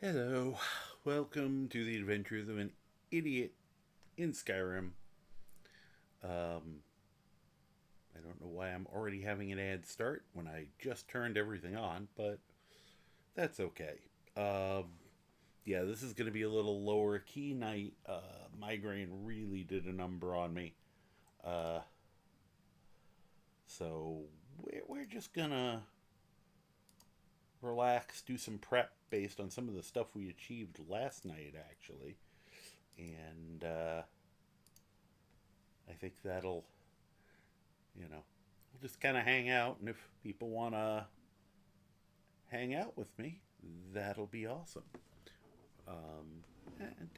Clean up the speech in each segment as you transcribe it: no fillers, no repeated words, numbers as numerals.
Hello, welcome to the adventures of an idiot in Skyrim. Um, I don't know why I'm already having an ad start when I just turned everything on, but that's okay. Um, yeah, this is going to be a little lower key night. Migraine really did a number on me. Uh, so we're just gonna relax, do some prep based on some of the stuff we achieved last night, actually. And I think that'll we'll just kind of hang out, and if people want to hang out with me, that'll be awesome.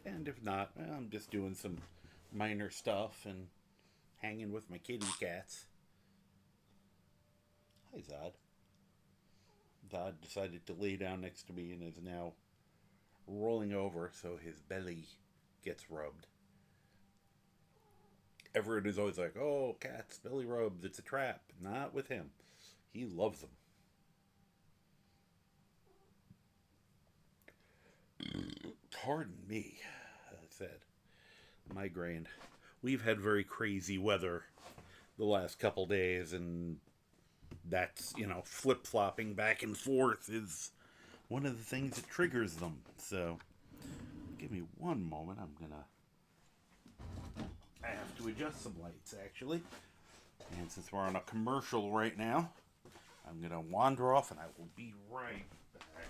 And if not, well, I'm just doing some minor stuff and hanging with my kitty cats. Hi, Zod. Zod decided to lay down next to me and is now rolling over so his belly gets rubbed. Everett is always like, oh, cats, belly rubs, it's a trap. Not with him. He loves them. Pardon me, I said. Migraine. We've had very crazy weather the last couple days, and that's, flip flopping back and forth is one of the things that triggers them. So, give me one moment. I have to adjust some lights actually. And since we're on a commercial right now, I'm gonna wander off and I will be right back.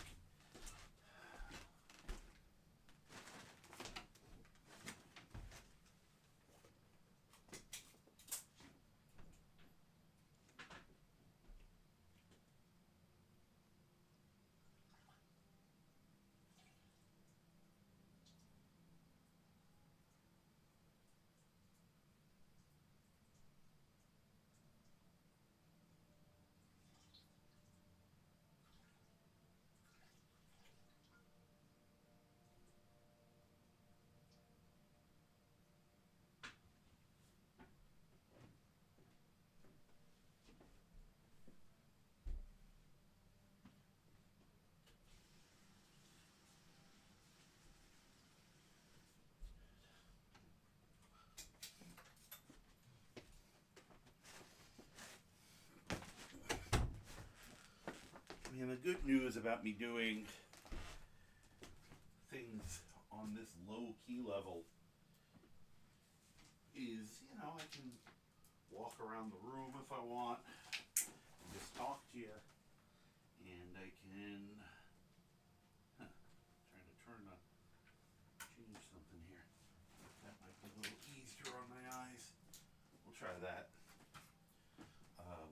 And the good news about me doing things on this low key level is, I can walk around the room if I want and just talk to you. And I can, trying to change something here. That might be a little easier on my eyes. We'll try that. Um,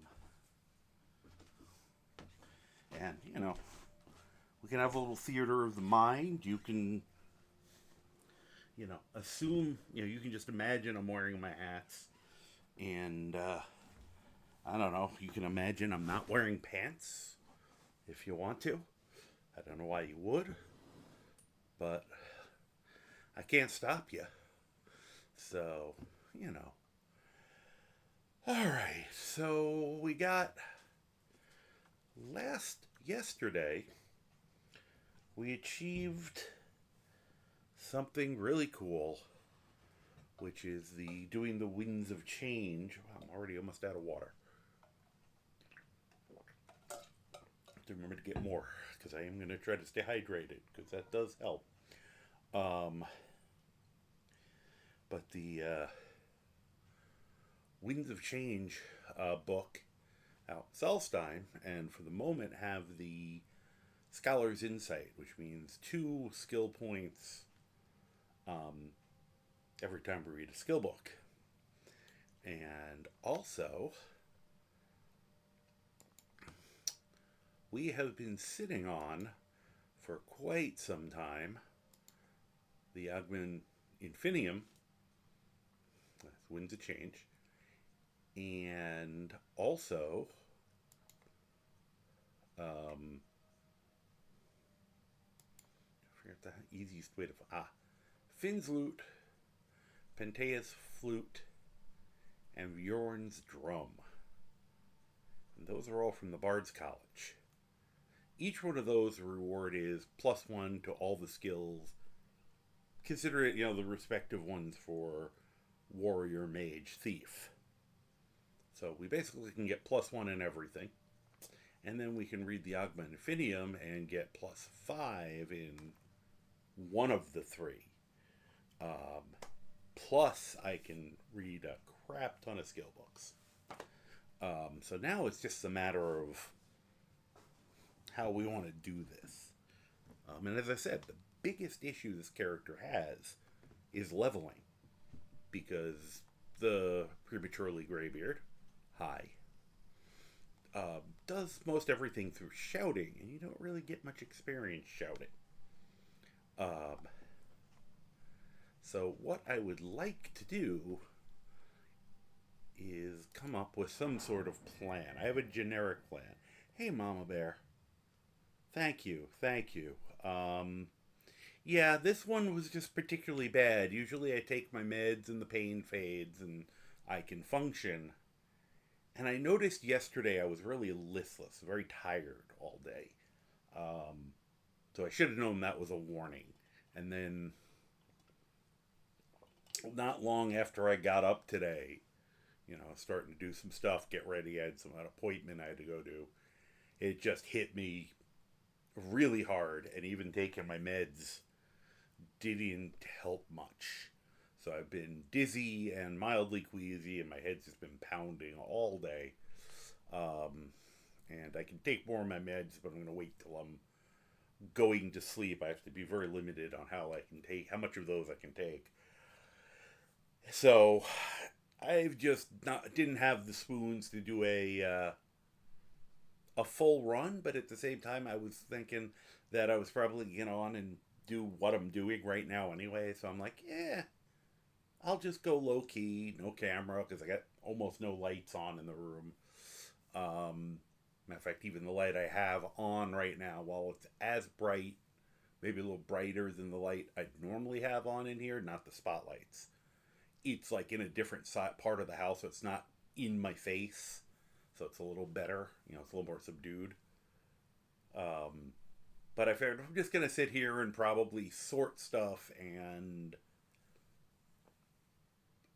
and, we can have a little theater of the mind. You can, assume, you can just imagine I'm wearing my hats. And, I don't know, you can imagine I'm not wearing pants if you want to. I don't know why you would, but I can't stop you. So, you know. Alright, so we got yesterday, we achieved something really cool, which is the doing the winds of change. I'm already almost out of water. Have to remember to get more because I am going to try to stay hydrated because that does help. Um, but the Winds of Change book out Selstein, and for the moment have the Scholar's Insight, which means 2 skill points every time we read a skill book. And also, we have been sitting on for quite some time the Ogman Infinium, Winds of Change, and also I forget the easiest way to Finn's Lute, Pentea's Flute, and Bjorn's Drum. And those are all from the Bard's College. each one of those, the reward is +1 to all the skills. Consider it, the respective ones for warrior, mage, thief. So we basically can get +1 in everything. And then we can read the Agma Infinium and get +5 in one of the three. Plus, I can read a crap ton of skill books. So now it's just a matter of how we want to do this. And as I said, the biggest issue this character has is leveling. Because the Prematurely Greybeard, does most everything through shouting, and you don't really get much experience shouting. So what I would like to do is come up with some sort of plan. I have a generic plan. Hey, Mama Bear. Thank you. Yeah, this one was just particularly bad. Usually I take my meds and the pain fades and I can function. And I noticed yesterday I was really listless, very tired all day. So I should have known that was a warning. And then, not long after I got up today, starting to do some stuff, get ready, I had an appointment I had to go to. It just hit me really hard, and even taking my meds didn't help much. So I've been dizzy and mildly queasy, and my head's just been pounding all day. And I can take more of my meds, but I'm going to wait till I'm going to sleep. I have to be very limited on how much of those I can take. So I've just didn't have the spoons to do a full run, but at the same time I was thinking that I was probably get on and do what I'm doing right now anyway. So I'm like, I'll just go low key, no camera, because I got almost no lights on in the room. Matter of fact, even the light I have on right now, while it's as bright, maybe a little brighter than the light I'd normally have on in here, not the spotlights. It's like in a different part of the house, so it's not in my face, so it's a little better. It's a little more subdued. But I figured I'm just gonna sit here and probably sort stuff and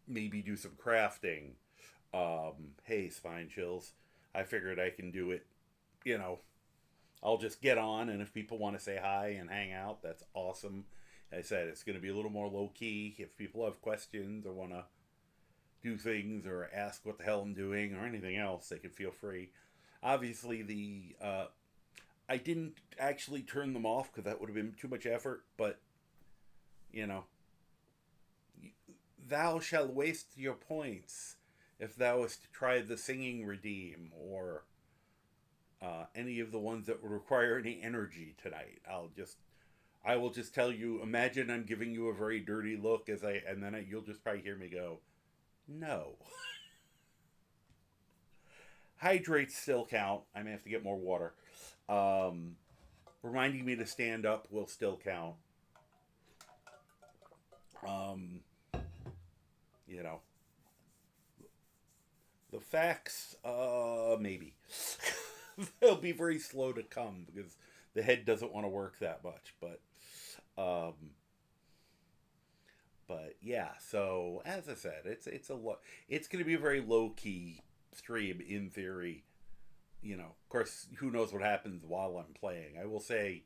maybe do some crafting. Hey, Spine Chills. I figured I can do it. I'll just get on, and if people want to say hi and hang out, that's awesome. I said it's going to be a little more low key. If people have questions or want to do things or ask what the hell I'm doing or anything else, they can feel free. Obviously, I didn't actually turn them off because that would have been too much effort, but thou shalt waste your points if thou was to try the singing redeem or any of the ones that would require any energy tonight. I will just tell you, imagine I'm giving you a very dirty look and then you'll just probably hear me go, no. Hydrates still count. I may have to get more water. Reminding me to stand up will still count. The facts, maybe. They'll be very slow to come because the head doesn't want to work that much. But yeah. So as I said, it's going to be a very low key stream in theory. Of course, who knows what happens while I'm playing. I will say,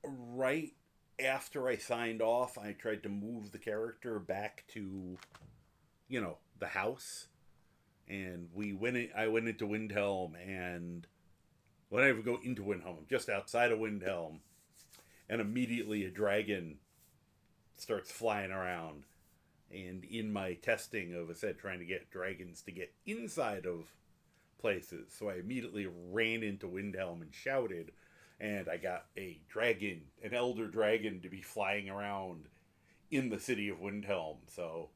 right after I signed off, I tried to move the character back to, the house. And I went into Windhelm, and when I ever go into Windhelm, just outside of Windhelm, and immediately a dragon starts flying around. And in my testing of, I said, trying to get dragons to get inside of places, so I immediately ran into Windhelm and shouted, and I got an elder dragon, to be flying around in the city of Windhelm. So,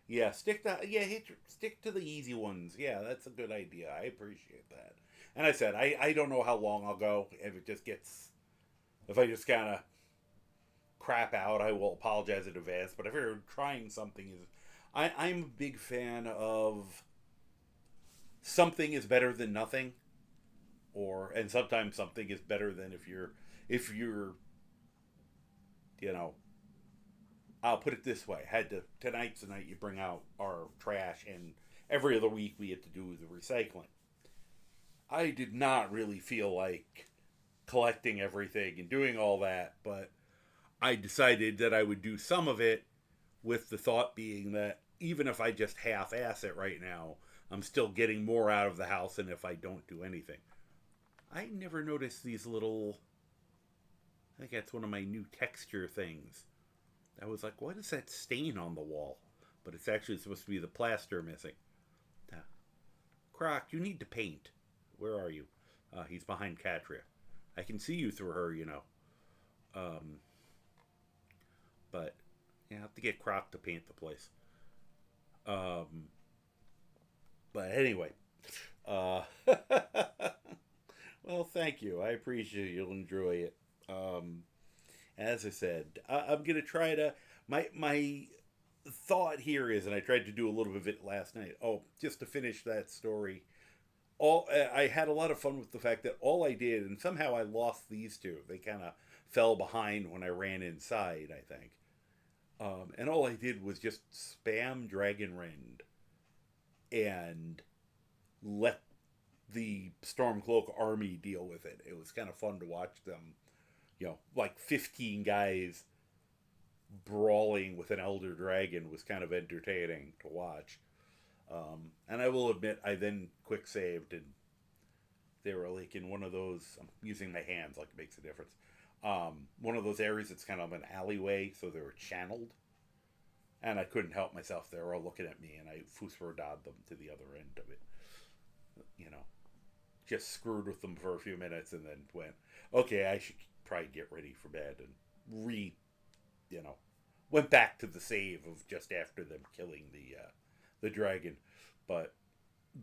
yeah, stick to the easy ones. Yeah, that's a good idea. I appreciate that. And I said, I don't know how long I'll go. If I just kind of crap out, I will apologize in advance. But if you're trying something, I'm a big fan of something is better than nothing, and sometimes something is better than if you're you know I'll put it this way: had to tonight's the night you bring out our trash, and every other week we had to do the recycling. I did not really feel like collecting everything and doing all that, but I decided that I would do some of it with the thought being that even if I just half ass it right now, I'm still getting more out of the house than if I don't do anything. I never noticed these little. I think that's one of my new texture things. I was like, what is that stain on the wall? But it's actually supposed to be the plaster missing. Uh, Croc, you need to paint. Where are you? He's behind Katria. I can see you through her, you know. Um, but yeah, I have to get Croc to paint the place. Um, but anyway, uh, well, thank you. I appreciate you'll enjoy it. Um, as I said, I'm gonna try to. My thought here is, and I tried to do a little bit of it last night. Oh, just to finish that story. I had a lot of fun with the fact that all I did, and somehow I lost these two. They kind of fell behind when I ran inside, I think. And all I did was just spam Dragon Rend and let the Stormcloak army deal with it. It was kind of fun to watch them, like 15 guys brawling with an Elder Dragon was kind of entertaining to watch. And I will admit, I then quick saved, and they were like in one of those. I'm using my hands like it makes a difference. One of those areas that's kind of an alleyway, so they were channeled, and I couldn't help myself. They were all looking at me, and I foosbordad them to the other end of it. You know, just screwed with them for a few minutes, and then went, okay, I should probably get ready for bed, and went back to the save of just after them killing the dragon, but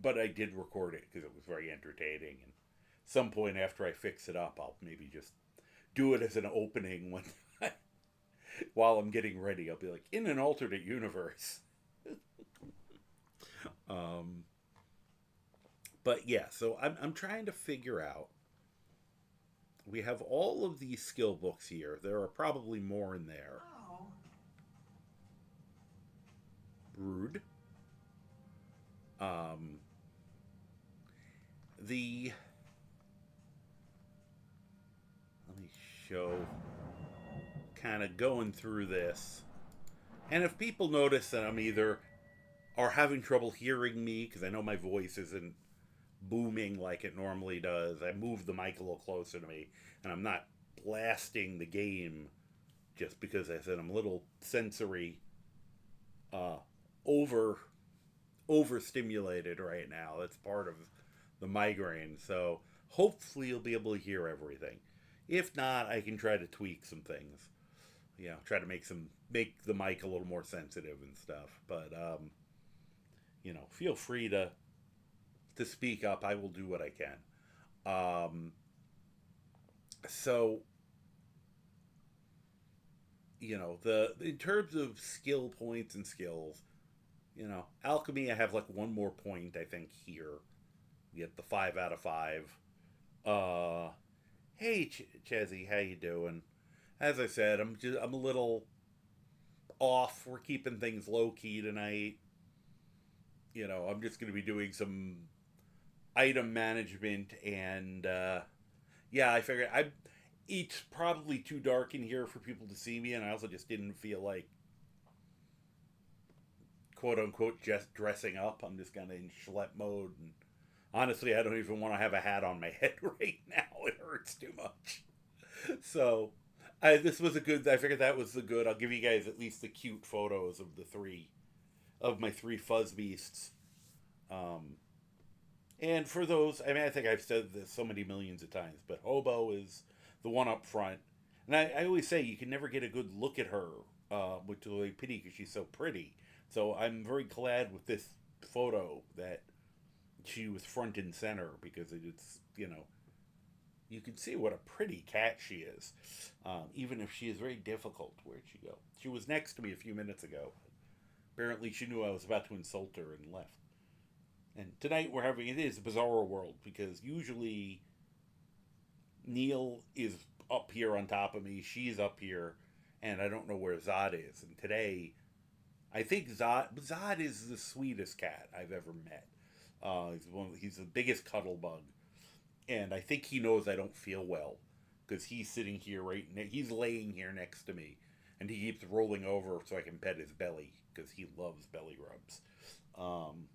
I did record it because it was very entertaining. And some point after I fix it up, I'll maybe just do it as an opening when while I'm getting ready. I'll be like, in an alternate universe. But yeah, so I'm trying to figure out. We have all of these skill books here. There are probably more in there. Oh. Rude. Um, the Let me show, kind of going through this, and if people notice that I'm either are having trouble hearing me because I know my voice isn't booming like it normally does, I move the mic a little closer to me, and I'm not blasting the game just because I said I'm a little sensory uh, over overstimulated right now. That's part of the migraine. So hopefully you'll be able to hear everything. If not, I can try to tweak some things. Try to make the mic a little more sensitive and stuff. But feel free to speak up. I will do what I can. So the in terms of skill points and skills, alchemy, I have like one more point, I think, here. Get the 5 out of 5. Uh, hey, Chezzy, how you doing? As I said, I'm a little off. We're keeping things low key tonight. I'm just going to be doing some item management, and yeah, I figured it's probably too dark in here for people to see me, and I also just didn't feel like quote unquote just dressing up. I'm just kind of in schlep mode, and honestly, I don't even want to have a hat on my head right now. It hurts too much. So, this was a good. I figured that was the good. I'll give you guys at least the cute photos of my three fuzz beasts. Um, and for those, I mean, I think I've said this so many millions of times, but Hobo is the one up front, and I always say you can never get a good look at her, which is a pity because she's so pretty. So I'm very glad with this photo that she was front and center because it's you can see what a pretty cat she is, even if she is very difficult. Where'd she go? She was next to me a few minutes ago. Apparently, she knew I was about to insult her and left. And tonight we're having it is a bizarre world because usually Neil is up here on top of me, she's up here, and I don't know where Zod is. And today, I think Zod is the sweetest cat I've ever met. He's the biggest cuddle bug, and I think he knows I don't feel well because he's sitting here he's laying here next to me, and he keeps rolling over so I can pet his belly because he loves belly rubs. Um,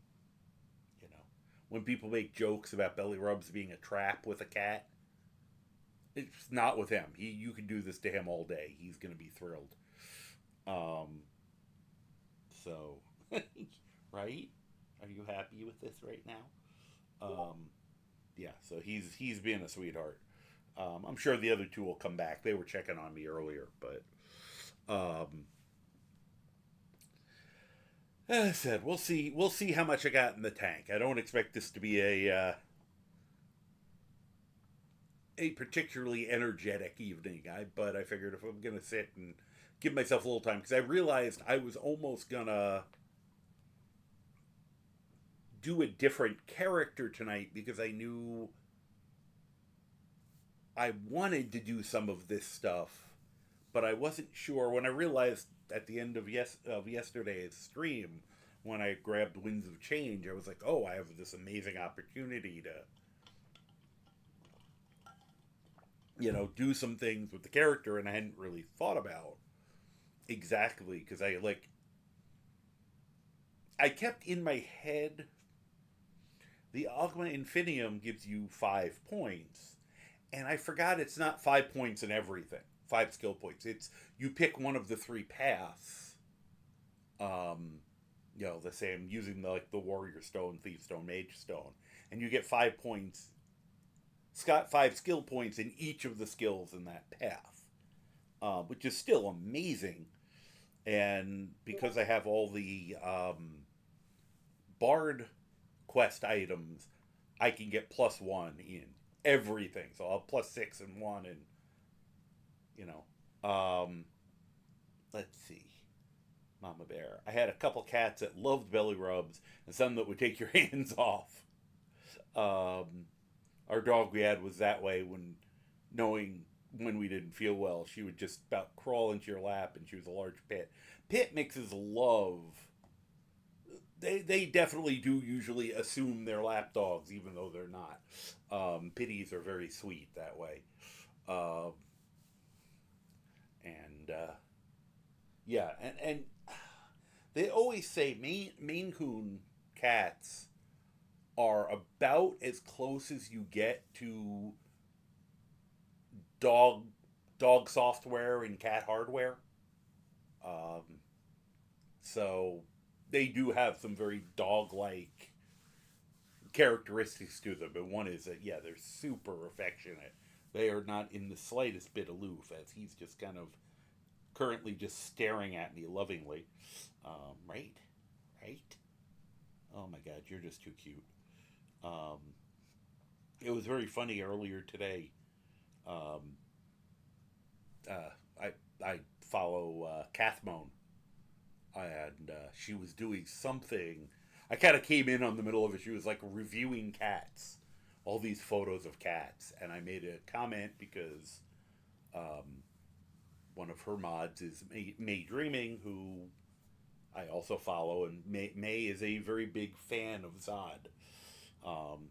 you know, when people make jokes about belly rubs being a trap with a cat, it's not with him. You can do this to him all day. He's gonna be thrilled. Um, so, right? Are you happy with this right now? Yeah. So he's being a sweetheart. I'm sure the other two will come back. They were checking on me earlier, but as I said, we'll see. We'll see how much I got in the tank. I don't expect this to be a particularly energetic evening. But I figured if I'm gonna sit and give myself a little time because I realized I was almost gonna do a different character tonight because I knew I wanted to do some of this stuff, but I wasn't sure. When I realized at the end of yesterday's stream, when I grabbed Winds of Change, I was like, oh, I have this amazing opportunity to do some things with the character, and I hadn't really thought about exactly because I kept in my head the Augma Infinium gives you 5 points, and I forgot it's not 5 points in everything. 5 skill points. It's you pick one of the three paths. Um, the same using the Warrior Stone, Thief Stone, Mage Stone, and you get 5 points. It's got 5 skill points in each of the skills in that path, which is still amazing. And because I have all the Bard quest items, I can get +1 in everything. So I'll +6 in one, and you know, let's see, Mama Bear. I had a couple cats that loved belly rubs, and some that would take your hands off. Um, our dog we had was that way knowing when we didn't feel well, she would just about crawl into your lap, and she was a large pit. Pit mixes love. They definitely do usually assume they're lap dogs, even though they're not. Pitties are very sweet that way. Uh, and yeah, and they always say Maine Coon cats are about as close as you get to dog dog software and cat hardware. Um, so they do have some very dog like characteristics to them. And one is that, yeah, they're super affectionate. They are not in the slightest bit aloof, as he's just kind of currently just staring at me lovingly. Right? Right? Oh my god, you're just too cute. Um, it was very funny earlier today. Um, I follow Cathmone, and she was doing something. I kind of came in on the middle of it. She was like reviewing cats, all these photos of cats, and I made a comment because um, one of her mods is May Dreaming, who I also follow, and May is a very big fan of Zod. Um,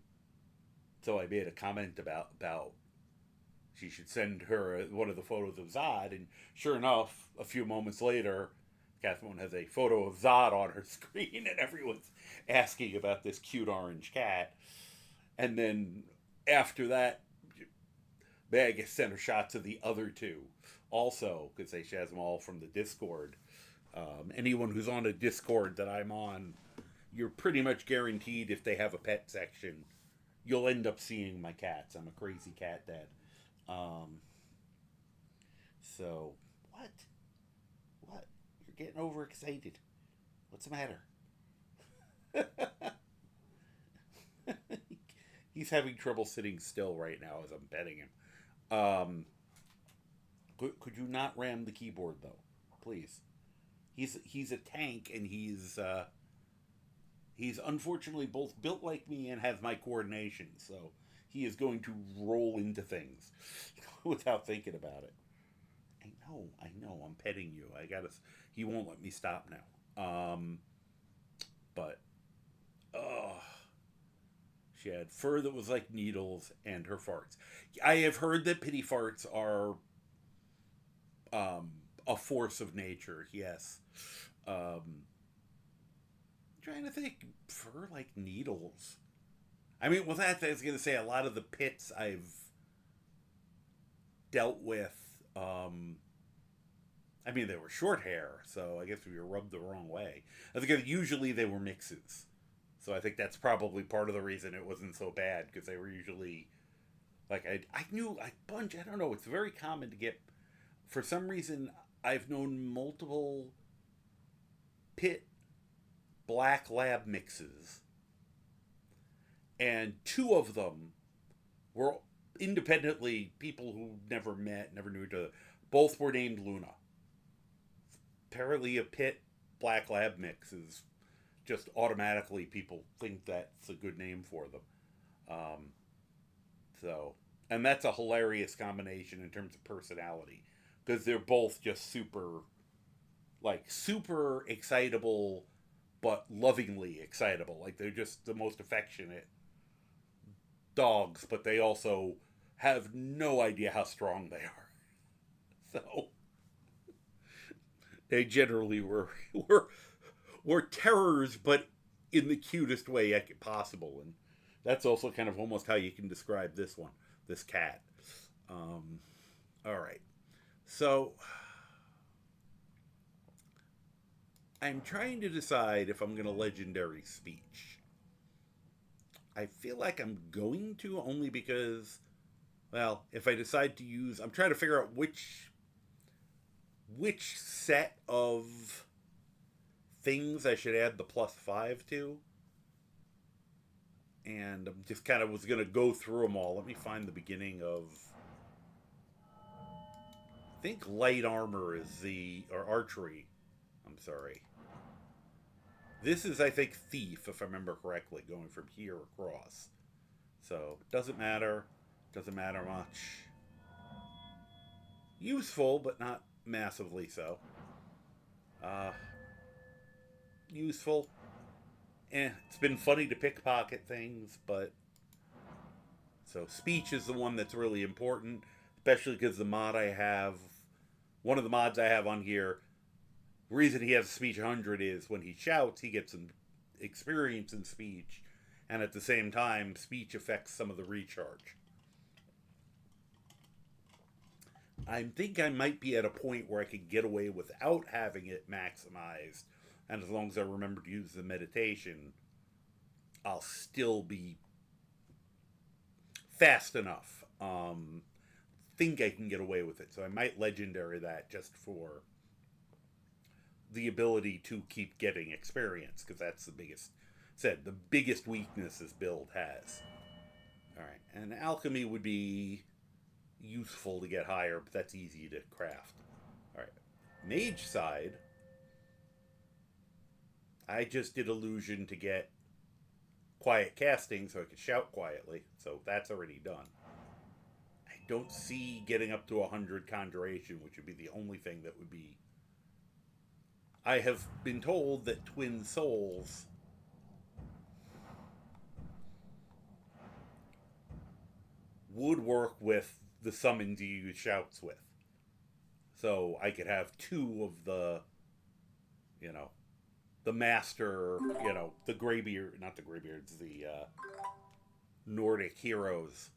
so I made a comment about she should send her one of the photos of Zod, and sure enough, a few moments later, Catherine has a photo of Zod on her screen, and everyone's asking about this cute orange cat. And then after that, Meg sent her shots of the other two, also because she has them all from the Discord. Anyone who's on a Discord that I'm on, you're pretty much guaranteed if they have a pet section, you'll end up seeing my cats. I'm a crazy cat dad. Um, so what? What? You're getting overexcited. What's the matter? He's having trouble sitting still right now as I'm petting him. Could you not ram the keyboard though, please? He's a tank, and He's unfortunately both built like me and has my coordination, so he is going to roll into things without thinking about it. I know, I'm petting you. I gotta. He won't let me stop now. But oh, she had fur that was like needles and her farts. I have heard that pity farts are um, a force of nature. Yes. Trying to think, fur like needles. I mean, well, that I was gonna say a lot of the pits I've dealt with. I mean, they were short hair, so I guess we were rubbed the wrong way. I think usually they were mixes, so I think that's probably part of the reason it wasn't so bad because they were usually like I knew a bunch. I don't know. It's very common to get. For some reason, I've known multiple pit black lab mixes, and two of them were independently people who never met, never knew each other. Both were named Luna. Apparently, a pit black lab mix is just automatically people think that's a good name for them. Um, so, and that's a hilarious combination in terms of personality because they're both just super excitable, but lovingly excitable. Like they're just the most affectionate dogs, but they also have no idea how strong they are. So they generally were terrors, but in the cutest way possible. And that's also kind of almost how you can describe this cat. Um, all right, so I'm trying to decide if I'm going to legendary speech. I feel like I'm going to only because, well, if I decide to use, I'm trying to figure out which set of things I should add the +5 to. And I'm just kind of was going to go through them all. Let me find the beginning of. I think light armor is or archery. I'm sorry. This is, I think, thief, if I remember correctly, going from here across. So, doesn't matter. Doesn't matter much. Useful, but not massively so. Uh, Useful. It's been funny to pickpocket things, but so speech is the one that's really important, especially because one of the mods I have on here, the reason he has speech 100 is when he shouts, he gets some experience in speech, and at the same time, speech affects some of the recharge. I think I might be at a point where I could get away without having it maximized, and as long as I remember to use the meditation, I'll still be fast enough. Think I can get away with it, so I might legendary that just for the ability to keep getting experience, because that's the biggest weakness this build has. All right, and alchemy would be useful to get higher, but that's easy to craft. All right, mage side, I just did illusion to get quiet casting so I could shout quietly, so that's already done. I don't see getting up to 100 conjuration, which would be the only thing that would be. I have been told that twin souls would work with the summons you use shouts with. So I could have two of you know, the master, the Greybeard, not the Greybeards, the Nordic heroes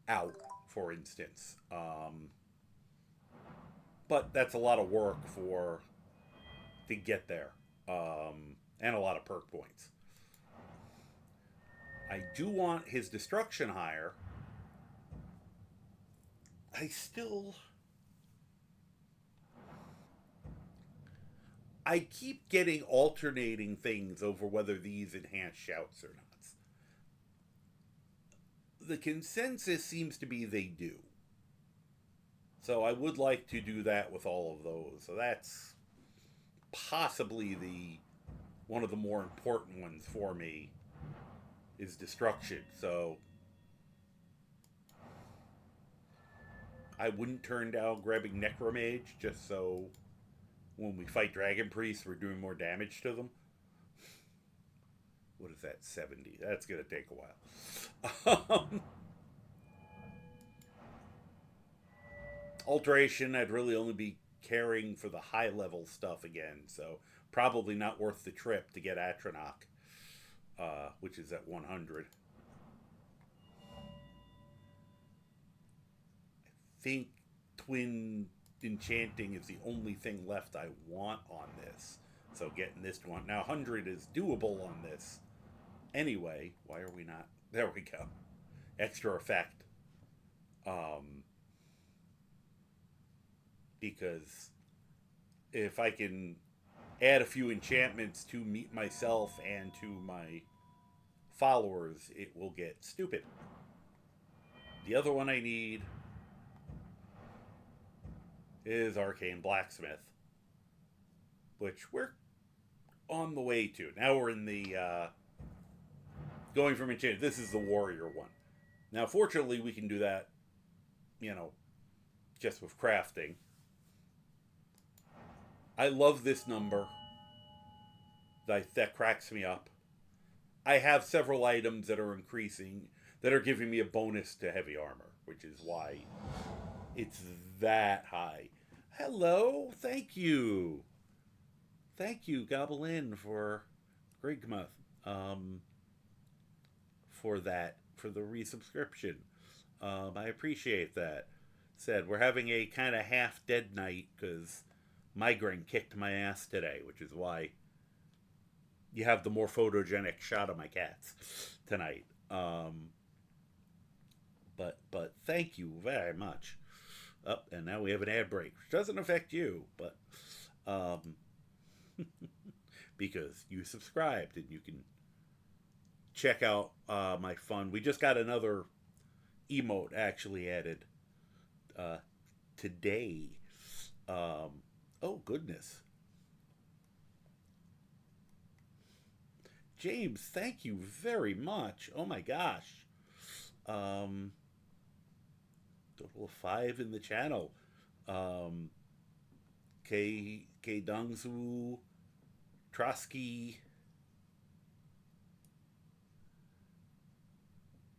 out, for instance. But that's a lot of work to get there, and a lot of perk points. I do want his destruction higher. I still. I keep getting alternating things over whether these enhance shouts or not. The consensus seems to be they do. So I would like to do that with all of those. So that's possibly the one of the more important ones for me is destruction. So I wouldn't turn down grabbing Necromage just so when we fight Dragon Priests, we're doing more damage to them. What is that, 70? That's going to take a while. Alteration, I'd really only be caring for the high level stuff again, so probably not worth the trip to get Atronach, which is at 100. I think Twin Enchanting is the only thing left I want on this. So getting this one. Now 100 is doable on this. Anyway, why are we not? There we go. Extra effect. Because if I can add a few enchantments to meet myself and to my followers, it will get stupid. The other one I need is Arcane Blacksmith, which we're on the way to. Now we're in the going from enchanted. This is the warrior one. Now, fortunately, we can do that, just with crafting. I love this number. That cracks me up. I have several items that are increasing, that are giving me a bonus to heavy armor, which is why it's that high. Hello, thank you. Thank you, Goblin, for Grigma, for the resubscription. I appreciate that. Said, we're having a kind of half-dead night because migraine kicked my ass today, which is why you have the more photogenic shot of my cats tonight. But thank you very much. And now we have an ad break, which doesn't affect you, but because you subscribed and you can check out my fun. We just got another emote actually added today. Oh goodness. James, thank you very much. Oh my gosh. Total of 5 in the channel. K Dongsu, Trotsky,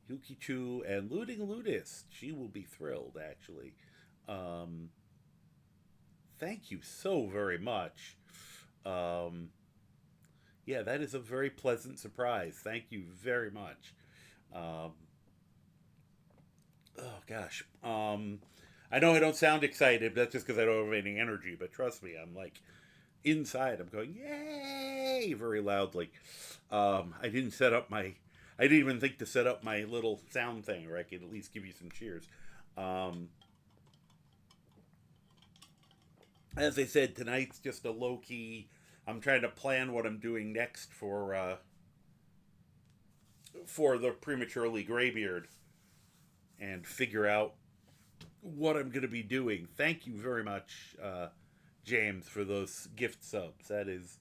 Yukichu, and Looting Ludist. She will be thrilled, actually. Thank you so very much. Yeah, that is a very pleasant surprise. Thank you very much. Oh gosh. I know I don't sound excited, but that's just because I don't have any energy. But trust me, I'm like inside. I'm going yay very loudly. I didn't even think to set up my little sound thing, where I could at least give you some cheers. As I said, tonight's just a low key. I'm trying to plan what I'm doing next for the Prematurely Greybeard and figure out what I'm going to be doing. Thank you very much, James, for those gift subs. That is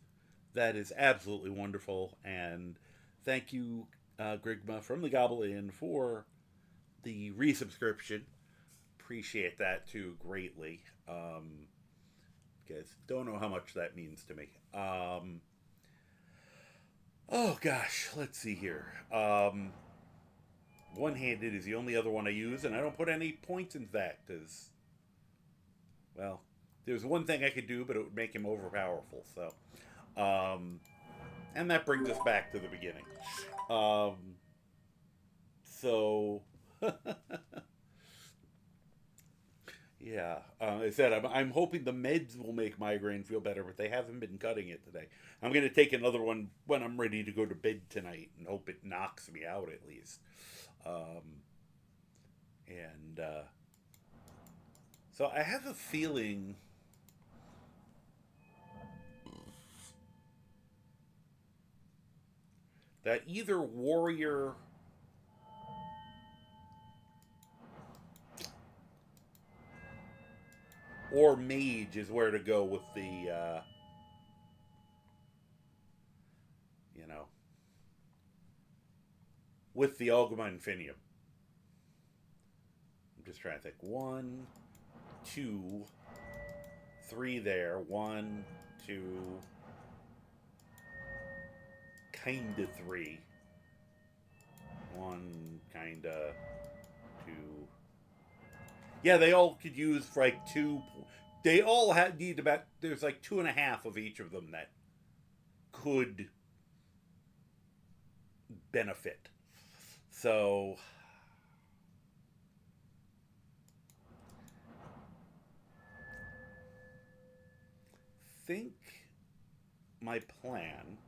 absolutely wonderful. And thank you, Grigma from the Goblin, for the resubscription. Appreciate that too greatly. Guys, don't know how much that means to me. Oh gosh, let's see here. One-handed is the only other one I use, and I don't put any points in that because, well, there's one thing I could do, but it would make him overpowerful. So, and that brings us back to the beginning. So, yeah, I said I'm hoping the meds will make migraine feel better, but they haven't been cutting it today. I'm going to take another one when I'm ready to go to bed tonight and hope it knocks me out at least. So I have a feeling that either warrior or mage is where to go with the with the Ogma Infinium. I'm just trying to think. 1, 2, 3 there. 1, 2, kinda 3. 1, kinda 2. Yeah, they all could use for like 2. They all need about. There's like 2.5 of each of them that could benefit. So think my plan,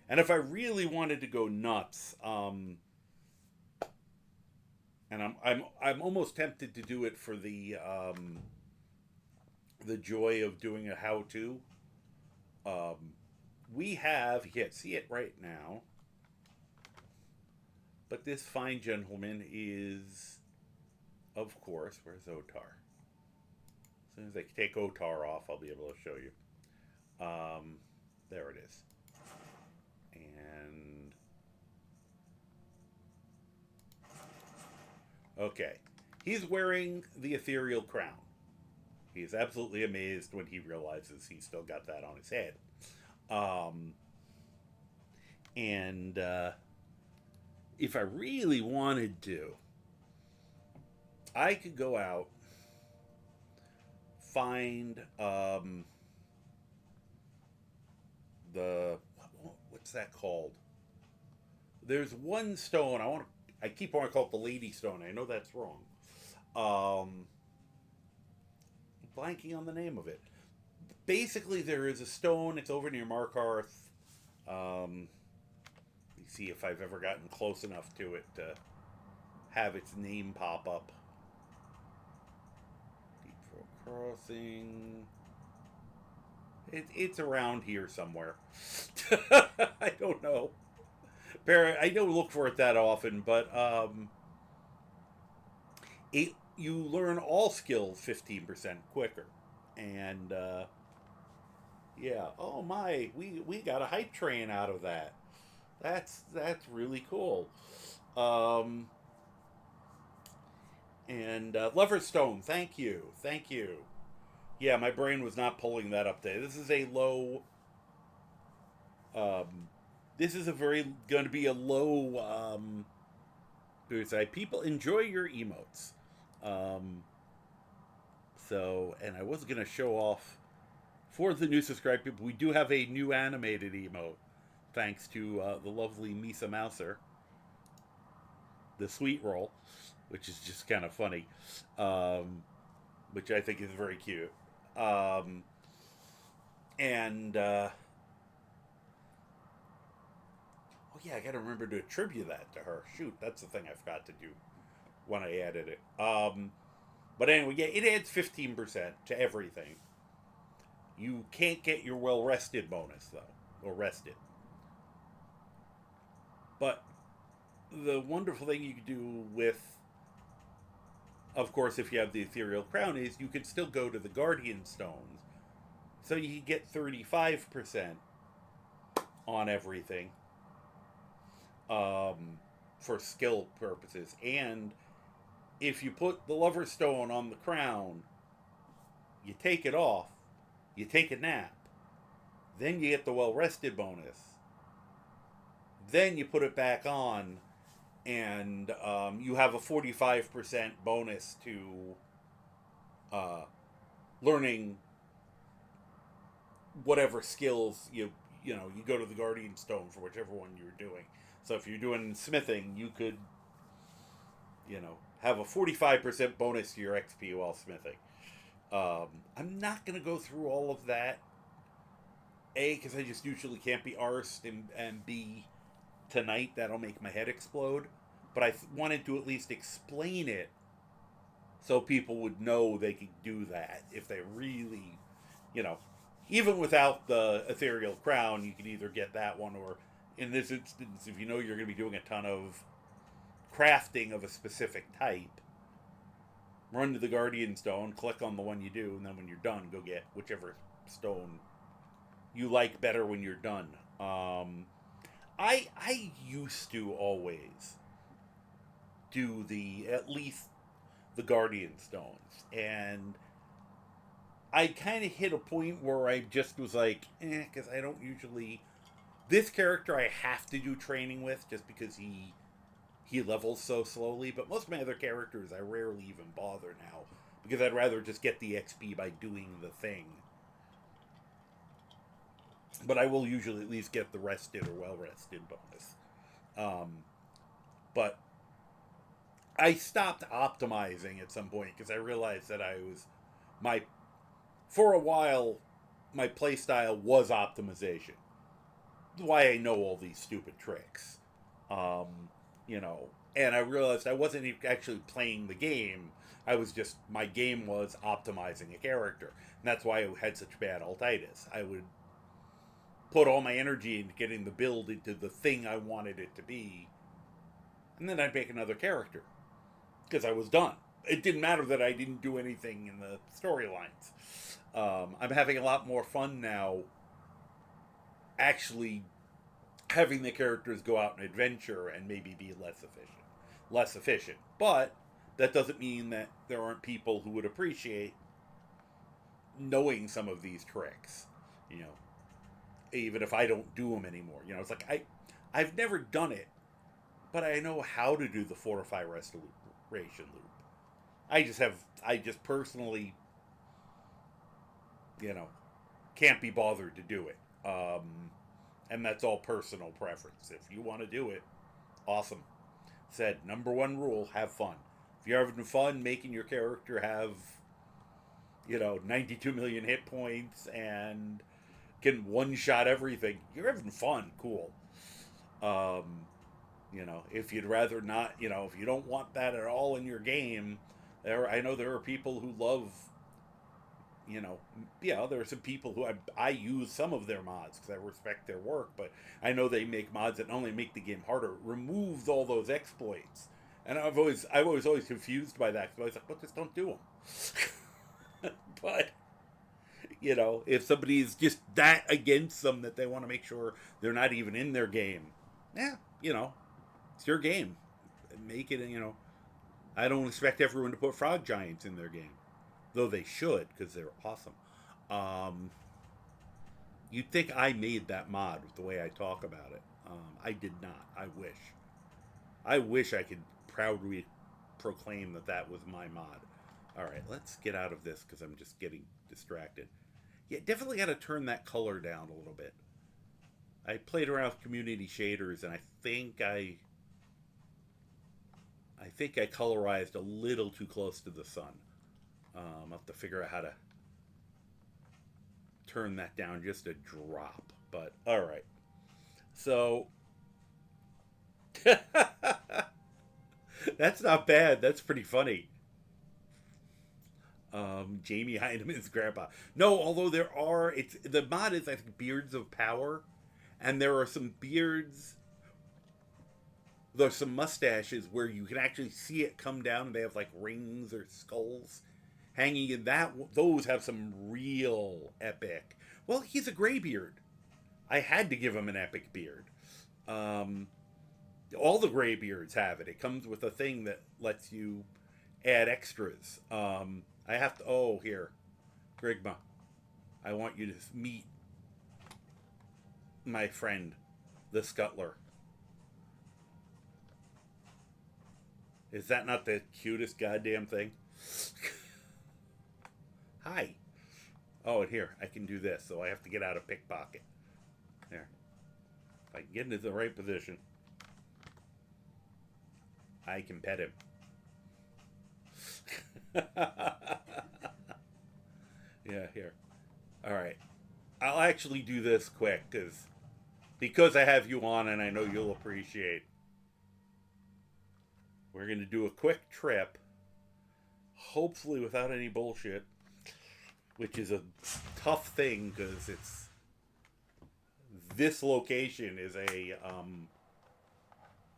and if I really wanted to go nuts, and I'm almost tempted to do it for the joy of doing a how-to. We have, you can't see it right now, but this fine gentleman is, of course, where's Otar? As soon as I take Otar off, I'll be able to show you. There it is. And okay, he's wearing the ethereal crown. He's absolutely amazed when he realizes he's still got that on his head. And if I really wanted to, I could go out, find what's that called? There's one stone I keep wanting to call it the Lady Stone. I know that's wrong. Blanking on the name of it. Basically, there is a stone. It's over near Markarth. Let me see if I've ever gotten close enough to it to have its name pop up. Deep Throat Crossing. It's around here somewhere. I don't know. I don't look for it that often, but you learn all skills 15% quicker, and yeah. Oh my, we got a hype train out of that. That's really cool. And Lover's Stone, thank you. Yeah, my brain was not pulling that up today. This is a low. This is going to be a low. People enjoy your emotes. So, and I was going to show off for the new subscribe people. We do have a new animated emote, thanks to the lovely Misa Mouser, the sweet roll, which is just kind of funny, which I think is very cute. And oh yeah, I gotta remember to attribute that to her. Shoot, that's the thing I forgot to do when I added it. But anyway, yeah, it adds 15% to everything. You can't get your well rested bonus though, or rested. But the wonderful thing you can do with, of course, if you have the ethereal crown, is you can still go to the guardian stones, so you get 35% on everything, for skill purposes. And if you put the lover stone on the crown, you take it off, you take a nap, then you get the well rested bonus, then you put it back on, and you have a 45% bonus to learning whatever skills you go to the guardian stone for whichever one you're doing. So if you're doing smithing, you could have a 45% bonus to your XP while smithing. I'm not going to go through all of that, A, because I just usually can't be arsed, and B, tonight that'll make my head explode. But I wanted to at least explain it so people would know they could do that if they really, even without the ethereal crown, you can either get that one, or in this instance, if you know you're going to be doing a ton of crafting of a specific type, run to the guardian stone, click on the one you do, and then when you're done, go get whichever stone you like better when you're done. I used to always do the at least the Guardian Stones, and I kind of hit a point where I just was like, because I don't usually this character I have to do training with just because he levels so slowly. But most of my other characters I rarely even bother now because I'd rather just get the XP by doing the thing. But I will usually at least get the rested or well rested bonus. Um, but I stopped optimizing at some point because I realized that I was my for a while my playstyle was optimization. Why I know all these stupid tricks, um, you know. And I realized I wasn't actually playing the game. I was just my game was optimizing a character, and that's why I had such bad altitis. I would put all my energy into getting the build into the thing I wanted it to be, and then I'd make another character because I was done. It didn't matter that I didn't do anything in the storylines. I'm having a lot more fun now actually having the characters go out and adventure and maybe be less efficient. But that doesn't mean that there aren't people who would appreciate knowing some of these tricks. You know, even if I don't do them anymore. You know, it's like I've never done it, but I know how to do the fortify restoration loop. I just personally, you know, can't be bothered to do it. And that's all personal preference. If you want to do it, awesome. Said number one rule: have fun. If you're having fun making your character have, 92 million hit points and can one shot everything, you're having fun. Cool. Um, if you'd rather not, if you don't want that at all in your game, I know there are people who love there are some people who I use some of their mods because I respect their work, but I know they make mods that not only make the game harder, removes all those exploits, and I was always confused by that because I was like, well, just don't do them. But if somebody's just that against them that they want to make sure they're not even in their game, yeah, it's your game. Make it, I don't expect everyone to put frog giants in their game, though they should because they're awesome. Um, you'd think I made that mod with the way I talk about it. I did not. I wish. I wish I could proudly proclaim that that was my mod. All right, let's get out of this because I'm just getting distracted. Yeah, definitely got to turn that color down a little bit. I played around with community shaders, and I think I colorized a little too close to the sun. I'll have to figure out how to turn that down just a drop. But all right. So that's not bad. That's pretty funny. Jamie Heineman's grandpa. No, although it's the mod is I think Beards of Power, and there are some beards. There's some mustaches where you can actually see it come down, and they have like rings or skulls hanging in that. Those have some real epic. Well, he's a Greybeard. I had to give him an epic beard. Um, all the Greybeards have it. It comes with a thing that lets you add extras. I have to. Oh, here, Grigma. I want you to meet my friend, the Scuttler. Is that not the cutest goddamn thing? Hi. Oh, and here, I can do this, so I have to get out of pickpocket. There. If I can get into the right position, I can pet him. Yeah, here. All right. I'll actually do this quick because I have you on and I know you'll appreciate. We're going to do a quick trip, hopefully without any bullshit, which is a tough thing because this location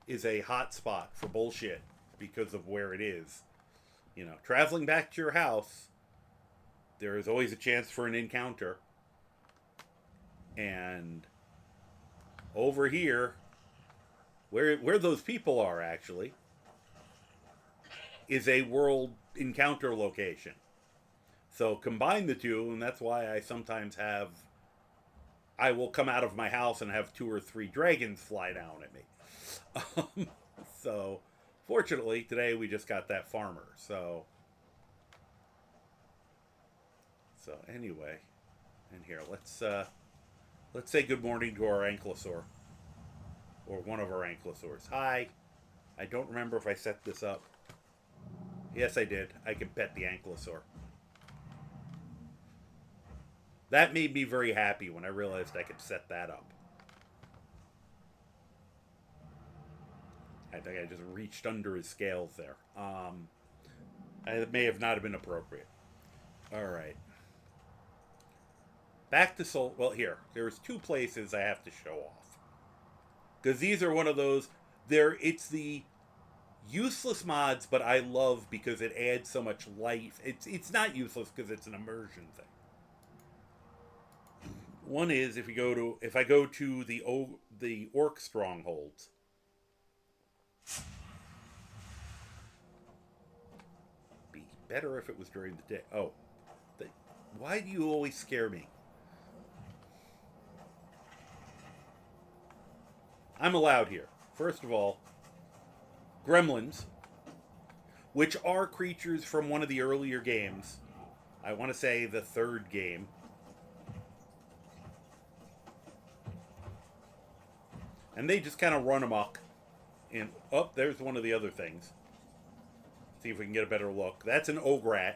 is a hot spot for bullshit because of where it is. Traveling back to your house, there is always a chance for an encounter. And over here, Where those people are actually is a world encounter location. So combine the two, and that's why I sometimes have. I will come out of my house and have 2 or 3 dragons fly down at me. Um, so, fortunately, today we just got that farmer. So anyway, and here let's say good morning to our ankylosaur, or one of our ankylosaurs. Hi. I don't remember if I set this up. Yes, I did. I can pet the ankylosaur. That made me very happy when I realized I could set that up. I think I just reached under his scales there. It may have not been appropriate. All right. Back to Soul. Well, here. There's 2 places I have to show off. Because these are one of those. It's the useless mods, but I love because it adds so much life. It's not useless because it's an immersion thing. One is if I go to the orc strongholds. Be better if it was during the day. Oh, why do you always scare me? I'm allowed here. First of all, gremlins, which are creatures from one of the earlier games. I want to say the 3rd game. And they just kind of run amok. And, oh, there's one of the other things. See if we can get a better look. That's an ograt.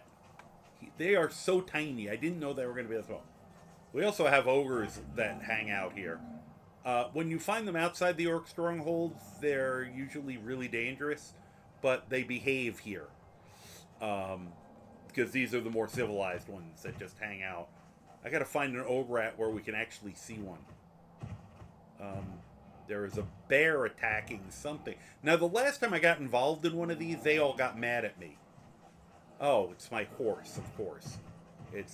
They are so tiny. I didn't know they were going to be that small. We also have ogres that hang out here. When you find them outside the orc strongholds, they're usually really dangerous, but they behave here. Because these are the more civilized ones that just hang out. I gotta find an ograt where we can actually see one. There is a bear attacking something. Now, the last time I got involved in one of these, they all got mad at me. Oh, it's my horse, of course.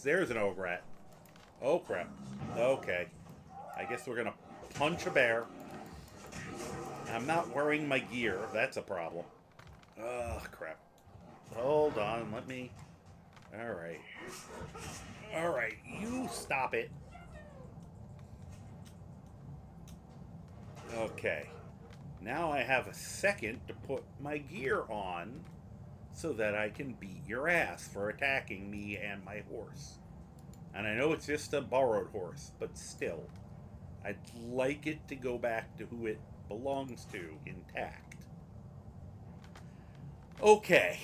There's an ograt. Oh, crap. Okay. I guess we're gonna punch a bear. I'm not wearing my gear. That's a problem. Ugh, crap. Hold on, let me... Alright. Alright, you stop it. Okay. Now I have a second to put my gear on so that I can beat your ass for attacking me and my horse. And I know it's just a borrowed horse, but still. I'd like it to go back to who it belongs to intact. Okay.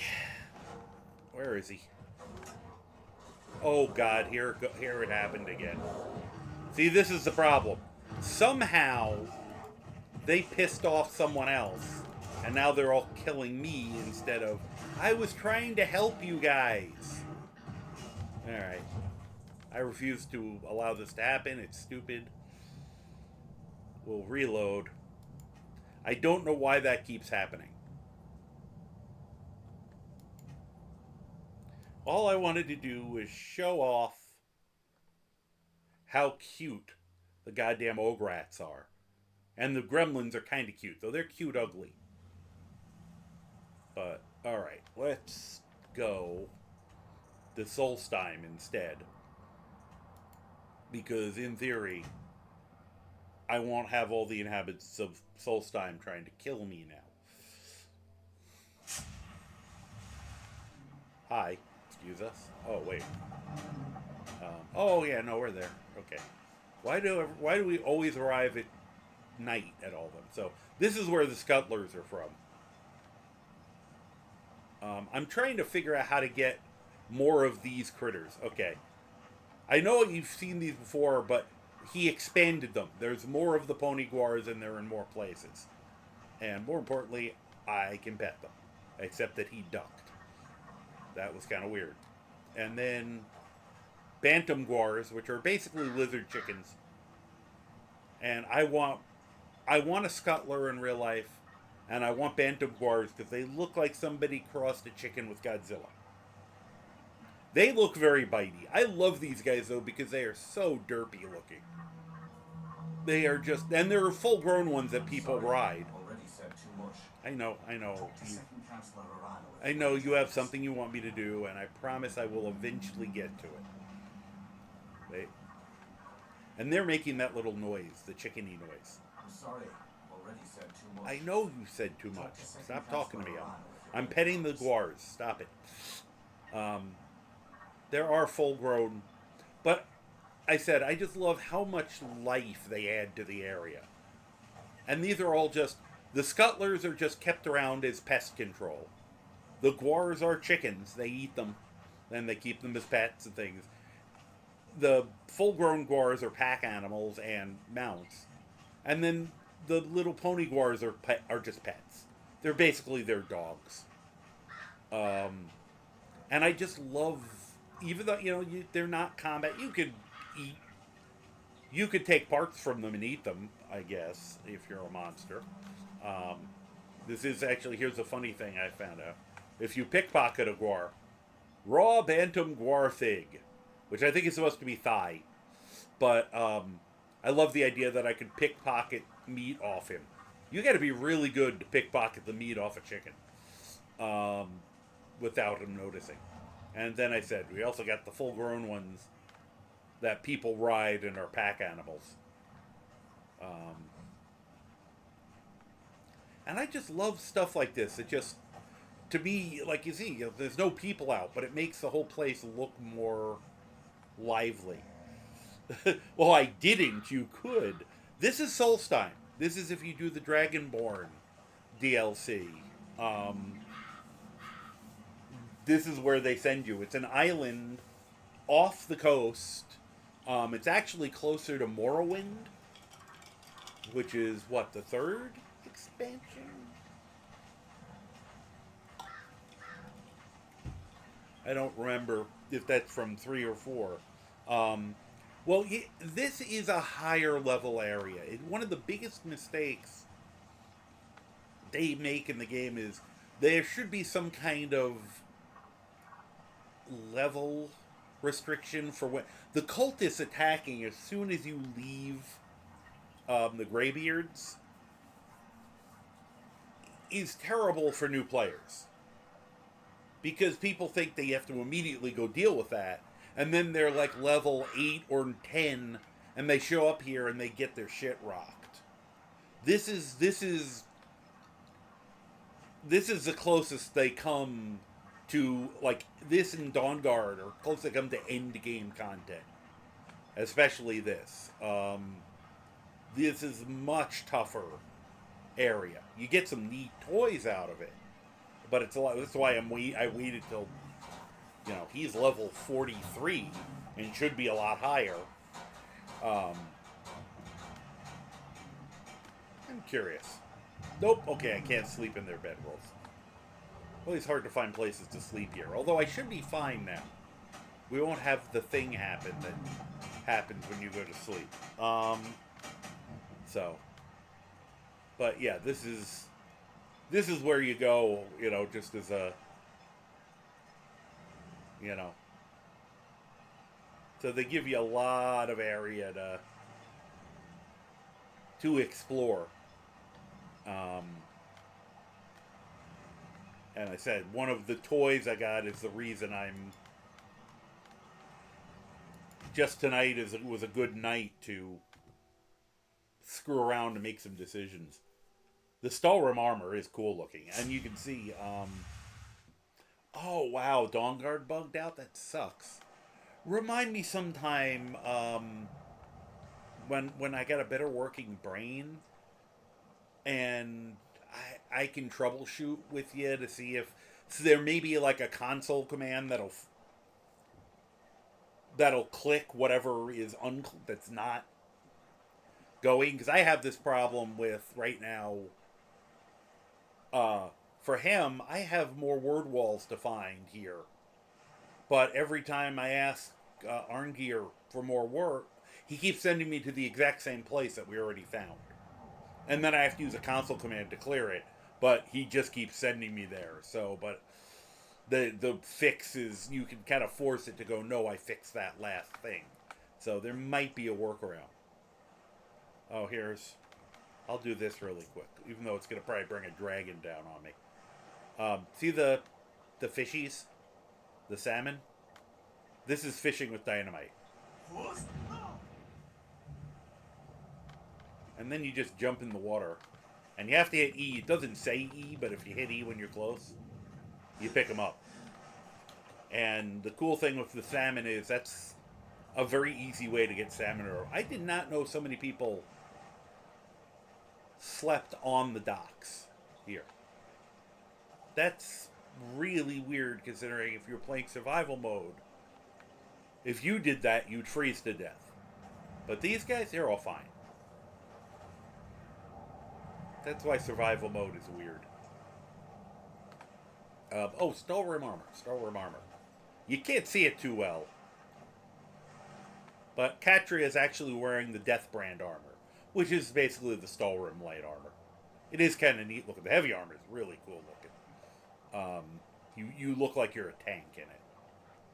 Where is he? Oh God, here it happened again. See, this is the problem. Somehow, they pissed off someone else, and now they're all killing me instead of, I was trying to help you guys. Alright. I refuse to allow this to happen. It's stupid. We'll reload. I don't know why that keeps happening. All I wanted to do was show off how cute the goddamn ograts are. And the gremlins are kind of cute, though they're cute ugly. But, alright, let's go to Solstheim instead. Because, in theory, I won't have all the inhabitants of Solstheim trying to kill me now. Hi, excuse us. Oh, wait. Oh, yeah, no, we're there. Okay. Why do we always arrive at night at all of them? So this is where the scuttlers are from. I'm trying to figure out how to get more of these critters. Okay. I know you've seen these before, but he expanded them. There's more of the pony guars and they're in more places. And more importantly, I can pet them. Except that he ducked. That was kind of weird. And then bantam guars, which are basically lizard chickens. And I want a scuttler in real life, and I want bantam guars because they look like somebody crossed a chicken with Godzilla. They look very bitey. I love these guys, though, because they are so derpy looking. They are just... And there are full-grown ones that people ride. I know, I know. I know you have something you want me to do, and I promise I will eventually get to it. Right? And they're making that little noise, the chickeny noise. I'm sorry, I've already said too much. I know you said too much. Check the second Stop talking to counselor me. Orano if you're I'm getting petting the close. guars. Stop it. There are full grown, but I said I just love how much life they add to the area. And these are all just the scuttlers are just kept around as pest control. The guars are chickens. They eat them, and they keep them as pets and things. The full-grown guars are pack animals and mounts, and then the little pony guars are just pets. They're basically their dogs. Um, and I just love, even though they're not combat. Eat, you could take parts from them and eat them. I guess if you're a monster. Um, this is actually here's a funny thing I found out. If you pickpocket a guar, raw bantam guar fig, which I think is supposed to be thigh, but I love the idea that I could pickpocket meat off him. You got to be really good to pickpocket the meat off a chicken um, without him noticing. And then I said, we also got the full grown ones that people ride and are pack animals. Um, and I just love stuff like this. It just, to me, like you see, there's no people out, but it makes the whole place look more lively. Well, I didn't. You could. This is Solstein. This is if you do the Dragonborn DLC. Um, this is where they send you. It's an island off the coast. It's actually closer to Morrowind, which is what, the third expansion? I don't remember if that's from 3 or 4. Um, well, this is a higher level area. One of the biggest mistakes they make in the game is there should be some kind of level restriction for when the cult is attacking as soon as you leave the Greybeards is terrible for new players because people think they have to immediately go deal with that, and then they're like level 8 or 10 and they show up here and they get their shit rocked. This is the closest they come to, like, this and Dawnguard are close they come to end game content, especially this. This is much tougher area. You get some neat toys out of it, but it's a lot. That's why I waited till he's level 43 and should be a lot higher. Um, I'm curious. Nope. Okay, I can't sleep in their bedrolls. Well, it's hard to find places to sleep here. Although I should be fine now. We won't have the thing happen that happens when you go to sleep. So, but yeah, this is where you go. Just as a you know. So they give you a lot of area to explore. Um, and I said one of the toys I got is the reason I'm just tonight was a good night to screw around and make some decisions. The Stalrim armor is cool looking, and you can see. Oh wow, Dawnguard bugged out. That sucks. Remind me sometime when I got a better working brain and I can troubleshoot with you to see if so there may be like a console command that'll click whatever is that's not going, because I have this problem with right now. For him, I have more word walls to find here, but every time I ask Arngeir for more work, he keeps sending me to the exact same place that we already found, and then I have to use a console command to clear it. But he just keeps sending me there. So, but the fix is you can kind of force it to go, no, I fixed that last thing. So there might be a workaround. Oh, here's I'll do this really quick, even though it's going to probably bring a dragon down on me. See the fishies, the salmon. This is fishing with dynamite, and then you just jump in the water, and you have to hit E. It doesn't say E, but if you hit E when you're close, you pick them up. And the cool thing with the salmon is that's a very easy way to get salmon. Or I did not know so many people slept on the docks here. That's really weird considering if you're playing survival mode. If you did that, you'd freeze to death. But these guys, they're all fine. That's why survival mode is weird. Oh, Stalrim armor. Stalrim armor. You can't see it too well. But Katria is actually wearing the Deathbrand armor, which is basically the Stalrim light armor. It is kind of neat looking. The heavy armor is really cool looking. You look like you're a tank in it.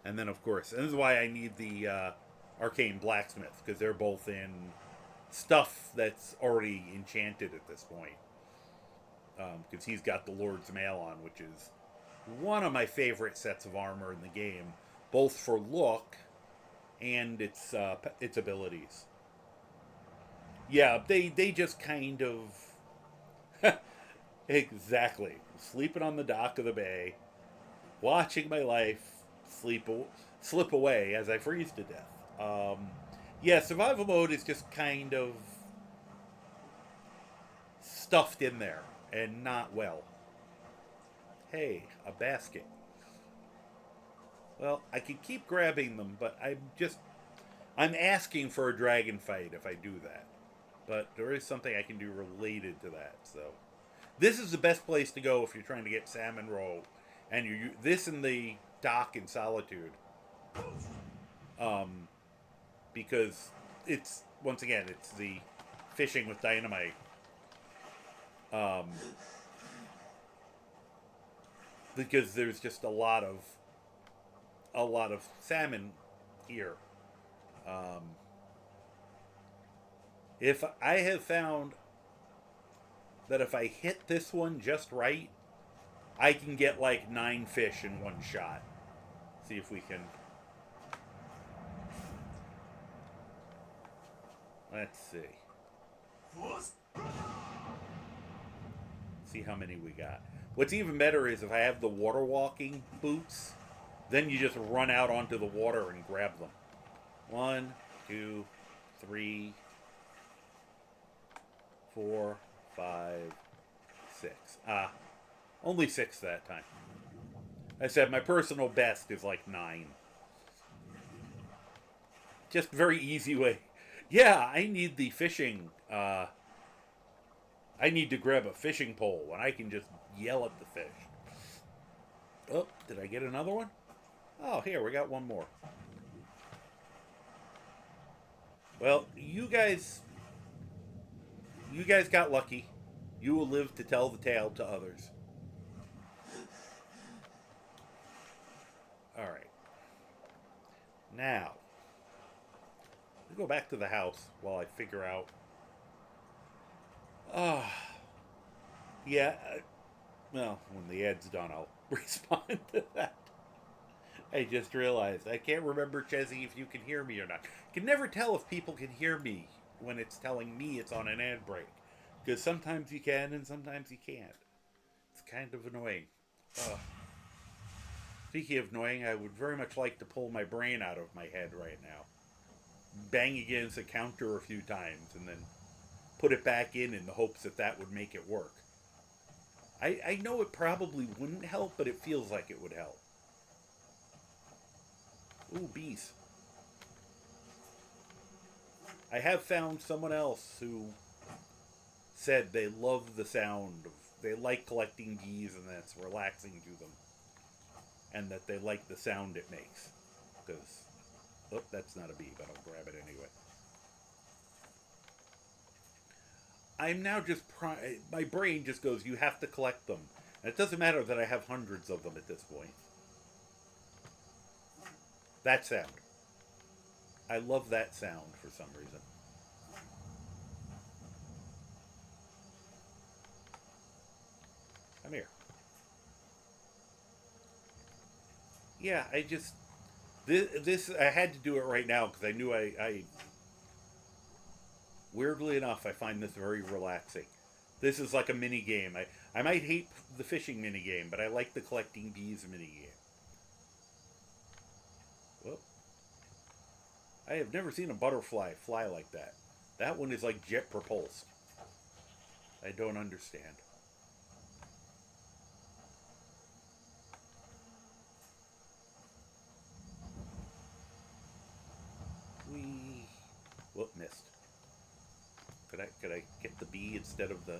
And then, of course, and this is why I need the Arcane Blacksmith, because they're both in stuff that's already enchanted at this point. Because he's got the Lord's Mail on, which is one of my favorite sets of armor in the game, both for look and its abilities. Yeah, they just kind of exactly sleeping on the dock of the bay, watching my life slip away as I freeze to death. Yeah, survival mode is just kind of stuffed in there and not well. Hey, a basket. Well, I could keep grabbing them, but I'm asking for a dragon fight if I do that. But there is something I can do related to that, so this is the best place to go if you're trying to get salmon roe, and this in the dock in Solitude, because it's once again it's the fishing with dynamite, because there's just a lot of salmon here. If I have found that if I hit this one just right, I can get like 9 fish in one shot. See if we can. Let's see. See how many we got. What's even better is if I have the water walking boots, then you just run out onto the water and grab them. 1, 2, 3, 4, 5, 6. Only 6 that time. I said my personal best is like 9. Just very easy way. Yeah, I need the fishing. I need to grab a fishing pole and I can just yell at the fish. Oh, did I get another one? Oh, here, we got one more. Well, you guys got lucky. You will live to tell the tale to others. Alright. Now, we go back to the house while I figure out. Yeah. Well, when the ad's done, I'll respond to that. I just realized I can't remember, Chezzy, if you can hear me or not. I can never tell if people can hear me when it's telling me it's on an ad break. Because sometimes you can and sometimes you can't. It's kind of annoying. Speaking of annoying, I would very much like to pull my brain out of my head right now. Bang against a counter a few times and then put it back in the hopes that that would make it work. I know it probably wouldn't help, but it feels like it would help. Ooh, bees. I have found someone else who said they love the sound of, they like collecting bees and that's relaxing to them. And that they like the sound it makes. Because, oh, that's not a bee, but I'll grab it anyway. I'm now just, my brain just goes, you have to collect them. And it doesn't matter that I have hundreds of them at this point. That sound. I love that sound for some reason. Yeah, I just this I had to do it right now because I knew I weirdly enough I find this very relaxing. This is like a mini game. I might hate the fishing mini game, but I like the collecting bees mini game. Well, I have never seen a butterfly fly like that. That one is like jet propulsed. I don't understand. We whoop missed. Could I get the bee instead of the?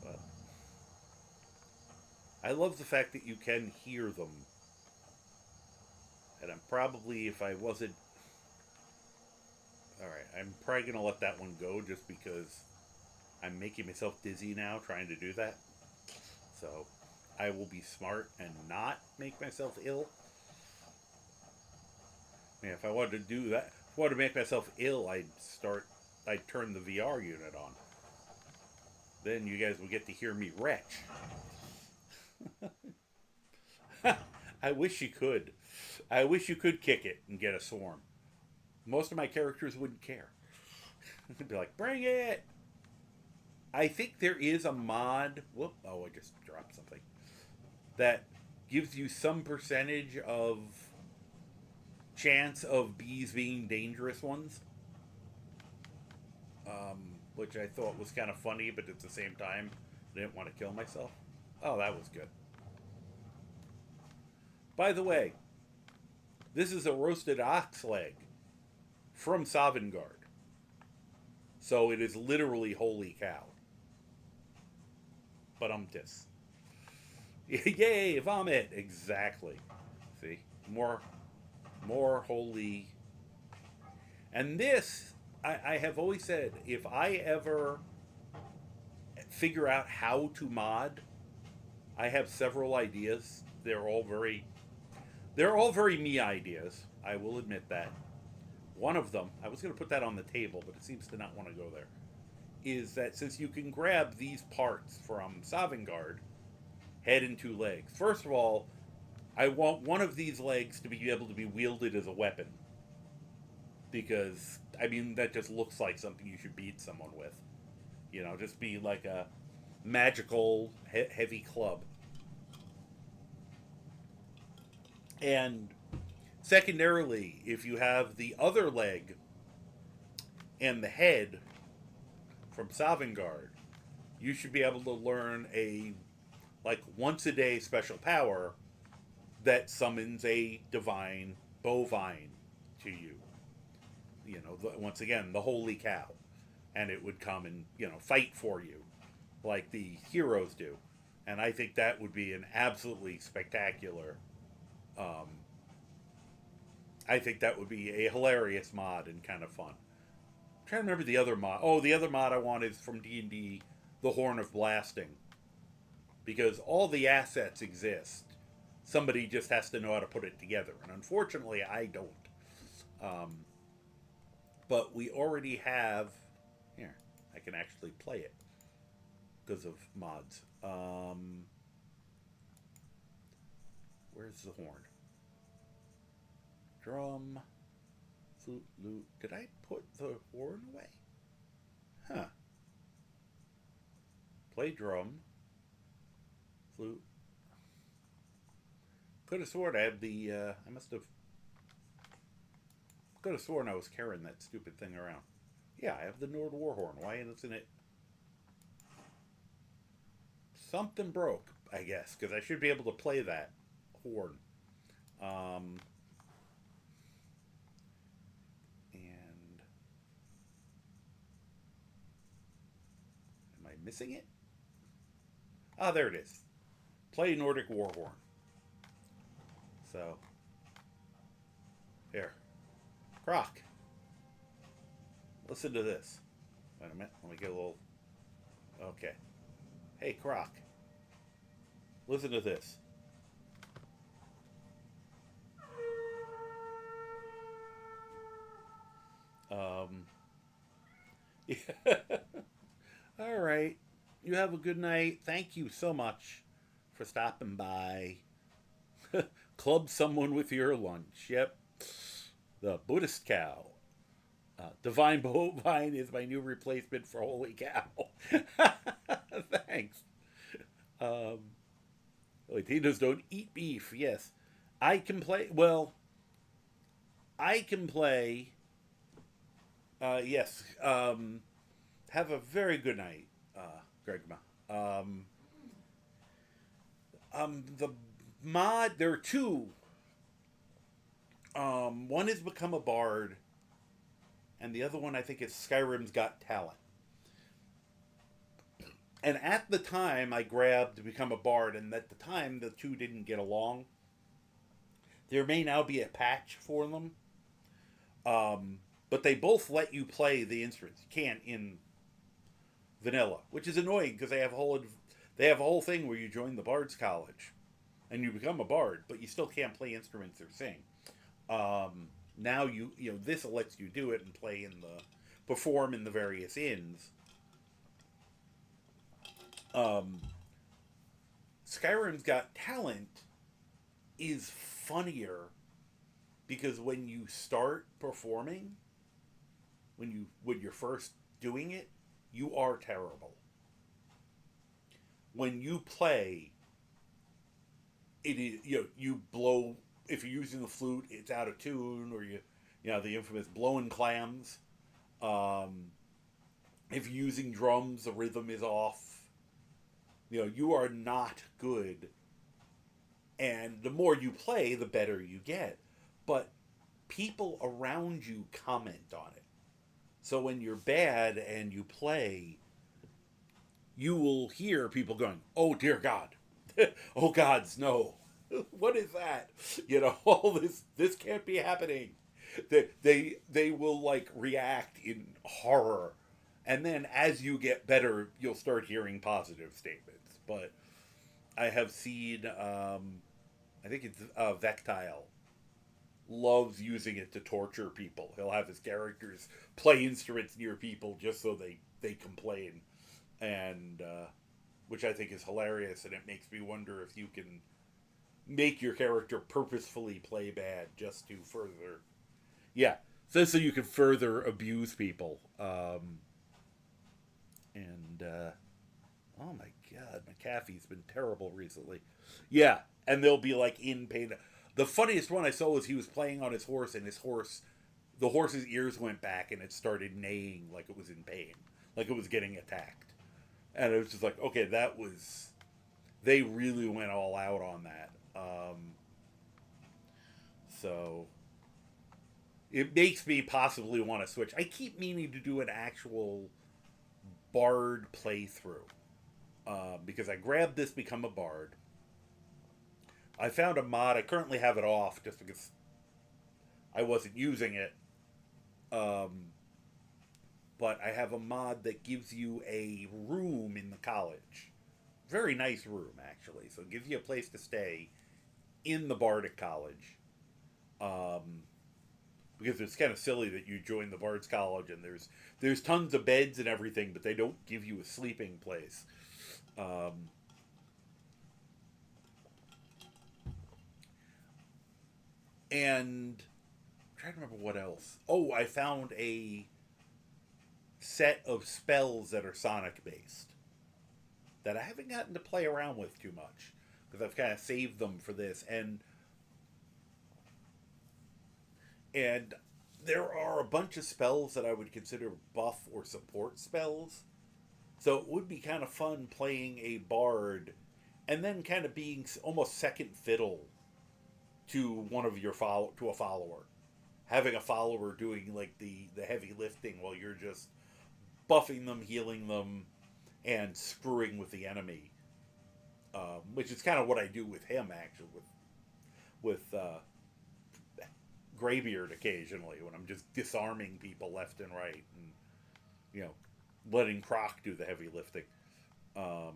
Uh, I love the fact that you can hear them, and I'm probably if I wasn't all right, I'm probably gonna let that one go just because I'm making myself dizzy now trying to do that. So I will be smart and not make myself ill. I mean, if I wanted to do that, if I wanted to make myself ill, I'd turn the VR unit on. Then you guys would get to hear me retch. I wish you could. I wish you could kick it and get a swarm. Most of my characters wouldn't care. They'd be like, bring it! I think there is a mod. Whoop! Oh, I just dropped something. That gives you some percentage of chance of bees being dangerous ones, which I thought was kind of funny, but at the same time, I didn't want to kill myself. Oh, that was good. By the way, this is a roasted ox leg from Sovngarde, so it is literally holy cow. But Yay, vomit! Exactly. See? More holy. And this, I have always said, if I ever figure out how to mod, I have several ideas. They're all very me ideas. I will admit that. One of them, I was going to put that on the table, but it seems to not want to go there. Is that since you can grab these parts from Sovngarde, head and two legs. First of all, I want one of these legs to be able to be wielded as a weapon because I mean that just looks like something you should beat someone with. Just be like a magical heavy club. And secondarily, if you have the other leg and the head from Sovngarde, you should be able to learn a like once a day special power that summons a divine bovine to you. Once again, the holy cow, and it would come and fight for you, like the heroes do. And I think that would be an absolutely spectacular. Um, I think that would be a hilarious mod and kind of fun. I'm trying to remember the other mod. Oh, the other mod I want is from D&D, the Horn of Blasting, because all the assets exist. Somebody just has to know how to put it together, and unfortunately, I don't. Um, but we already have. Here, I can actually play it because of mods. Where's the horn? Drum, flute, lute. Did I put the horn away? Huh. Play drum, flute. Could have sworn I had the. I must have. Could have sworn I was carrying that stupid thing around. Yeah, I have the Nord Warhorn. Why isn't it? Something broke, I guess, because I should be able to play that horn. Um, and am I missing it? Ah, there it is. Play Nordic Warhorn. So, here. Croc, listen to this. Wait a minute. Let me get a little. Okay. Hey, Croc, listen to this. Um, yeah. All right. You have a good night. Thank you so much for stopping by. Club someone with your lunch. Yep. The Buddhist cow. Divine Bovine is my new replacement for Holy Cow. Thanks. Um, Latinos don't eat beef. Yes. I can play. Well, I can play. Yes. Have a very good night, Gregma. The mod. There are two. One has become a bard, and the other one I think is Skyrim's Got Talent. And at the time, I grabbed to become a bard, and at the time, the two didn't get along. There may now be a patch for them, but they both let you play the instruments. You can't in vanilla, which is annoying because they have a whole thing where you join the Bards College, and you become a bard, but you still can't play instruments or sing. Now this lets you do it and perform in the various inns. Skyrim's Got Talent is funnier because when you start performing, when you're first doing it, you are terrible. When you play, it is you blow. If you're using the flute, it's out of tune, or the infamous blowing clams. If you're using drums, the rhythm is off. You are not good. And the more you play, the better you get. But people around you comment on it. So when you're bad and you play, you will hear people going, "Oh dear God, oh gods, no, what is that?" All this can't be happening. They will like react in horror, and then as you get better, you'll start hearing positive statements. But I have seen, I think it's Vectile loves using it to torture people. He'll have his characters play instruments near people just so they complain, and which I think is hilarious, and it makes me wonder if you can make your character purposefully play bad just to further, so you can further abuse people. Oh my god, McAfee's been terrible recently. Yeah, and they'll be like in pain. The funniest one I saw was he was playing on his horse, and the horse's ears went back, and it started neighing like it was in pain, like it was getting attacked. And it was just like, okay, they really went all out on that. So it makes me possibly want to switch. I keep meaning to do an actual bard playthrough. Because I grabbed this Become a Bard. I found a mod. I currently have it off just because I wasn't using it. But I have a mod that gives you a room in the college. Very nice room, actually. So it gives you a place to stay in the Bardic College. Because it's kind of silly that you join the Bard's College and there's tons of beds and everything, but they don't give you a sleeping place. And I'm trying to remember what else. Oh, I found a set of spells that are Sonic based that I haven't gotten to play around with too much because I've kind of saved them for this, and there are a bunch of spells that I would consider buff or support spells. So it would be kind of fun playing a bard and then kind of being almost second fiddle to to a follower. Having a follower doing like the heavy lifting while you're just buffing them, healing them, and screwing with the enemy. Which is kind of what I do with him, actually, with Greybeard occasionally, when I'm just disarming people left and right, and letting Croc do the heavy lifting. But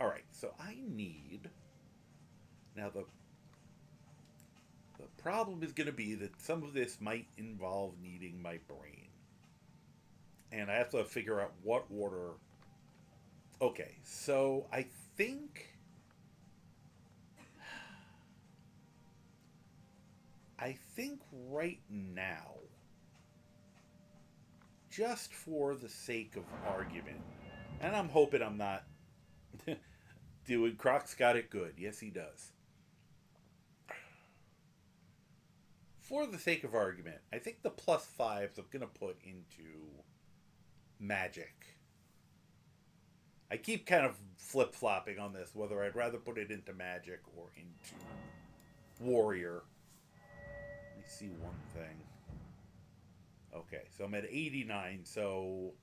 all right, so I need now the problem is going to be that some of this might involve needing my brain, and I have to figure out what order. Okay, so I think I think right now, just for the sake of argument, and I'm hoping I'm not doing Croc's got it good. Yes, he does. For the sake of argument, I think the plus fives I'm gonna put into magic. I keep kind of flip flopping on this whether I'd rather put it into magic or into warrior. Let me see one thing. Okay, so I'm at 89. So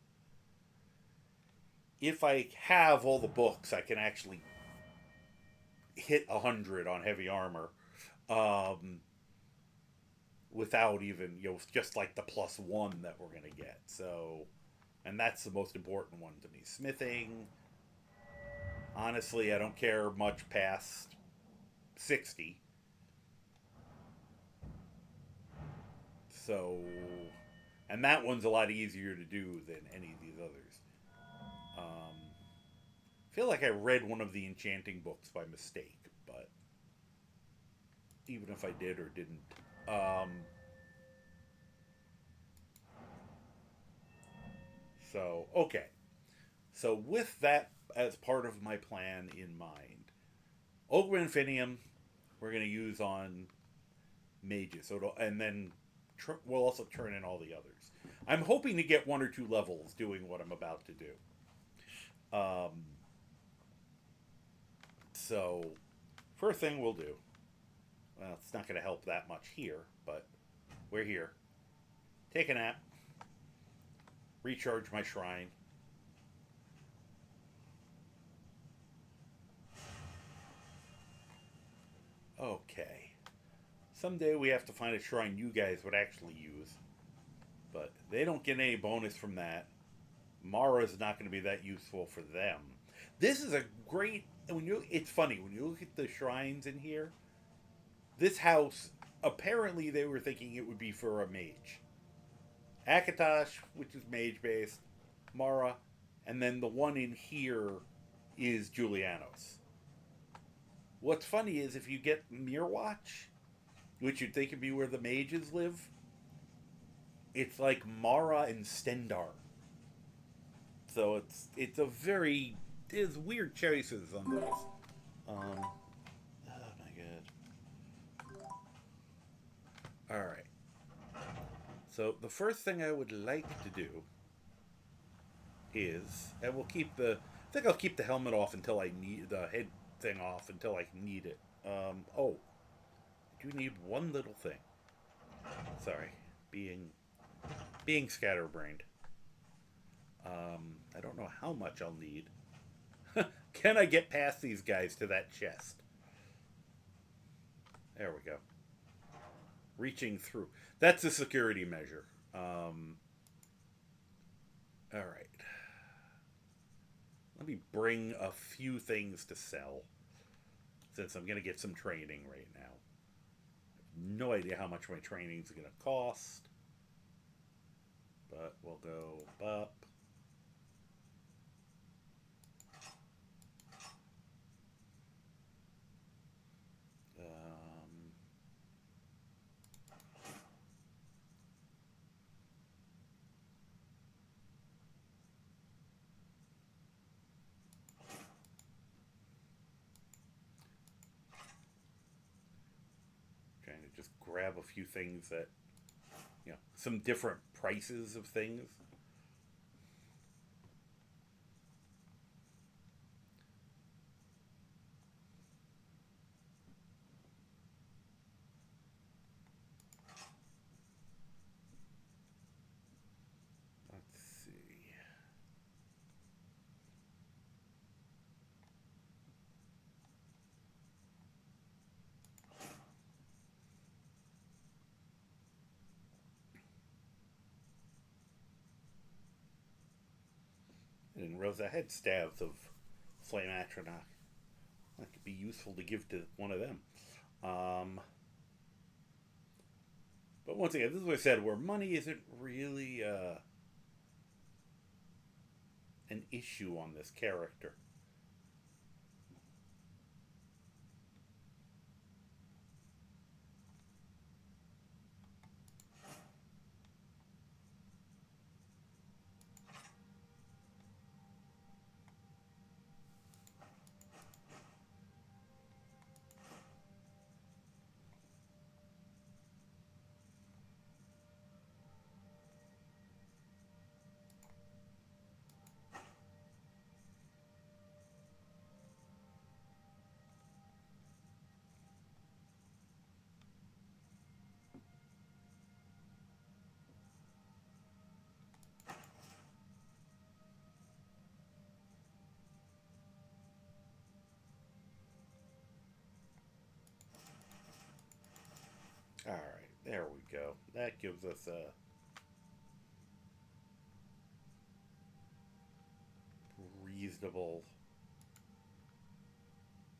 if I have all the books, I can actually hit 100 on heavy armor. Um, Without even, just like the plus one that we're going to get. So, and that's the most important one to me. Smithing, honestly, I don't care much past 60. So, and that one's a lot easier to do than any of these others. I feel like I read one of the enchanting books by mistake, but even if I did or didn't. So, okay. So, with that as part of my plan in mind, Ogre Infinium we're going to use on mages. And then we'll also turn in all the others. I'm hoping to get one or two levels doing what I'm about to do. So, first thing we'll do, well, it's not going to help that much here, but we're here. Take a nap, recharge my shrine. Okay. Someday we have to find a shrine you guys would actually use. But they don't get any bonus from that. Mara's not going to be that useful for them. This is a great. It's funny when you look at the shrines in here. This house, apparently, they were thinking it would be for a mage. Akatosh, which is mage based, Mara, and then the one in here is Julianos. What's funny is if you get Mirwatch, which you'd think would be where the mages live, it's like Mara and Stendar. So there's weird choices on this. Oh my god. All right. So the first thing I would like to do is, and I think I'll keep the helmet off until I need the head thing off until I need it. I do need one little thing. Sorry, being scatterbrained. I don't know how much I'll need. Can I get past these guys to that chest? There we go. Reaching through. That's a security measure. All right. Let me bring a few things to sell, since I'm going to get some training right now. No idea how much my training is going to cost, but we'll go up. Trying to just grab a few things that, some different prices of things. Let's see. I didn't realize I had stabs of Flame Atronach. That could be useful to give to one of them. But once again, this is what I said, where money isn't really an issue on this character. Alright, there we go. That gives us a reasonable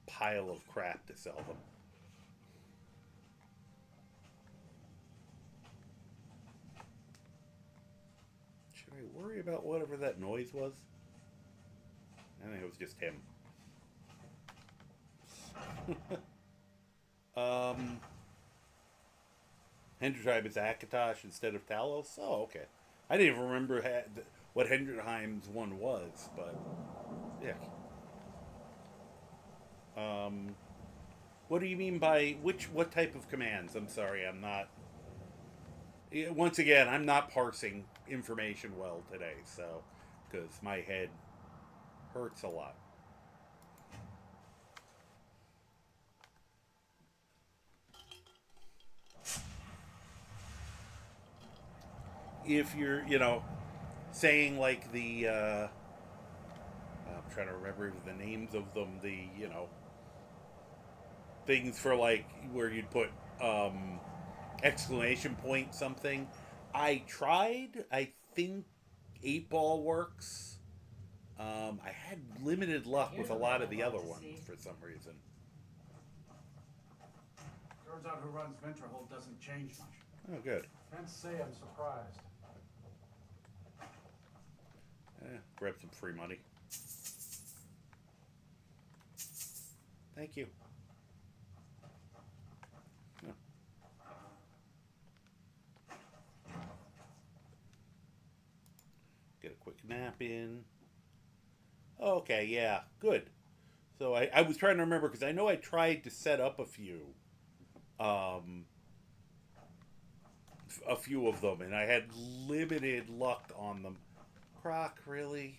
pile of crap to sell them. Should I worry about whatever that noise was? I think it was just him. um, Hendrickheim is Akatosh instead of Talos? Oh, okay. I didn't even remember what Hendrickheim's one was, but yeah. What do you mean by what type of commands? I'm sorry, I'm not. Once again, I'm not parsing information well today, so because my head hurts a lot. If you're, saying like I'm trying to remember the names of them, things for like where you'd put exclamation point something. I tried. I think 8 Ball works. I had limited luck with a lot of the other ones for some reason. Turns out who runs Ventrahold doesn't change much. Oh, good. Can't say I'm surprised. Grab some free money. Thank you. Oh. Get a quick nap in. Okay, yeah, good. So I was trying to remember because I know I tried to set up a few of them, and I had limited luck on them. Croc, really?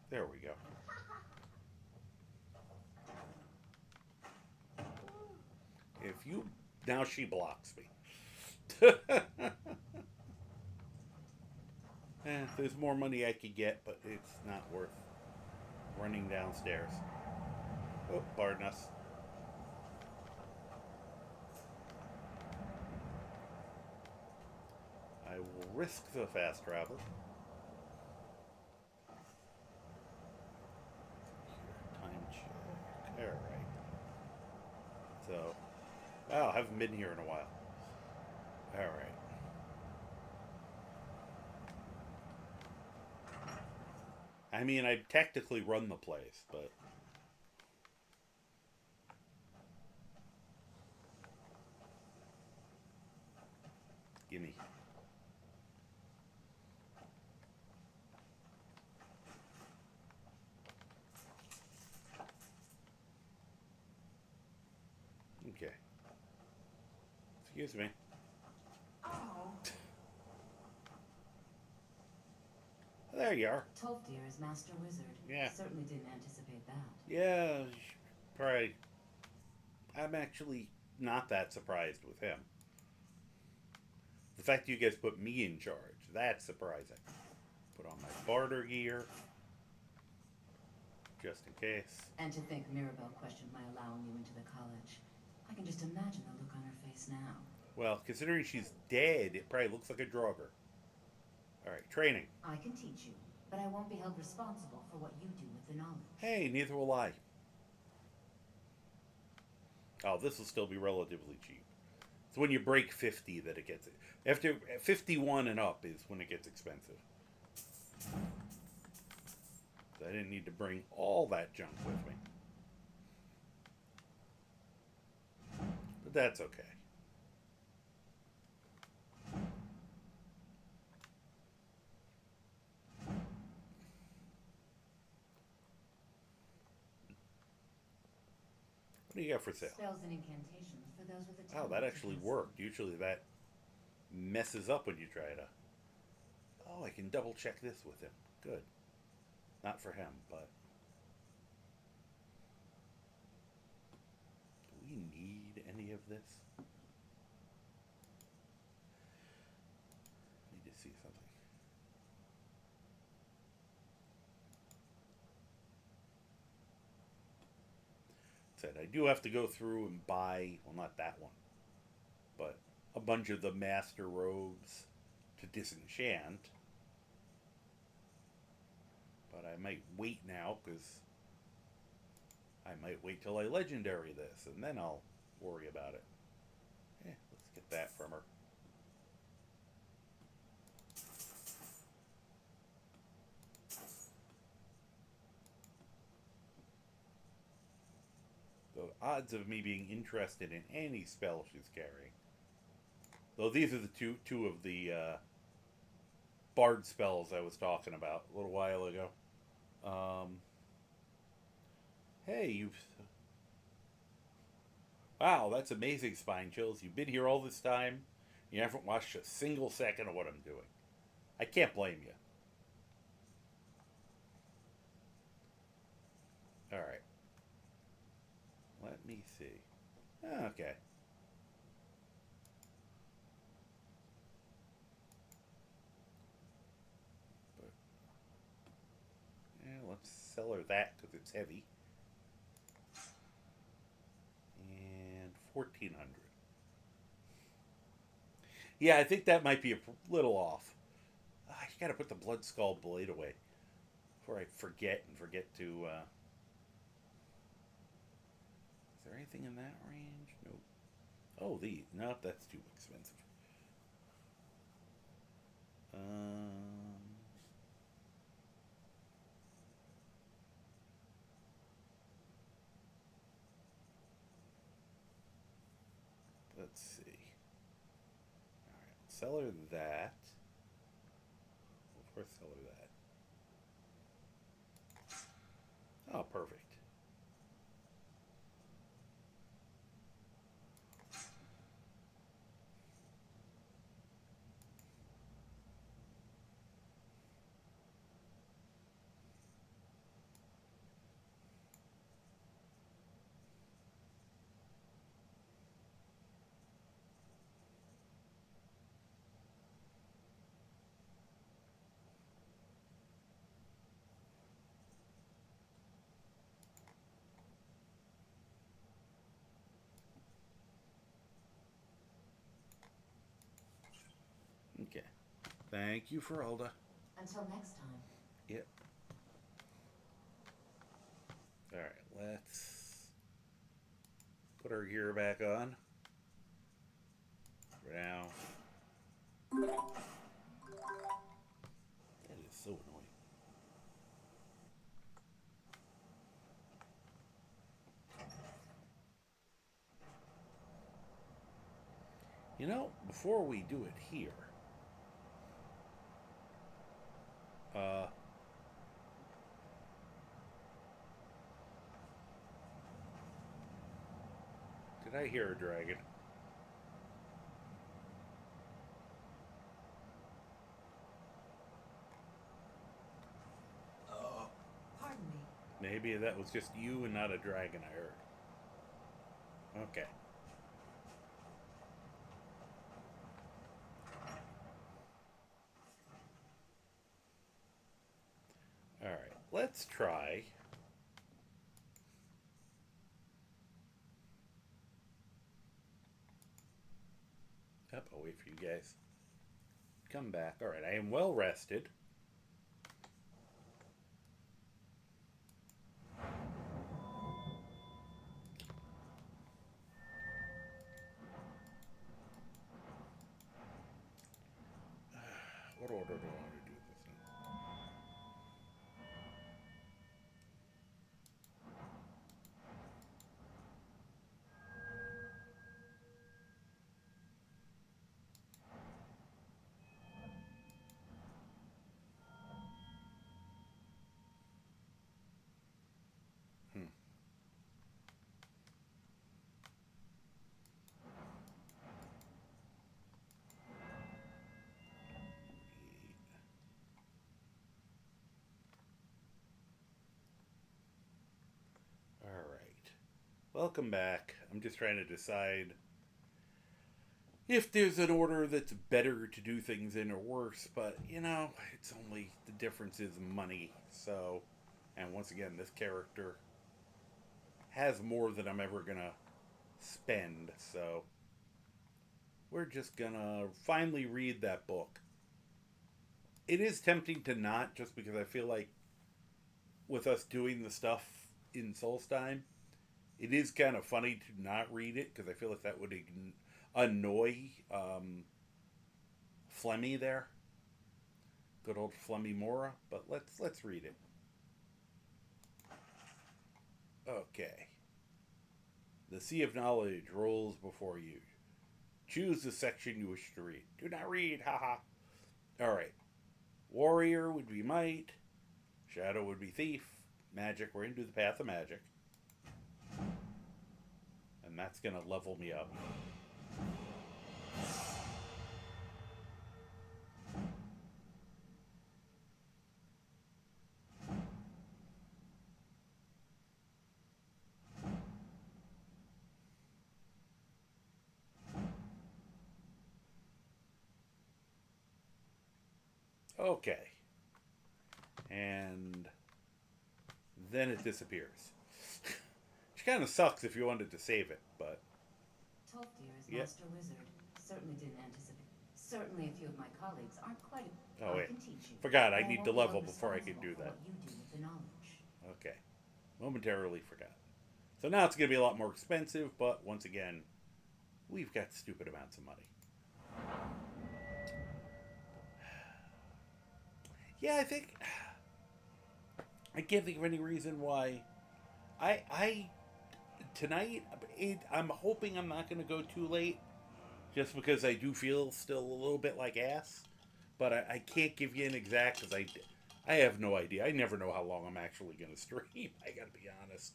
There we go. If you now she blocks me. There's more money I could get, but it's not worth running downstairs. Oh, pardon us. I will risk the fast travel. Time check. Alright. So, wow, I haven't been here in a while. Alright. I mean, I technically run the place, but... Gimme. Okay. Excuse me. Oh. There you are. Tolfdir is Master Wizard. Yeah. Certainly didn't anticipate that. Yeah, probably. I'm actually not that surprised with him. The fact you guys put me in charge, that's surprising. Put on my barter gear, just in case. And to think Mirabelle questioned my allowing you into the college. I can just imagine the look on her face now. Well, considering she's dead, it probably looks like a Draugr. Alright, training. I can teach you, but I won't be held responsible for what you do with the knowledge. Hey, neither will I. Oh, this will still be relatively cheap. It's when you break 50 that it gets... After 51 and up is when it gets expensive. So I didn't need to bring all that junk with me. But that's okay. What do you got for sale? Spells and incantations for those with a Oh, that actually worked. Usually that messes up when you try to... Oh, I can double check this with him. Good. Not for him, but... Do we need any of this? Need to see something. said, I do have to go through and buy, well, not that one, but a bunch of the master robes to disenchant. But I might wait now, because I might wait till I legendary this, and then I'll worry about it. Let's get that from her. The odds of me being interested in any spell she's carrying. Though these are the two of the bard spells I was talking about a little while ago. Hey, you've... Wow, that's amazing, Spine Chills. You've been here all this time. You haven't watched a single second of what I'm doing. I can't blame you. Alright. Let me see. Okay. But, yeah, let's sell her that because it's heavy. And 1,400. Yeah, I think that might be a little off. You gotta put the Blood Skull blade away before I forget to. Is there anything in that range? Nope. Oh, these. Nope, that's too expensive. Let's see. Alright, sell her that. Of course, sell her that. Oh, perfect. Okay. Thank you, Feralda. Until next time. Yep. Alright, let's put our gear back on. For now. That is so annoying. You know, before we do it here, did I hear a dragon? Pardon me. Maybe that was just you and not a dragon I heard. Okay. Alright, let's try. Up, I'll wait for you guys. Come back. Alright, I am well rested. What order do I want to do this in? Alright. Welcome back. I'm just trying to decide if there's an order that's better to do things in or worse, but you know, it's only the difference is money. So, and once again, this character has more than I'm ever gonna spend, so we're just gonna finally read that book. It is tempting to not, just because I feel like with us doing the stuff in Solstheim, it is kind of funny to not read it, because I feel like that would annoy Flemmy there. Good old Flemmy Mora, but let's read it. Okay. The sea of knowledge rolls before you. Choose the section you wish to read. Do not read, haha. Alright. Warrior would be might. Shadow would be thief. Magic, we're into the path of magic. And that's gonna level me up. Okay. And then it disappears. Which kind of sucks if you wanted to save it, but... Tolfdir is Yep. Master Wizard. Certainly didn't anticipate. Certainly a few of my colleagues aren't quite... Oh, I wait. can teach you. Forgot, I but need won't to be level held before I can do responsible for that. What you do with the knowledge. Okay. Momentarily forgot. So now it's going to be a lot more expensive, but once again, we've got stupid amounts of money. Yeah, I think... I can't think of any reason why... Tonight, I'm hoping I'm not going to go too late, just because I do feel still a little bit like ass. But I can't give you an exact, because I have no idea. I never know how long I'm actually going to stream. I got to be honest.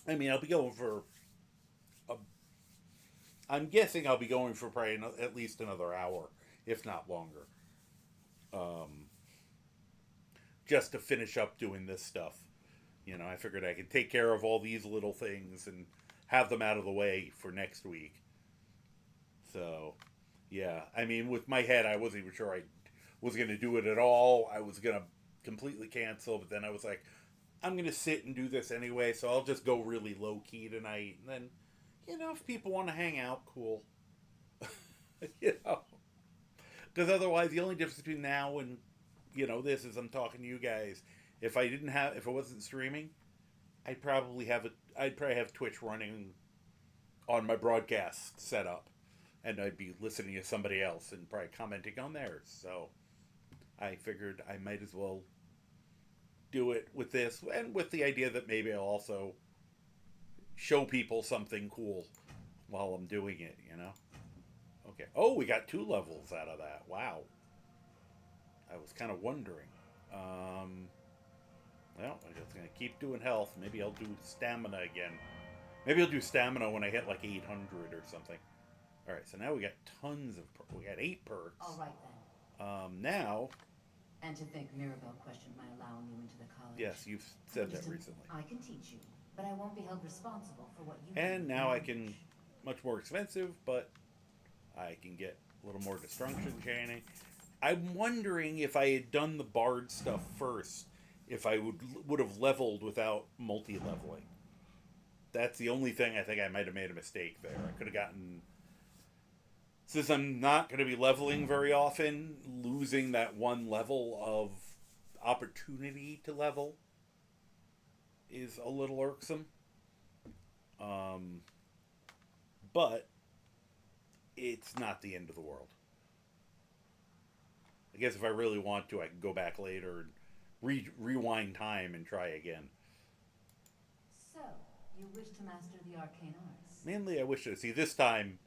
I mean, I'll be going for... I'm guessing I'll be going for probably at least another hour, if not longer. Just to finish up doing this stuff. You know, I figured I could take care of all these little things and have them out of the way for next week. So, yeah. I mean, with my head, I wasn't even sure I was going to do it at all. I was going to completely cancel, but then I was like, I'm going to sit and do this anyway, so I'll just go really low-key tonight. And then, you know, if people want to hang out, cool. You know? Because otherwise, the only difference between now and, you know, this is I'm talking to you guys. If I wasn't streaming, I'd probably have Twitch running on my broadcast setup, and I'd be listening to somebody else and probably commenting on theirs. So I figured I might as well do it with this, and with the idea that maybe I'll also show people something cool while I'm doing it, you know? Okay. Oh, we got 2 levels out of that. Wow. I was kind of wondering. Well, I'm just going to keep doing health. Maybe I'll do stamina again. Maybe I'll do stamina when I hit like 800 or something. Alright, so now we got tons of... We got 8 perks. All right, then. Now... And to think Mirabelle questioned my allowing you into the college. Yes, you've said that recently. I can teach you, but I won't be held responsible for what you do. And now I can... Much more expensive, but I can get a little more destruction chaining. I'm wondering if I had done the bard stuff first, if I would have leveled without multi-leveling. That's the only thing I think I might have made a mistake there. I could have gotten... Since I'm not going to be leveling very often, losing that one level of opportunity to level is a little irksome. But it's not the end of the world. I guess if I really want to, I can go back later and rewind time and try again. So, you wish to master the arcane arts? Mainly, I wish to see this time.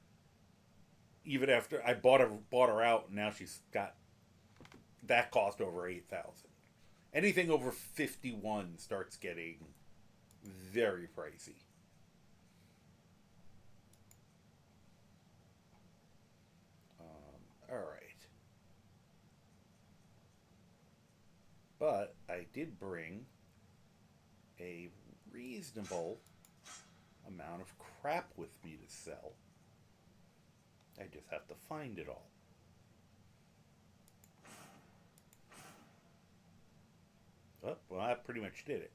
Even after I bought her out, and now she's got that cost over 8,000. Anything over 51 starts getting very pricey. All right. But I did bring a reasonable amount of crap with me to sell. I just have to find it all. Well, that pretty much did it.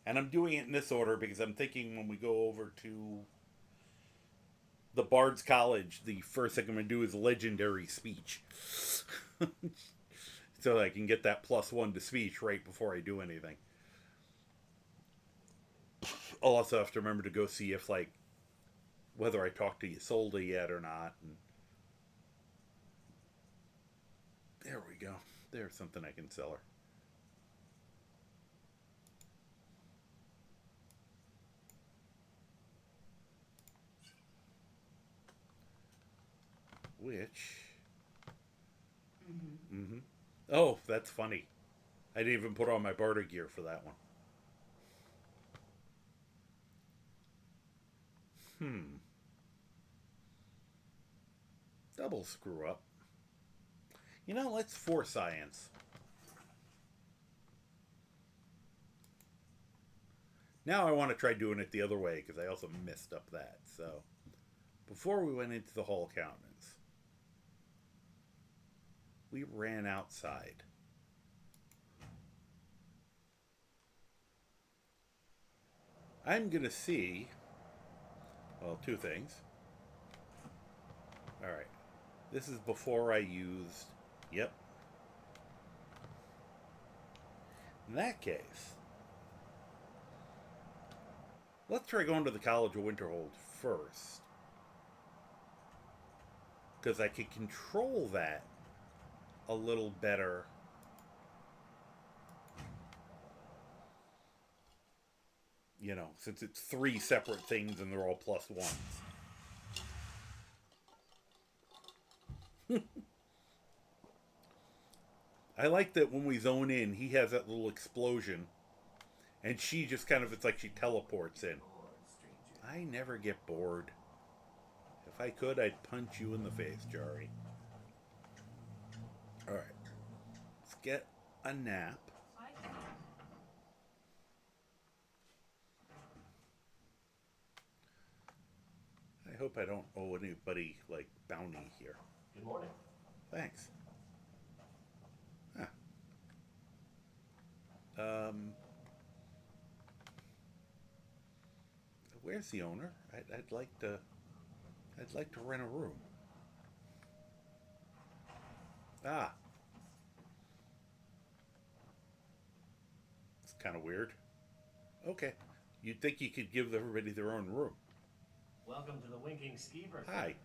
And I'm doing it in this order because I'm thinking when we go over to the Bard's College, the first thing I'm going to do is legendary speech. So I can get that +1 to speech right before I do anything. I'll also have to remember to go see if, like, whether I talked to Isolde yet or not. And there we go. There's something I can sell her. Which... Mm-hmm. Oh, that's funny. I didn't even put on my barter gear for that one. Double screw up. You know, let's force science. Now I want to try doing it the other way because I also messed up that. So, before we went into the Hall Countenance, we ran outside. I'm going to see, well, two things. All right. This is before I used, yep. In that case, let's try going to the College of Winterhold first. Because I could control that a little better. You know, since it's 3 separate things and they're all +1s. I like that when we zone in, he has that little explosion. And she just kind of, it's like she teleports in. I never get bored. If I could, I'd punch you in the face, Jari. Alright. Let's get a nap. I hope I don't owe anybody, like, bounty here. Good morning. Thanks. Huh. Where's the owner? I'd like to rent a room. Ah. It's kind of weird. Okay. You'd think you could give everybody their own room. Welcome to the Winking Skeever. Hi.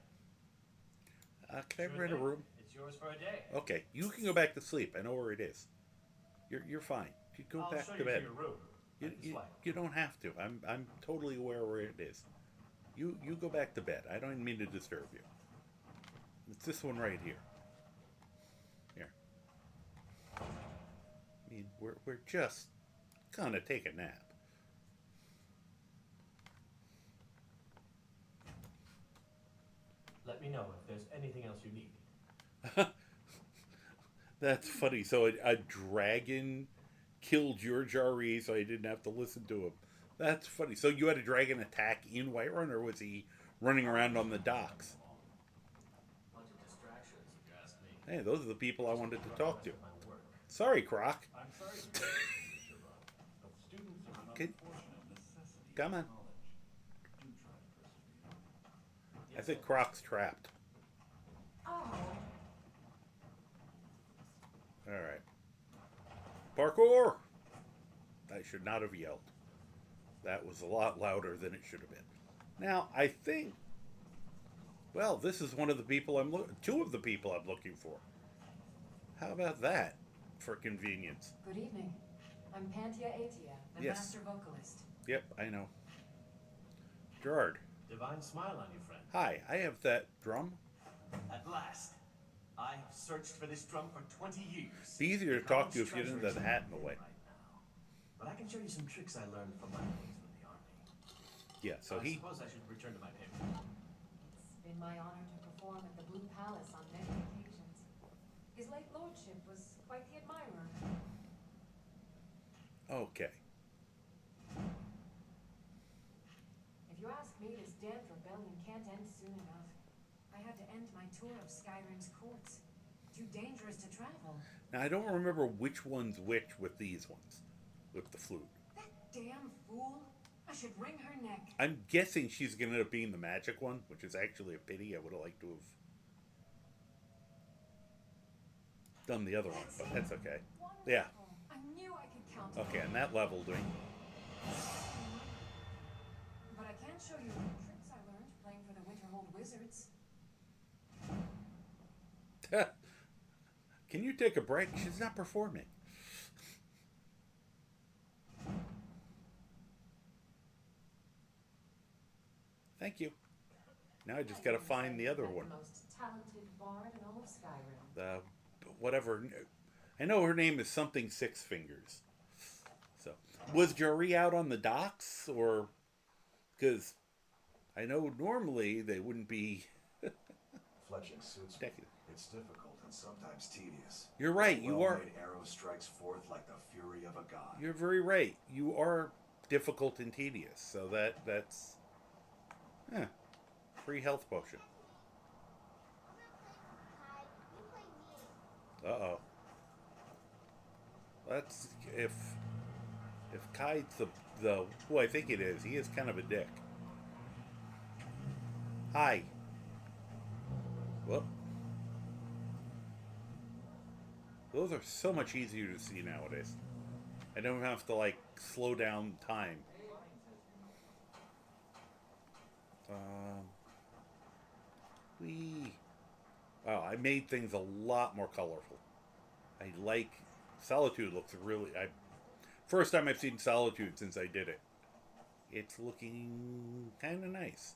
Can I rent a room? It's yours for a day. Okay, you can go back to sleep. I know where it is. You're fine. You go I'll back show to you bed. to your room. You don't have to. I'm totally aware where it is. You go back to bed. I don't even mean to disturb you. It's this one right here. Here. I mean, we're just gonna take a nap. Let me know if there's anything else you need. That's funny. So a dragon killed your Jari, so I didn't have to listen to him. That's funny. So you had a dragon attack in Whiterun, or was he running around on the docks? Bunch of distractions, if you ask me. Hey, those are the people I wanted to talk to. My work. Sorry, Croc. I'm sorry to say, Mr. Rob, but students are an Okay. unfortunate necessity Come on. of knowledge. Do try to persevere. I think Croc's trapped. Oh, Alright. Parkour! I should not have yelled. That was a lot louder than it should have been. Now, I think... Well, this is one of the people two of the people I'm looking for. How about that, for convenience? good evening. I'm Pantia Atia, the Yes. master vocalist. Yep, I know. Gerard. Divine smile on you, friend. Hi, I have that drum. At last. I have searched for this drum for 20 years. Be easier to talk to if you didn't have that hat in the way. Right now. But I can show you some tricks I learned from my days with the army. Yeah, so I suppose I should return to my paper. It's been my honor to perform at the Blue Palace on many occasions. His late lordship was quite the admirer. Okay. If you ask me this damned rebellion can't end soon enough. I had to end my tour of Skyrim's courts. Too dangerous to travel. Now, I don't remember which one's which with these ones. With the flute. That damn fool! I should wring her neck. I'm guessing she's going to end up being the magic one, which is actually a pity. I would have liked to have done the other one, but that's okay. Wonderful. Yeah. I knew I could count on Okay, you. and that level doing. But I can't show you the tricks I learned playing for the Winterhold Wizards. Can you take a break? She's not performing. Thank you. Now I just got to find the other one. The most talented bard in all of Skyrim. Whatever. I know her name is something Six Fingers. So, was Jari out on the docks, or because I know normally they wouldn't be. Fletching suits me. It's difficult and sometimes tedious. You're right. You are. Well-made arrow strikes forth like the fury of a god. You're very right. You are difficult and tedious. So that's. Free health potion. Uh-oh. That's if Kai's the who I think it is, he is kind of a dick. Hi. Whoop. Those are so much easier to see nowadays. I don't have to like slow down time. Wow, I made things a lot more colorful. I like Solitude looks really. First time I've seen Solitude since I did it. It's looking kind of nice.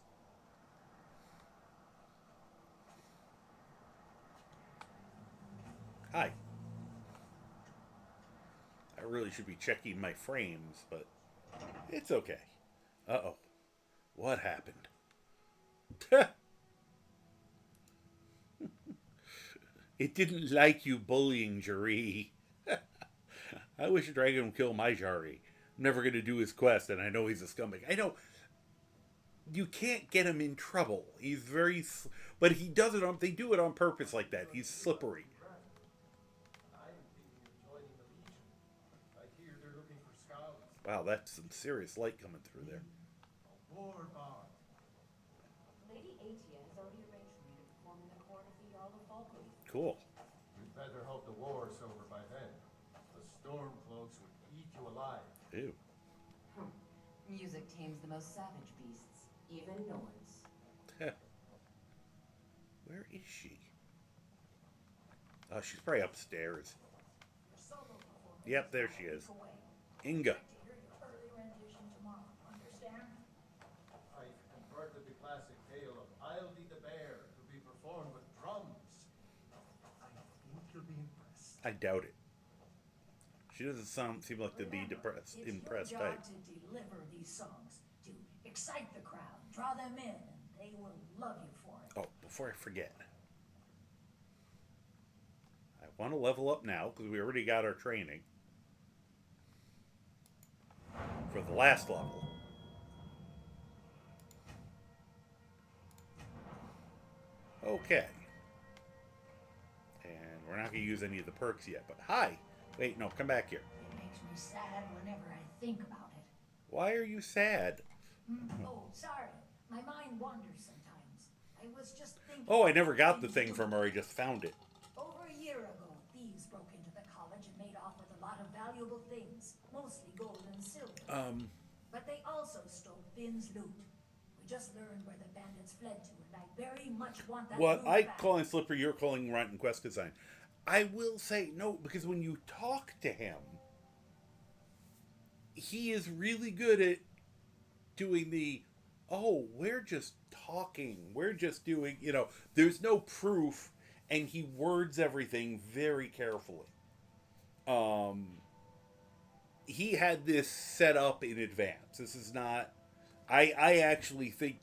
Hi. I really should be checking my frames, but it's okay. Uh-oh. What happened? It didn't like you bullying Jari. I wish a dragon would kill my Jari. I'm never going to do his quest, and I know he's a scumbag. I know. You can't get him in trouble. He's very... But he does it on... They do it on purpose like that. He's slippery. I'm thinking of joining the Legion. I hear they're looking for scouts. Wow, that's some serious light coming through there. A war bard. Lady Atia has already arranged for me to perform in the court of the Jarl of Falkreath. Cool. You'd better hope the war's over by then. The Stormcloaks would eat you alive. Ew. Music tames the most savage beasts, even Nords. Where is she? Oh, she's probably upstairs. Yep, there she is. Inga. I've converted the classic tale of Eildie the Bear to be performed with drums. I think you'll be impressed. I doubt it. She doesn't seem like to be impressed It's your type. job to deliver these songs, to excite the crowd, draw them in, and they will love you for it. Oh, before I forget. I want to level up now because we already got our training. For the last level. Okay. And we're not going to use any of the perks yet, but hi! Wait, no, come back here. It makes me sad whenever I think about it. Why are you sad? Oh, sorry. My mind wanders sometimes. I was just thinking... Oh, I never got the thing from her, I just found it. Over a year ago, thieves broke into the college and made off with a lot of valuable things, mostly gold and silver. But they also stole Finn's loot. We just learned where the bandits fled to, and I very much want that What loot I back. calling Slippery, you're calling Runt and Quest Design. I will say no, because when you talk to him, he is really good at doing the, oh, we're just talking, we're just doing, there's no proof, and he words everything very carefully. He had this set up in advance. This is not, I actually think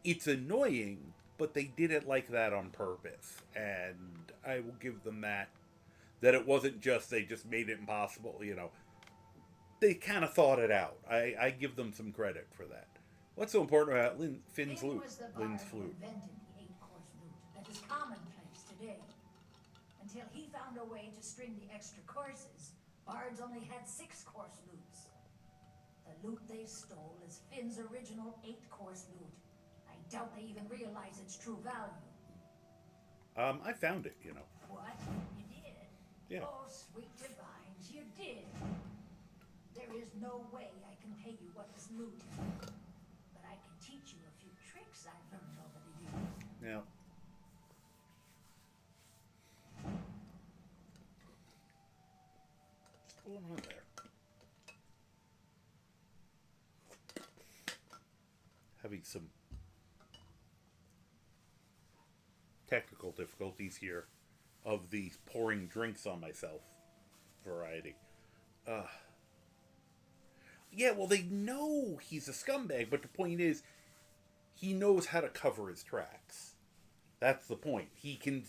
it's annoying, but they did it like that on purpose, and I will give them that it wasn't just they just made it impossible. They kind of thought it out. I give them some credit for that. What's so important about Finn's Finn lute? was the Lynn's bard who flute. invented the eight-course lute that is commonplace today. Until he found a way to string the extra courses, bards only had six-course lutes. The lute they stole is Finn's original eight-course lute. I doubt they even realize its true value. I found it, you know. What? You did? Yeah. Oh, sweet divines, you did. There is no way I can pay you what this lute is. But I can teach you a few tricks I've learned over the years. Now, what's going on there? Having some technical difficulties here of the pouring drinks on myself variety. Yeah, well, they know he's a scumbag, but the point is, he knows how to cover his tracks. That's the point. He can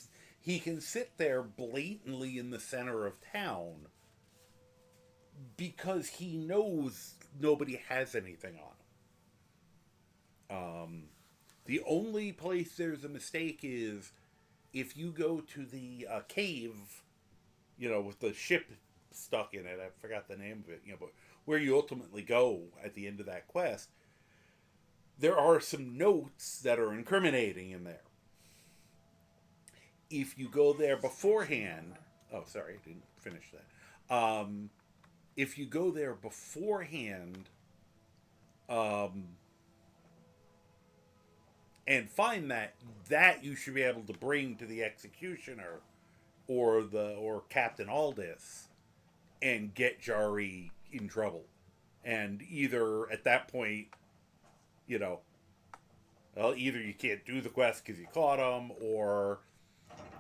sit there blatantly in the center of town because he knows nobody has anything on him. The only place there's a mistake is if you go to the cave, you know, with the ship stuck in it. I forgot the name of it, you know, but where you ultimately go at the end of that quest, there are some notes that are incriminating in there. If you go there beforehand, oh, sorry, I didn't finish that. If you go there beforehand, and find that you should be able to bring to the executioner or Captain Aldis and get Jari in trouble. And either at that point, you know, well, either you can't do the quest because you caught him, or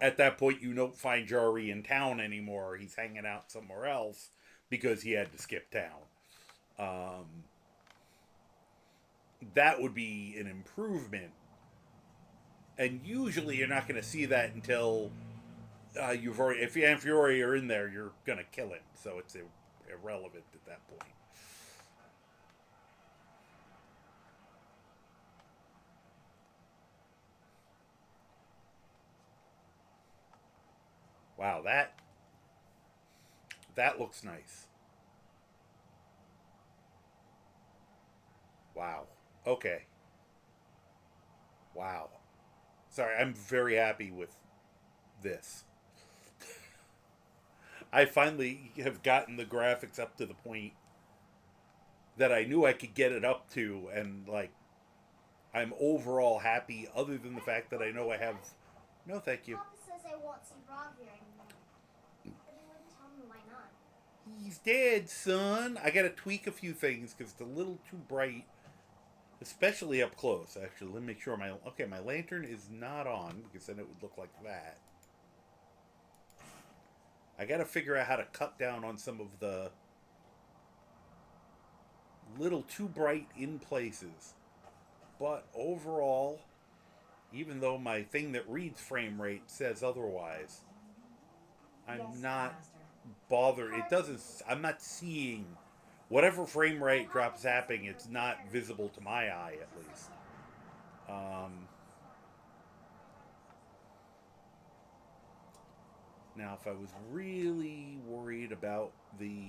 at that point you don't find Jari in town anymore. He's hanging out somewhere else because he had to skip town. That would be an improvement. And usually you're not going to see that until you've already, if you already are in there, you're going to kill him. So it's irrelevant at that point. Wow, that looks nice. Wow. Okay. Wow. Sorry, I'm very happy with this. I finally have gotten the graphics up to the point that I knew I could get it up to, and like I'm overall happy, other than the fact that I know I have no thank you. Papa says I won't see Rob here anymore. But he wouldn't tell me why not. He's dead, son. I gotta tweak a few things because it's a little too bright, especially up close. Actually, let me make sure my lantern is not on because then it would look like that. I gotta figure out how to cut down on some of the little too bright in places. But overall, even though my thing that reads frame rate says otherwise, I'm not bothered. It doesn't. I'm not seeing whatever frame rate drops zapping. It's not visible to my eye, at least. Now, if I was really worried about the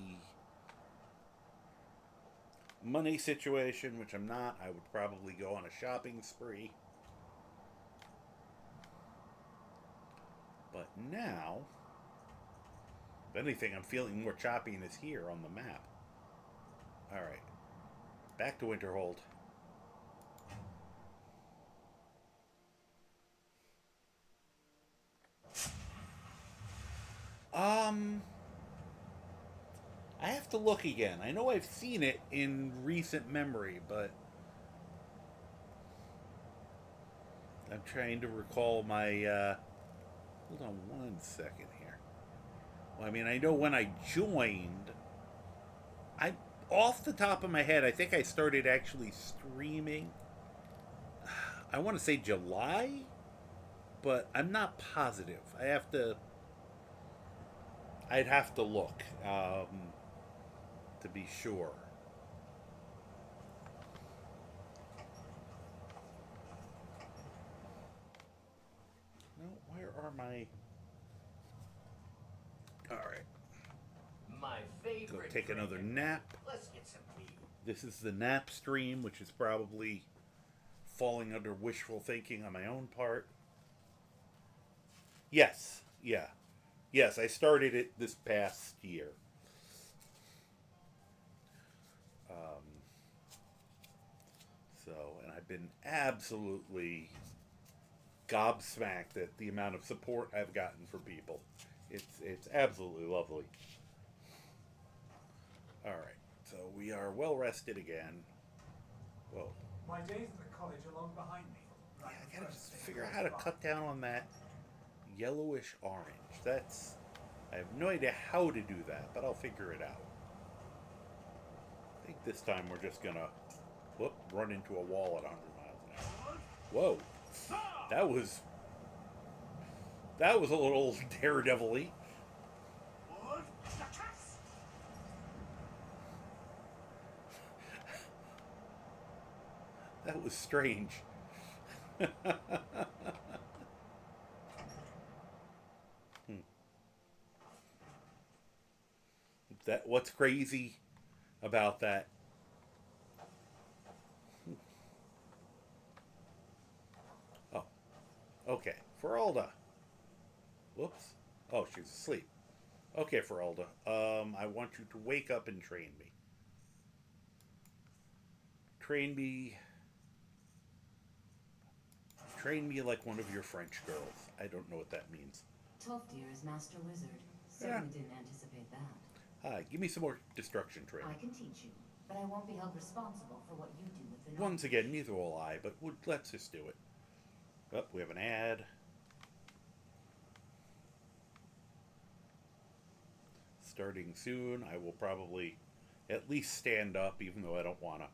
money situation, which I'm not, I would probably go on a shopping spree. But now, if anything, I'm feeling more choppiness here on the map. Alright. Back to Winterhold. I have to look again. I know I've seen it in recent memory, but I'm trying to recall my, hold on one second here. Well, I mean, I know when I joined, off the top of my head, I think I started actually streaming, I want to say July, but I'm not positive. I'd have to look, to be sure. Yay. Alright. My Go favorite. take another drink. nap. Let's get some tea. This is the nap stream, which is probably falling under wishful thinking on my own part. Yes. Yeah. Yes, I started it this past year. So, and I've been absolutely gobsmacked at the amount of support I've gotten from people. It's absolutely lovely. All right, so we are well rested again. Whoa. My days at the college are long behind me. Yeah, I gotta just figure out how to cut down on that yellowish orange. I have no idea how to do that, but I'll figure it out. I think this time we're just gonna, run into a wall at 100 miles an hour. Whoa, that was a little daredevil-y. That was strange. What's crazy about that? Oh, okay. Feralda. Whoops. Oh, she's asleep. Okay, Feralda. I want you to wake up and train me. Train me like one of your French girls. I don't know what that means. Toftir is Master Wizard. Certainly didn't anticipate that. Hi, give me some more destruction training. I can teach you, but I won't be held responsible for what you do with the knowledge. Once again, neither will I, but let's just do it. Oh, we have an ad. Starting soon. I will probably at least stand up, even though I don't want to.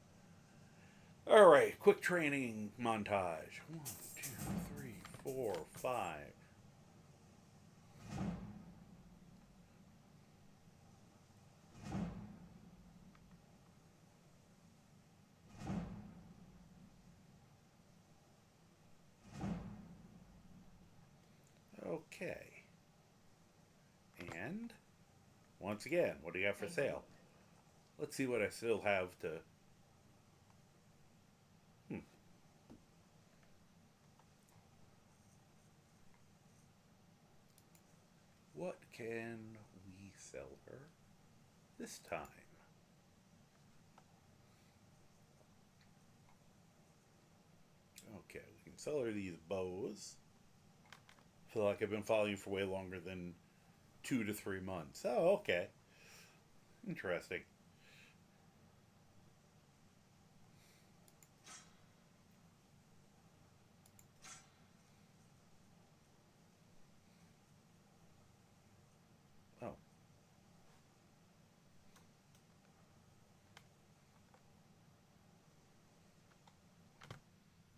Alright, quick training montage. 1, 2, 3, 4, 5. Okay. And once again, what do you have for sale? Let's see what I still have to. What can we sell her this time? Okay, we can sell her these bows. I feel like I've been following you for way longer than 2 to 3 months. Oh, okay. Interesting. Oh.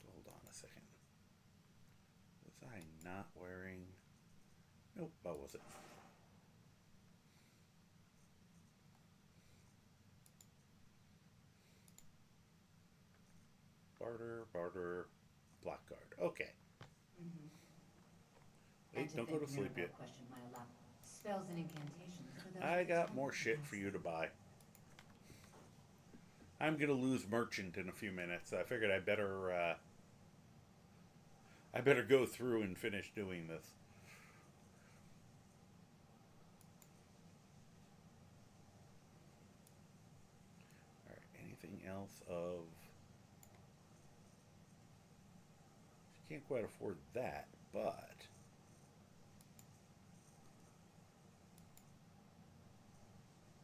Hold on a second. Was I not wearing... Nope, I wasn't. Barter, blackguard. Okay. Wait, don't go to sleep yet. Spells and incantations for those I got more shit for you to buy. I'm gonna lose merchant in a few minutes. I figured I better go through and finish doing this. Alright, anything else of... Can't quite afford that, but...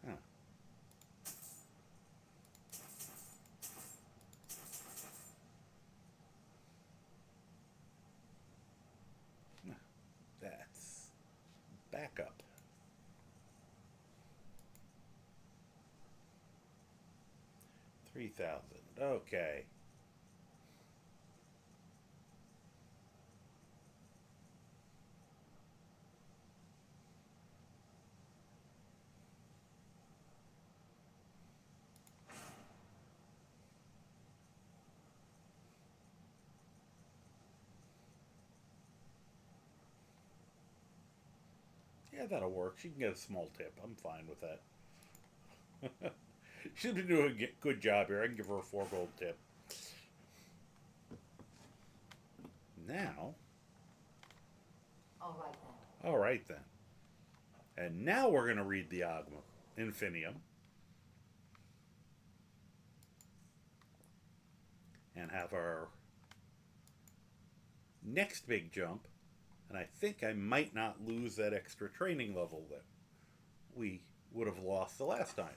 Huh. That's backup. $3,000. Okay. Yeah, that'll work. She can get a small tip. I'm fine with that. She's been doing a good job here. I can give her a 4 gold tip. Now. All right then. All right then. And now we're going to read the Agma Infinium. And have our next big jump. And I think I might not lose that extra training level that we would have lost the last time.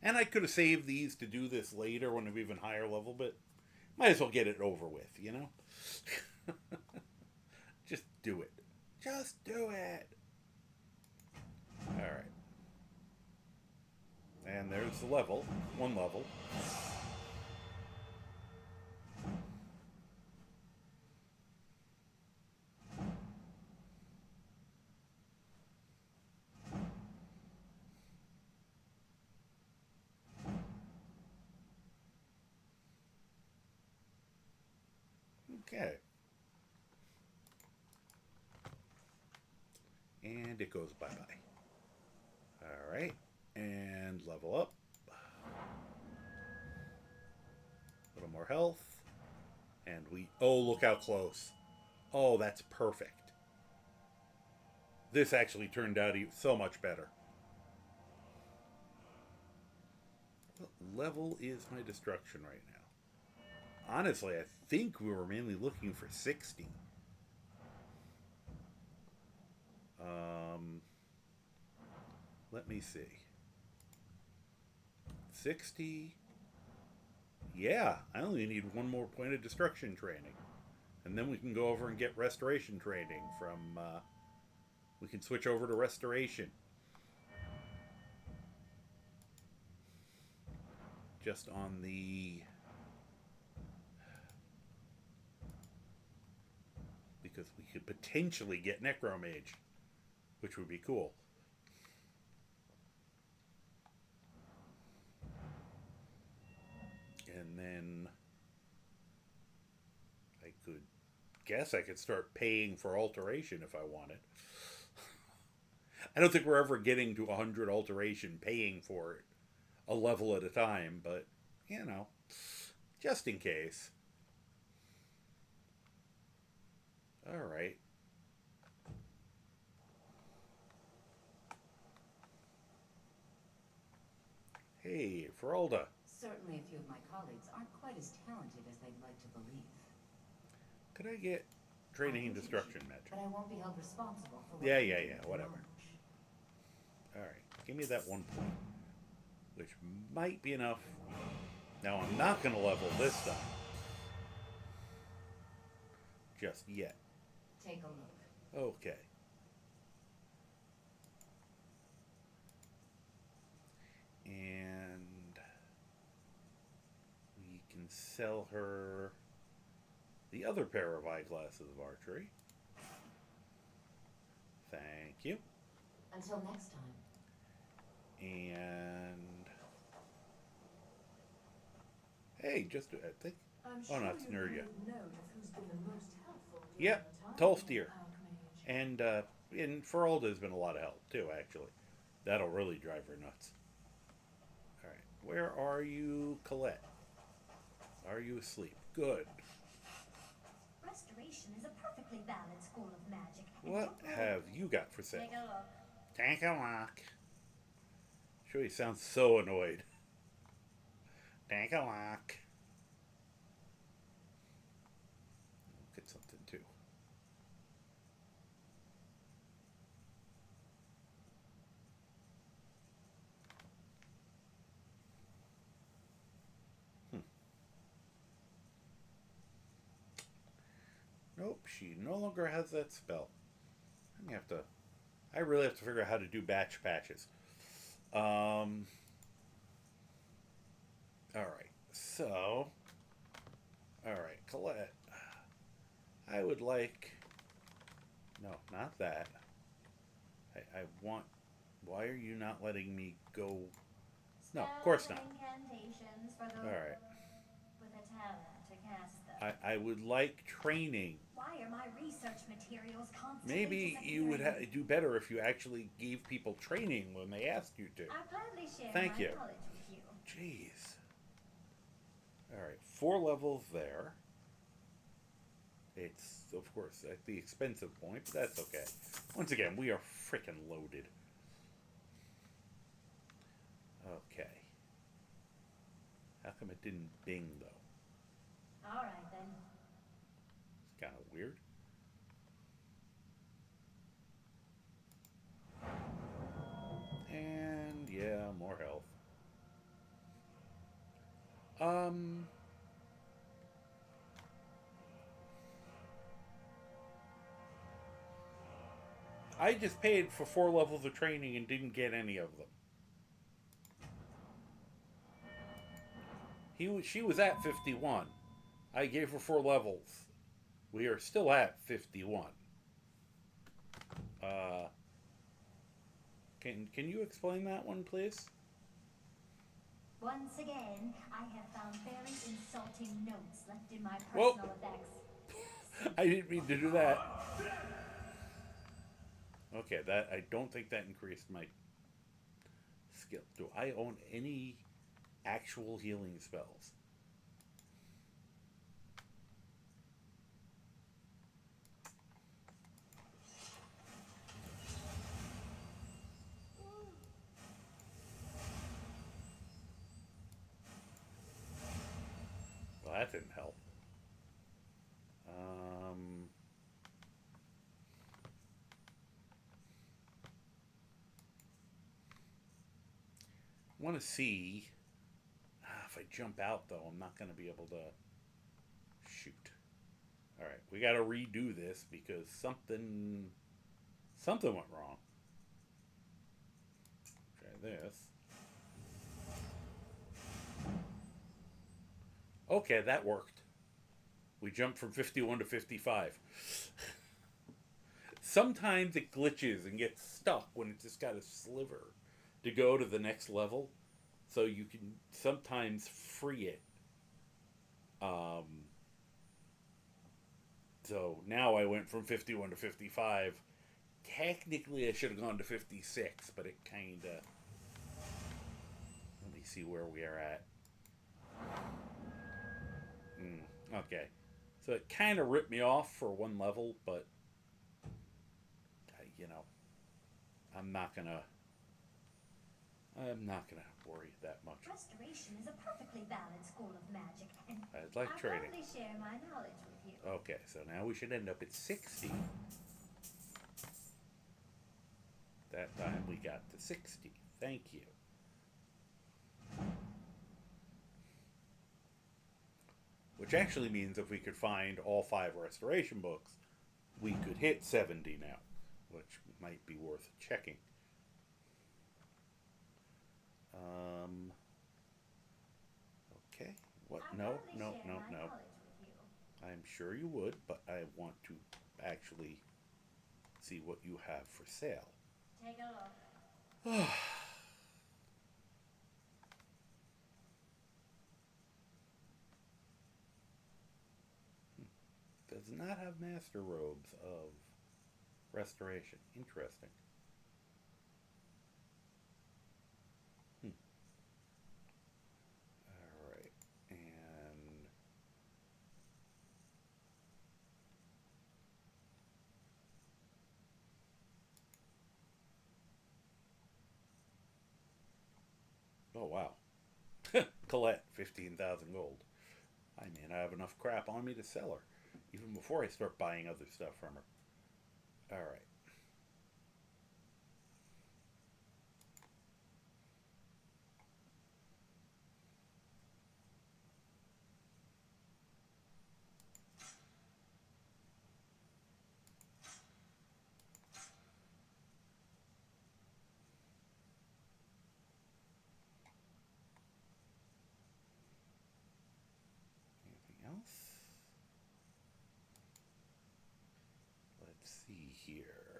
And I could have saved these to do this later when I'm even higher level, but might as well get it over with, you know? Just do it. Just do it. Alright. And there's the level. 1 level. Okay. And it goes bye-bye. Alright. And level up. A little more health. And we... Oh, look how close. Oh, that's perfect. This actually turned out so much better. What level is my destruction right now? Honestly, I think we were mainly looking for 60. Let me see. 60. Yeah, I only need 1 more point of destruction training. And then we can go over and get restoration training from... we can switch over to restoration. Just on the... Because we could potentially get Necromage, which would be cool. And then I could start paying for alteration if I wanted. I don't think we're ever getting to 100 alteration paying for it a level at a time, but, you know, just in case. Alright. Hey, Feralda. Certainly a few of my colleagues aren't quite as talented as they'd like to believe. Could I get training and destruction magic? But I won't be held responsible for what Yeah, you do at whatever. launch. Alright, give me that 1 point. Which might be enough. Now I'm not going to level this time. Just yet. Take a look. Okay. And we can sell her the other pair of eyeglasses of archery. Thank you. Until next time. And hey, just I think. Oh no, it's Nerya. Yep, Tolstier. And Feralda has been a lot of help too, actually. That'll really drive her nuts. Alright, where are you, Colette? Are you asleep? Good. Restoration is a perfectly valid school of magic. What have you got for sale? Take a look. Take a look. Sure, he sounds so annoyed. Take a look. Look at something too. Nope, she no longer has that spell. I really have to figure out how to do batch patches. Alright, so... Alright, Colette. I would like... No, not that. I want... Why are you not letting me go... No, of course not. Incantations for those Alright. with a talent to I would like training. Why are my research materials constantly Maybe you would do better if you actually gave people training when they asked you to. I gladly share Thank my you. knowledge with you. Jeez. Alright, 4 levels there. It's, of course, at the expensive point, but that's okay. Once again, we are frickin' loaded. Okay. How come it didn't bing, though? Alright then. It's kind of weird. And, yeah, more health. I just paid for 4 levels of training and didn't get any of them. She was at 51. I gave her 4 levels. We are still at 51. Can you explain that one, please? Once again, I have found very insulting notes left in my Whoa. personal effects. I didn't mean to do that. Okay, that I don't think that increased my skill. Do I own any actual healing spells? Well, that didn't help. I want to see if I jump out, though. I'm not going to be able to shoot. All right, we got to redo this because something went wrong. Try this. Okay, that worked. We jumped from 51 to 55. Sometimes it glitches and gets stuck when it's just got a sliver to go to the next level. So you can sometimes free it. So now I went from 51 to 55. Technically, I should have gone to 56, but it kind of... Let me see where we are at. Okay. So it kind of ripped me off for 1 level, but... you know... I'm not gonna worry that much. Restoration is a perfectly valid school of magic, and I'd like I training. gladly share my knowledge with you. Okay, so now we should end up at 60. That time we got to 60. Thank you. Which actually means if we could find all 5 restoration books, we could hit 70 now, which might be worth checking. Okay. What? No. I'm sure you would, but I want to actually see what you have for sale. Take a look. Does not have master robes of restoration. Interesting. Alright. And... oh, wow. Colette, 15,000 gold. I may not have enough crap on me to sell her, even before I start buying other stuff from her. Alright. Anything else? Let's see here.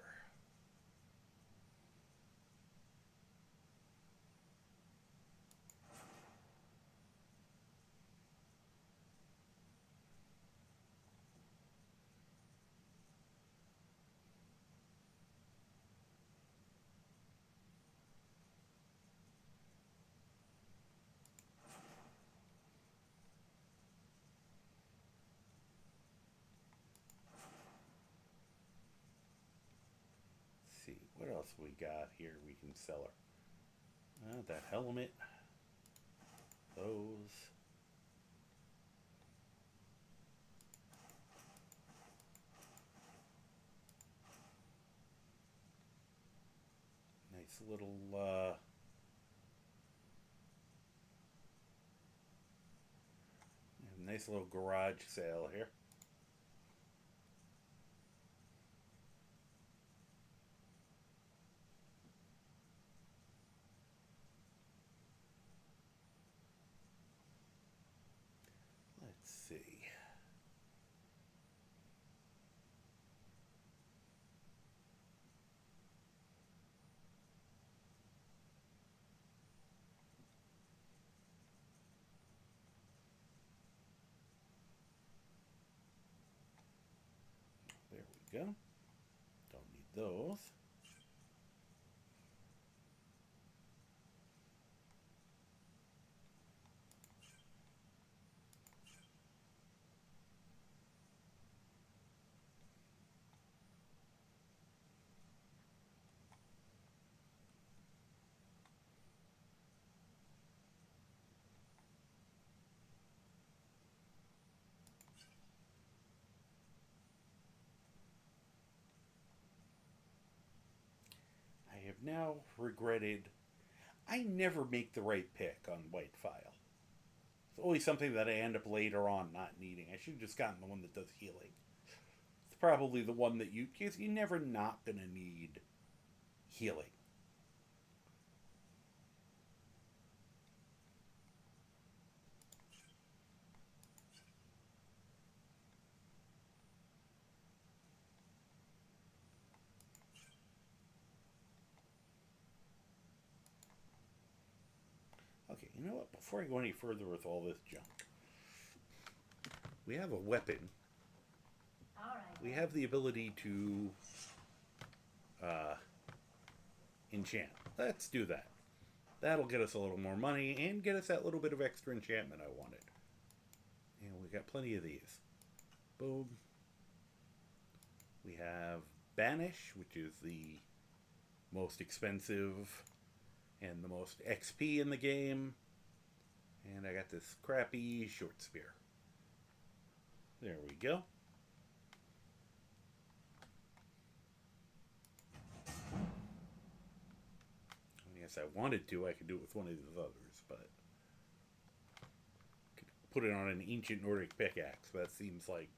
else we got here we can sell her? That helmet. Those. Nice little, nice little garage sale here. Let's see. There we go. Don't need those. I have now regretted I never make the right pick on White File. It's always something that I end up later on not needing. I should have just gotten the one that does healing. It's probably the one that you're never not going to need healing. Okay, you know what? Before I go any further with all this junk, we have a weapon. All right. We have the ability to enchant. Let's do that. That'll get us a little more money and get us that little bit of extra enchantment I wanted. And we got plenty of these. Boom. We have Banish, which is the most expensive and the most XP in the game. And I got this crappy short spear. There we go. Yes, I wanted to. I could do it with one of these others, but could put it on an ancient Nordic pickaxe. That seems like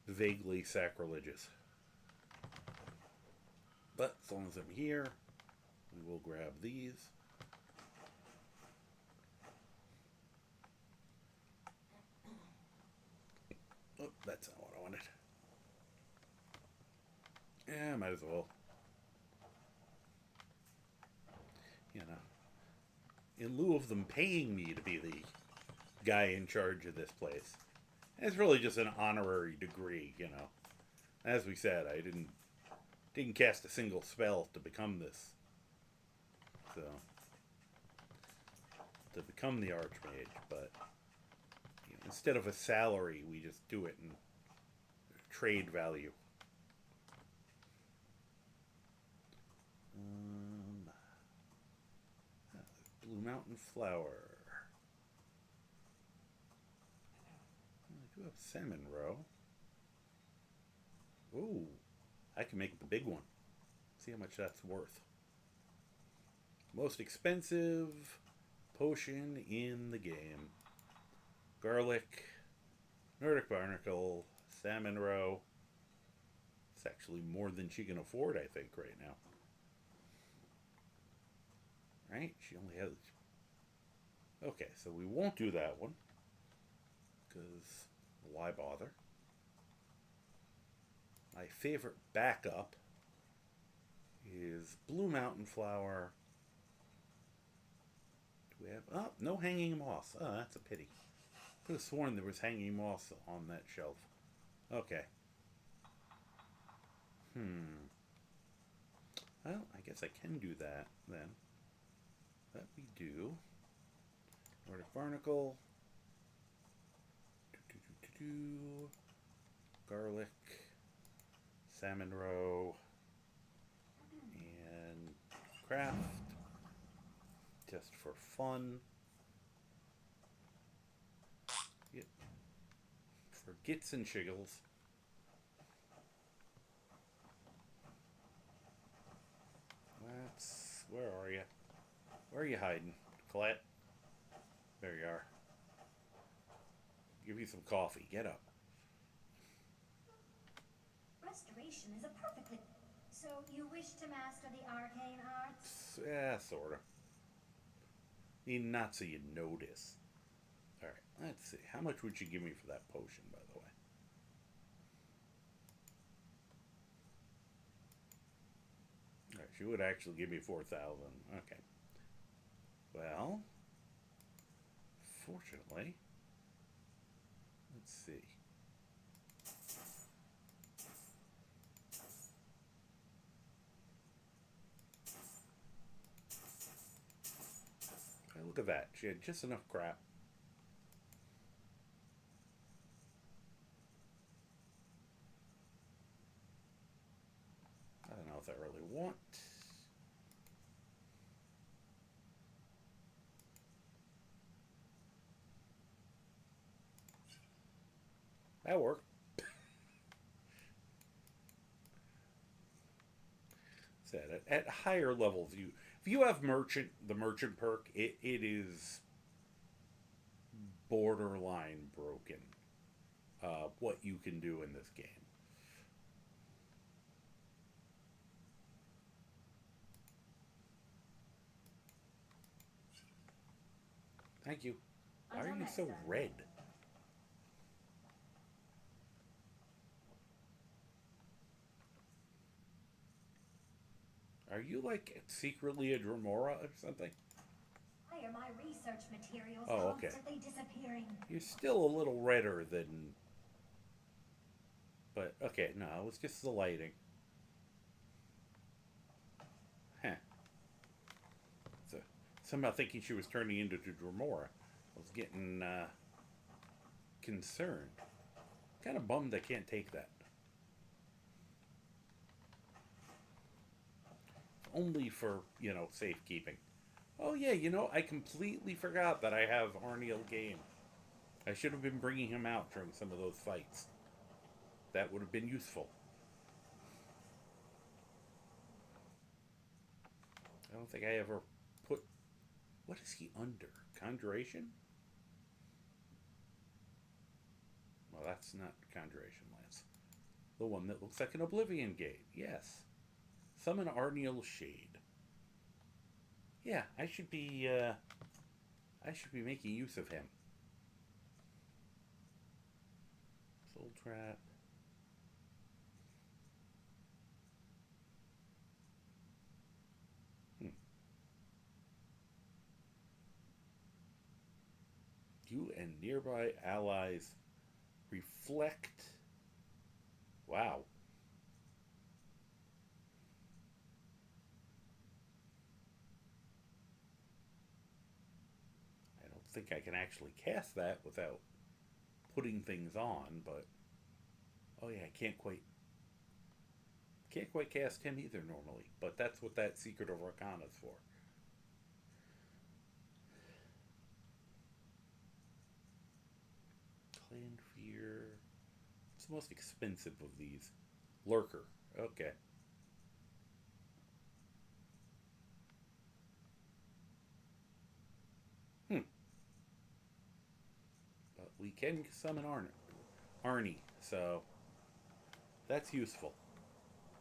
vaguely sacrilegious. But as long as I'm here, we will grab these. Oh, that's not what I wanted. Yeah, might as well. You know, in lieu of them paying me to be the guy in charge of this place, it's really just an honorary degree, you know. As we said, I didn't cast a single spell to become this. So, to become the Archmage, but you know, instead of a salary, we just do it in trade value. Blue Mountain Flower. I do have Salmon Roe. Ooh, I can make the big one. See how much that's worth. Most expensive potion in the game. Garlic, Nordic Barnacle, Salmon Roe. It's actually more than she can afford, I think, right now. Right? She only has... Okay, so we won't do that one. Because why bother? My favorite backup is Blue Mountain Flower. Do we have... Oh, no hanging moss. Oh, that's a pity. Could have sworn there was hanging moss on that shelf. Okay. Well, I guess I can do that then. That we do. Nordic Barnacle. Garlic. Salmon Roe. craft. Just for fun. Yep. For gits and shiggles. That's... Where are you? Where are you hiding? Colette? There you are. Give you some coffee. Get up. Restoration is a perfectly... So you wish to master the arcane arts? Yeah, sort of. Not so you notice. Alright, let's see. How much would you give me for that potion, by the way? Alright, she would actually give me 4,000. Okay. Well, fortunately, let's see. Okay, look at that. She had just enough crap. I don't know if I really want. That worked. Said at higher levels, if you have the merchant perk, it is borderline broken. What you can do in this game. Thank you. Why are you so red? Are you like secretly a Dremora or something? Why are my research materials okay. constantly disappearing? You're still a little redder than... But, okay, no, it was just the lighting. Huh. So, somehow thinking she was turning into Dremora. I was getting, concerned. Kind of bummed I can't take that. Only for, safekeeping. Oh yeah, I completely forgot that I have Arniel game. I should have been bringing him out during some of those fights. That would have been useful. I don't think I ever put... What is he under? Conjuration? Well, that's not Conjuration Lance. The one that looks like an Oblivion Gate. Yes. Summon Arniel Shade. Yeah, I should be making use of him. Soul Trap. You and nearby allies reflect. Wow. I don't think I can actually cast that without putting things on, but oh yeah, I can't quite cast him either normally, but that's what that Secret of Arcana is for. Clan Fear. It's the most expensive of these. Lurker. Okay. But we can summon Arnie, so that's useful.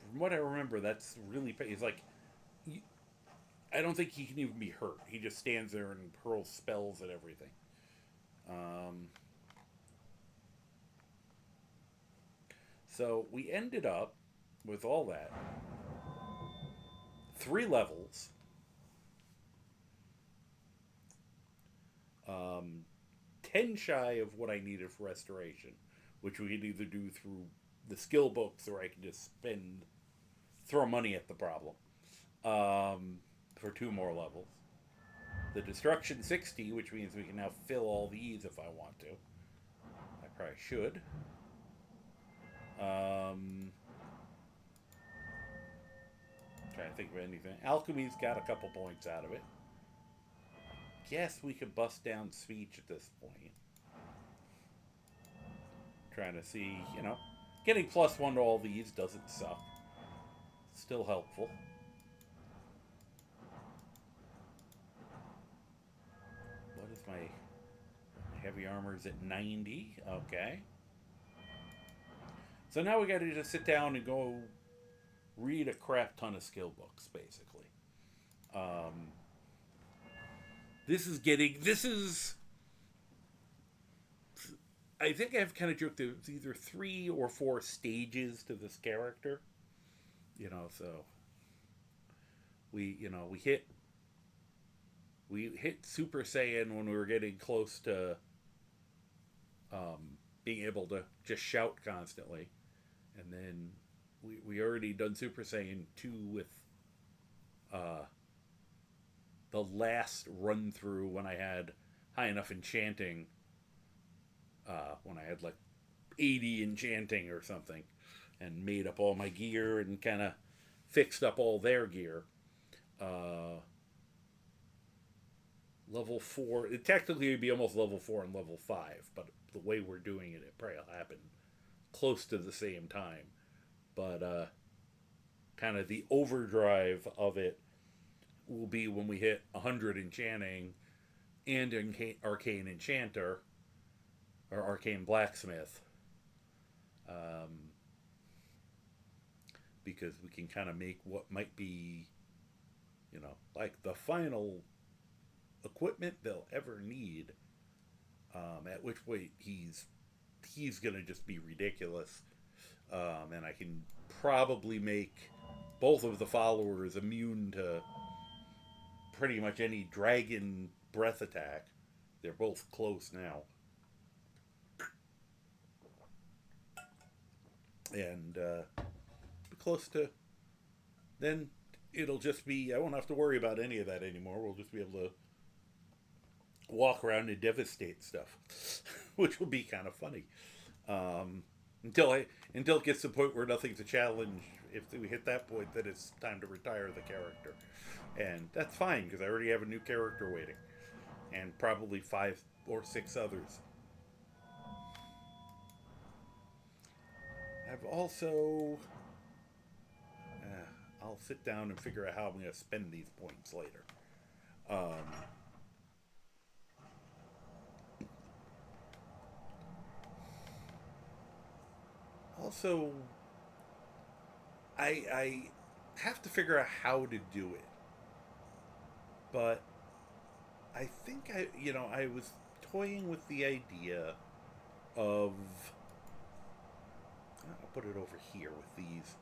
From what I remember, that's really... He's like... I don't think he can even be hurt. He just stands there and hurls spells at everything. So we ended up with all that. 3 levels. 10 shy of what I needed for restoration, which we could either do through the skill books or I can just throw money at the problem for 2 more levels. The destruction 60, which means we can now fill all these if I want to. I probably should. Trying to think of anything. Alchemy's got a couple points out of it. Guess we could bust down speech at this point. Trying to see, getting +1 to all these doesn't suck. Still helpful. What is my heavy armor? Is at 90? Okay. So now we got to just sit down and go read a crap ton of skill books, basically. I think I've kind of joked there's either 3 or 4 stages to this character. So we hit Super Saiyan when we were getting close to being able to just shout constantly. And then we already done Super Saiyan 2 with the last run through when I had high enough enchanting, when I had like 80 enchanting or something, and made up all my gear and kind of fixed up all their gear. Level 4, it technically would be almost level 4 and level 5, but the way we're doing it, it probably will happen close to the same time. But kind of the overdrive of it will be when we hit 100 enchanting and arcane enchanter, or arcane blacksmith. Because we can kind of make what might be, like the final equipment they'll ever need. At which point he's gonna just be ridiculous. And I can probably make both of the followers immune to pretty much any dragon breath attack. They're both close now. And close to, then it'll just be, I won't have to worry about any of that anymore. We'll just be able to walk around and devastate stuff, which will be kind of funny. Until it gets to the point where nothing's a challenge. If we hit that point, then it's time to retire the character. And that's fine, because I already have a new character waiting. And probably 5 or 6 others. I've also... I'll sit down and figure out how I'm going to spend these points later. Also, I have to figure out how to do it. But I think I was toying with the idea of... I'll put it over here with these.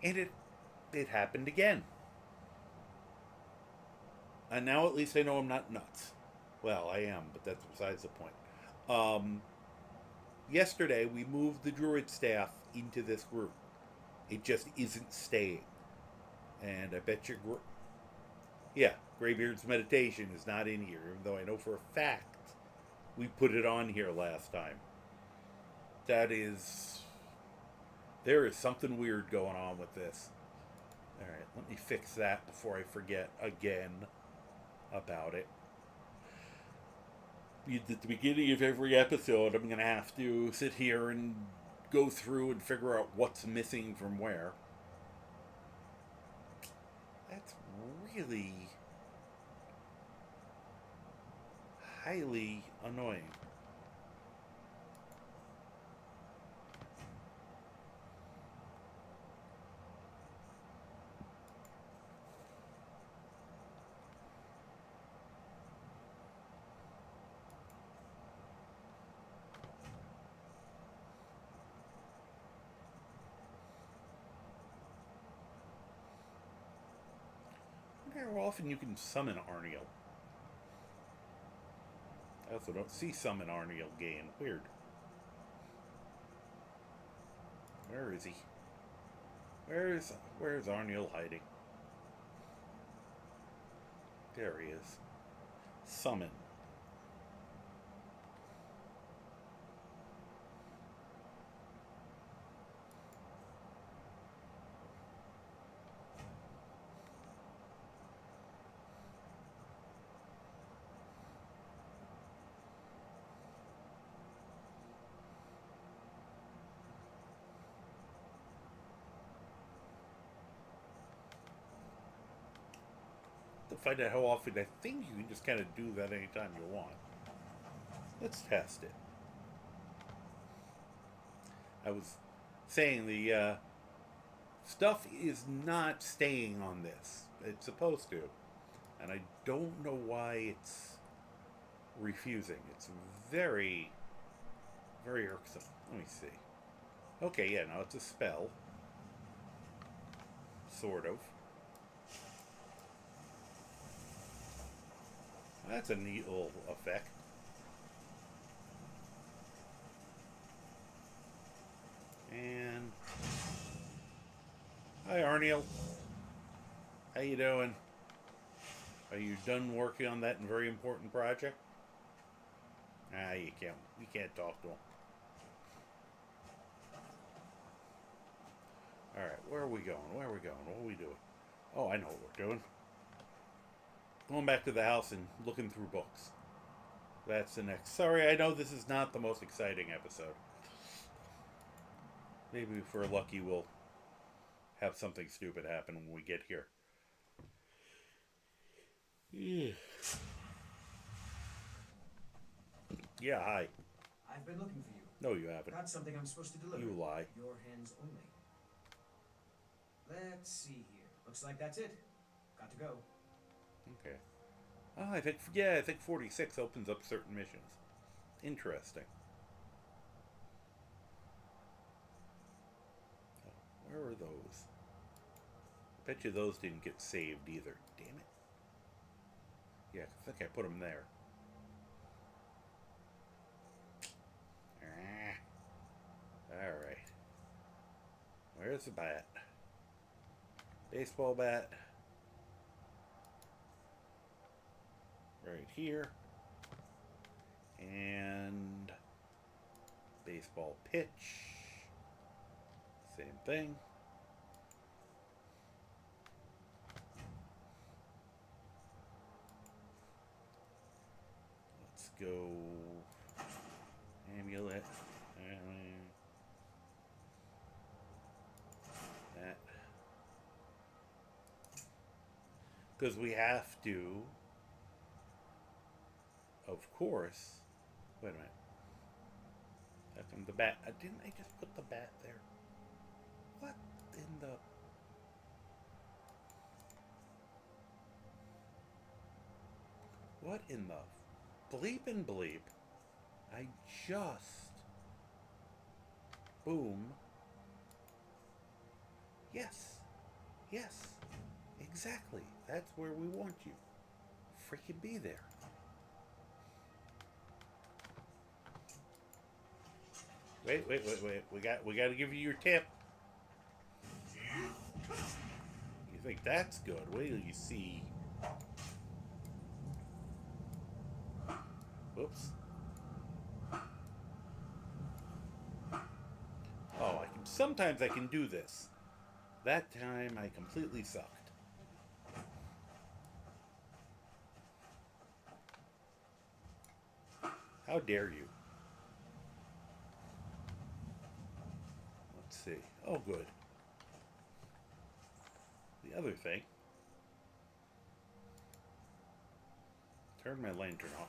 And it happened again. And now at least I know I'm not nuts. Well, I am, but that's besides the point. Yesterday, we moved the druid staff into this group. It just isn't staying. And I bet you... Greybeard's meditation is not in here, even though I know for a fact we put it on here last time. There is something weird going on with this. Alright, let me fix that before I forget again about it. At the beginning of every episode, I'm going to have to sit here and go through and figure out what's missing from where. That's really highly annoying. I wonder how often you can summon Arniel. I also don't see summon Arniel gain. Weird. Where is he? Where's Arniel hiding? There he is. Summon. find out how often. I think you can just kind of do that anytime you want. Let's test it. I was saying the stuff is not staying on this. It's supposed to. And I don't know why it's refusing. It's very, very irksome. Let me see. Okay, yeah, no, it's a spell. Sort of. That's a neat little effect. And hi, Arniel. How you doing? Are you done working on that very important project? Ah, you can't talk to him. Alright, where are we going? What are we doing? Oh, I know what we're doing. Going back to the house and looking through books. That's the next. Sorry, I know this is not the most exciting episode. Maybe if we're lucky, we'll have something stupid happen when we get here. Yeah, hi. I've been looking for you. No, you haven't. Got something I'm supposed to deliver. You lie. Your hands only. Let's see here. Looks like that's it. Got to go. Okay. Oh, I think 46 opens up certain missions. Interesting. Oh, where are those? I bet you those didn't get saved either. Damn it. Yeah, I think I put them there. Alright. Where's the bat? Baseball bat. Right here. And baseball pitch. Same thing. Let's go amulet. That. Because we have to, of course. Wait a minute. How come the bat? Didn't I just put the bat there? What in the? What in the bleep and bleep? I just. Boom. Yes. Yes. Exactly. That's where we want you. Freaking be there. Wait. We got to give you your tip. You think that's good? Wait till you see. Whoops. Oh, sometimes I can do this. That time I completely sucked. How dare you? Let's see. Oh, good. The other thing. Turn my lantern off.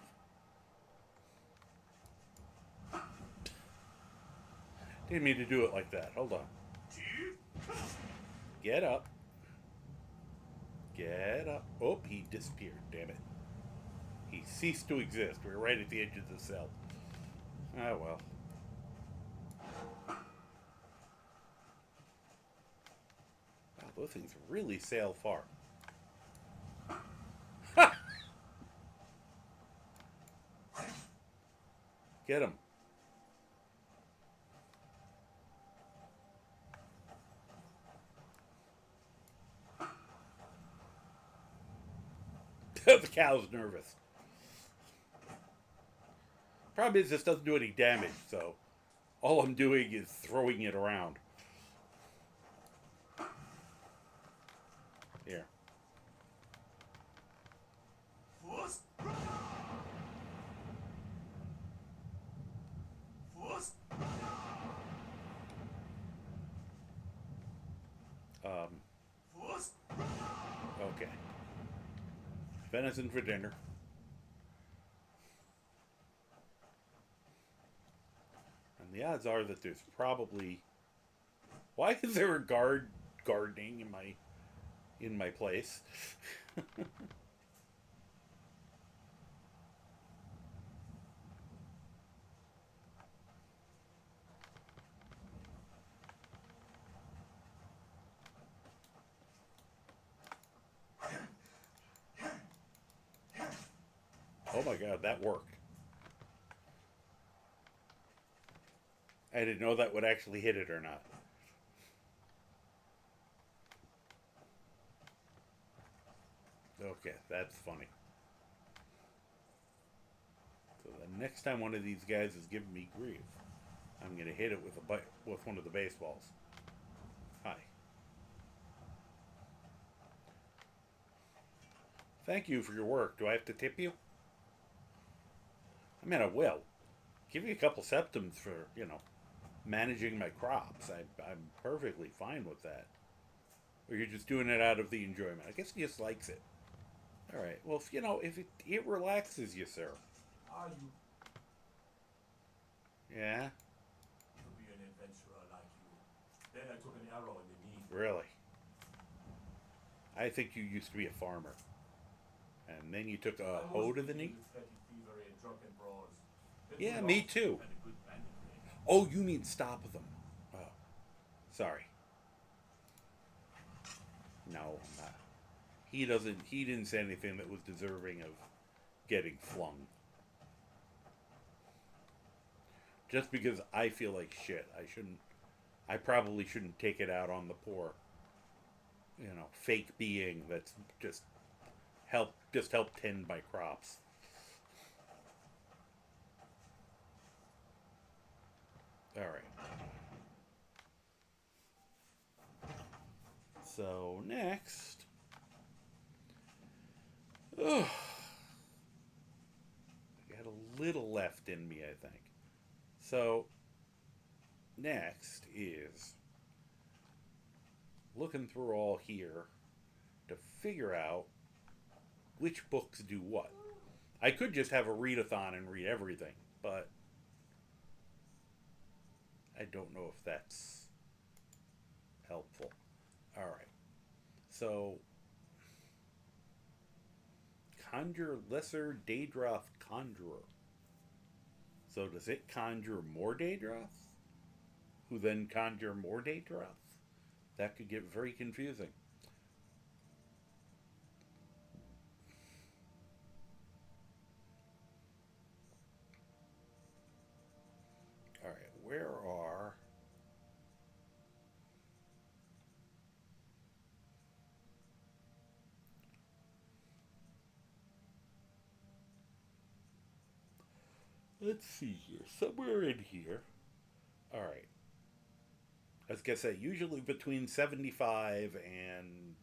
Didn't mean to do it like that. Hold on. Get up. Get up. Oh, he disappeared. Damn it. He ceased to exist. We're right at the edge of the cell. Ah, well. Wow, those things really sail far. Ha! Get him. The cow's nervous. Problem is, this doesn't do any damage, so all I'm doing is throwing it around. Here. Okay. Venison for dinner. And the odds are that there's probably... Why is there a guard gardening in my place? Oh my god, that worked. I didn't know that would actually hit it or not. Okay, that's funny. So the next time one of these guys is giving me grief, I'm gonna hit it with one of the baseballs. Hi. Thank you for your work. Do I have to tip you? I mean, I will. Give you a couple septums for, managing my crops. I'm perfectly fine with that. Or you're just doing it out of the enjoyment. I guess he just likes it. All right. Well, if it relaxes you, sir. Are you Yeah? to be an adventurer like you? Then I took an arrow in the knee. Really? I think you used to be a farmer. And then you took a hoe to the knee? Yeah, me too. Oh, you mean stop them. Oh, sorry. No, I'm not. He didn't say anything that was deserving of getting flung. Just because I feel like shit. I probably shouldn't take it out on the poor, fake being that's just help tend my crops. All right. So next, I got a little left in me, I think. So next is looking through all here to figure out which books do what. I could just have a readathon and read everything, but I don't know if that's helpful. All right. So, Conjure Lesser Daedroth Conjurer. So does it conjure more Daedroth? Who then conjure more Daedroth? That could get very confusing. All right, where are... Let's see here. Somewhere in here. All right. I was going to say, usually between 75 and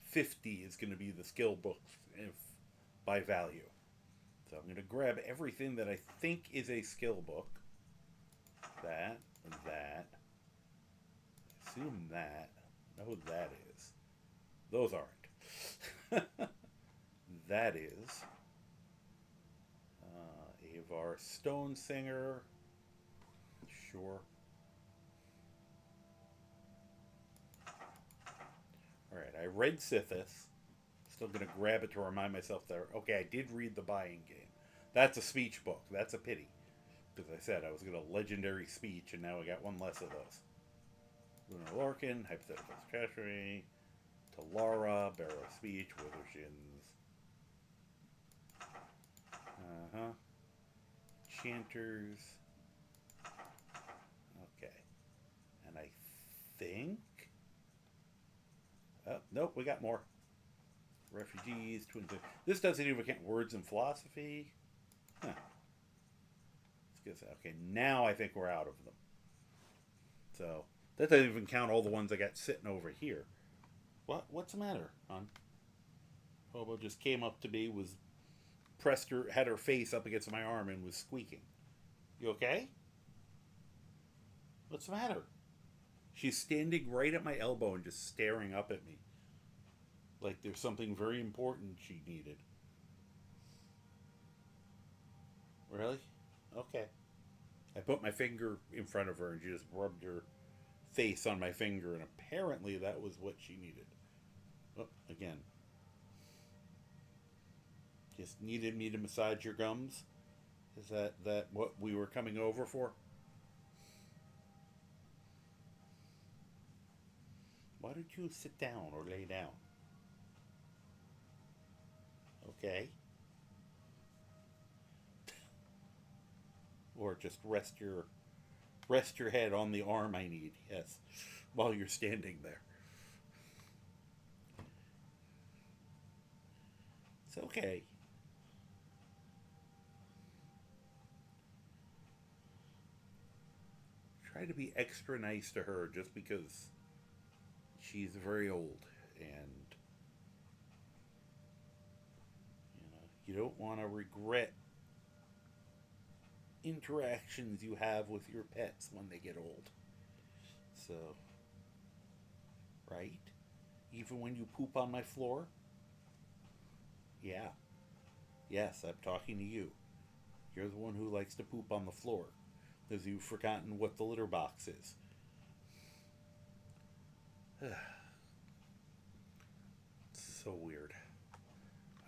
50 is going to be the skill books by value. So I'm going to grab everything that I think is a skill book. That. Assume that. Know who that is. Those aren't. That is Avar Stone Singer. Sure. Alright, I read Sithis. Still going to grab it to remind myself there. Okay, I did read The Buying Game. That's a speech book. That's a pity. Because I said I was going to legendary speech, and now I got one less of those. Lunar Lorcan, Hypothetical Catastrophe, Talara, Barrow of Speech, Withershins. Chanters. Okay. And I think... Oh, nope, we got more. Refugees, Twins. This doesn't even count Words and Philosophy. Huh. Let's get, okay, now I think we're out of them. So, that doesn't even count all the ones I got sitting over here. What's the matter, hon? Hobo just came up to me, had her face up against my arm and was squeaking. You okay? What's the matter? She's standing right at my elbow and just staring up at me. Like there's something very important she needed. Really? Okay. I put my finger in front of her and she just rubbed her face on my finger, and apparently that was what she needed. Oh, again. Just needed me to massage your gums? Is that what we were coming over for? Why don't you sit down or lay down? Okay. Or just rest your head on the arm I need, yes, while you're standing there. It's okay. Try to be extra nice to her just because she's very old, and you don't want to regret interactions you have with your pets when they get old. So, right? Even when you poop on my floor? Yeah. Yes, I'm talking to you. You're the one who likes to poop on the floor, because you've forgotten what the litter box is. It's so weird.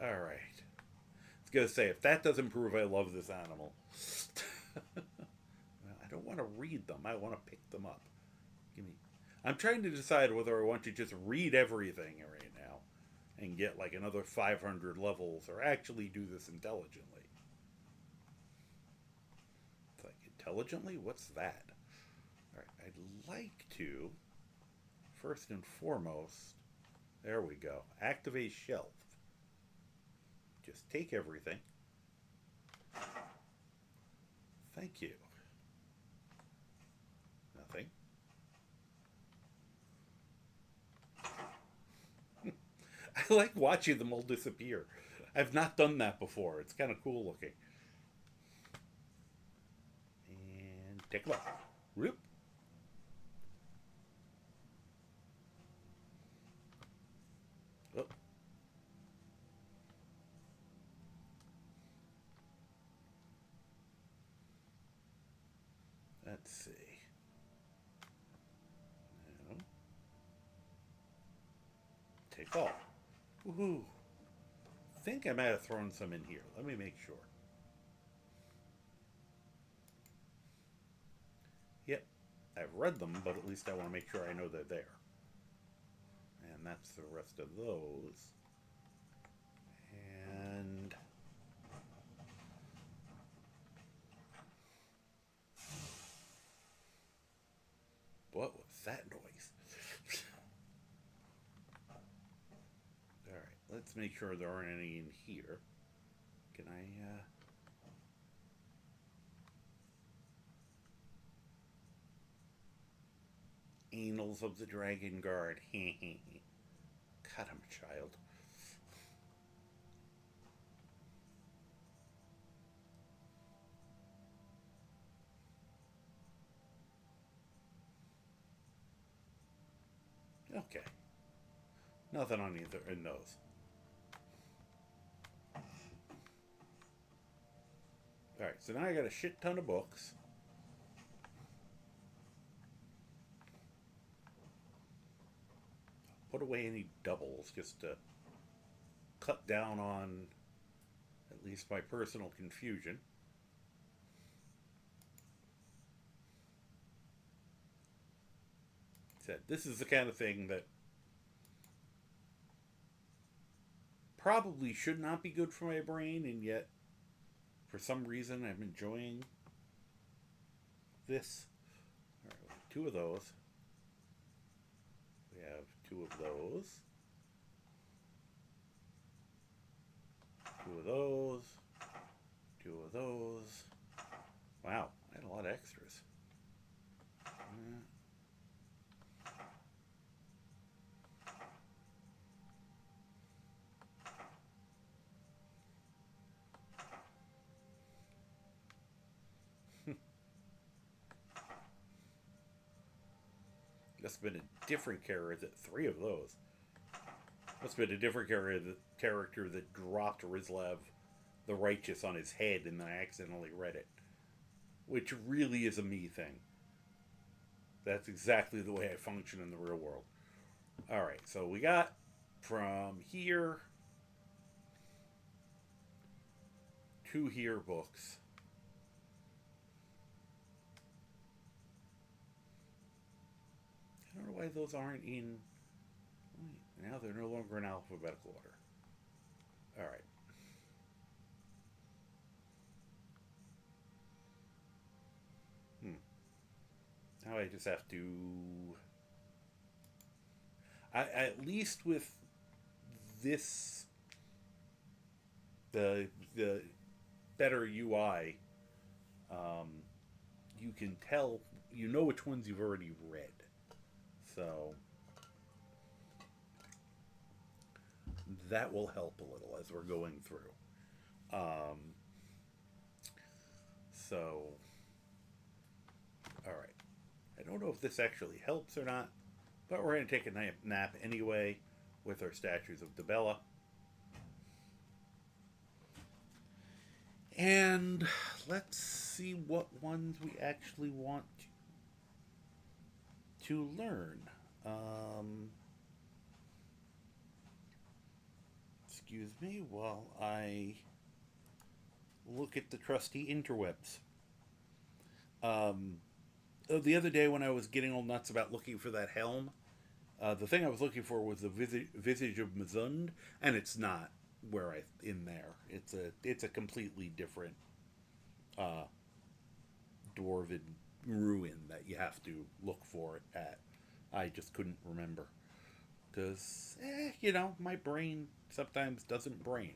Alright. I was going to say, if that doesn't prove I love this animal. Well, I don't want to read them. I want to pick them up. Give me. I'm trying to decide whether I want to just read everything right now and get like another 500 levels, or actually do this intelligently. It's like, intelligently? What's that? Alright, I'd like to, first and foremost, there we go, activate shelf. Just take everything. Thank you. Nothing. I like watching them all disappear. I've not done that before. It's kind of cool looking. And take them up. Whoop. Oh. Let's see. No. Take all. Woohoo. I think I might have thrown some in here. Let me make sure. Yep. I've read them, but at least I want to make sure I know they're there. And that's the rest of those. And what was that noise? Alright, let's make sure there aren't any in here. Can I, Annals of the Dragon Guard. God, I'm a child. Okay. Nothing on either in those. Alright, so now I got a shit ton of books. Put away any doubles just to cut down on at least my personal confusion. Said this is the kind of thing that probably should not be good for my brain, and yet for some reason I'm enjoying this. All right, 2 of those. We have 2 of those. 2 of those. 2 of those. Wow, I had a lot of extras. Must have been a different character. 3 of those. Must have been a different character that dropped Rizlev the Righteous on his head and then I accidentally read it. Which really is a me thing. That's exactly the way I function in the real world. Alright, so we got from here to here books. I don't know why those aren't in... Now they're no longer in alphabetical order. Alright. Now I just have to... at least with this... The better UI, you can tell... You know which ones you've already read. So... that will help a little as we're going through. So... Alright. I don't know if this actually helps or not, but we're going to take a nap anyway with our statues of Debella. And let's see what ones we actually want to learn. Excuse me while I look at the trusty interwebs. The other day when I was getting all nuts about looking for that helm, the thing I was looking for was the visage of Mizund, and it's not in there. It's a completely different dwarven ruin that you have to look for it at. I just couldn't remember. Because, my brain sometimes doesn't brain.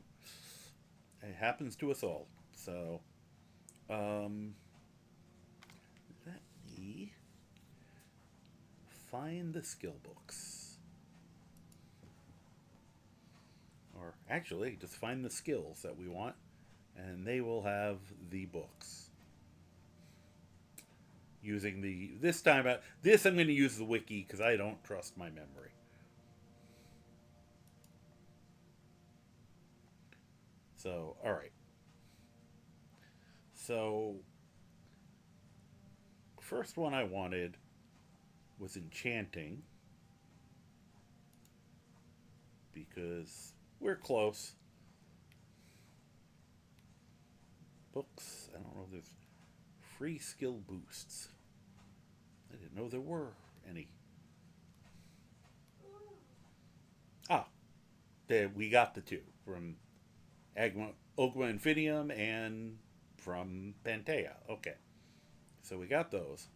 It happens to us all. So, let me find the skill books. Or actually, just find the skills that we want, and they will have the books. Using this time, I'm going to use the wiki because I don't trust my memory. So, alright. So, first one I wanted was enchanting. Because we're close. Books. I don't know if there's free skill boosts. I didn't know there were any. We got the two from Ogma Infinium and from Pantea. Okay. So we got those.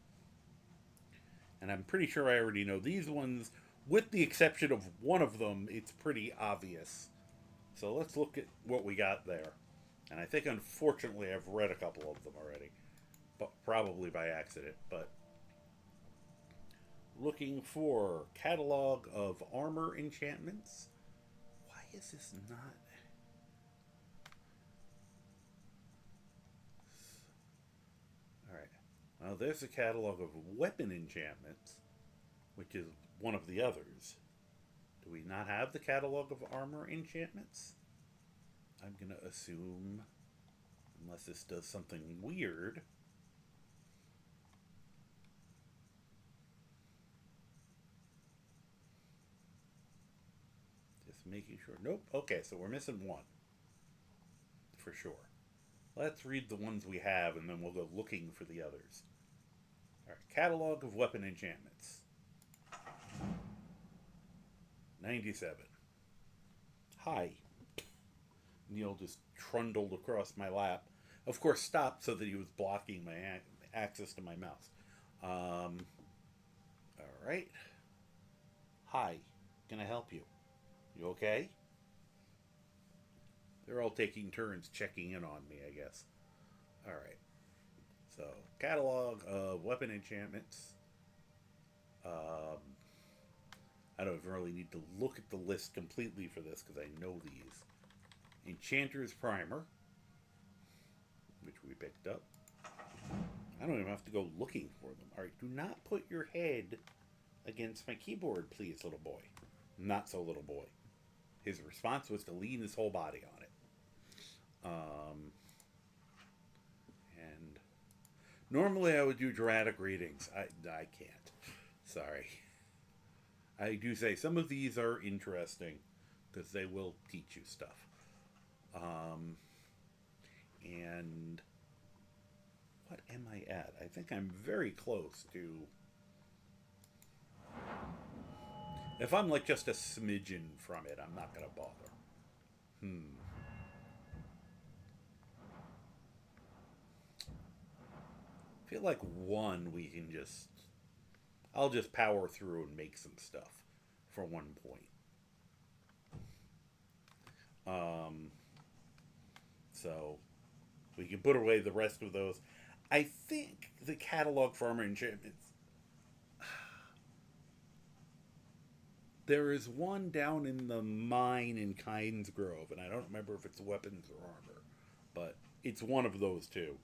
And I'm pretty sure I already know these ones. With the exception of one of them, it's pretty obvious. So let's look at what we got there. And I think, unfortunately, I've read a couple of them already. But probably by accident. But looking for catalog of armor enchantments. Why is this not... Alright. Well, there's a catalog of weapon enchantments, which is one of the others. Do we not have the catalog of armor enchantments? I'm going to assume, unless this does something weird. Just making sure. Nope. Okay, so we're missing one. For sure. Let's read the ones we have, and then we'll go looking for the others. Alright, catalog of weapon enchantments. 97. Hi. Neil just trundled across my lap. Of course, stopped so that he was blocking my access to my mouse. Alright. Hi. Can I help you? You okay? They're all taking turns checking in on me, I guess. Alright. So, catalog of weapon enchantments. I don't even really need to look at the list completely for this because I know these. Enchanter's Primer, which we picked up. I don't even have to go looking for them. Alright, do not put your head against my keyboard, please, little boy. Not so, little boy. his response was to lean his whole body on it. And normally I would do dramatic readings. I can't. Sorry. I do say some of these are interesting because they will teach you stuff. And what am I at? I think I'm very close to... If I'm like just a smidgen from it, I'm not going to bother. I feel like one we can just... I'll just power through and make some stuff for one point. So we can put away the rest of those. I think the catalog for armor enchantments... There is one down in the mine in Kynes Grove, and I don't remember if it's weapons or armor, but it's one of those two.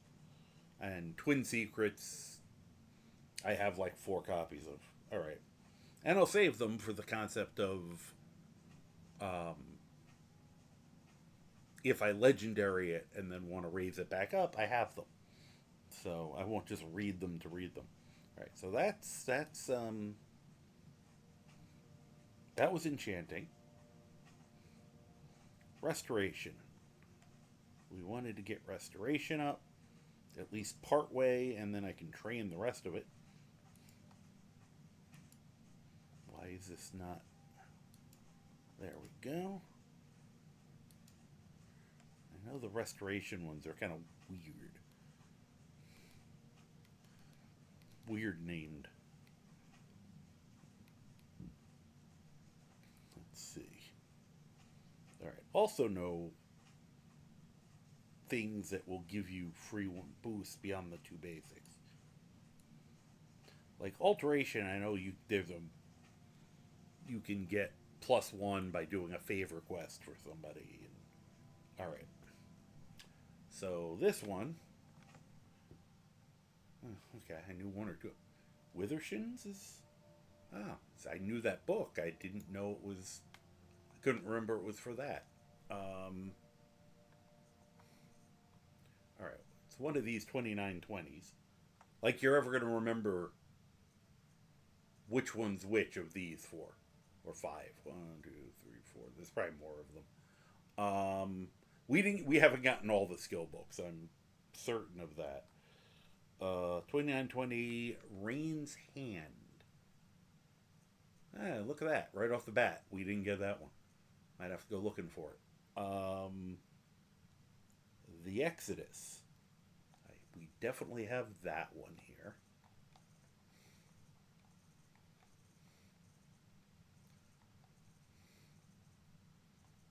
And Twin Secrets, I have like 4 copies of. Alright. And I'll save them for the concept of if I legendary it and then want to raise it back up, I have them. So I won't just read them to read them. Alright, so that was enchanting. Restoration. We wanted to get restoration up, at least part way, and then I can train the rest of it. Why is this not... There we go. I know the restoration ones are kind of weird. Weird named. Let's see. Alright, also know things that will give you free boosts beyond the 2 basics. Like alteration, I know you can get +1 by doing a favor quest for somebody. All right. So this one, okay, I knew 1 or 2. Withershins is, so I knew that book. I didn't know it was. I couldn't remember it was for that. All right, it's one of these 2920s. Like you're ever going to remember which one's which of these 4 or 5. 1, 2, 3, 4. There's probably more of them. We haven't gotten all the skill books. I'm certain of that. 2920 Rain's Hand. Look at that right off the bat. We didn't get that one. Might have to go looking for it. The Exodus. We definitely have that one here.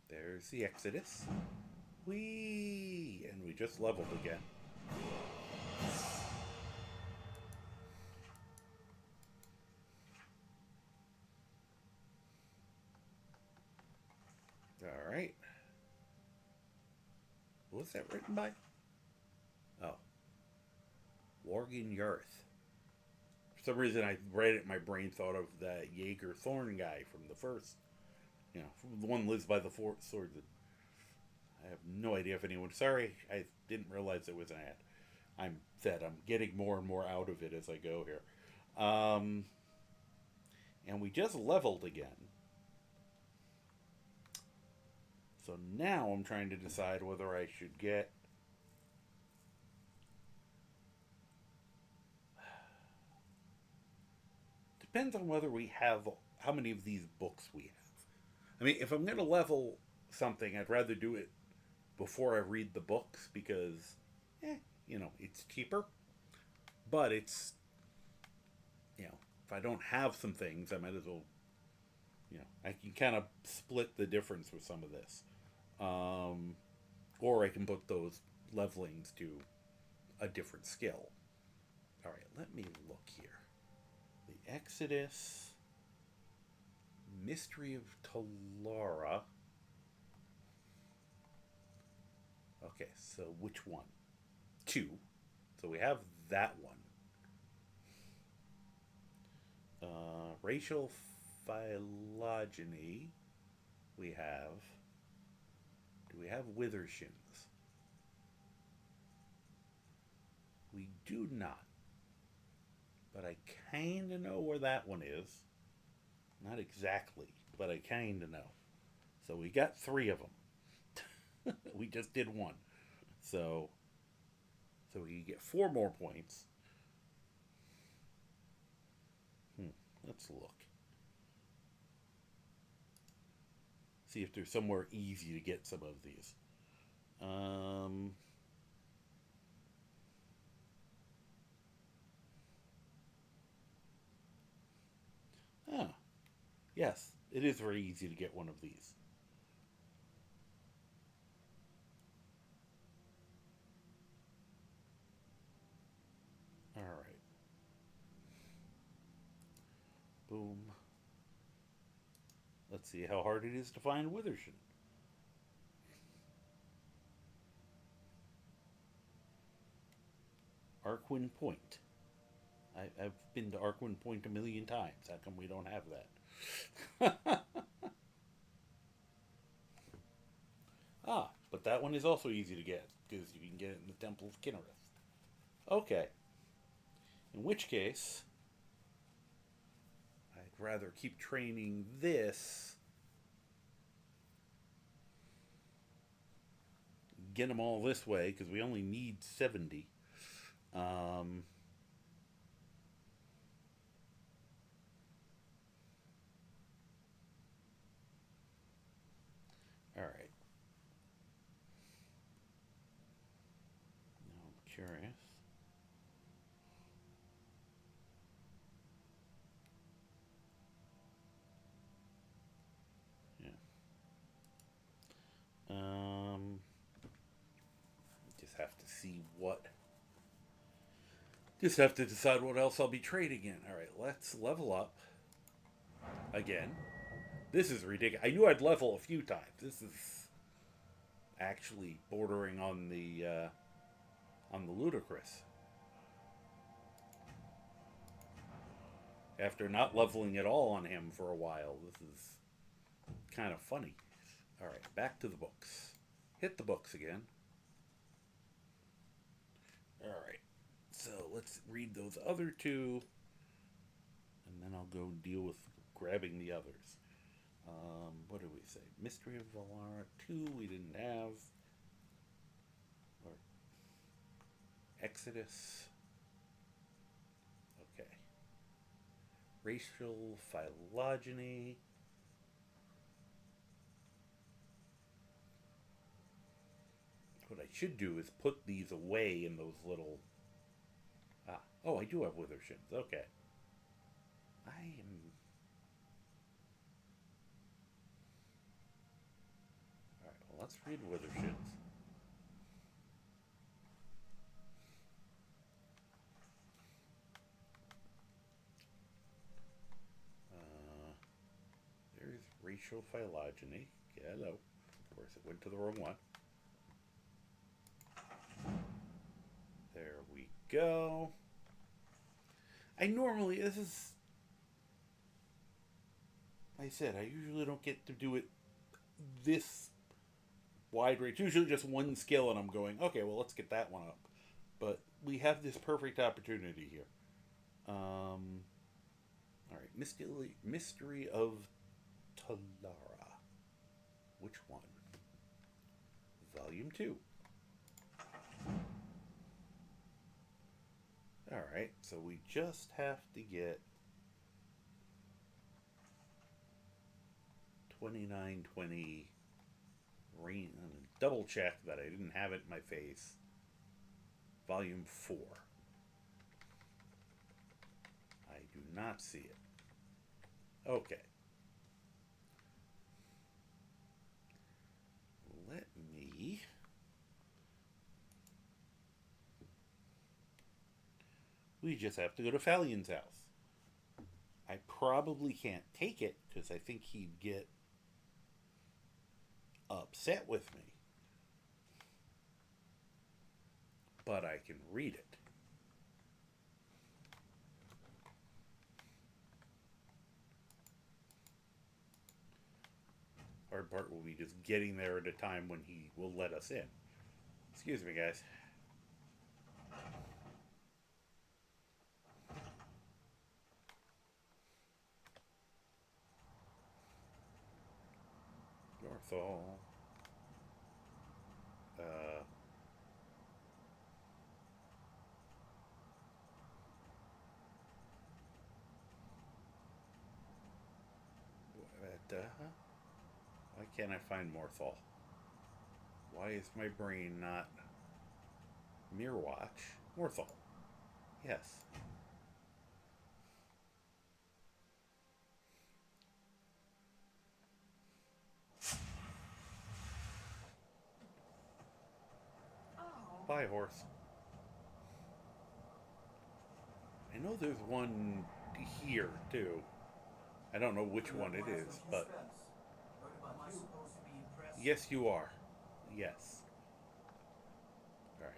There's the Exodus. Whee! And we just leveled again. Alright. What was that written by? Oh. Worgen Yarth. For some reason I read it, my brain thought of that Jaeger Thorn guy from the first. You know, the one lives by the sword. I have no idea if anyone... Sorry, I didn't realize it was an ad. I'm getting more and more out of it as I go here. And we just leveled again. So now I'm trying to decide whether I should get... Depends on whether we have... How many of these books we have. I mean, if I'm going to level something, I'd rather do it before I read the books because, it's cheaper. But it's, if I don't have some things, I might as well, I can kind of split the difference with some of this. Or I can put those levelings to a different skill. All right, let me look here. The Exodus... Mystery of Talara. Okay, so which one? 2. So we have that one. Racial phylogeny. we have... Do we have Withershins? We do not. But I kind of know where that one is. Not exactly, but I kind of know. So we got 3 of them. We just did 1. So we get 4 more points. Let's look. See if there's somewhere easy to get some of these. Yes, it is very easy to get one of these. Alright. Boom. Let's see how hard it is to find Withershin. Arquin Point. I've been to Arquin Point a million times. How come we don't have that? But that one is also easy to get, because you can get it in the Temple of Kinnereth. Okay. In which case, I'd rather keep training this. Get them all this way, because we only need 70. All right. Now I'm curious. Yeah. Just have to see what. Just have to decide what else I'll be trading in. All right, let's level up again. This is ridiculous. I knew I'd level a few times. This is actually bordering on the ludicrous. After not leveling at all on him for a while, this is kind of funny. All right, back to the books. Hit the books again. All right, so let's read those other 2, and then I'll go deal with grabbing the others. What did we say? Mystery of Valara 2 we didn't have. Or Exodus. Okay. Racial phylogeny. What I should do is put these away in those little... Oh, I do have Withershins. Okay. I am... Alright, well, let's read Withershins. There's racial phylogeny. Yeah, hello. Of course, it went to the wrong one. There we go. I normally, this is... Like I said, I usually don't get to do it this wide range. Usually just one skill and I'm going, okay, well, let's get that one up. But we have this perfect opportunity here. Alright, Mystery of Talara. Which one? Volume 2. Alright, so we just have to get 2920 rain, double check that I didn't have it in my face. Volume 4. I do not see it. Okay. Let me... We just have to go to Fallion's house. I probably can't take it because I think he'd get upset with me. But I can read it. Hard part will be just getting there at a time when he will let us in. Excuse me, guys. Northall. Why can't I find Morthal? Why is my brain not... Mirror Watch? Morthal. Yes. Bye, horse. I know there's one here, too. I don't know which one it is, but... Am I supposed to be impressed? Yes, you are. Yes. Alright.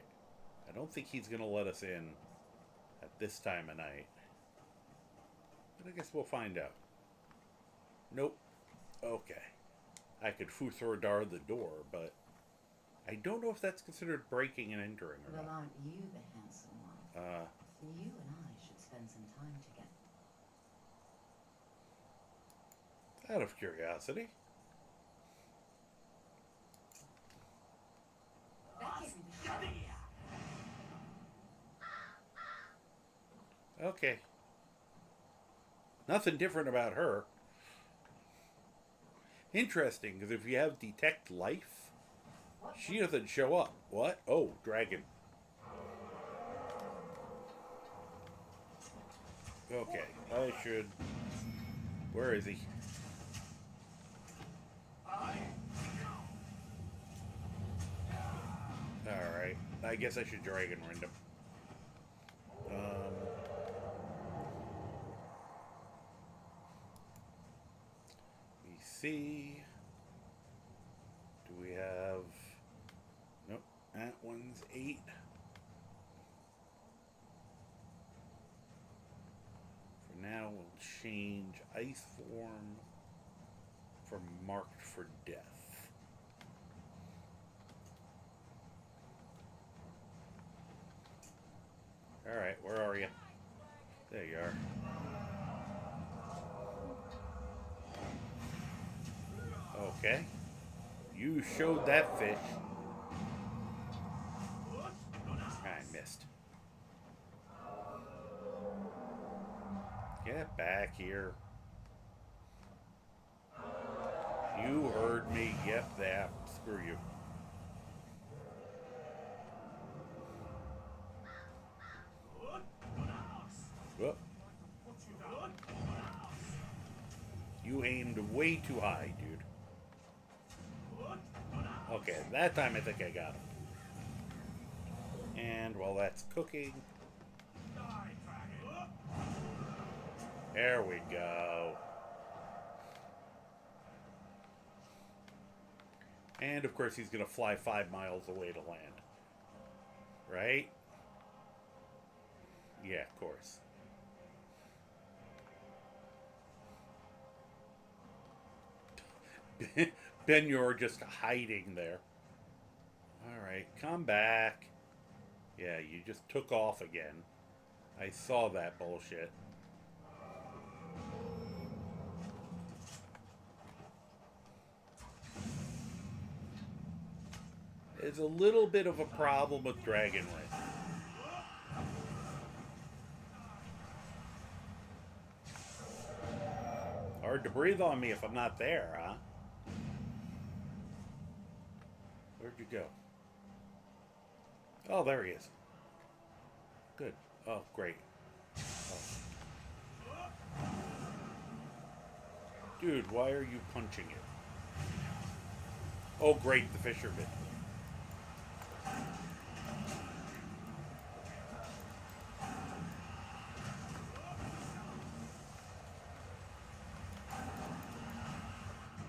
I don't think he's going to let us in at this time of night. But I guess we'll find out. Nope. Okay. I could Futhordar the door, but I don't know if that's considered breaking and entering or Well, not. aren't you the handsome one? You and I should spend some time together. Out of curiosity. That gave me the shot. Okay. Nothing different about her. Interesting, because if you have detect life, she doesn't show up. What? Oh, dragon. Okay, I should... Where is he? Alright, I guess I should dragon rend him. Let me see. Do we have... Nope, that one's 8. For now, we'll change ice form for marked for death. Alright, where are you? There you are. Okay. You showed that fish. I missed. Get back here. You heard me. Yep, that. Screw you. Whoop. You aimed way too high, dude. Okay, that time I think I got him. And while that's cooking... There we go. And of course he's going to fly 5 miles away to land. Right? Yeah, of course. Ben, you're just hiding there. Alright, come back. Yeah, you just took off again. I saw that bullshit. There's a little bit of a problem with Dragon Ring. Hard to breathe on me if I'm not there, huh? Where'd you go? Oh, there he is. Good. Oh, great. Oh. Dude, why are you punching it? Oh, great, the fisherman.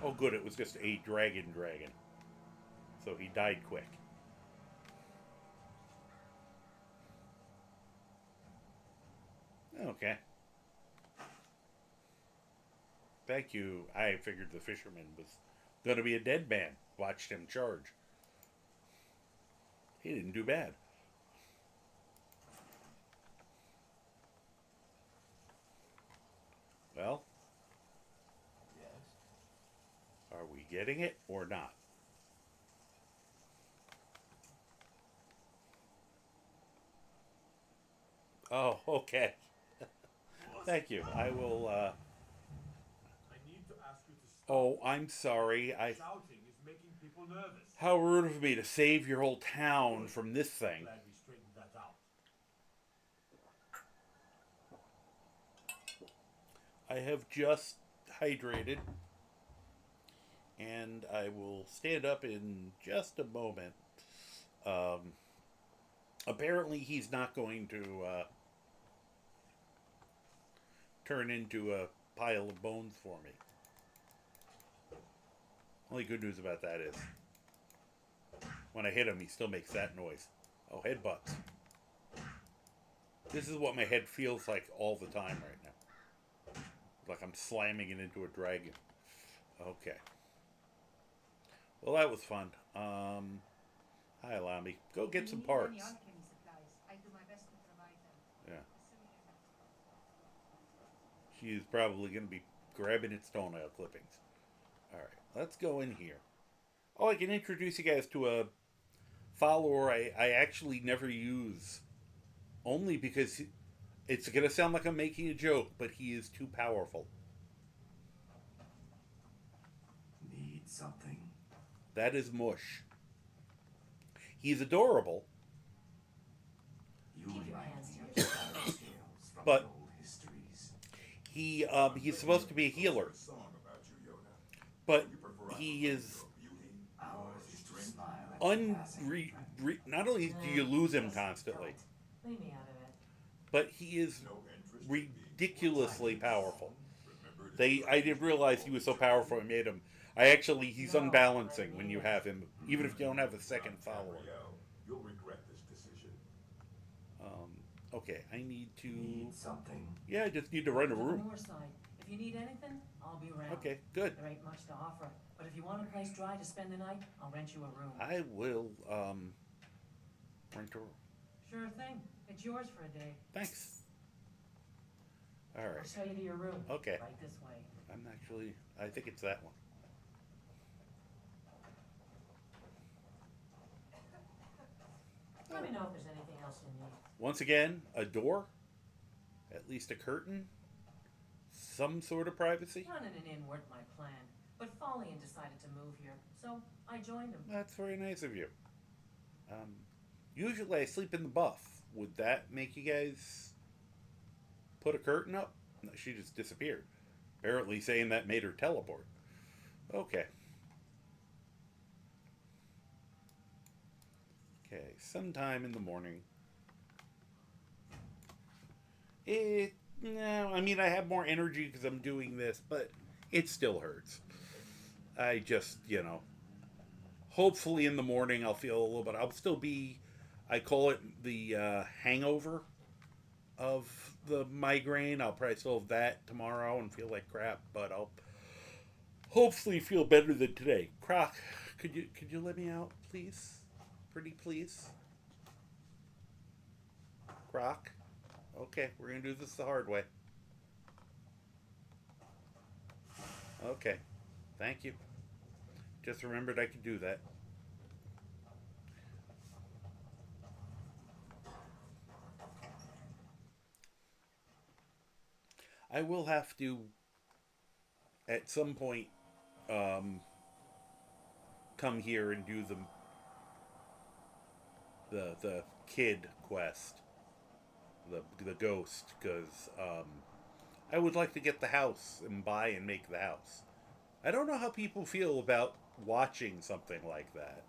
Oh, good, it was just a dragon. So he died quick. Okay. Thank you. I figured the fisherman was Gonna be a dead man. Watched him charge. He didn't do bad. Well, Yes? are we getting it or not? Oh, okay. Thank you. I will, I need to ask you to stop. Oh, I'm sorry. Shouting is making people nervous. How rude of me to save your whole town from this thing. Glad we straightened that out. I have just hydrated. And I will stand up in just a moment. Apparently, he's not going to turn into a pile of bones for me. Only good news about that is when I hit him, he still makes that noise. Oh, headbutts. This is what my head feels like all the time right now. Like I'm slamming it into a dragon. Okay. Well, that was fun. Hi, Lamy. Go get some parts. I do my best to provide them. Yeah. She's probably going to be grabbing its toenail clippings. Alright, let's go in here. Oh, I can introduce you guys to a follower I actually never use. Only because it's going to sound like I'm making a joke, but he is too powerful. Need something? That is Mush. He's adorable, You Keep your remind hands me to of your shadow scales from But- the old histories. he's supposed to be a healer, but he is Ours is to smile at passing friend. not only do you lose him constantly, Leave me out of it. but he is ridiculously powerful. I didn't realize he was so powerful. It made him. He's unbalancing when you have him, even if you don't have a second follower. You'll regret this decision. Okay, I need to. Need something? Yeah, I just need to run a To the room. north side. If you need anything, I'll be around. Okay, good. There ain't much to offer, but if you want a place dry to spend the night, I'll rent you a room. I will rent a room. Sure thing. It's yours for a day. Thanks. All I'll right. show you to your room. Okay. Right this way. I think it's that one. Let me know if there's anything else you need. Once again, a door, at least a curtain, some sort of privacy. Running an inn weren't my plan, but Follian decided to move here, so I joined him. That's very nice of you. Usually I sleep in the buff. Would that make you guys put a curtain up? No, she just disappeared. Apparently saying that made her teleport. Okay. Okay, sometime in the morning. No, I mean, I have more energy because I'm doing this, but it still hurts. I just, hopefully in the morning I'll feel a little bit. I'll still be, I call it the hangover of the migraine. I'll probably still have that tomorrow and feel like crap, but I'll hopefully feel better than today. Croc, could you let me out, please? Pretty please. Croc. Okay, we're gonna do this the hard way. Okay, thank you. Just remembered I could do that. I will have to, at some point, come here and do the kid quest, the ghost, because I would like to get the house and buy and make the house. I don't know how people feel about watching something like that.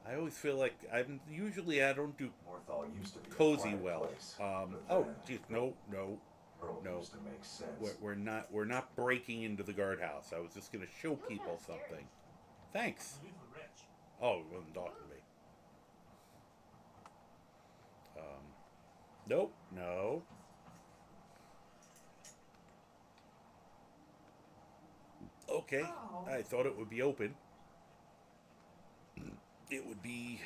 I always feel like I don't do Morthal used to be a cozy quiet well. place, but Oh, then geez, no. world no. used to make sense. We're not breaking into the guardhouse. I was just gonna show people something. Thanks. Little wretch. Oh, he wasn't talking to me. Nope, no. Okay. Oh. I thought it would be open. It would be...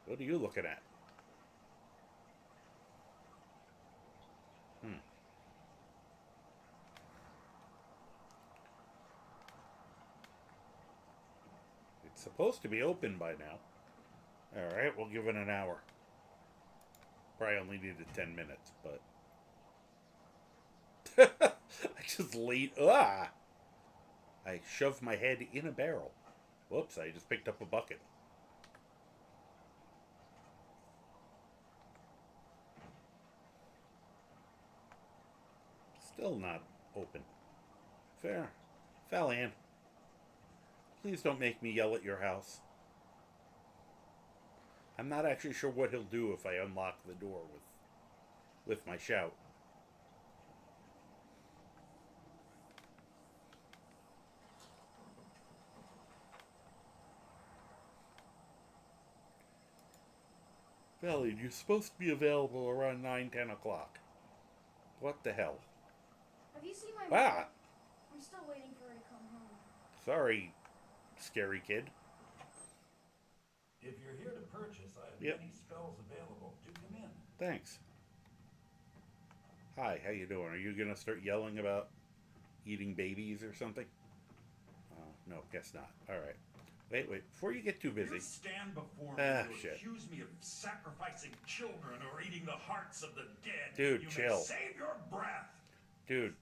What are you looking at? It's supposed to be open by now. Alright, we'll give it an hour. Probably only needed 10 minutes, but... I just laid... Ah! I shoved my head in a barrel. Whoops, I just picked up a bucket. Still not open. Fair. Falian, please don't make me yell at your house. I'm not actually sure what he'll do if I unlock the door with my shout. Valian, you're supposed to be available around 9-10 o'clock. What the hell? Have you seen my Ah! mother? I'm still waiting for her to come home. Sorry, scary kid. If you're here to purchase, I have Yep. many spells available. Do come in. Thanks. Hi, how you doing? Are you gonna start yelling about eating babies or something? No, guess not. Alright. Wait, before you get too busy. You stand before me Ah, to shit. accuse me of sacrificing children or eating the hearts of the dead. Dude, you chill. May save your breath. Dude,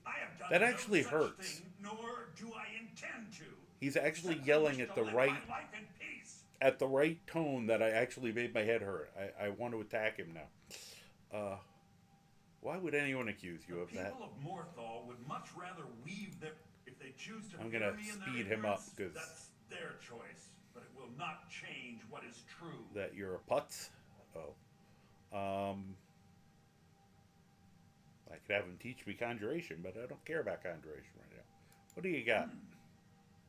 I have done that no actually such hurts. thing, nor do I intend to. He's actually Except yelling wish at to the live right my life in peace. at the right tone that I actually made my head hurt. I want to attack him now. Why would anyone accuse you of that? People of Morthal would much rather weave their... If they choose to I'm fear gonna me in their speed him up, ignorance, 'cause- that's their choice. But it will not change what is true. That you're a putz? Oh. I could have him teach me conjuration, but I don't care about conjuration right now. What do you got?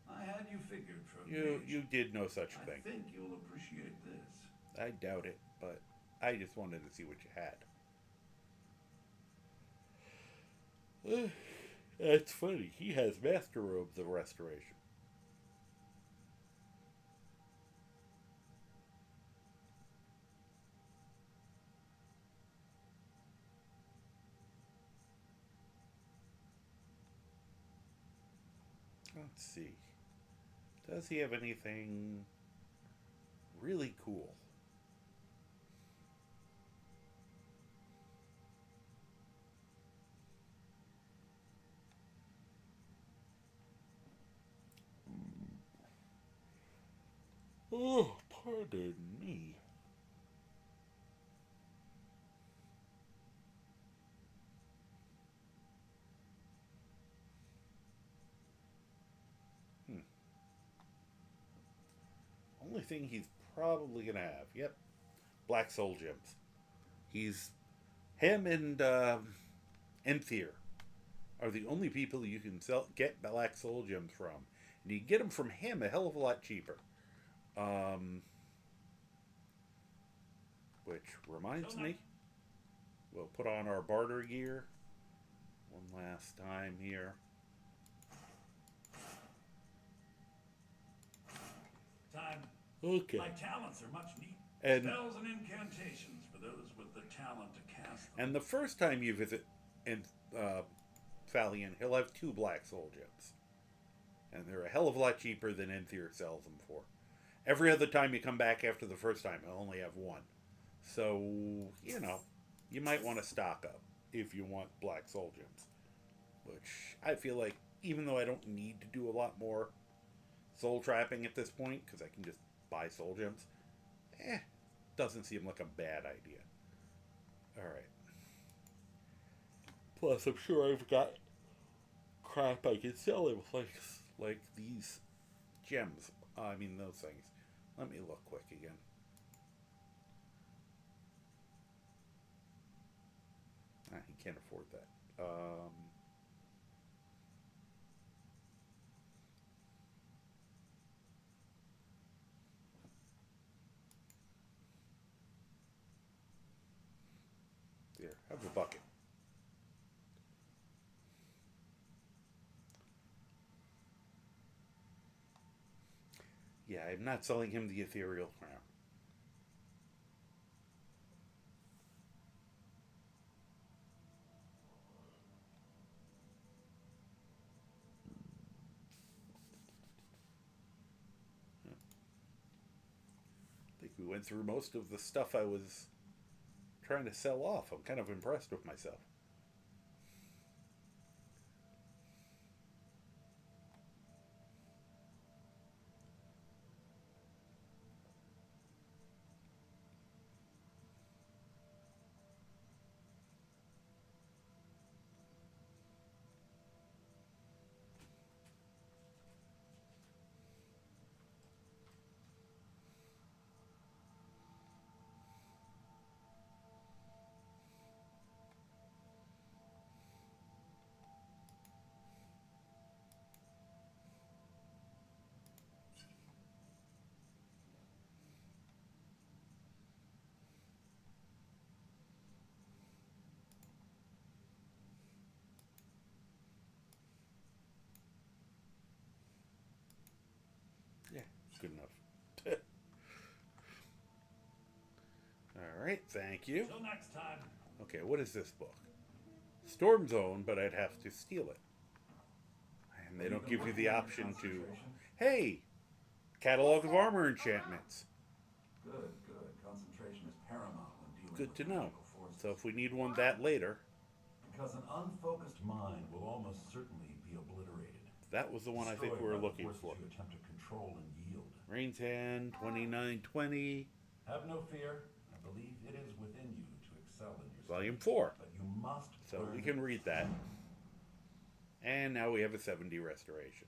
I had you figured for a You did no such I thing. think you'll appreciate this. I doubt it, but I just wanted to see what you had. That's funny. He has Master Robes of Restoration. Let's see. Does he have anything really cool? Oh, pardon me. Only thing he's probably gonna have. Yep. Black Soul Gems. Him and Enthier are the only people you can get Black Soul Gems from. And you get them from him a hell of a lot cheaper. Which reminds me, we'll put on our barter gear one last time here. Time. Okay. My talents are much neat. And- Spells and incantations for those with the talent to cast them. And the first time you visit Falian, he'll have 2 Black Soul Gems. And they're a hell of a lot cheaper than Enthier sells them for. Every other time you come back after the first time, he'll only have 1. So, you might want to stock up if you want Black Soul Gems. Which I feel like, even though I don't need to do a lot more soul trapping at this point, because I can just buy Soul Gems, doesn't seem like a bad idea. Alright. Plus, I'm sure I've got crap I can sell him, like these gems. I mean, those things. Let me look quick again. He can't afford that. Here, have a bucket. Yeah, I'm not selling him the ethereal crown. I think we went through most of the stuff I was trying to sell off. I'm kind of impressed with myself. Yeah, good enough. All right, thank you. Till next time. Okay, what is this book? Storm Zone, but I'd have to steal it. And they don't give you the option to, hey, catalog of armor enchantments. Good, good. Concentration is paramount when dealing Good with to know. magical forces. So if we need one that later, Because an unfocused mind will almost certainly be obliterated. that was the one I think we Destroyed were by the looking forces for. you attempt to control and yield. Rain's Hand, 2920, Have no fear. I believe it is within you to excel in your Volume studies. 4. But you must So learn we can read that. And now we have a 70 restoration.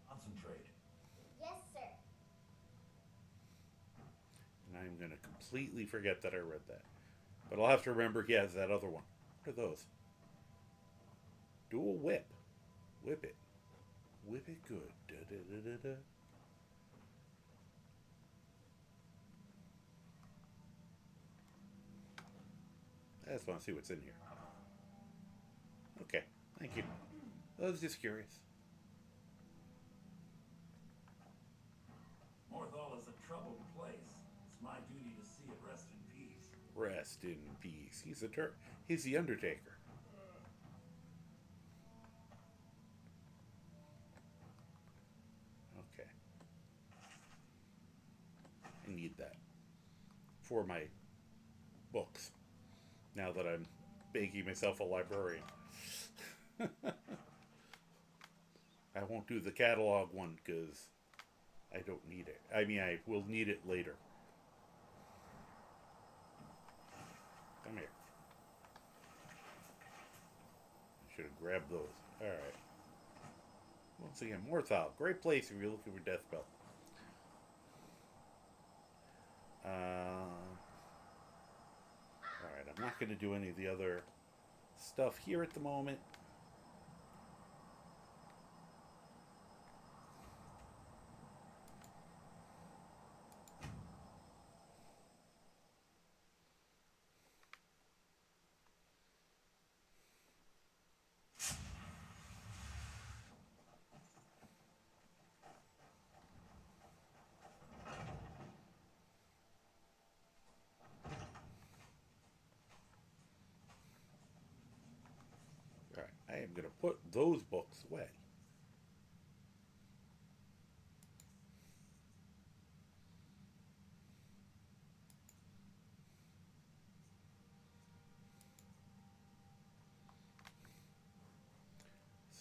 Concentrate. Yes, sir. And I'm going to completely forget that I read that. But I'll have to remember he has that other one. What are those? Dual whip. Whip it. Whip it good. Da, da, da, da, da. I just want to see what's in here. Okay, thank you. I was just curious. Morthal is a troubled place. It's my duty to see it rest in peace. Rest in peace. He's the Undertaker. Okay. I need that for my books. Now that I'm making myself a librarian. I won't do the catalog one because I don't need it. I mean, I will need it later. Come here. I should have grabbed those. Alright. Once again, Morthal. Great place if you're looking for Death Belt. Alright, I'm not going to do any of the other stuff here at the moment. Alright, I am going to put those books away.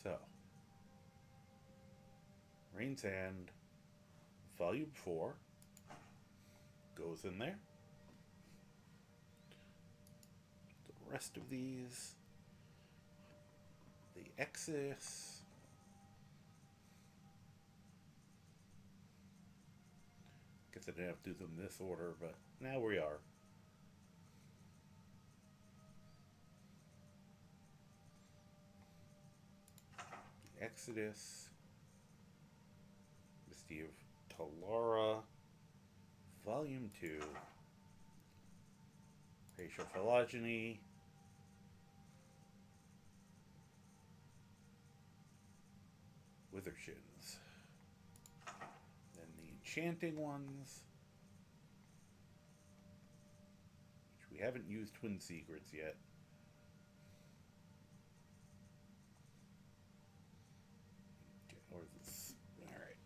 So, Rain's Hand, Volume 4, goes in there. The rest of these, the Exodus, guess I didn't have to do them in this order, but now we are. The Exodus, Misty of Talara, Volume 2, Racial Phylogeny, Withershins. enchanting ones. Which we haven't used Twin Secrets yet. Or this. Alright.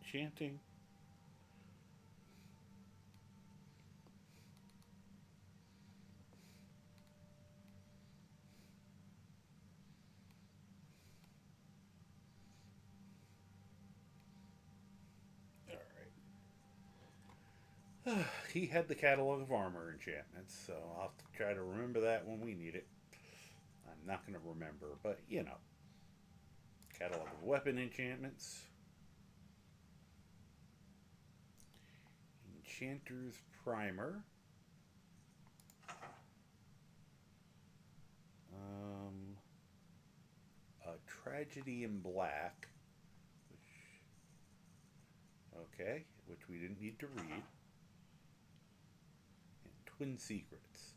Enchanting. He had the catalog of armor enchantments, so I'll have to try to remember that when we need it. I'm not going to remember, but you know. Catalog of weapon enchantments. Enchanter's Primer. A Tragedy in Black. Which we didn't need to read. Twin Secrets,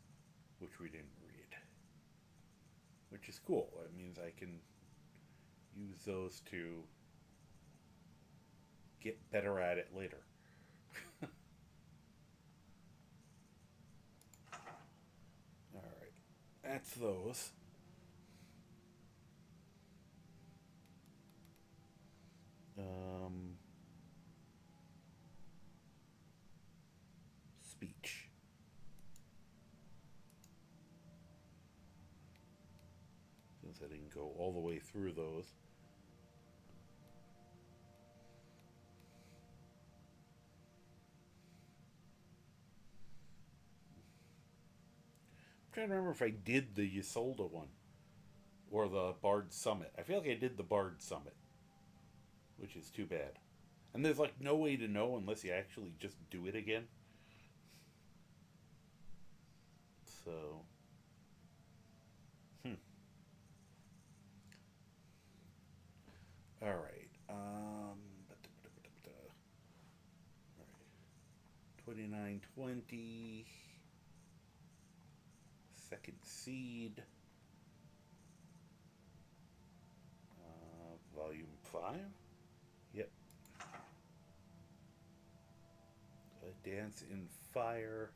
which we didn't read. Which is cool. It means I can use those to get better at it later. Alright. That's those. Speech. Since I didn't go all the way through those. I'm trying to remember if I did the Ysolda one. Or the Bard Summit. I feel like I did the Bard Summit. Which is too bad. And there's like no way to know unless you actually just do it again. So... Alright. 2920. Second Seed. Volume 5. Yep. A Dance in Fire.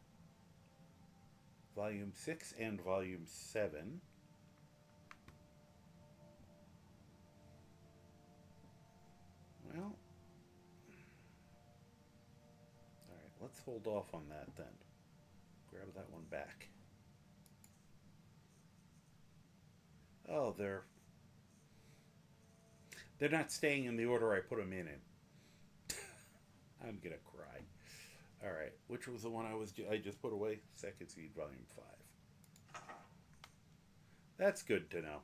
Volume 6 and Volume 7. Well, alright, let's hold off on that then. Grab that one back. Oh, they're not staying in the order I put them in. I'm gonna cry. Alright, which was the one I just put away? Second Seed, Volume 5. That's good to know.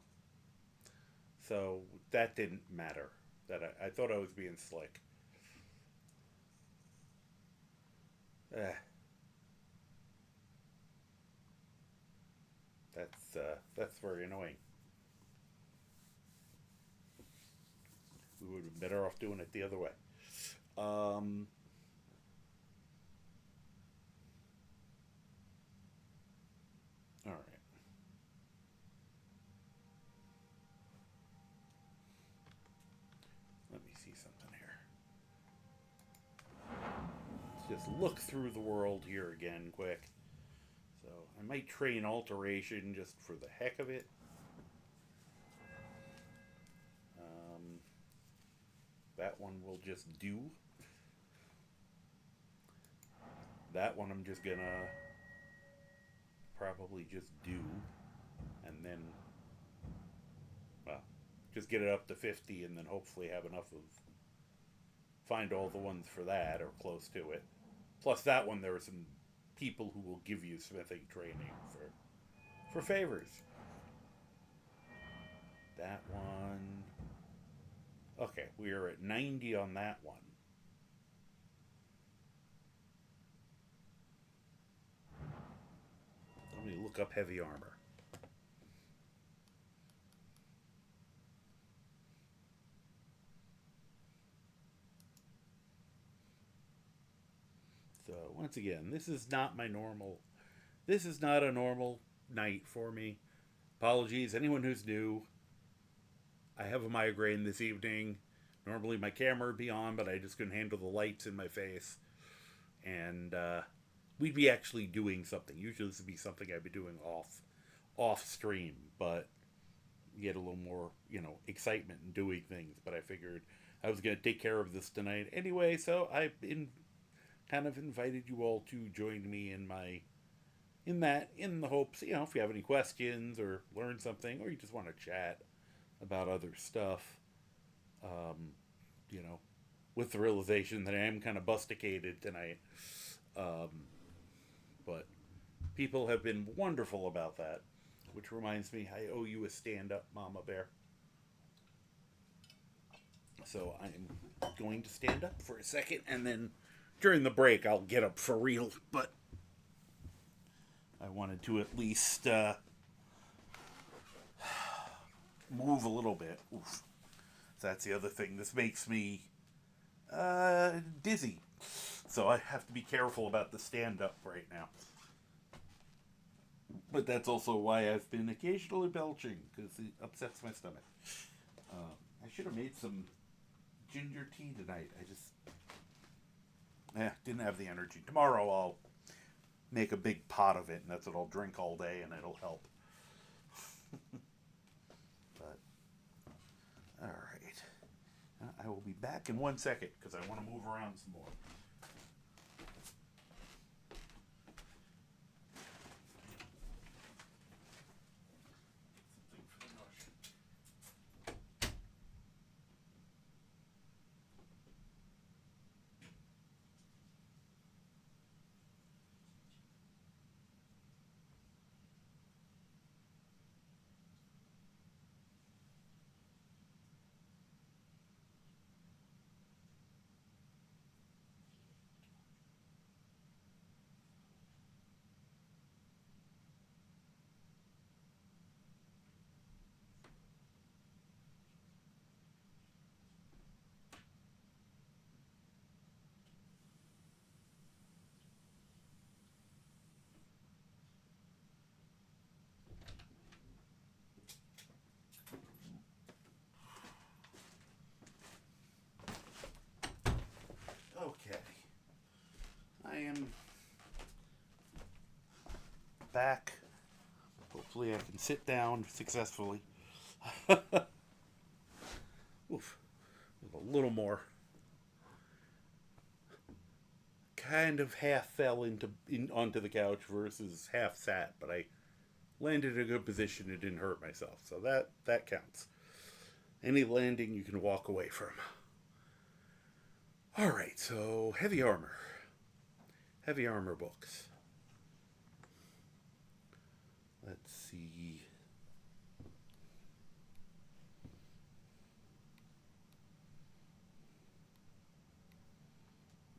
So, that didn't matter. That I thought I was being slick. That's very annoying. We would have been better off doing it the other way. Alright. Let me see something here. Let's just look through the world here again quick. So I might train alteration just for the heck of it. That one will just do. That one I'm just gonna probably just do. And then, well, just get it up to 50 and then hopefully have enough of, find all the ones for that or close to it. Plus that one, there are some people who will give you smithing training for favors. That one. Okay, we are at 90 on that one. Let me look up heavy armor. So, once again, this is not my normal... This is not a normal night for me. Apologies, anyone who's new. I have a migraine this evening. Normally my camera would be on, but I just couldn't handle the lights in my face. And we'd be actually doing something. Usually this would be something I'd be doing off stream, but you get a little more, excitement in doing things. But I figured I was going to take care of this tonight anyway, so I've been kind of invited you all to join me in the hopes, if you have any questions or learn something, or you just want to chat about other stuff, with the realization that I am kind of busticated tonight. But people have been wonderful about that, which reminds me, I owe you a stand-up, Mama Bear. So I'm going to stand up for a second, and then during the break, I'll get up for real, but I wanted to at least move a little bit. Oof. That's the other thing. This makes me dizzy. So I have to be careful about the stand-up right now. But that's also why I've been occasionally belching, because it upsets my stomach. I should have made some ginger tea tonight. I just didn't have the energy. Tomorrow I'll make a big pot of it, and that's what I'll drink all day, and it'll help. But, alright. I will be back in 1 second, because I want to move around some more. Okay. I am back. Hopefully I can sit down successfully. Oof. A little more. Kind of half fell onto the couch versus half sat, but I landed in a good position and didn't hurt myself. So that counts. Any landing you can walk away from. Alright, so heavy armor. Heavy armor books. Let's see.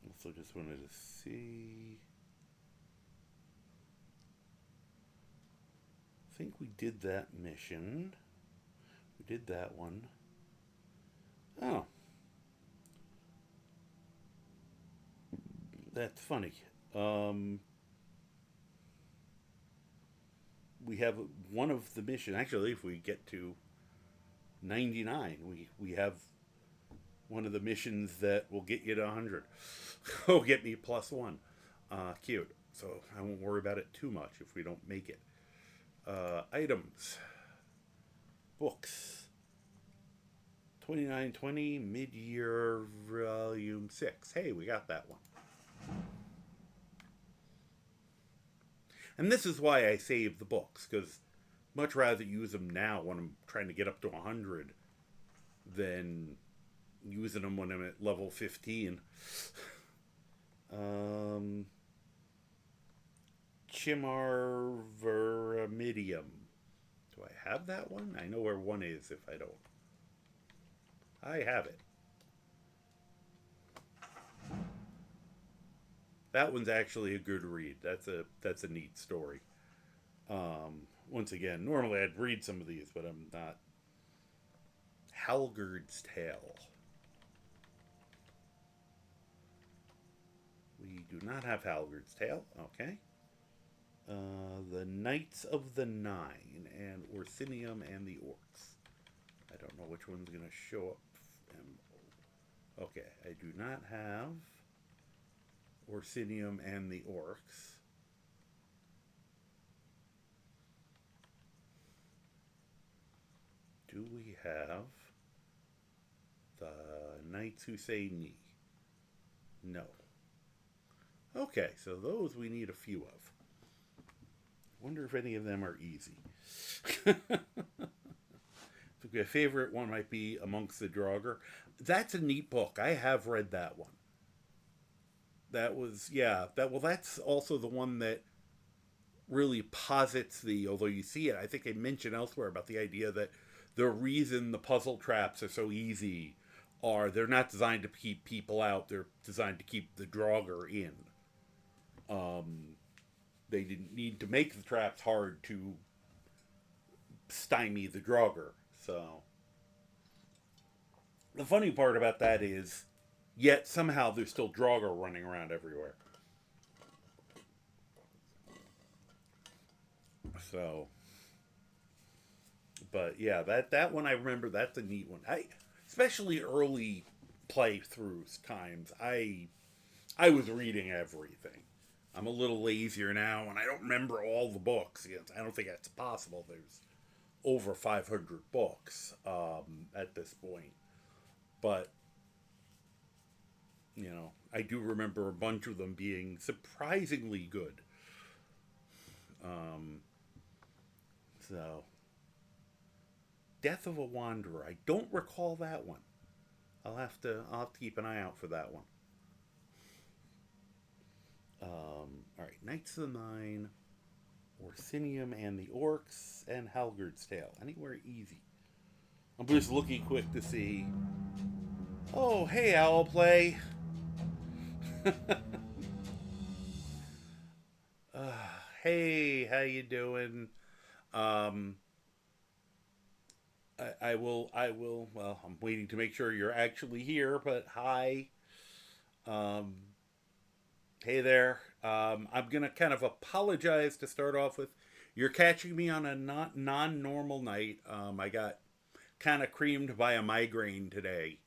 Also just wanted to see. I think we did that mission. We did that one. Oh. That's funny. We have one of the mission. Actually, if we get to 99, we have one of the missions that will get you to 100. Oh, get me +1. Cute. So I won't worry about it too much if we don't make it. Items. Books. 2920 Mid-Year Volume 6. Hey, we got that one. And this is why I save the books, because much rather use them now when I'm trying to get up to 100 than using them when I'm at level 15. Chimarvermidium. Do I have that one? I know where one is if I don't. I have it. That one's actually a good read. That's a neat story. Once again, normally I'd read some of these, but I'm not. Halgard's Tale. We do not have Halgard's Tale. Okay. The Knights of the Nine. And, Orsinium and the Orcs. I don't know which one's going to show up. Okay, I do not have Orsinium and the Orcs. Do we have the Knights who say knee? No. Okay, so those we need a few of. Wonder if any of them are easy. My favorite one might be Amongst the Draugr. That's a neat book. I have read that one. That was, yeah, that's also the one that really posits although you see it, I think I mentioned elsewhere about the idea that the reason the puzzle traps are so easy they're not designed to keep people out, they're designed to keep the Draugr in. They didn't need to make the traps hard to stymie the Draugr. So the funny part about that is, yet somehow there's still Draugr running around everywhere. So, but yeah, that one I remember. That's a neat one. Especially early playthroughs times. I was reading everything. I'm a little lazier now, and I don't remember all the books. I don't think that's possible. There's over 500 books at this point. But, I do remember a bunch of them being surprisingly good. So, Death of a Wanderer. I don't recall that one. I'll have to keep an eye out for that one. Alright, Knights of the Nine, Orsinium and the Orcs, and Halgard's Tale. Anywhere easy. I'm just looking quick to see. Oh, hey, Owlplay. Hey, how you doing? I will, well, I'm waiting to make sure you're actually here, but hi. Hey there. I'm going to kind of apologize to start off with. You're catching me on a non-normal night. I got kind of creamed by a migraine today.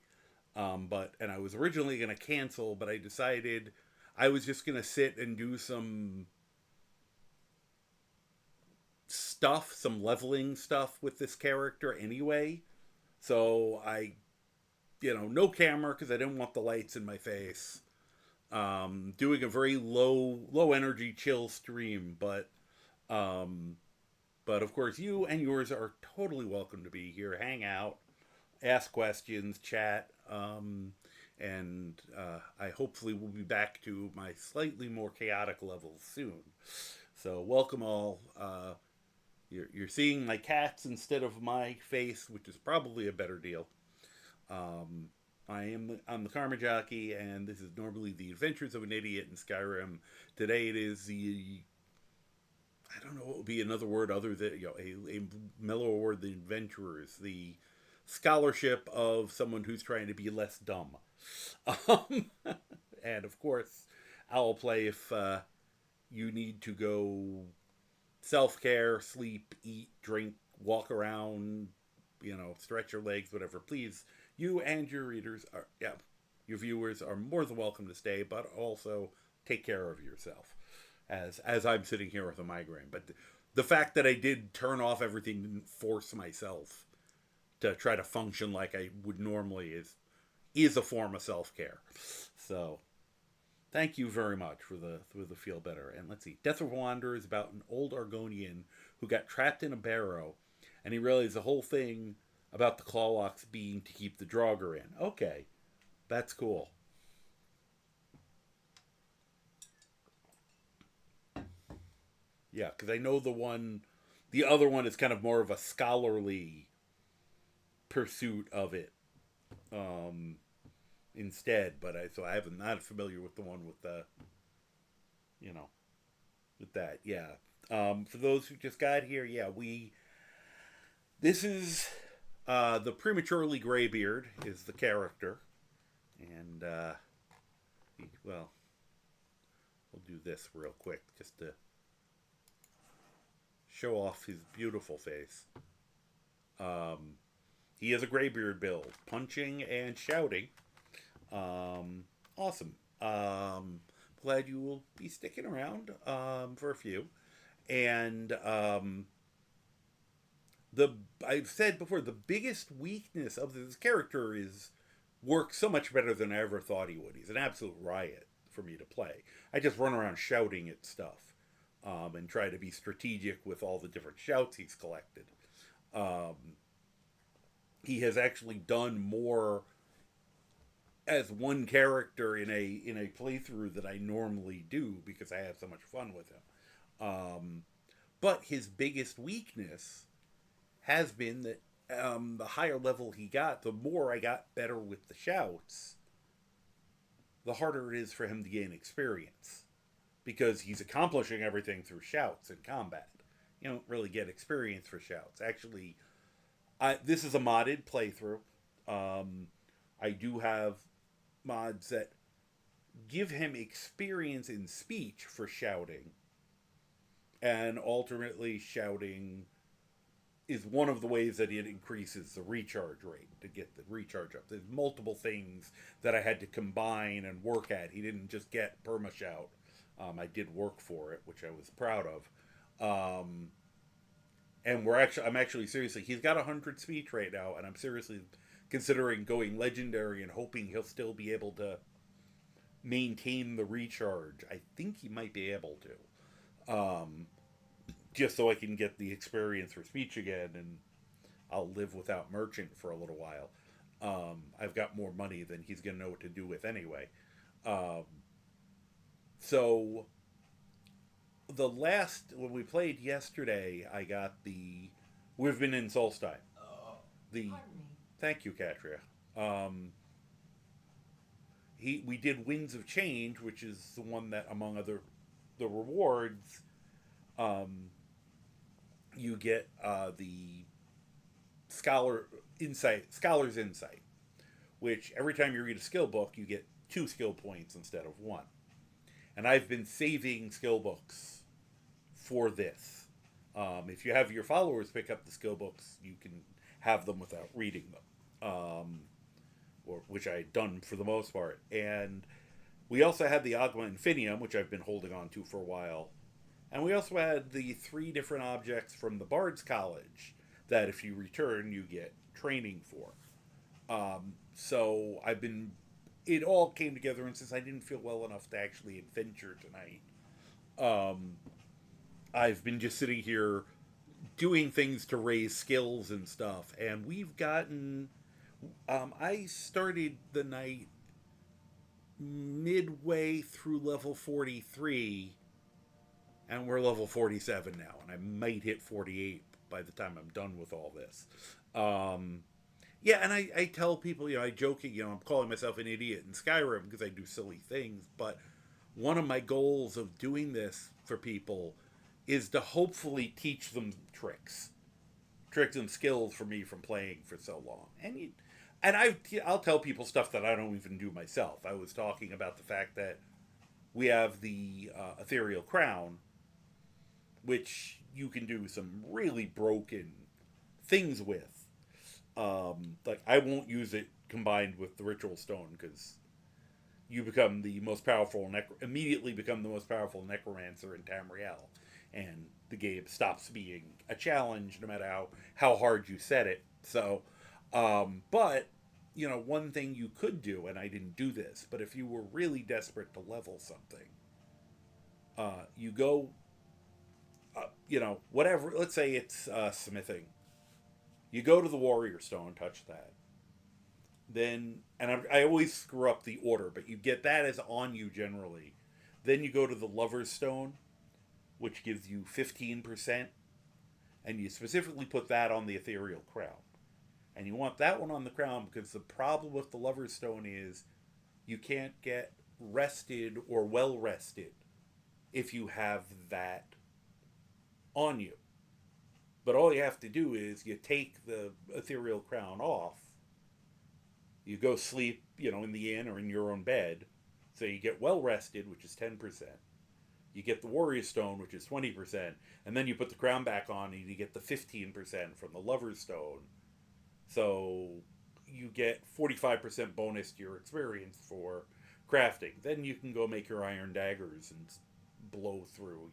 And I was originally going to cancel, but I decided I was just going to sit and do some stuff, some leveling stuff with this character anyway. So no camera because I didn't want the lights in my face. Doing a very low energy chill stream, but of course you and yours are totally welcome to be here, hang out, ask questions, chat, and I hopefully will be back to my slightly more chaotic levels soon. So welcome all. You're seeing my cats instead of my face, which is probably a better deal. I'm the Karma Jockey, and this is normally the Adventures of an Idiot in Skyrim. Today it is I don't know what would be another word other than a mellower word than adventurers. The scholarship of someone who's trying to be less dumb. And of course, Owlplay if you need to go self-care, sleep, eat, drink, walk around, stretch your legs, whatever. Please, you and your readers your viewers are more than welcome to stay, but also take care of yourself as I'm sitting here with a migraine. But the fact that I did turn off everything didn't force myself to try to function like I would normally is a form of self-care. So thank you very much for the feel better. And let's see. Death of a Wanderer is about an old Argonian who got trapped in a barrow, and he realized the whole thing about the Clawlocks being to keep the Draugr in. Okay. That's cool. Yeah, because I know the other one is kind of more of a scholarly pursuit of it. Instead, but I'm not familiar with the one with the, with that. Yeah. For those who just got here, yeah, this is, the Prematurely Greybeard is the character. And, we'll do this real quick just to show off his beautiful face. He has a Greybeard build, punching and shouting. Awesome. Glad you will be sticking around for a few. And I've said before, the biggest weakness of this character is works so much better than I ever thought he would. He's an absolute riot for me to play. I just run around shouting at stuff and try to be strategic with all the different shouts he's collected. He has actually done more as one character in a playthrough that I normally do because I have so much fun with him. But his biggest weakness has been that the higher level he got, the more I got better with the shouts, the harder it is for him to gain experience. Because he's accomplishing everything through shouts in combat. You don't really get experience for shouts. Actually, this is a modded playthrough. I do have mods that give him experience in speech for shouting. And alternately, shouting is one of the ways that it increases the recharge rate to get the recharge up. There's multiple things that I had to combine and work at. He didn't just get perma shout. I did work for it, which I was proud of. And I'm actually seriously, he's got 100 speech right now, and I'm seriously considering going legendary and hoping he'll still be able to maintain the recharge. I think he might be able to. Just so I can get the experience for speech again, and I'll live without merchant for a little while. I've got more money than he's going to know what to do with anyway. So when we played yesterday, I got we've been in Solstein. Pardon me. Thank you, Katria. We did Winds of Change, which is the one that, among the rewards, you get the Scholar's Insight, which every time you read a skill book, you get 2 skill points instead of 1. And I've been saving skill books for this. If you have your followers pick up the skill books, you can have them without reading them, which I had done for the most part. And we also had the Agma Infinium, which I've been holding on to for a while. And we also had the 3 different objects from the Bard's College that if you return, you get training for. So it all came together, and since I didn't feel well enough to actually adventure tonight, I've been just sitting here doing things to raise skills and stuff. And we've gotten... I started the night midway through level 43, and we're level 47 now, and I might hit 48 by the time I'm done with all this. Yeah, and I tell people, I joke, I'm calling myself an idiot in Skyrim because I do silly things, but one of my goals of doing this for people is to hopefully teach them tricks and skills for me from playing for so long. And I'll tell people stuff that I don't even do myself. I was talking about the fact that we have the Ethereal Crown, which you can do some really broken things with. Like, I won't use it combined with the Ritual Stone, because you become the most powerful immediately become the most powerful necromancer in Tamriel, and the game stops being a challenge no matter how hard you set it. So, but one thing you could do, and I didn't do this, but if you were really desperate to level something, you go, whatever. Let's say it's smithing. You go to the Warrior Stone, touch that. Then, and I always screw up the order, but you get that as on you generally. Then you go to the Lover's Stone, which gives you 15%, and you specifically put that on the Ethereal Crown. And you want that one on the crown because the problem with the Lover's Stone is you can't get rested or well rested if you have that on you. But all you have to do is you take the Ethereal Crown off, you go sleep, in the inn or in your own bed, so you get well rested, which is 10%. you get the Warrior Stone, which is 20%, and then you put the crown back on and you get the 15% from the Lover's Stone. So you get 45% bonus to your experience for crafting. Then you can go make your iron daggers and blow through,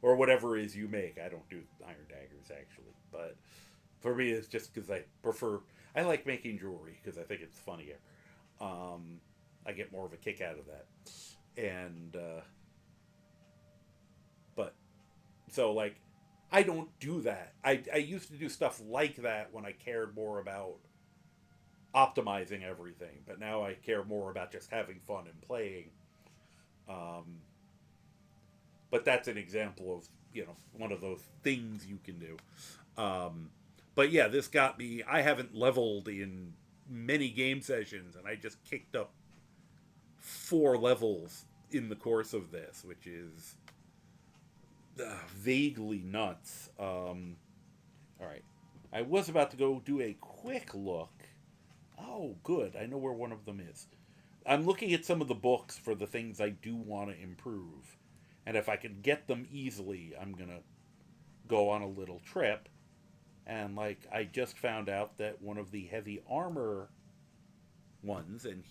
or whatever it is you make. I don't do iron daggers, actually, but for me, it's just because I like making jewelry because I think it's funnier. I get more of a kick out of that. And, but, so, like, I don't do that. I used to do stuff like that when I cared more about optimizing everything, but now I care more about just having fun and playing. But that's an example of, one of those things you can do. But yeah, this got me, I haven't leveled in many game sessions, and I just kicked up 4 levels in the course of this, which is vaguely nuts. All right. I was about to go do a quick look. Oh, good. I know where one of them is. I'm looking at some of the books for the things I do want to improve. And if I can get them easily, I'm going to go on a little trip. And, like, I just found out that one of the heavy armor ones, and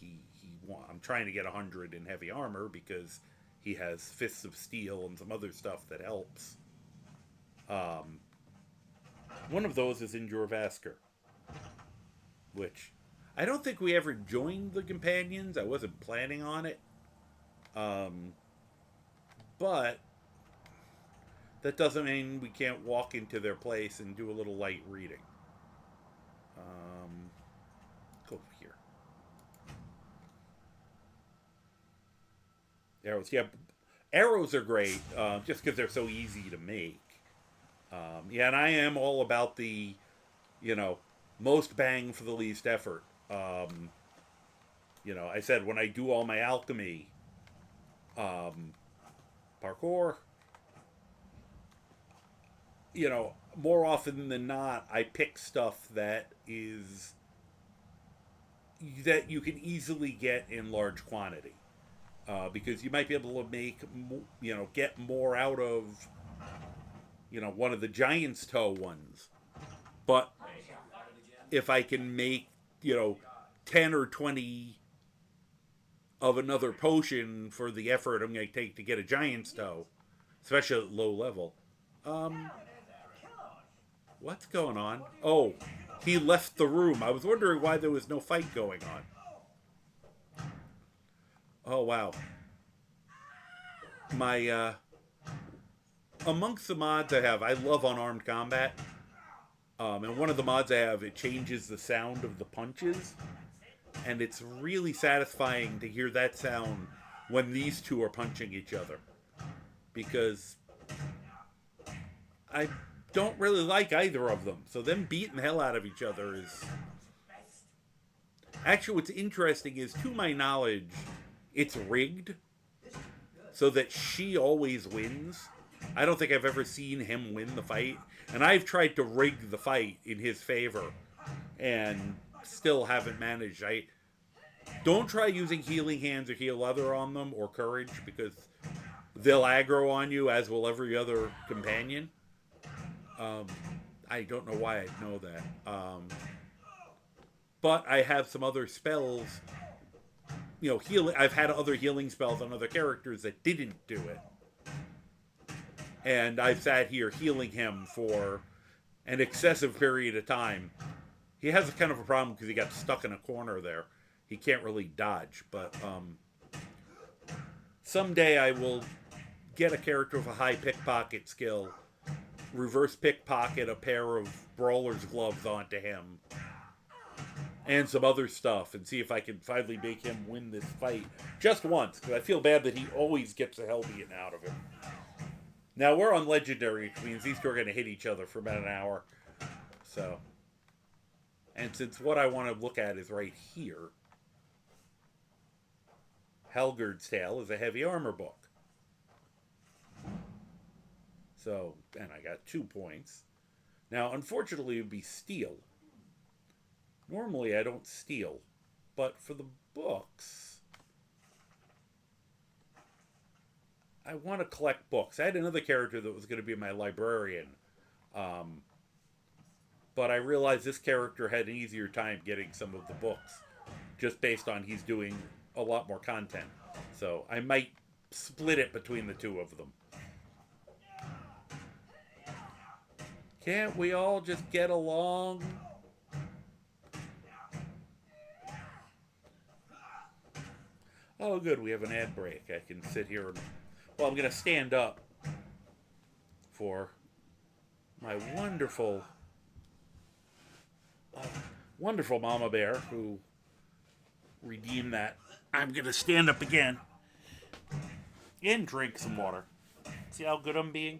I'm trying to get 100 in heavy armor because he has Fists of Steel and some other stuff that helps. One of those is in Jorvasker, which I don't think we ever joined the companions. I wasn't planning on it. But that doesn't mean we can't walk into their place and do a little light reading. Go here. Arrows. Yeah, arrows are great, just because they're so easy to make. Yeah, and I am all about the, most bang for the least effort. I said when I do all my alchemy, parkour, more often than not, I pick stuff that you can easily get in large quantity. Because you might be able to make, get more out of, one of the giant's toe ones. But if I can make, 10 or 20 of another potion for the effort I'm going to take to get a giant's toe, especially at low level. What's going on? Oh, he left the room. I was wondering why there was no fight going on. Oh, wow. Amongst the mods I love unarmed combat. And one of the mods I have, it changes the sound of the punches. And it's really satisfying to hear that sound when these two are punching each other. Because I don't really like either of them. So them beating the hell out of each other is... Actually, what's interesting is, to my knowledge, it's rigged so that she always wins. I don't think I've ever seen him win the fight. And I've tried to rig the fight in his favor and still haven't managed. I don't try using healing hands or heal other on them or courage, because they'll aggro on you, as will every other companion. I don't know why I know that. But I have some other spells, I've had other healing spells on other characters that didn't do it. And I've sat here healing him for an excessive period of time. He has a kind of a problem because he got stuck in a corner there. He can't really dodge, but someday I will get a character with a high pickpocket skill, reverse pickpocket a pair of brawler's gloves onto him, and some other stuff, and see if I can finally make him win this fight just once, because I feel bad that he always gets the hell beaten out of him. Now, we're on Legendary, which means these two are going to hit each other for about an hour. So, and since what I want to look at is right here, Helgerd's Tale is a heavy armor book. So, and I got 2 points. Now, unfortunately, it would be steel. Normally, I don't steal. But for the books, I want to collect books. I had another character that was going to be my librarian. But I realized this character had an easier time getting some of the books just based on he's doing a lot more content. So I might split it between the two of them. Can't we all just get along? Oh, good. We have an ad break. I can sit here and... Well, I'm going to stand up for my wonderful, wonderful mama bear who redeemed that. I'm going to stand up again and drink some water. See how good I'm being?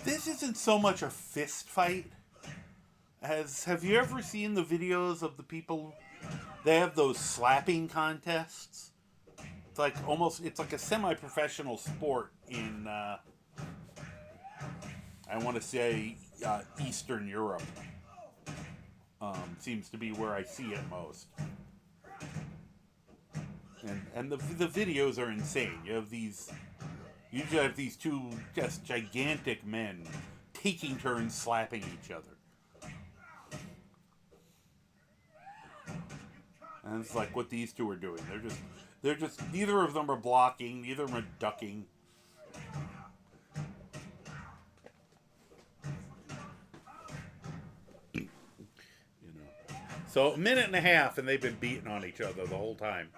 This isn't so much a fist fight as, have you ever seen the videos of the people, they have those slapping contests? It's like almost, it's like a semi-professional sport in, I want to say, Eastern Europe. Seems to be where I see it most. And the videos are insane. You usually have these two just gigantic men taking turns slapping each other. And it's like what these two are doing. They're just neither of them are blocking, neither of them are ducking. So a minute and a half and they've been beating on each other the whole time.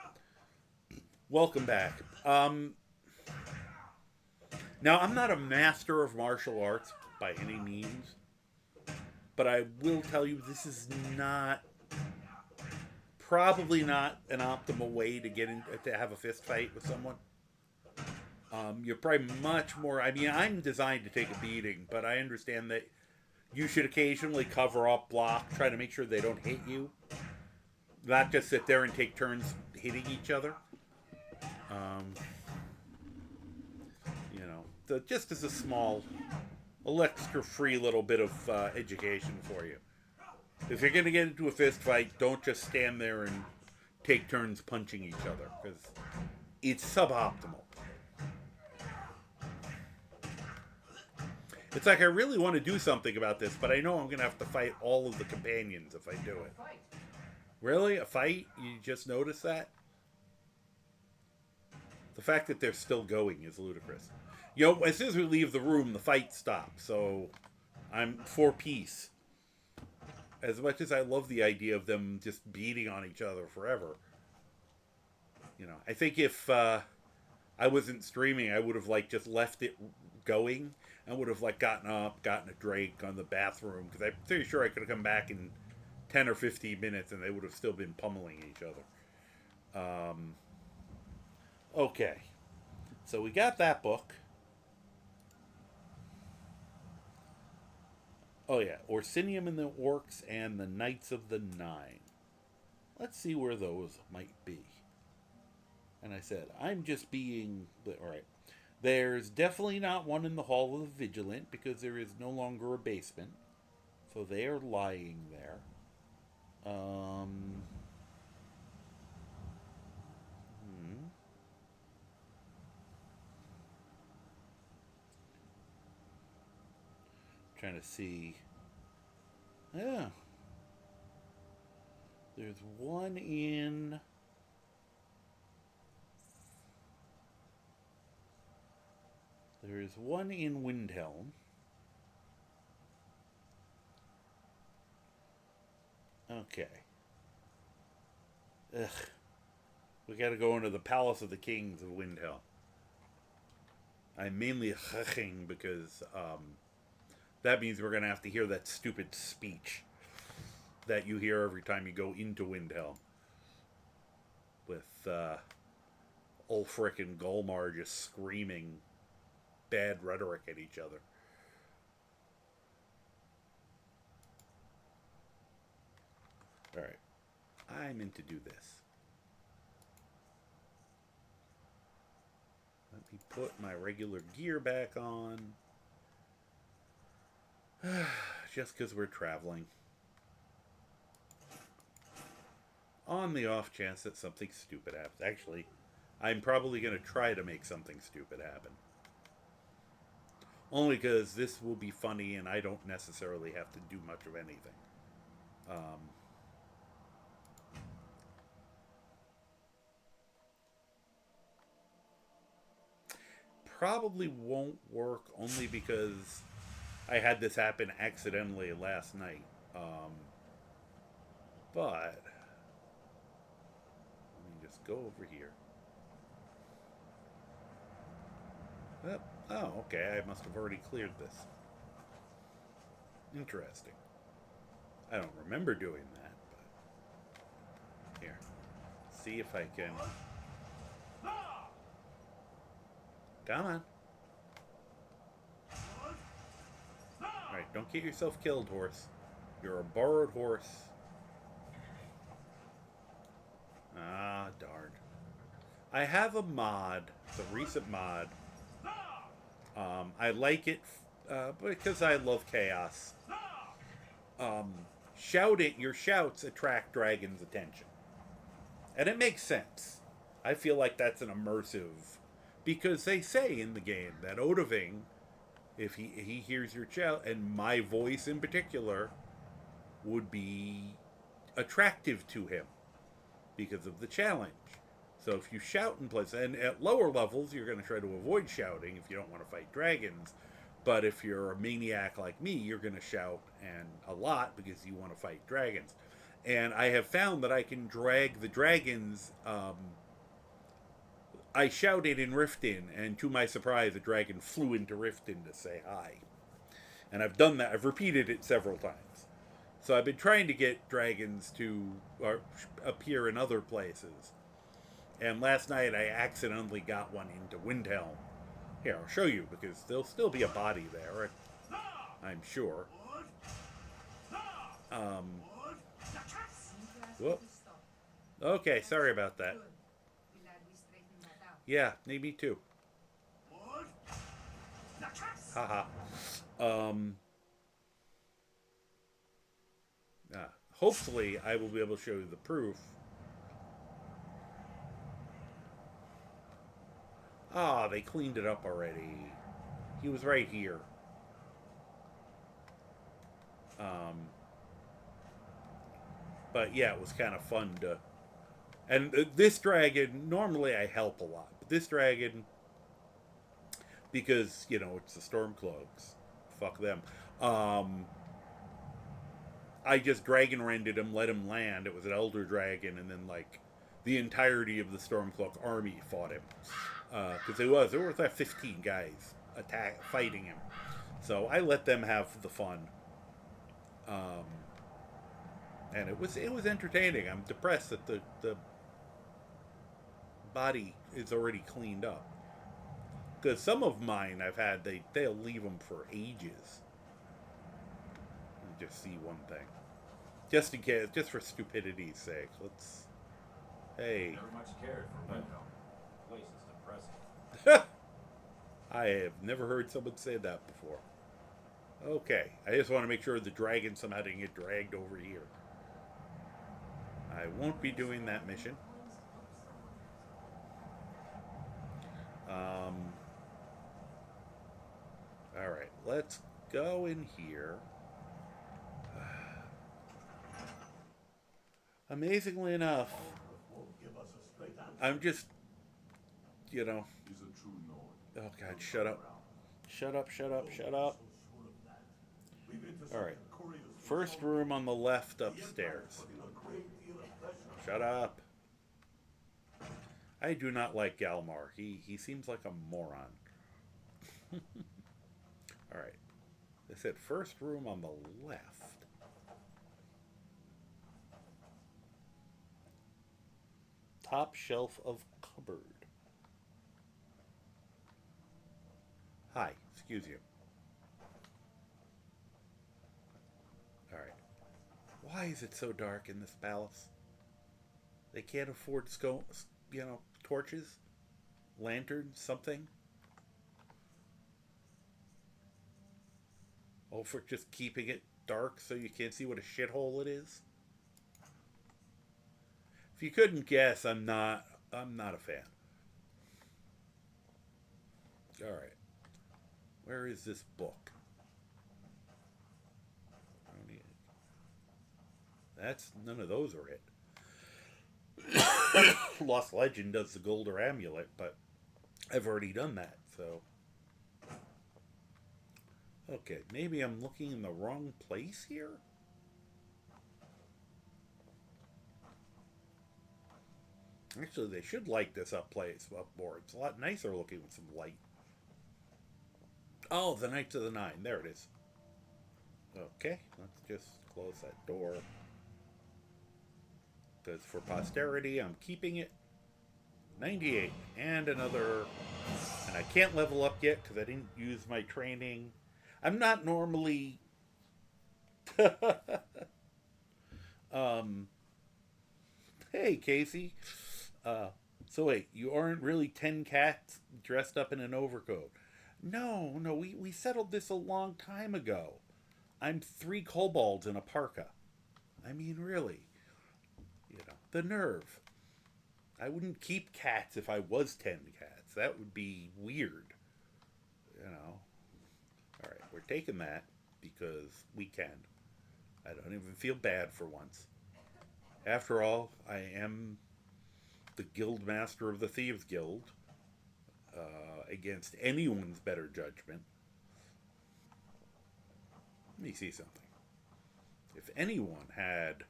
Welcome back. Now, I'm not a master of martial arts by any means, but I will tell you this is probably not an optimal way to get to have a fist fight with someone. You're probably much more, I mean, I'm designed to take a beating, but I understand that you should occasionally cover up, block, try to make sure they don't hit you. Not just sit there and take turns hitting each other. Just as a small, extra free little bit of education for you. If you're going to get into a fist fight, don't just stand there and take turns punching each other, because it's suboptimal. It's like I really want to do something about this, but I know I'm going to have to fight all of the companions if I do it. Really? A fight? You just noticed that? The fact that they're still going is ludicrous. As soon as we leave the room, the fight stops. So I'm for peace. As much as I love the idea of them just beating on each other forever. I think if I wasn't streaming, I would have just left it going. I would have gotten up, gotten a drink, gone to the bathroom. Because I'm pretty sure I could have come back in 10 or 15 minutes and they would have still been pummeling each other. Okay. So we got that book. Oh yeah, Orsinium and the Orcs and the Knights of the Nine. Let's see where those might be. And I said, I'm just being... Alright. There's definitely not one in the Hall of the Vigilant, because there is no longer a basement. So they are lying there. Trying to see. Yeah. There's one in... There's one in Windhelm. Okay. Ugh. We gotta go into the Palace of the Kings of Windhelm. I'm mainly hugging because, that means we're gonna have to hear that stupid speech that you hear every time you go into Windhelm. With, Ulfric and Golmar just screaming bad rhetoric at each other. Alright. I meant to do this. Let me put my regular gear back on. Just because we're traveling. On the off chance that something stupid happens. Actually, I'm probably going to try to make something stupid happen. Only because this will be funny and I don't necessarily have to do much of anything. Probably won't work only because I had this happen accidentally last night. But let me just go over here. Oh, okay. I must have already cleared this. Interesting. I don't remember doing that, but here. See if I can. Come on. Alright, don't get yourself killed, horse. You're a borrowed horse. Ah, darn. I have a mod, the recent mod. I like it because I love chaos. Your shouts attract dragons' attention. And it makes sense. I feel like that's an immersive... Because they say in the game that Odoving, if he hears your shout, and my voice in particular, would be attractive to him because of the challenge. So if you shout in places, and at lower levels, you're going to try to avoid shouting if you don't want to fight dragons. But if you're a maniac like me, you're going to shout and a lot because you want to fight dragons. And I have found that I can drag the dragons. I shouted in Riften, and to my surprise, a dragon flew into Riften to say hi. And I've done that. I've repeated it several times. So I've been trying to get dragons to appear in other places. And last night I accidentally got one into Windhelm. Here, I'll show you, because there'll still be a body there, I'm sure. Whoop. Okay, sorry about that. Yeah, me too. Haha. Hopefully I will be able to show you the proof. Ah, they cleaned it up already. He was right here. But yeah, it was kind of fun to... And this dragon, normally I help a lot. But this dragon, because, you know, it's the Stormcloaks. Fuck them. I just dragon rended him, let him land. It was an elder dragon, and then, like, the entirety of the Stormcloak army fought him. Because there were like 15 guys fighting him. So I let them have the fun. And it was entertaining. I'm depressed that the body is already cleaned up. Because some of mine I've had, they'll leave them for ages. Let me just see one thing. Just in case, just for stupidity's sake. Let's... Hey. Never much cared for Windhelm. The place is depressing. I have never heard someone say that before. Okay. I just want to make sure the dragon somehow didn't get dragged over here. I won't be doing that mission. Alright, let's go in here. Amazingly enough, I'm just, you know... Oh god, shut up. Shut up, shut up, shut up. Alright. First room on the left upstairs. Shut up. I do not like Galmar. He seems like a moron. Alright. They said first room on the left. Top shelf of cupboard. Hi, excuse you. Alright. Why is it so dark in this palace? They can't afford torches, lanterns, something. Oh, for just keeping it dark so you can't see what a shithole it is. If you couldn't guess, I'm not a fan. All right. Where is this book? I don't need it. That's none of those are it. Lost Legend does the Golden Amulet, but I've already done that, so. Okay, maybe I'm looking in the wrong place here? Actually, they should light this up more. It's a lot nicer looking with some light. Oh, the Knights of the Nine. There it is. Okay, let's just close that door. Because for posterity, I'm keeping it. 98. And another... And I can't level up yet because I didn't use my training. I'm not normally... Hey, Casey. So wait, you aren't really 10 cats dressed up in an overcoat. No, we settled this a long time ago. I'm 3 kobolds in a parka. I mean, really. You know, the nerve. I wouldn't keep cats if I was 10 cats. That would be weird. You know. Alright, we're taking that because we can. I don't even feel bad for once. After all, I am the guild master of the Thieves Guild. Against anyone's better judgment. Let me see something. If anyone had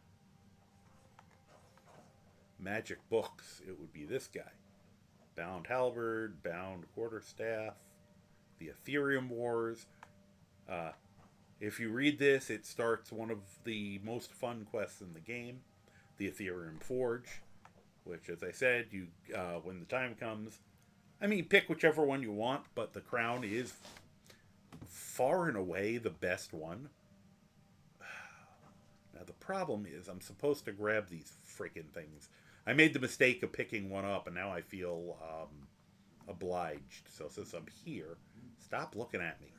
magic books, it would be this guy. Bound Halberd, Bound Quarterstaff, the Ethereum Wars. If you read this, it starts one of the most fun quests in the game, the Ethereum Forge, which, as I said, you when the time comes, I mean, pick whichever one you want, but the crown is far and away the best one. Now, the problem is I'm supposed to grab these freaking things. I made the mistake of picking one up, and now I feel obliged. So since I'm here, stop looking at me.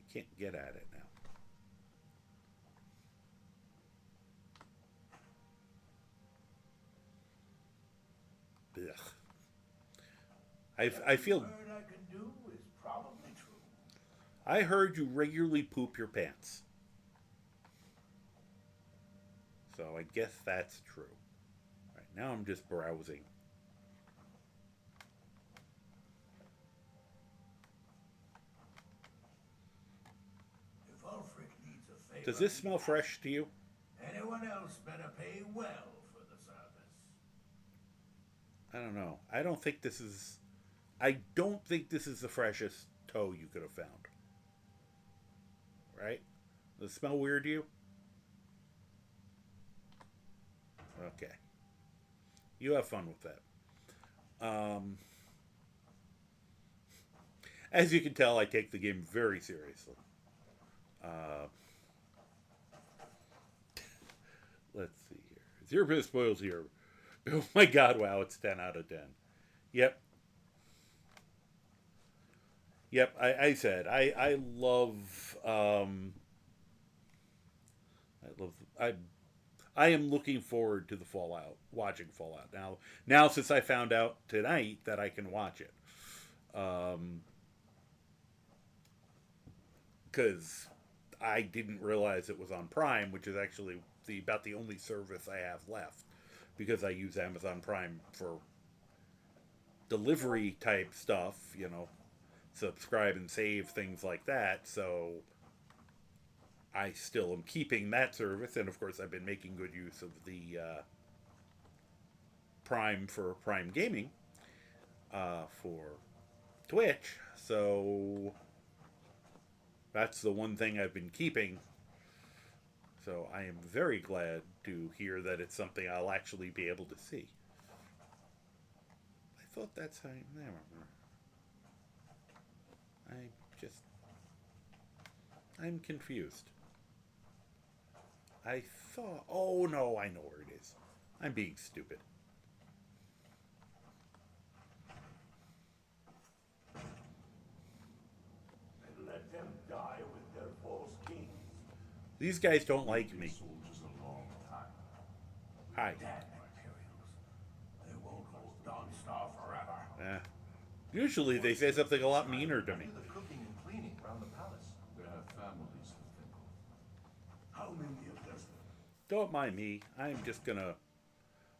I can't get at it now. Ugh. I feel. Word I can do is probably true. I heard you regularly poop your pants. So I guess that's true. Right now I'm just browsing. If Ulfric needs a favor, Does this smell fresh to you? anyone else better pay well for the service. I don't know. I don't think this is the freshest toe you could have found. Right? Does it smell weird to you? Okay. You have fun with that. As you can tell, I take the game very seriously. Let's see here. 0 spoils here. Oh my god, wow, it's 10 out of 10. Yep. I said, I love, I am looking forward to the Fallout, watching Fallout. Now since I found out tonight that I can watch it. Because I didn't realize it was on Prime, which is actually about the only service I have left. Because I use Amazon Prime for delivery type stuff, you know, subscribe and save, things like that. So I still am keeping that service, and of course I've been making good use of the Prime for Prime Gaming for Twitch. So that's the one thing I've been keeping. So I am very glad to hear that it's something I'll actually be able to see. I thought that's how... I'm confused. I thought... Oh, no, I know where it is. I'm being stupid. And let them die with their false kings. These guys don't like me. Soldiers a long time. Hi. Damn Imperials. They won't hold Dawnstar forever. Usually they say something a lot meaner to me. Do the cooking and cleaning around the palace. They have families to think of. How many of them? Don't mind me. I'm just gonna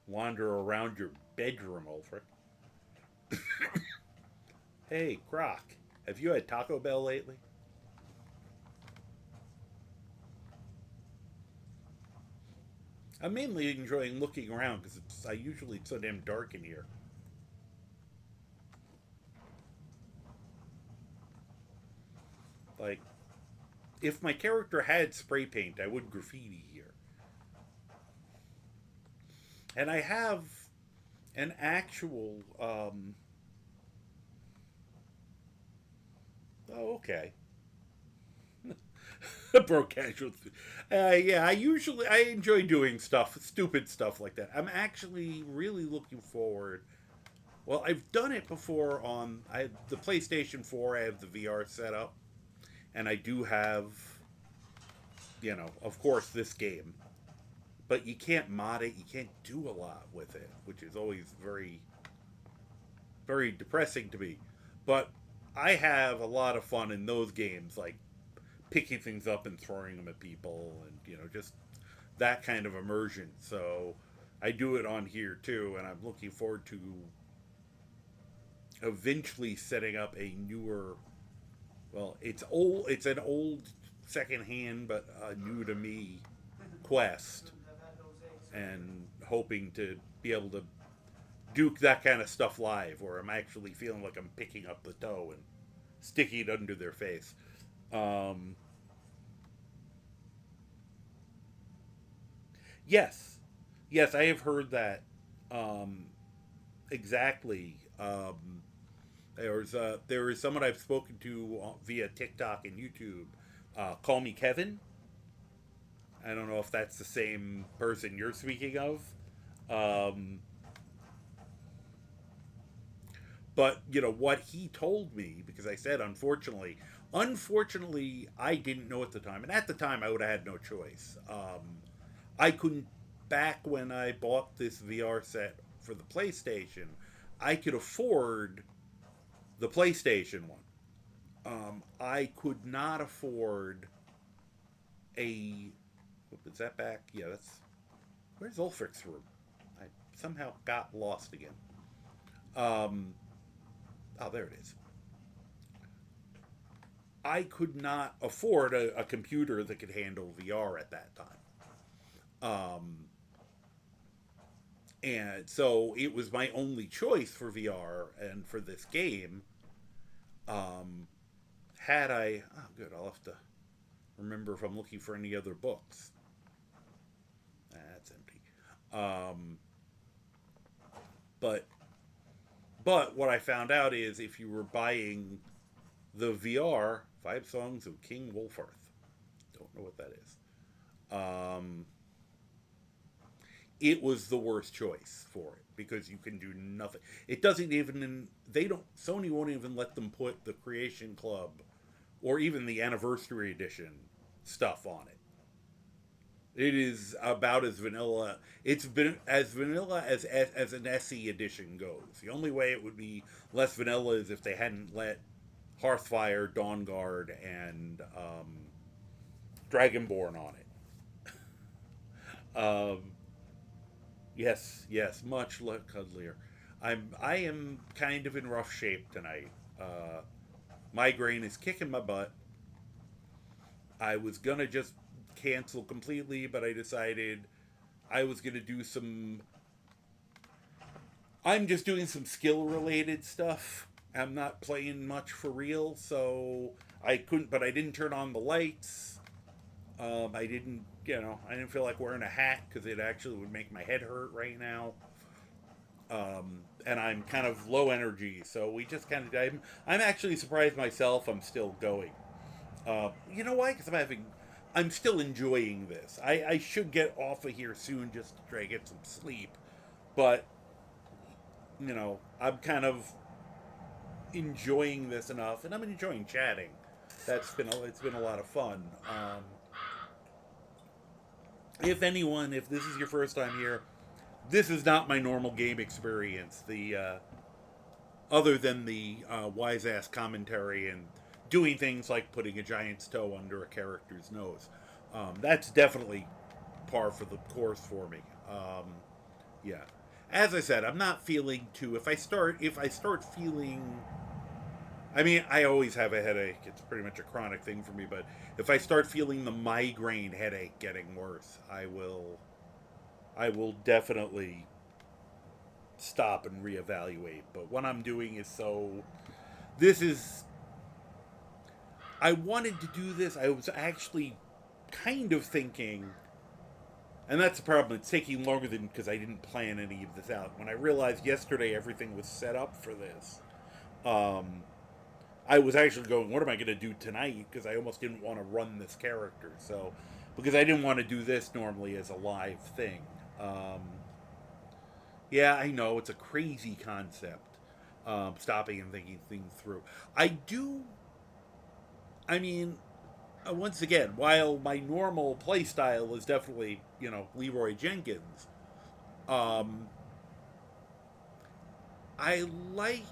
wander around your bedroom, Ulfric. Hey, Croc. Have you had Taco Bell lately? I'm mainly enjoying looking around because I usually it's so damn dark in here. Like, if my character had spray paint, I would graffiti here. And I have an actual, oh, okay. Broke casual. Yeah, I enjoy doing stuff, stupid stuff like that. I'm actually really looking forward. Well, I've done it before on the PlayStation 4. I have the VR set up. And I do have, of course, this game. But you can't mod it. You can't do a lot with it, which is always very, very depressing to me. But I have a lot of fun in those games, like picking things up and throwing them at people and, just that kind of immersion. So I do it on here, too, and I'm looking forward to eventually setting up a newer... Well, it's an old secondhand, but new to me quest, and hoping to be able to do that kind of stuff live, where I'm actually feeling like I'm picking up the toe and sticking it under their face. Yes, I have heard that exactly. There is someone I've spoken to via TikTok and YouTube. Call me Kevin. I don't know if that's the same person you're speaking of. But what he told me, because I said unfortunately I didn't know at the time, and at the time I would have had no choice. I couldn't. Back when I bought this VR set for the PlayStation, I could afford the PlayStation one. I could not afford a... Is that back? Yeah, that's... Where's Ulfric's room? I somehow got lost again. Oh, there it is. I could not afford a computer that could handle VR at that time. And so it was my only choice for VR and for this game. Had I... Oh, good. I'll have to remember if I'm looking for any other books. That's empty. But what I found out is if you were buying the VR, 5 Songs of King Wolfarth. Don't know what that is. It was the worst choice for it because you can do nothing. It doesn't even... Sony won't even let them put the Creation Club or even the Anniversary Edition stuff on it. It is about as vanilla. It's been as vanilla as an SE edition goes. The only way it would be less vanilla is if they hadn't let Hearthfire, Dawnguard, and Dragonborn on it. Yes, much cuddlier. I am kind of in rough shape tonight. Migraine is kicking my butt. I was gonna just cancel completely, but I decided I was gonna do some... I'm just doing some skill-related stuff. I'm not playing much for real, so I couldn't... But I didn't turn on the lights. I didn't feel like wearing a hat because it actually would make my head hurt right now. And I'm kind of low energy, so we just kind of... I'm actually surprised myself I'm still going. You know why? Because I'm still enjoying this. I should get off of here soon just to try to get some sleep. But, I'm kind of enjoying this enough, and I'm enjoying chatting. It's been a lot of fun. If anyone, if this is your first time here, this is not my normal game experience. The other than the wise ass commentary and doing things like putting a giant's toe under a character's nose, that's definitely par for the course for me. Yeah, as I said, I'm not feeling too. If I start feeling, I mean, I always have a headache. It's pretty much a chronic thing for me. But if I start feeling the migraine headache getting worse, I will definitely stop and reevaluate. But what I'm doing is I wanted to do this. I was actually kind of thinking, and that's the problem. It's taking longer than because I didn't plan any of this out. When I realized yesterday everything was set up for this, I was actually going, what am I going to do tonight? Because I almost didn't want to run this character. So, because I didn't want to do this normally as a live thing. Yeah, I know, it's a crazy concept. Stopping and thinking things through. Once again, while my normal play style is definitely, Leroy Jenkins, I like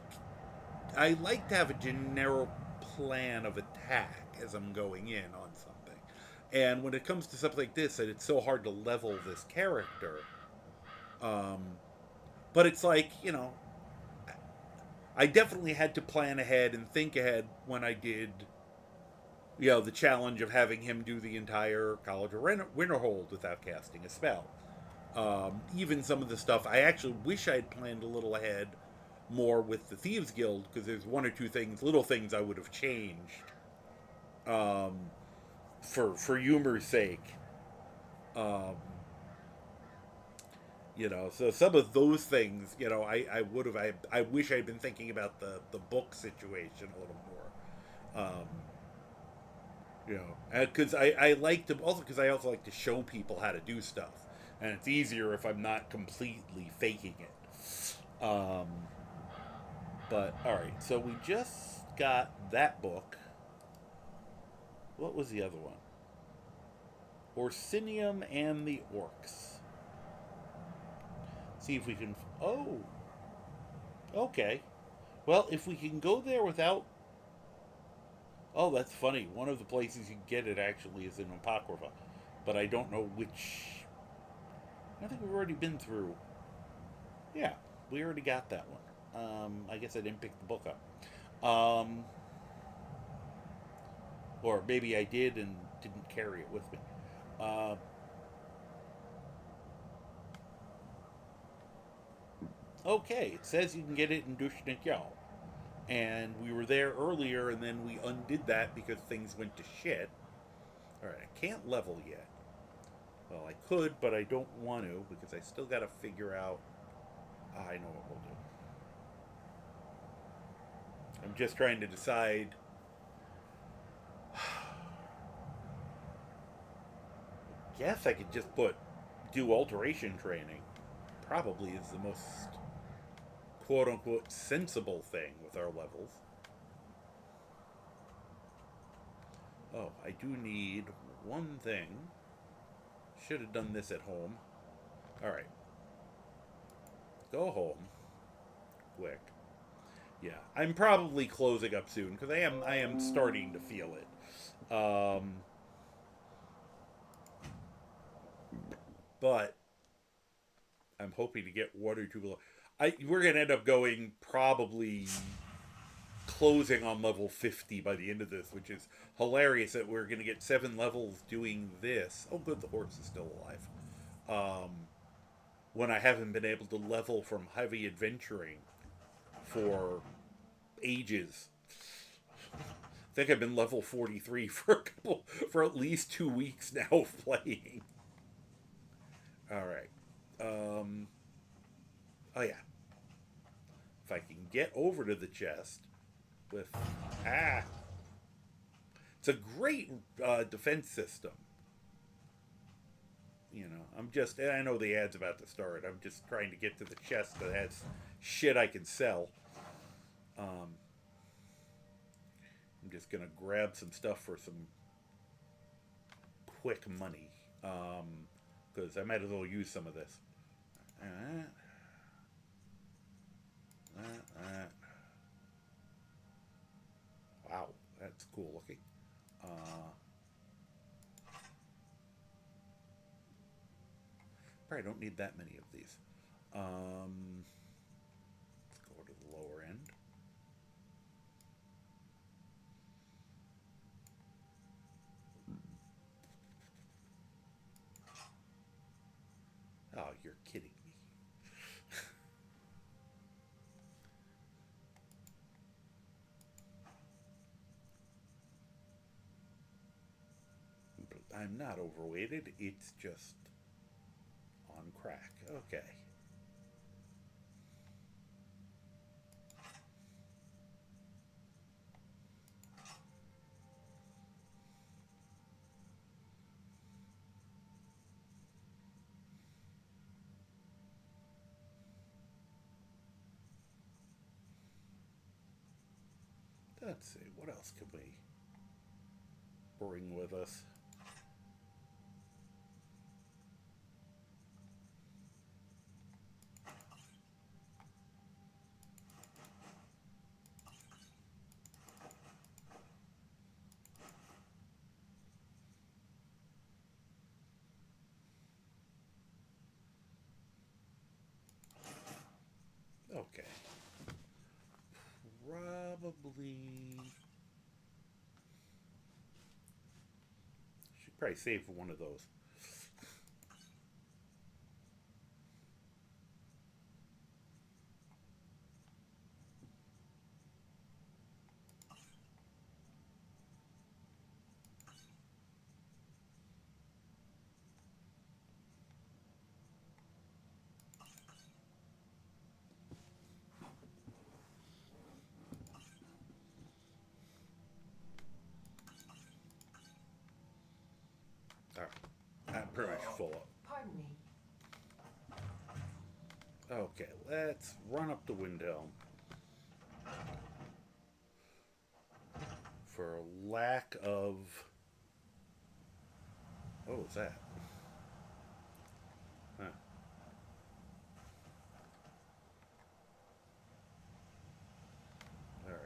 I like to have a generic plan of attack as I'm going in on something. And when it comes to something like this, and it's so hard to level this character, but it's like, I definitely had to plan ahead and think ahead when I did, the challenge of having him do the entire College of Winterhold without casting a spell. Even some of the stuff, I actually wish I'd planned a little ahead more with the Thieves Guild, because there's one or two little things I would have changed for humor's sake. So some of those things, I would have, I wish I'd been thinking about the book situation a little more. Because I like to, also because I also like to show people how to do stuff. And it's easier if I'm not completely faking it. But, alright, so we just got that book. What was the other one? Orsinium and the Orcs. See if we can... Oh! Okay. Well, if we can go there without... Oh, that's funny. One of the places you get it actually is in Apocrypha. But I don't know which... I think we've already been through... Yeah, we already got that one. I guess I didn't pick the book up. Or maybe I did and didn't carry it with me. Okay, it says you can get it in Dushnik Yal. And we were there earlier, and then we undid that because things went to shit. Alright, I can't level yet. Well, I could, but I don't want to, because I still gotta figure out... I know what we'll do. I'm just trying to decide... I guess I could just do alteration training. Probably is the most quote-unquote sensible thing with our levels. Oh, I do need one thing. Should have done this at home. Alright. Go home. Quick. Yeah, I'm probably closing up soon, because I am starting to feel it. But I'm hoping to get one or two below. We're going to end up going probably closing on level 50 by the end of this, which is hilarious that we're going to get 7 levels doing this. Oh, good, the horse is still alive. When I haven't been able to level from heavy adventuring for ages. I think I've been level 43 for at least 2 weeks now of playing. Alright. Oh yeah. If I can get over to the chest with... It's a great defense system. You know, and I know the ad's about to start. I'm just trying to get to the chest that has shit I can sell. I'm just gonna grab some stuff for some quick money. Because I might as well use some of this. Wow, that's cool looking. Probably don't need that many of these. Let's go to the lower end. Oh, you're kidding me. I'm not overweighted, it's just on crack. Okay. Let's see, what else can we bring with us? Okay. Probably should probably save one of those. Alright. I'm pretty much full up. Pardon me. Okay, let's run up the window. For lack of... What was that? Huh. Alright.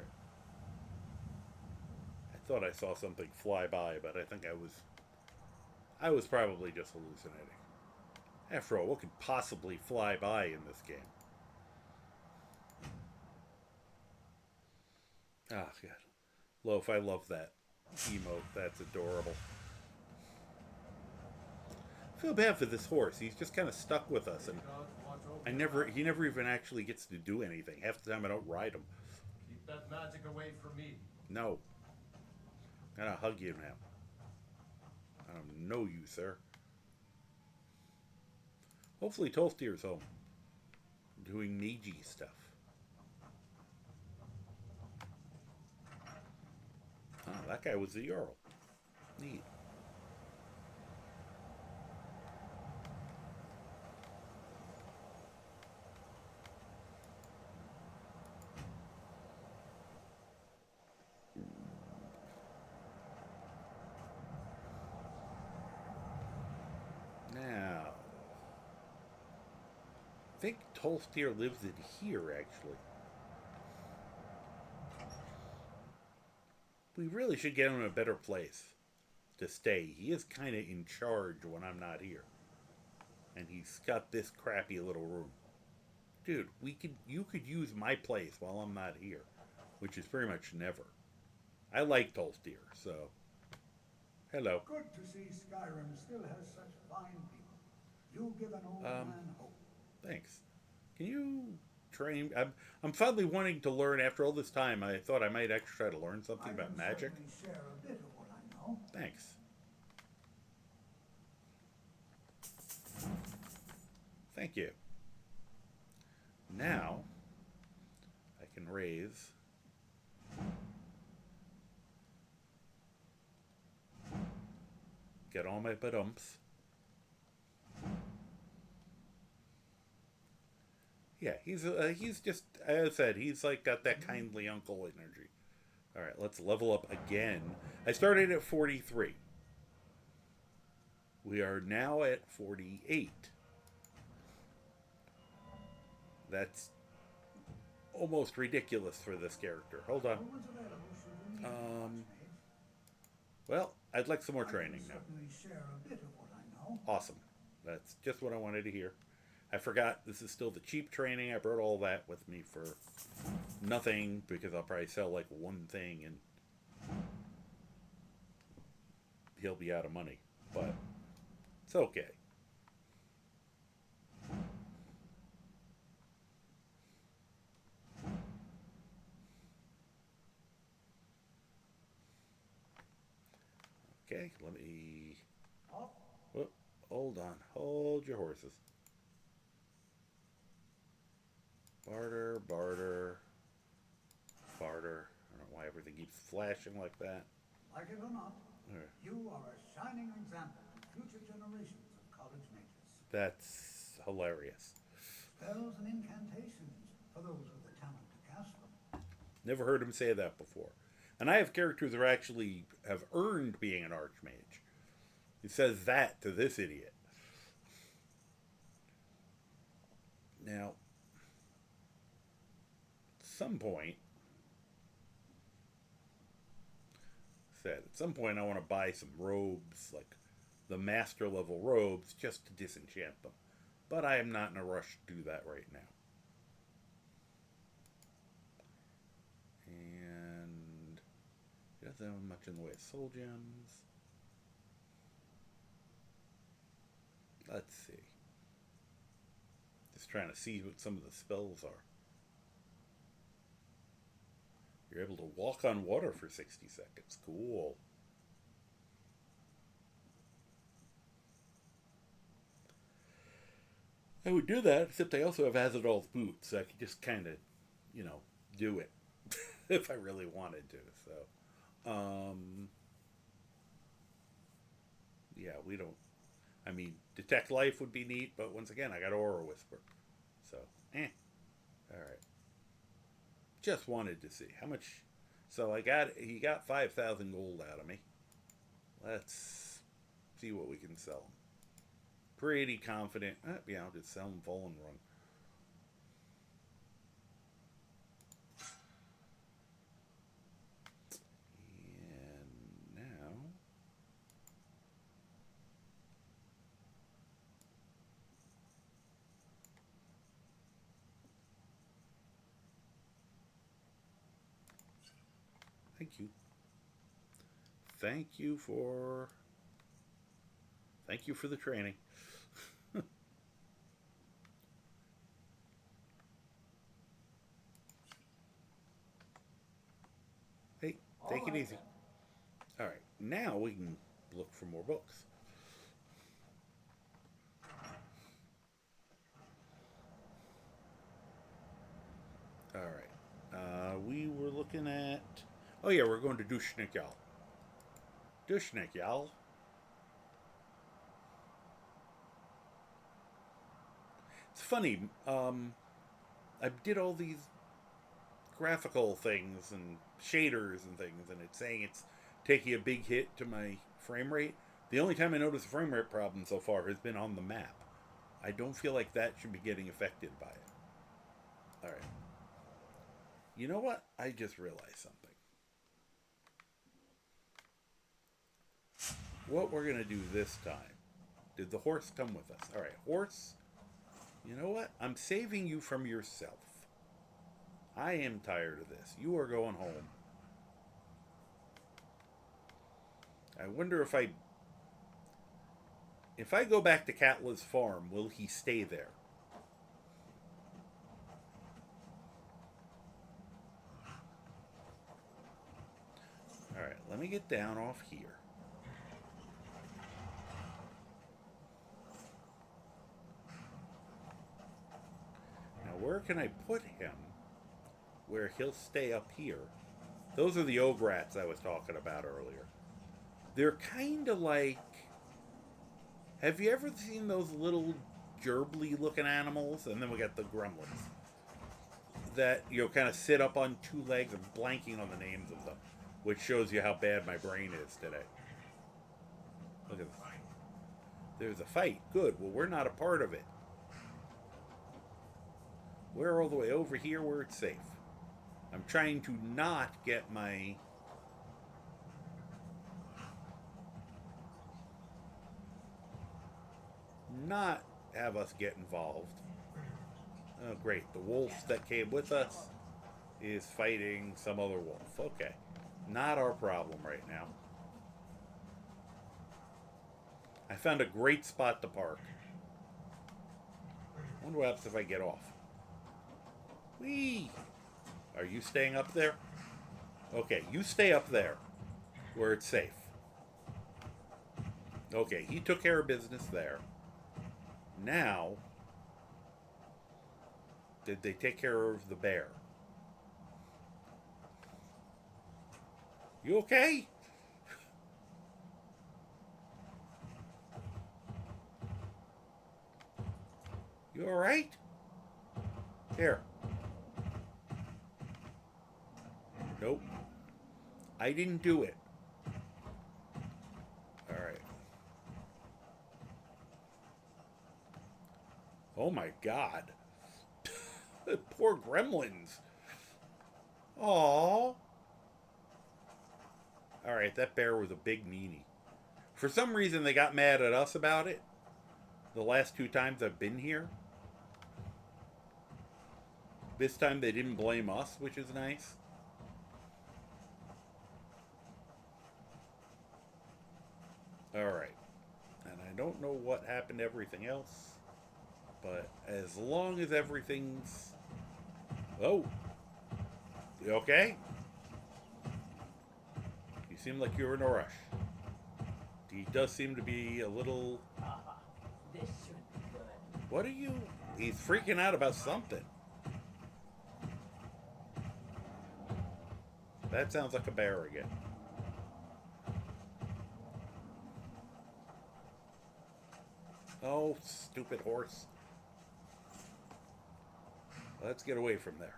I thought I saw something fly by, but I think I was probably just hallucinating. After all, what could possibly fly by in this game? Ah, God. Loaf, I love that emote. That's adorable. I feel bad for this horse. He's just kind of stuck with us, and he never even actually gets to do anything. Half the time I don't ride him. Keep that magic away from me. No. I'm gonna hug you now. I don't know you, sir. Hopefully Tolstier's home. Doing Neji stuff. Oh, that guy was the Earl. Neat. Now, I think Tolstier lives in here, actually. We really should get him a better place to stay. He is kind of in charge when I'm not here. And he's got this crappy little room. Dude, you could use my place while I'm not here, which is pretty much never. I like Tolstier, so hello. Good to see Skyrim still has such fine people. You give an old man hope. Thanks. Can you train? I'm finally wanting to learn. After all this time, I thought I might actually try to learn something about magic. I can certainly share a bit of what I know. Thanks. Thank you. Now, I can raise... Get all my badumps. Yeah, he's just, as I said, he's like got that kindly uncle energy. All right, let's level up again. I started at 43. We are now at 48. That's almost ridiculous for this character. Hold on. Always available should you need Um, it, mate. well, I'd like some more I training can now. certainly share a bit of what I know. Awesome. That's just what I wanted to hear. I forgot this is still the cheap training. I brought all that with me for nothing because I'll probably sell like one thing and he'll be out of money. But it's okay. Okay, let me. Oh, Whoop, hold on. Hold your horses. Barter, barter, barter. I don't know why everything keeps flashing like that. like it or not, There. you are a shining example to future generations of college mages. That's hilarious. Spells and incantations for those with the talent to cast them. Never heard him say that before. And I have characters that actually have earned being an archmage. He says that to this idiot. Now, at some point, I want to buy some robes, like the master level robes, just to disenchant them. But I am not in a rush to do that right now. And he doesn't have much in the way of soul gems. Let's see. Just trying to see what some of the spells are. You're able to walk on water for 60 seconds. Cool. I would do that, except I also have Azadol's boots, so I could just kind of, do it if I really wanted to. So, yeah, we don't. I mean, Detect Life would be neat, but once again, I got Aura Whisper. So, Alright. Just wanted to see how much. So he got 5,000 gold out of me. Let's see what we can sell him. Pretty confident. Yeah, I'll just sell him Fallen Run. And now. Thank you. Thank you for the training. Hey, take it easy. All right, now we can look for more books. All right, we were looking at. Oh yeah, we're going to Dushnik Yal. Dushnik Yal. It's funny. I did all these graphical things and shaders and things, and it's saying it's taking a big hit to my frame rate. The only time I noticed a frame rate problem so far has been on the map. I don't feel like that should be getting affected by it. All right. You know what? I just realized something. What we're going to do this time. Did the horse come with us? All right, horse. You know what? I'm saving you from yourself. I am tired of this. You are going home. I wonder if I go back to Katla's farm, will he stay there? All right, let me get down off here. Now, where can I put him where he'll stay up here? Those are the Ograts I was talking about earlier. They're kind of like... Have you ever seen those little gerbly looking animals, and then we got the gremlins that, you know, kind of sit up on two legs. I'm blanking on the names of them, which shows you how bad my brain is today. Look at this. There's a fight. Good. Well, we're not a part of it. We're all the way over here where it's safe. I'm trying to not get my... not have us get involved. Oh, great. The wolf that came with us is fighting some other wolf. Okay. Not our problem right now. I found a great spot to park. Wonder what happens if I get off. Whee! Are you staying up there? Okay, you stay up there where it's safe. Okay, he took care of business there. Now, did they take care of the bear? You okay? You alright? Here. Nope. I didn't do it. Alright. Oh my god. Poor gremlins. Aww. Alright, that bear was a big meanie. For some reason they got mad at us about it. The last 2 times I've been here. This time they didn't blame us, which is nice. Alright. And I don't know what happened to everything else. But as long as everything's... Oh! You okay? You seem like you're in a rush. He does seem to be a little... This should be good. What are you... He's freaking out about something. That sounds like a bear again. Oh, stupid horse. Let's get away from there.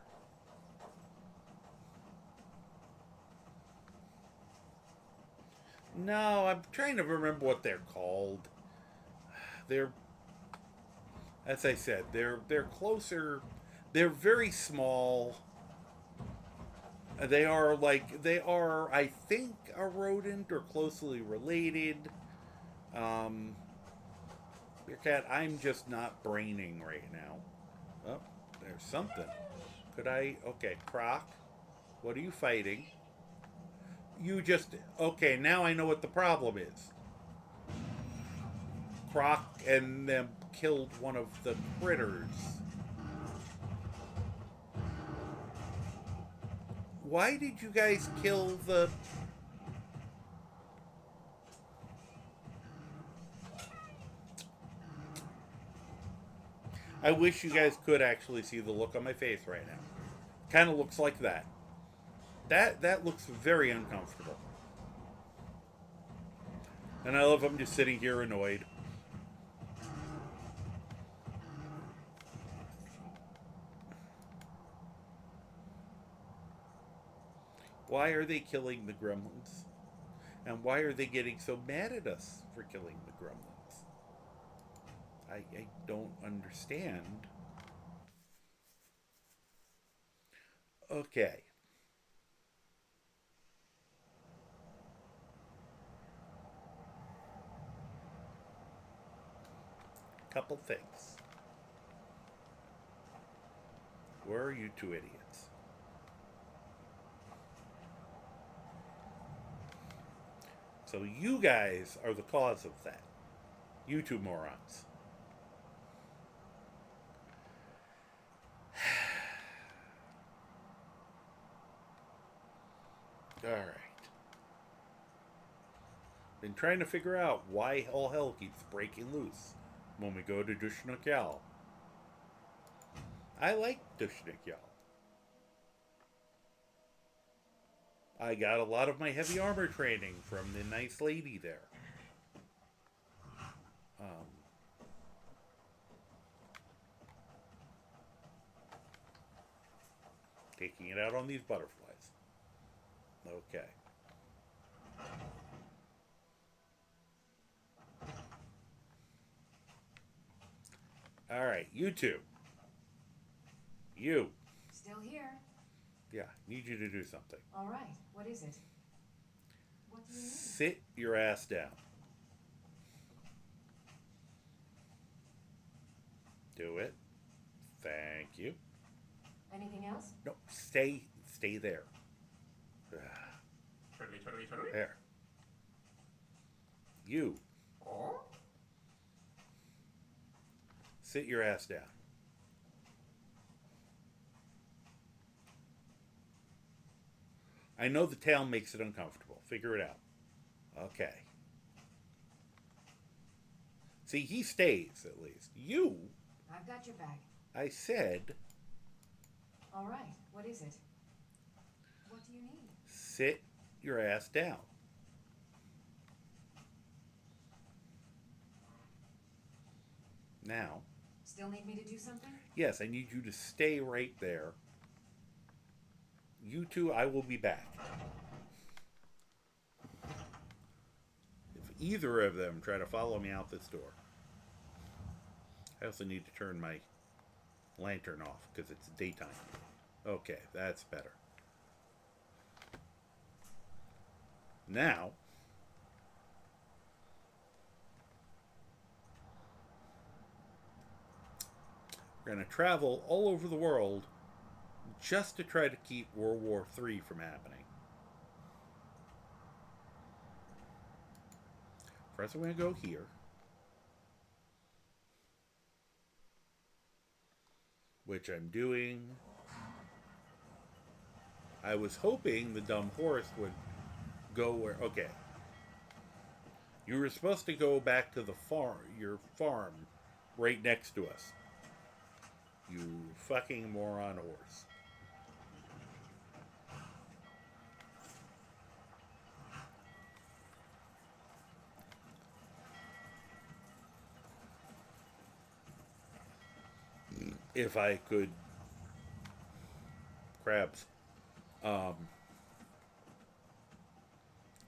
No, I'm trying to remember what they're called. They're, as I said, they're closer. They're very small. They are, I think, a rodent or closely related. Your cat, I'm just not braining right now. Oh, there's something. Could I... Okay, Croc. What are you fighting? You just... Okay, now I know what the problem is. Croc and them killed one of the critters. Why did you guys kill the... I wish you guys could actually see the look on my face right now. Kind of looks like that. That looks very uncomfortable. And I love I'm just sitting here annoyed. Why are they killing the gremlins? And why are they getting so mad at us for killing the gremlins? I don't understand. Okay. Couple things. Where are you two idiots? So you guys are the cause of that. You two morons. Alright. Been trying to figure out why all hell keeps breaking loose when we go to Dushnakyal. I like Dushnakyal. I got a lot of my heavy armor training from the nice lady there. taking it out on these butterflies. Okay. All right, you two. You. Still here. Yeah, need you to do something. All right. What is it? What do you need? Sit your ass down. Do it. Thank you. Anything else? No, stay there. There. You. Oh? Sit your ass down. I know the tail makes it uncomfortable. Figure it out. Okay. See, he stays, at least. You, I've got your back. I said, All right. What is it? What do you need? sit your ass down. Now, Still need me to do something? yes, I need you to stay right there. You two, I will be back. If either of them try to follow me out this door. I also need to turn my lantern off because it's daytime. Okay, that's better. Now, we're going to travel all over the world just to try to keep World War III from happening. First, I'm going to go here. Which I'm doing. I was hoping the dumb horse would go where... Okay. You were supposed to go back to the farm, your farm, right next to us. You fucking moron horse. If I could... Crabs.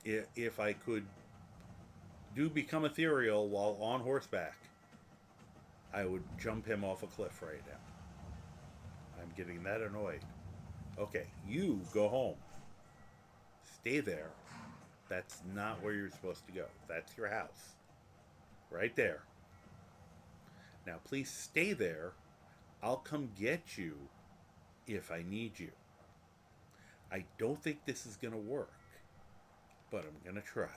If I could become ethereal while on horseback, I would jump him off a cliff right now. I'm getting that annoyed. Okay, you go home. Stay there. That's not where you're supposed to go. That's your house. Right there. Now please stay there. I'll come get you if I need you. I don't think this is going to work, but I'm going to try.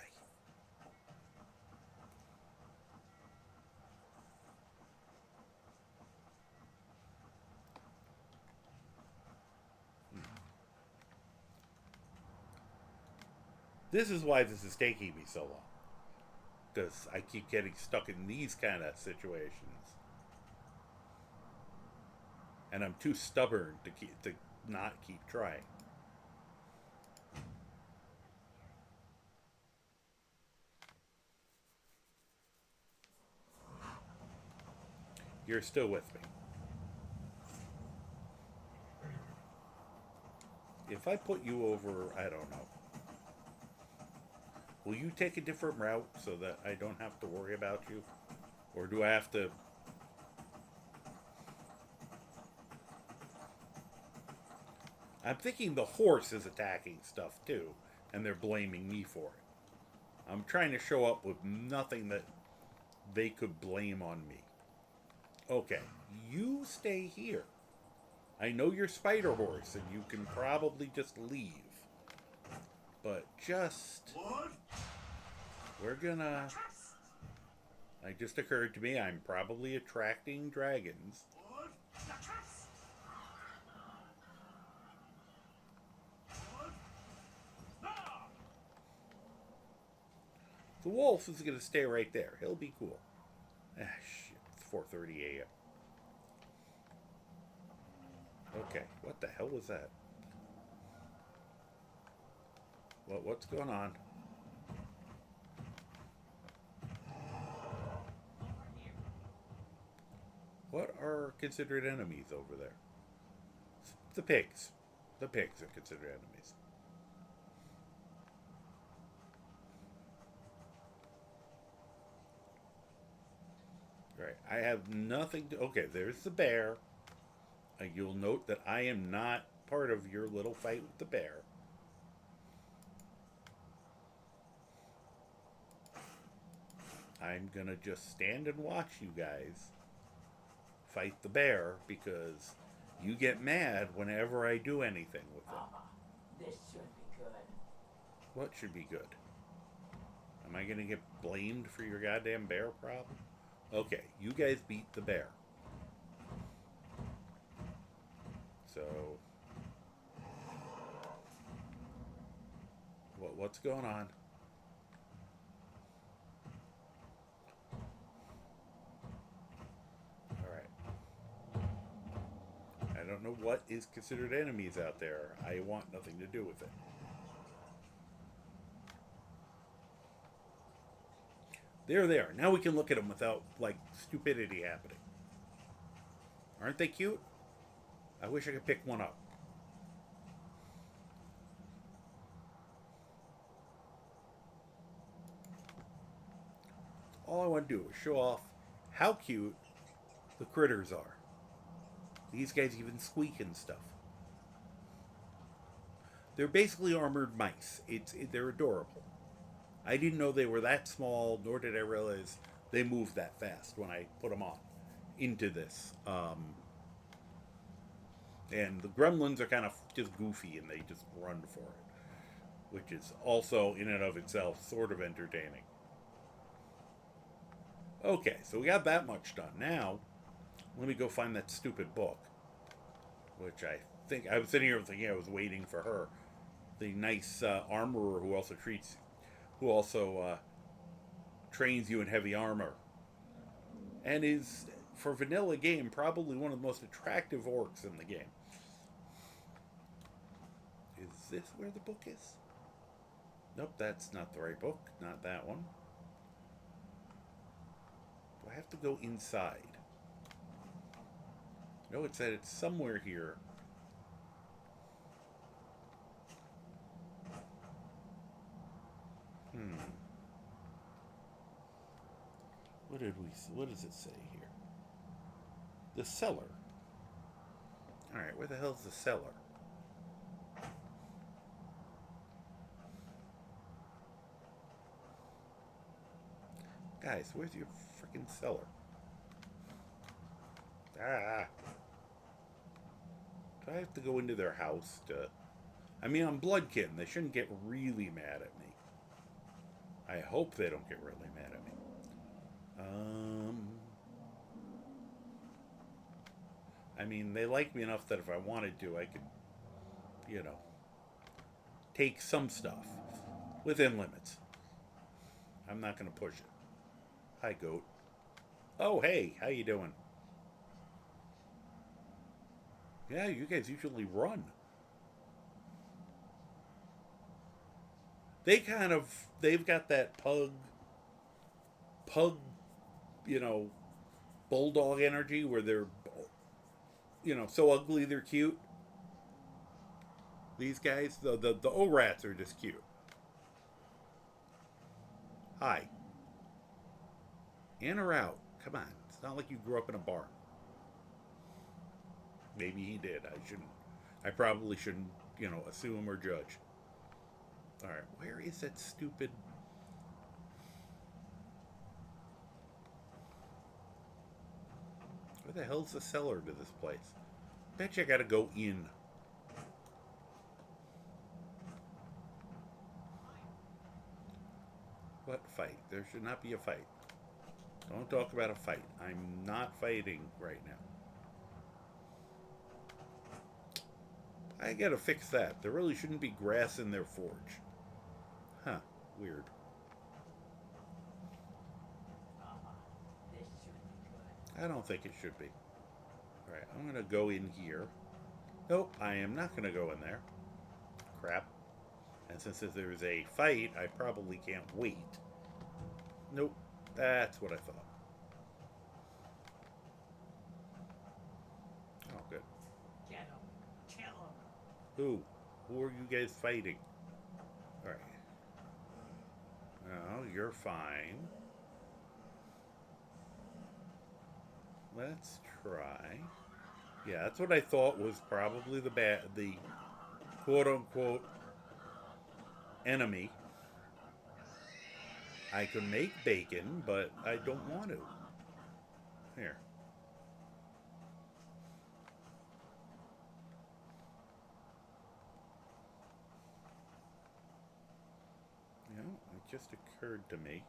This is why this is taking me so long. Because I keep getting stuck in these kind of situations. And I'm too stubborn to not keep trying. You're still with me. If I put you over, I don't know. Will you take a different route so that I don't have to worry about you? Or do I have to... I'm thinking the horse is attacking stuff too, and they're blaming me for it. I'm trying to show up with nothing that they could blame on me. Okay, you stay here. I know you're Spider Horse, and you can probably just leave. But just... We're gonna... It just occurred to me I'm probably attracting dragons. The wolf is going to stay right there. He'll be cool. Ah, shit. It's 4:30 a.m. Okay, what the hell was that? What's going on? What are considered enemies over there? The pigs. The pigs are considered enemies. Right. I have nothing to... Okay, there's the bear. You'll note that I am not part of your little fight with the bear. I'm gonna just stand and watch you guys fight the bear because you get mad whenever I do anything with them. This should be good. What should be good? Am I gonna get blamed for your goddamn bear problem? Okay, you guys beat the bear. So, what's going on? All right. I don't know what is considered enemies out there. I want nothing to do with it. They're there. Now we can look at them without, like, stupidity happening. Aren't they cute? I wish I could pick one up. All I want to do is show off how cute the critters are. These guys even squeak and stuff. They're basically armored mice. They're adorable. I didn't know they were that small, nor did I realize they moved that fast when I put them on into this. And the gremlins are kind of just goofy and they just run for it, which is also in and of itself sort of entertaining. Okay, so we got that much done. Now, let me go find that stupid book, which I think I was sitting here thinking I was waiting for her, the nice armorer who also trains you in heavy armor, and is, for vanilla game, probably one of the most attractive orcs in the game. Is this where the book is? Nope, that's not the right book. Not that one. Do I have to go inside? No, it said it's somewhere here. What does it say here? The cellar. Alright, where the hell's the cellar? Guys, where's your freaking cellar? Ah. Do I have to go into their house to... I mean, I'm Bloodkin. They shouldn't get really mad at me. I hope they don't get really mad at me. I mean, they like me enough that if I wanted to, I could, you know, take some stuff within limits. I'm not going to push it. Hi, goat. Oh, hey, how you doing? Yeah, you guys usually run. They've got that pug, you know, bulldog energy where they're, you know, so ugly they're cute. These guys, the O-Rats are just cute. Hi. In or out? Come on. It's not like you grew up in a barn. Maybe he did. I probably shouldn't, you know, assume or judge. Alright, where is that stupid... Where the hell's the cellar to this place? Bet you I gotta go in. What fight? There should not be a fight. Don't talk about a fight. I'm not fighting right now. I gotta fix that. There really shouldn't be grass in their forge. Huh. Weird. This should be good. I don't think it should be. Alright, I'm gonna go in here. Nope, I am not gonna go in there. Crap. And since there's a fight, I probably can't wait. Nope, that's what I thought. Oh, good. Get him. Kill him. Who? Who are you guys fighting? Alright. Oh, you're fine. Let's try. Yeah, that's what I thought was probably the quote-unquote enemy. I could make bacon, but I don't want to. Here. You know, it just occurred to me.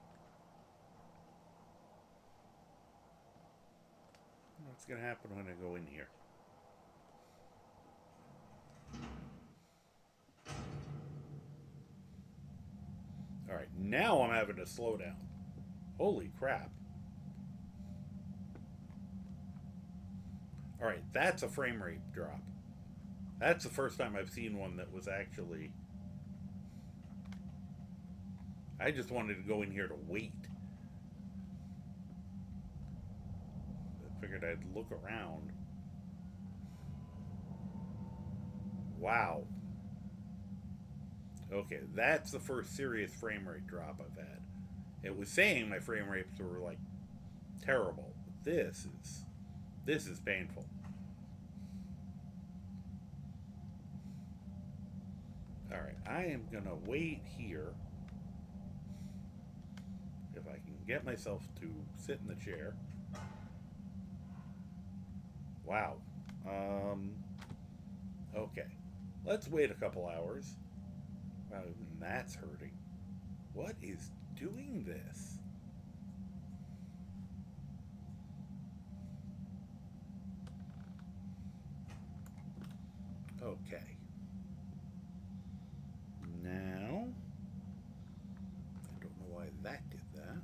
What's going to happen when I go in here? Alright, now I'm having to slow down. Holy crap. Alright, that's a frame rate drop. That's the first time I've seen one that was actually... I just wanted to go in here to wait. I figured I'd look around. Wow. Okay, that's the first serious frame rate drop I've had. It was saying my frame rates were like terrible. This is painful. Alright, I am gonna wait here. If I can get myself to sit in the chair. Wow. Okay. Let's wait a couple hours. Wow, even that's hurting. What is doing this? Okay. Now, I don't know why that did that.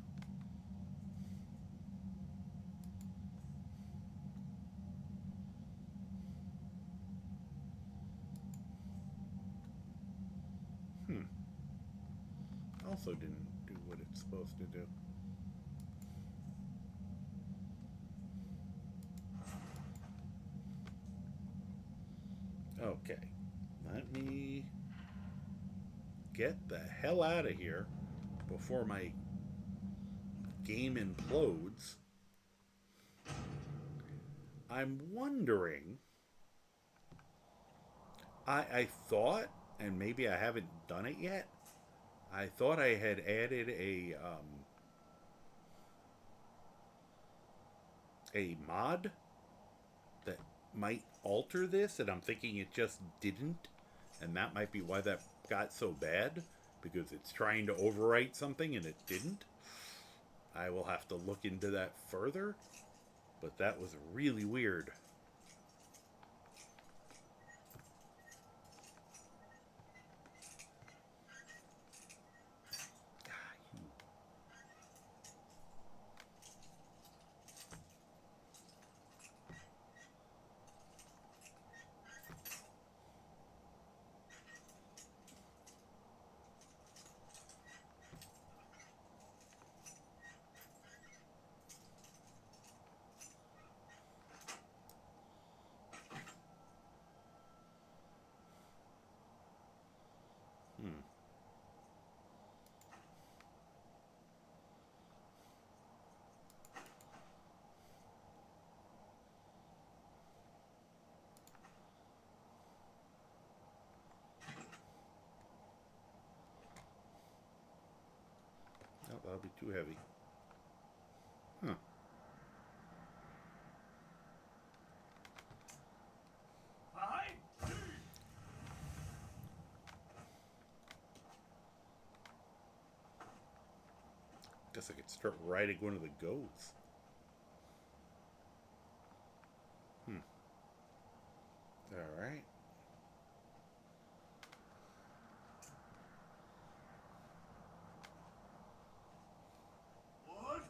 Also didn't do what it's supposed to do. Okay. Let me get the hell out of here before my game implodes. I'm wondering... I thought, and maybe I haven't done it yet, I thought I had added a mod that might alter this, and I'm thinking it just didn't, and that might be why that got so bad, because it's trying to overwrite something and it didn't. I will have to look into that further, but that was really weird. Oh, that'll be too heavy. Huh. Guess I could start riding one of the goats. All right. Wood.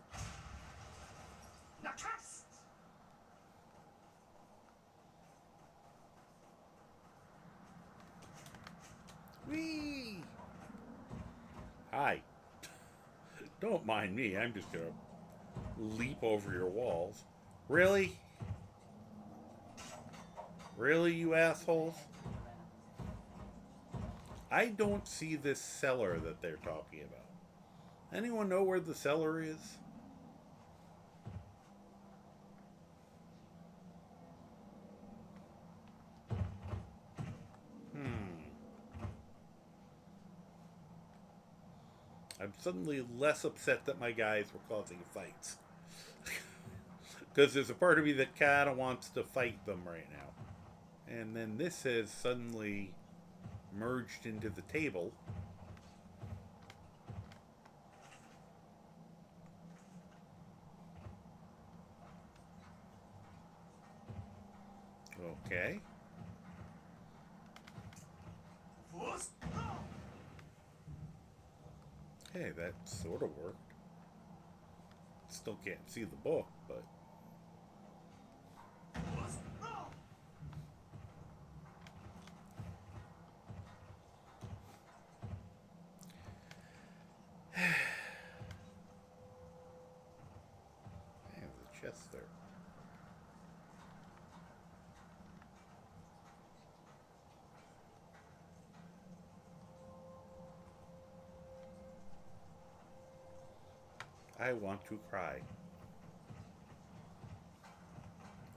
Nakast. Whee! Hi. Don't mind me. I'm just gonna leap over your walls. Really? Really, you assholes? I don't see this cellar that they're talking about. Anyone know where the cellar is? I'm suddenly less upset that my guys were causing fights. Because there's a part of me that kind of wants to fight them right now. And then this has suddenly merged into the table. Okay. Hey, that sort of worked. Still can't see the book, but... There's a chest there. I want to cry.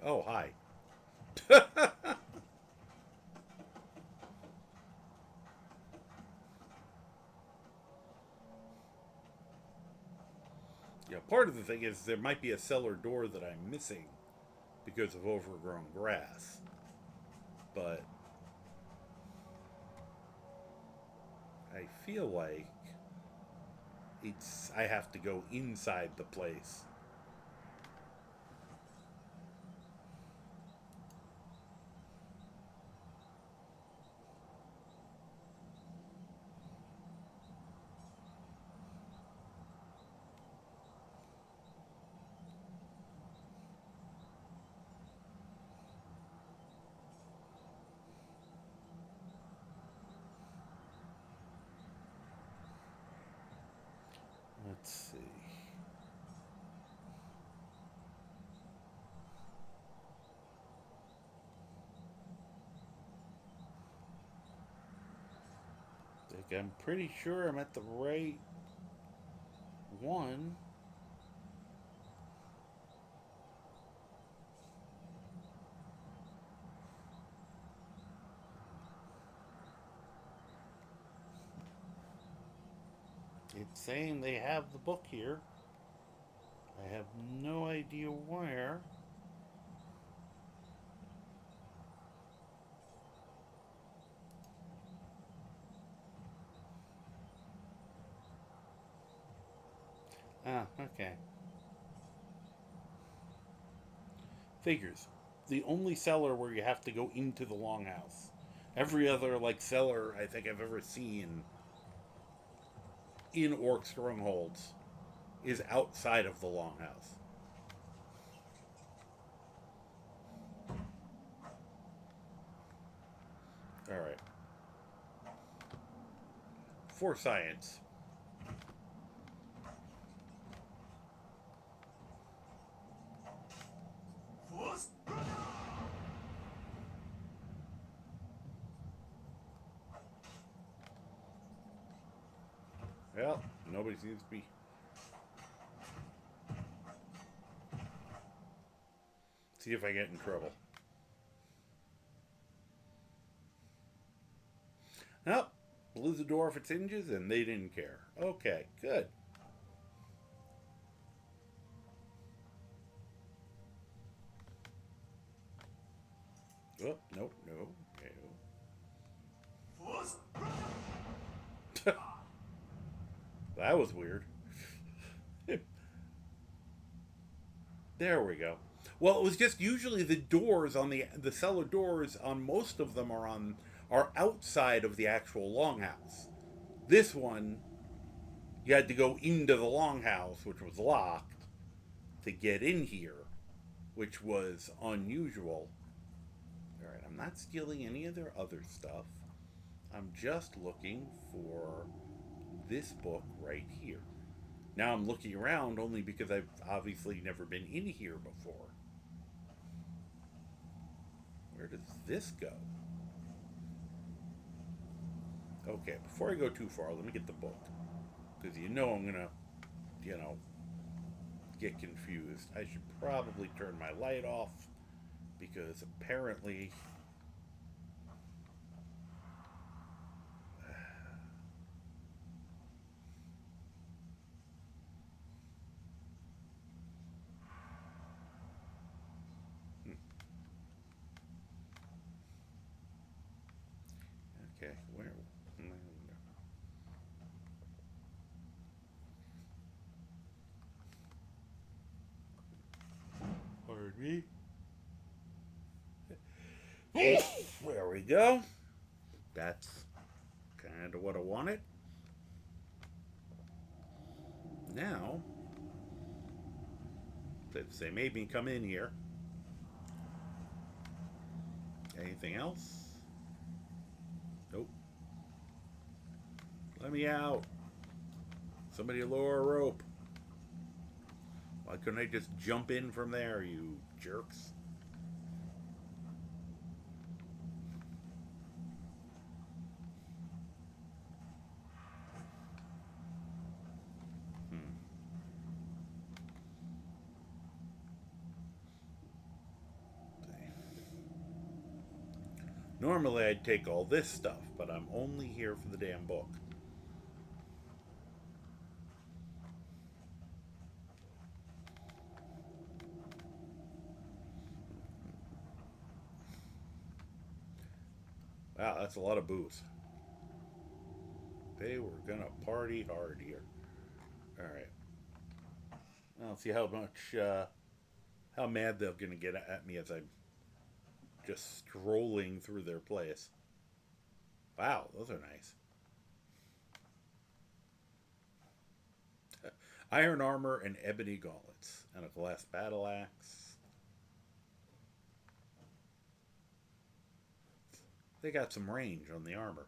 Oh, hi. Yeah, part of the thing is there might be a cellar door that I'm missing because of overgrown grass. But I feel like I have to go inside the place. Let's see. I'm pretty sure I'm at the right one. It's saying they have the book here. I have no idea where. Ah, okay. Figures. The only cellar where you have to go into the longhouse. Every other, like, cellar I think I've ever seen in Orc Strongholds is outside of the longhouse. Alright. For science. Well, nobody seems to be. See if I get in trouble. Nope. Blew the door off its hinges and they didn't care. Okay, good. Oh, nope, no. That was weird. There we go. Well, it was just usually the doors on the cellar doors on most of them are outside of the actual longhouse. This one, you had to go into the longhouse, which was locked, to get in here, which was unusual. All right, I'm not stealing any of their other stuff. I'm just looking for this book right here. Now I'm looking around only because I've obviously never been in here before. Where does this go? Okay, before I go too far, let me get the book. Because you know I'm gonna, get confused. I should probably turn my light off. Because apparently... Okay, where? Pardon me. There we go. That's kind of what I wanted. Now, since they made me come in here, anything else? Nope. Let me out. Somebody lower a rope. Why couldn't I just jump in from there, you jerks? Normally I'd take all this stuff, but I'm only here for the damn book. Wow, that's a lot of booze. They were gonna party hard here. Alright. I'll see how much, how mad they're gonna get at me as I'm just strolling through their place. Wow, those are nice. Iron armor and ebony gauntlets. And a glass battle axe. They got some range on the armor.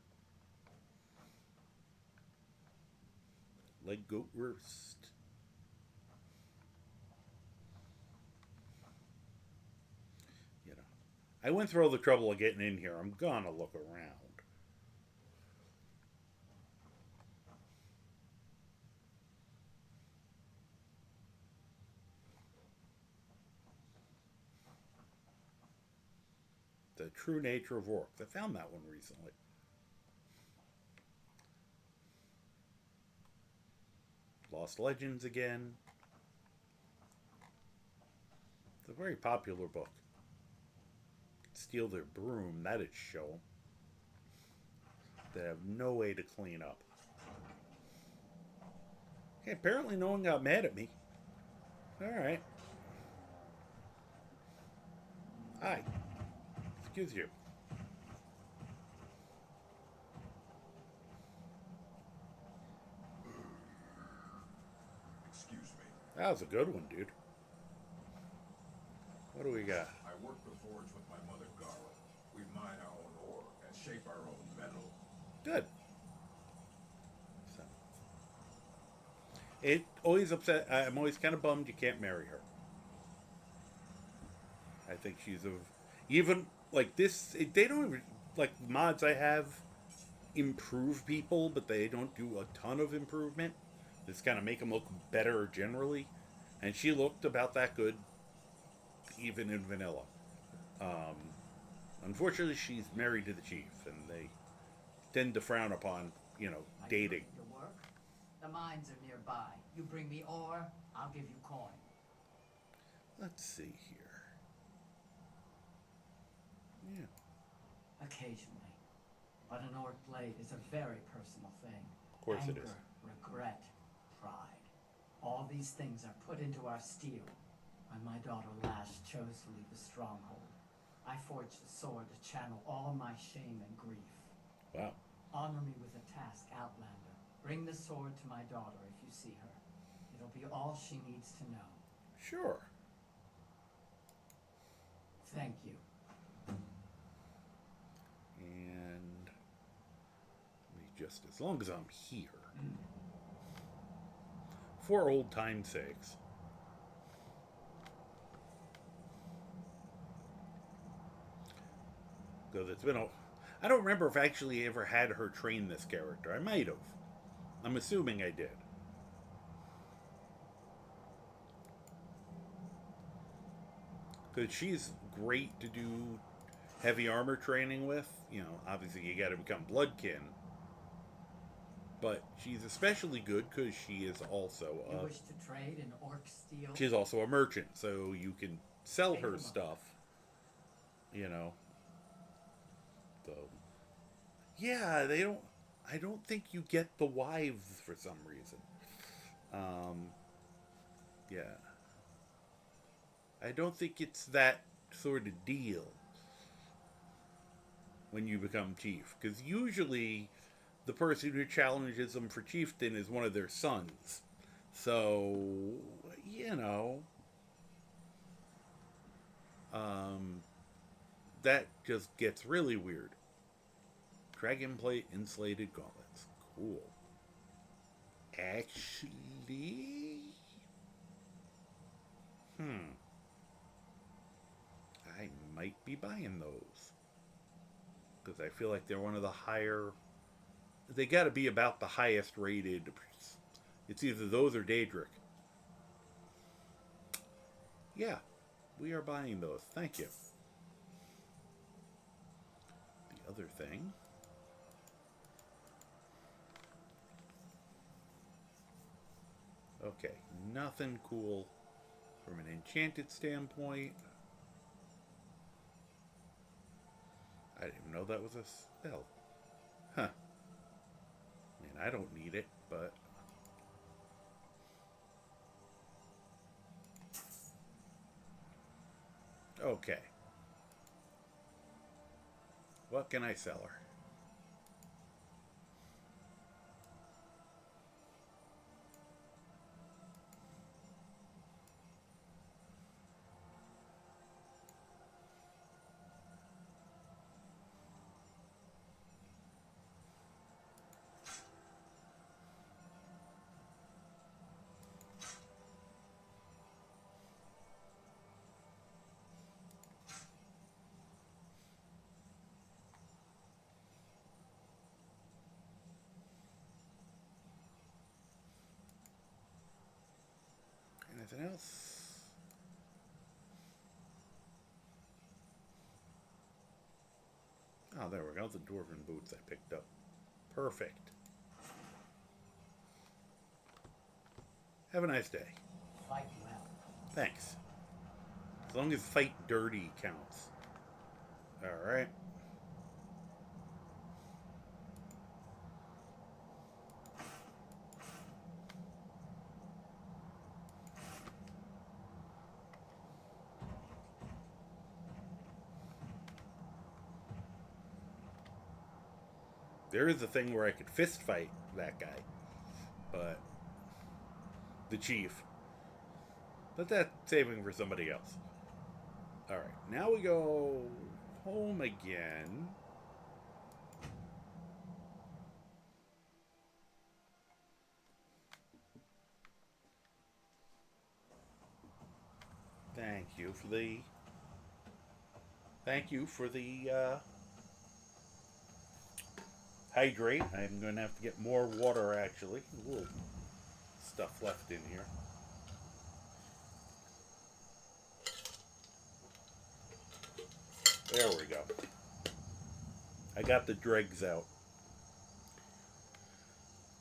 Leg goat roast. I went through all the trouble of getting in here. I'm gonna look around. The True Nature of Orcs. I found that one recently. Lost Legends again. It's a very popular book. Steal their broom, that'd show them. They have no way to clean up. Okay, apparently no one got mad at me. Alright. Hi. Excuse you. Excuse me. That was a good one, dude. What do we got? I work the forge with my mother, Garl. We mine our own ore and shape our own metal. Good. So, it always upset. I'm always kind of bummed you can't marry her. I think she's even like this. They don't even like mods I have improve people, but they don't do a ton of improvement. Just kind of make them look better generally. And she looked about that good, even in vanilla. Unfortunately, she's married to the chief, and they tend to frown upon, dating. Your work? The mines are nearby. You bring me ore, I'll give you coin. Let's see here. Yeah. Occasionally. But an orc blade is a very personal thing. Of course it is. Anger, regret, pride. All these things are put into our steel. When my daughter Lash chose to leave the stronghold, I forged a sword to channel all my shame and grief. Wow. Honor me with a task, Outlander. Bring the sword to my daughter if you see her. It'll be all she needs to know. Sure. Thank you. And just as long as I'm here, for old time's sakes. Because it's been I don't remember if I actually ever had her train this character. I might have. I'm assuming I did. Because she's great to do heavy armor training with. You know, obviously you got to become bloodkin. But she's especially good because she is also You wish to trade in orc steel? She's also a merchant, so you can sell her stuff. You know. So yeah, they don't. I don't think you get the wives for some reason. Yeah. I don't think it's that sort of deal when you become chief, because usually the person who challenges them for chieftain is one of their sons. So, you know, that just gets really weird. Dragonplate insulated gauntlets. Cool. Actually, I might be buying those. Because I feel like they're one of the higher... They got to be about the highest rated. It's either those or Daedric. Yeah, we are buying those. Thank you. The other thing... Okay, nothing cool from an enchanted standpoint. I didn't even know that was a spell. Huh. I mean, I don't need it, but... Okay. What can I sell her? Anything else? Oh, there we go. The dwarven boots I picked up. Perfect. Have a nice day. Fight well. Thanks. As long as fight dirty counts. Alright. There is a thing where I could fist fight that guy. But... the chief. But that's saving for somebody else. Alright, now we go home again. Thank you for the... hydrate. I'm going to have to get more water, actually. A little stuff left in here. There we go. I got the dregs out.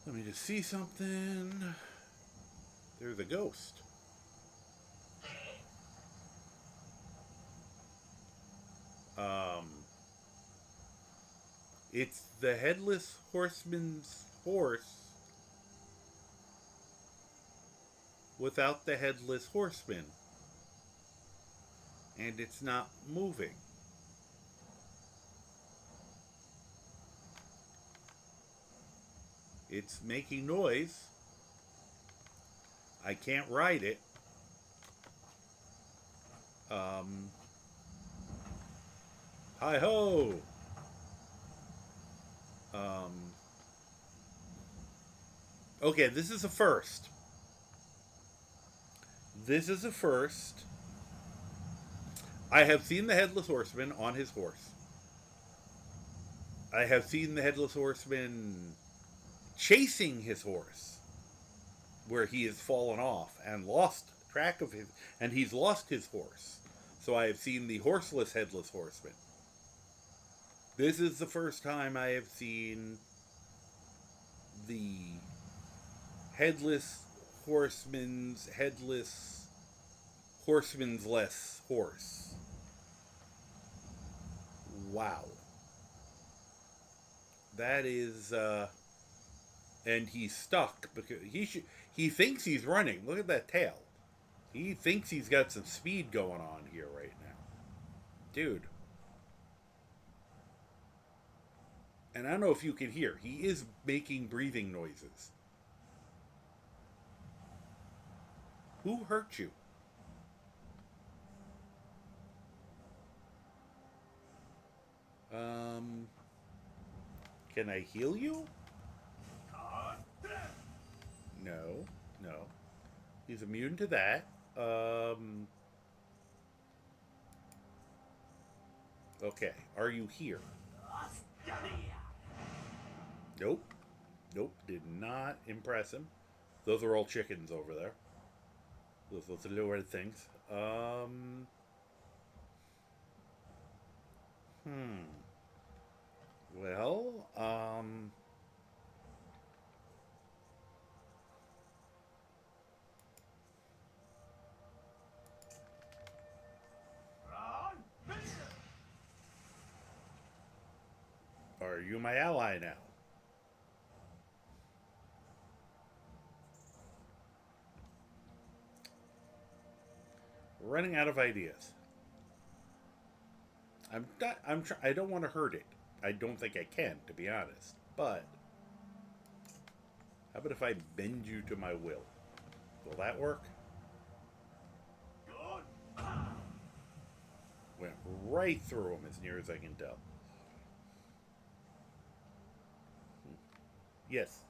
Let me just see something. There's a ghost. It's the Headless Horseman's horse without the Headless Horseman. And it's not moving. It's making noise. I can't ride it. Hi-ho! Okay, this is a first. This is a first. I have seen the Headless Horseman on his horse. I have seen the Headless Horseman chasing his horse, where he has fallen off and lost track of his, and he's lost his horse. So I have seen the horseless Headless Horseman. This is the first time I have seen the headless horseman's less horse. Wow. That is, and he's stuck because he thinks he's running. Look at that tail. He thinks he's got some speed going on here right now. Dude. And I don't know if you can hear. He is making breathing noises. Who hurt you? Can I heal you? No, no. He's immune to that. Okay, are you here? Nope. Nope, did not impress him. Those are all chickens over there. Those are little red things. Well, are you my ally now? We're running out of ideas. I don't want to hurt it. I don't think I can, to be honest. But how about if I bend you to my will? Will that work? Went right through him as near as I can tell. Yes.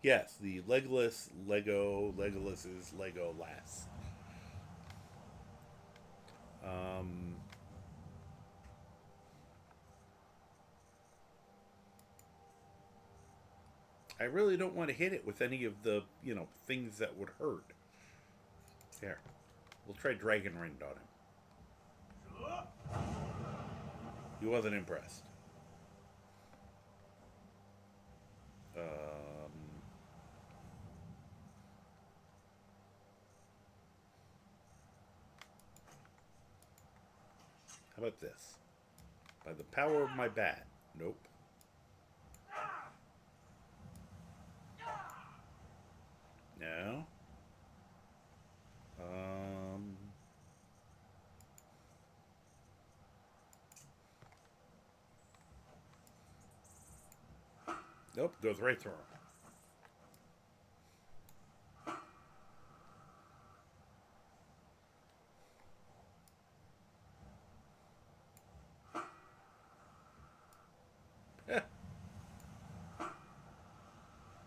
Yes, the Legolas's Legolas. I really don't want to hit it with any of the, things that would hurt. There. We'll try Dragon Rend on him. He wasn't impressed. How about this? By the power of my bat. Nope. No. Nope, goes right through him.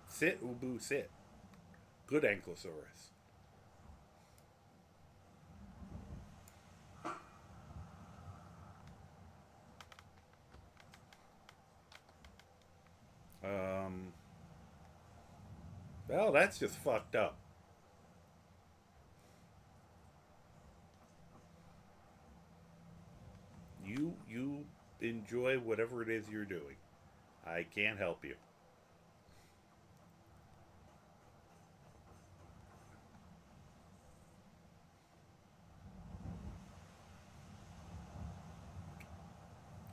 Sit, Ubu, sit. Good Ankylosaurus. Well, that's just fucked up. You enjoy whatever it is you're doing. I can't help you.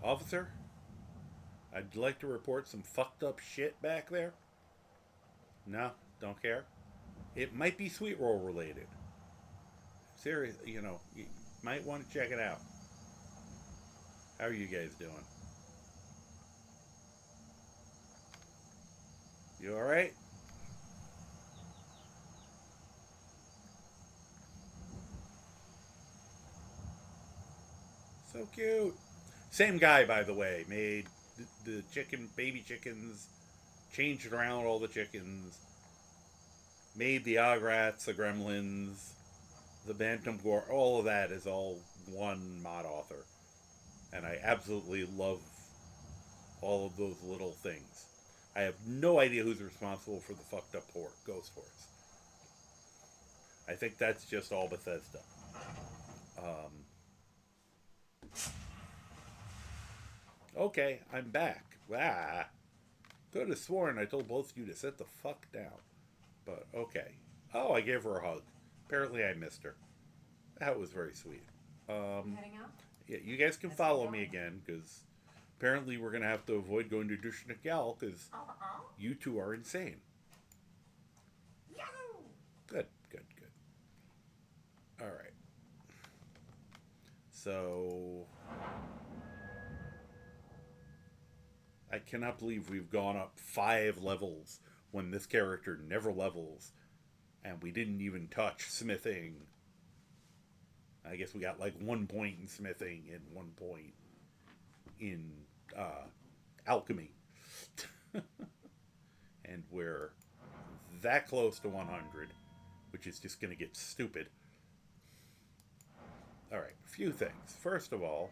Officer, I'd like to report some fucked up shit back there. No, don't care. It might be sweet roll related. Seriously, you might want to check it out. How are you guys doing? You alright? So cute. Same guy, by the way, made the baby chickens, changed around all the chickens, made the Ograts, the Gremlins, the Bantam Gore, all of that is all one mod author. And I absolutely love all of those little things. I have no idea who's responsible for the fucked up ghost horse. I think that's just all Bethesda. Okay, I'm back. Ah, could have sworn I told both of you to sit the fuck down. But okay. Oh, I gave her a hug. Apparently I missed her. That was very sweet. Heading out? Yeah, you guys can follow me again, because apparently we're going to have to avoid going to Dushnik Gal, because you two are insane. Good, good, good. Alright. So... I cannot believe we've gone up 5 levels when this character never levels, and we didn't even touch smithing. I guess we got like 1 point in smithing and 1 point in alchemy. And we're that close to 100, which is just going to get stupid. Alright, a few things. First of all...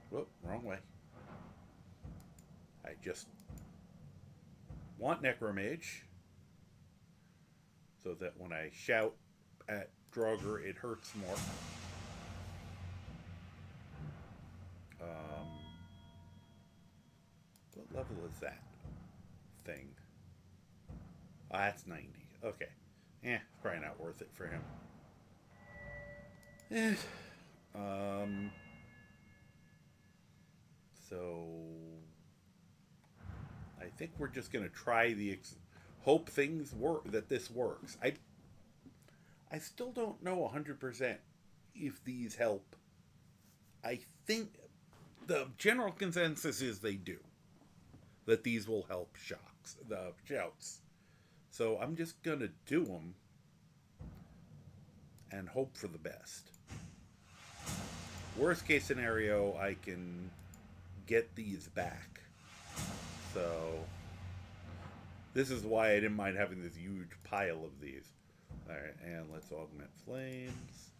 Whoop, wrong way. I just want Necromage so that when I shout at Draugr, it hurts more. What level is that thing? Oh, that's 90. Okay. Probably not worth it for him. So... I think we're just going to try hope things work, that this works. I still don't know 100% if these help. I think the general consensus is they do. That these will help the shouts. So I'm just going to do them and hope for the best. Worst case scenario, I can get these back. So, this is why I didn't mind having this huge pile of these. Alright, and let's augment flames.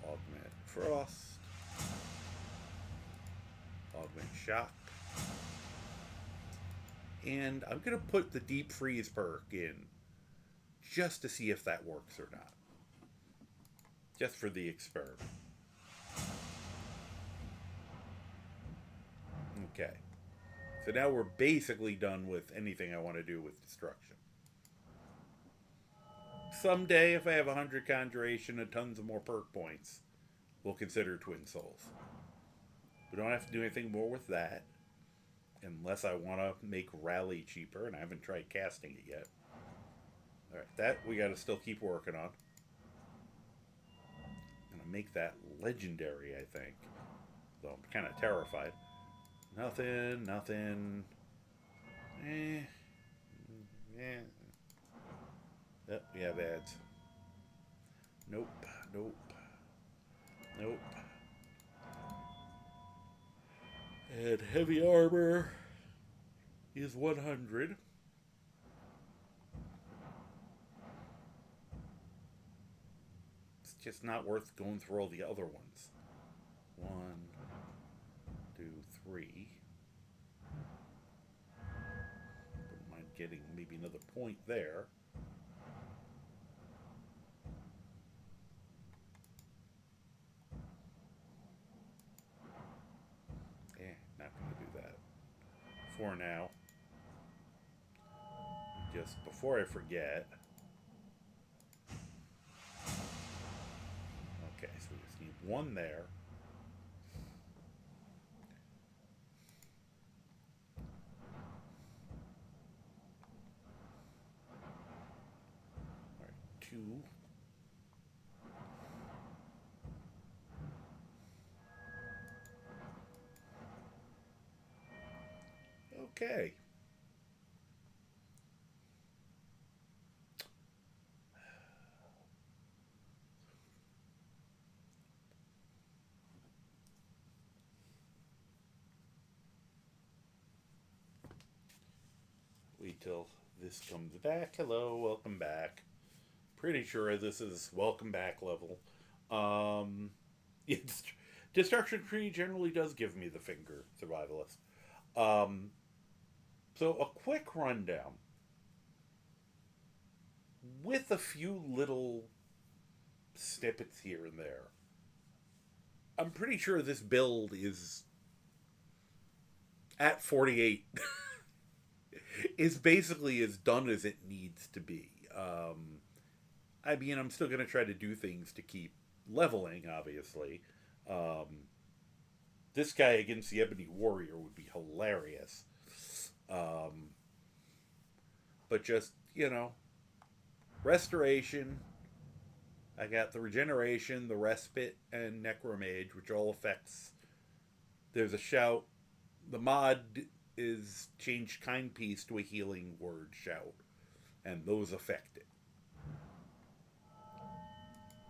Augment frost. Augment shock. And I'm going to put the deep freeze perk in just to see if that works or not. Just for the experiment. Okay. So now we're basically done with anything I want to do with destruction. Someday, if I have 100 conjuration and tons of more perk points, we'll consider Twin Souls. We don't have to do anything more with that. Unless I want to make Rally cheaper, and I haven't tried casting it yet. Alright, that we got to still keep working on. I'm going to make that legendary, I think. Though I'm kind of terrified. Nothing, nothing. Yep, we have ads. Nope, nope. Nope. And heavy armor is 100. It's just not worth going through all the other ones. 1, 2, 3. Don't mind getting maybe another point there. Not going to do that for now. Just before I forget. Okay, so we just need 1 there. All right, 2. Okay. Wait till this comes back. Hello, welcome back. Pretty sure this is welcome back level. It's Destruction Tree generally does give me the finger, Survivalist. Um, so a quick rundown with a few little snippets here and there. I'm pretty sure this build is at 48 is basically as done as it needs to be. I mean, I'm still going to try to do things to keep leveling, obviously. This guy against the Ebony Warrior would be hilarious. But just, restoration. I got the regeneration, the respite, and necromage, which all affects. There's a shout. The mod is changed kind piece to a healing word shout, and those affect it.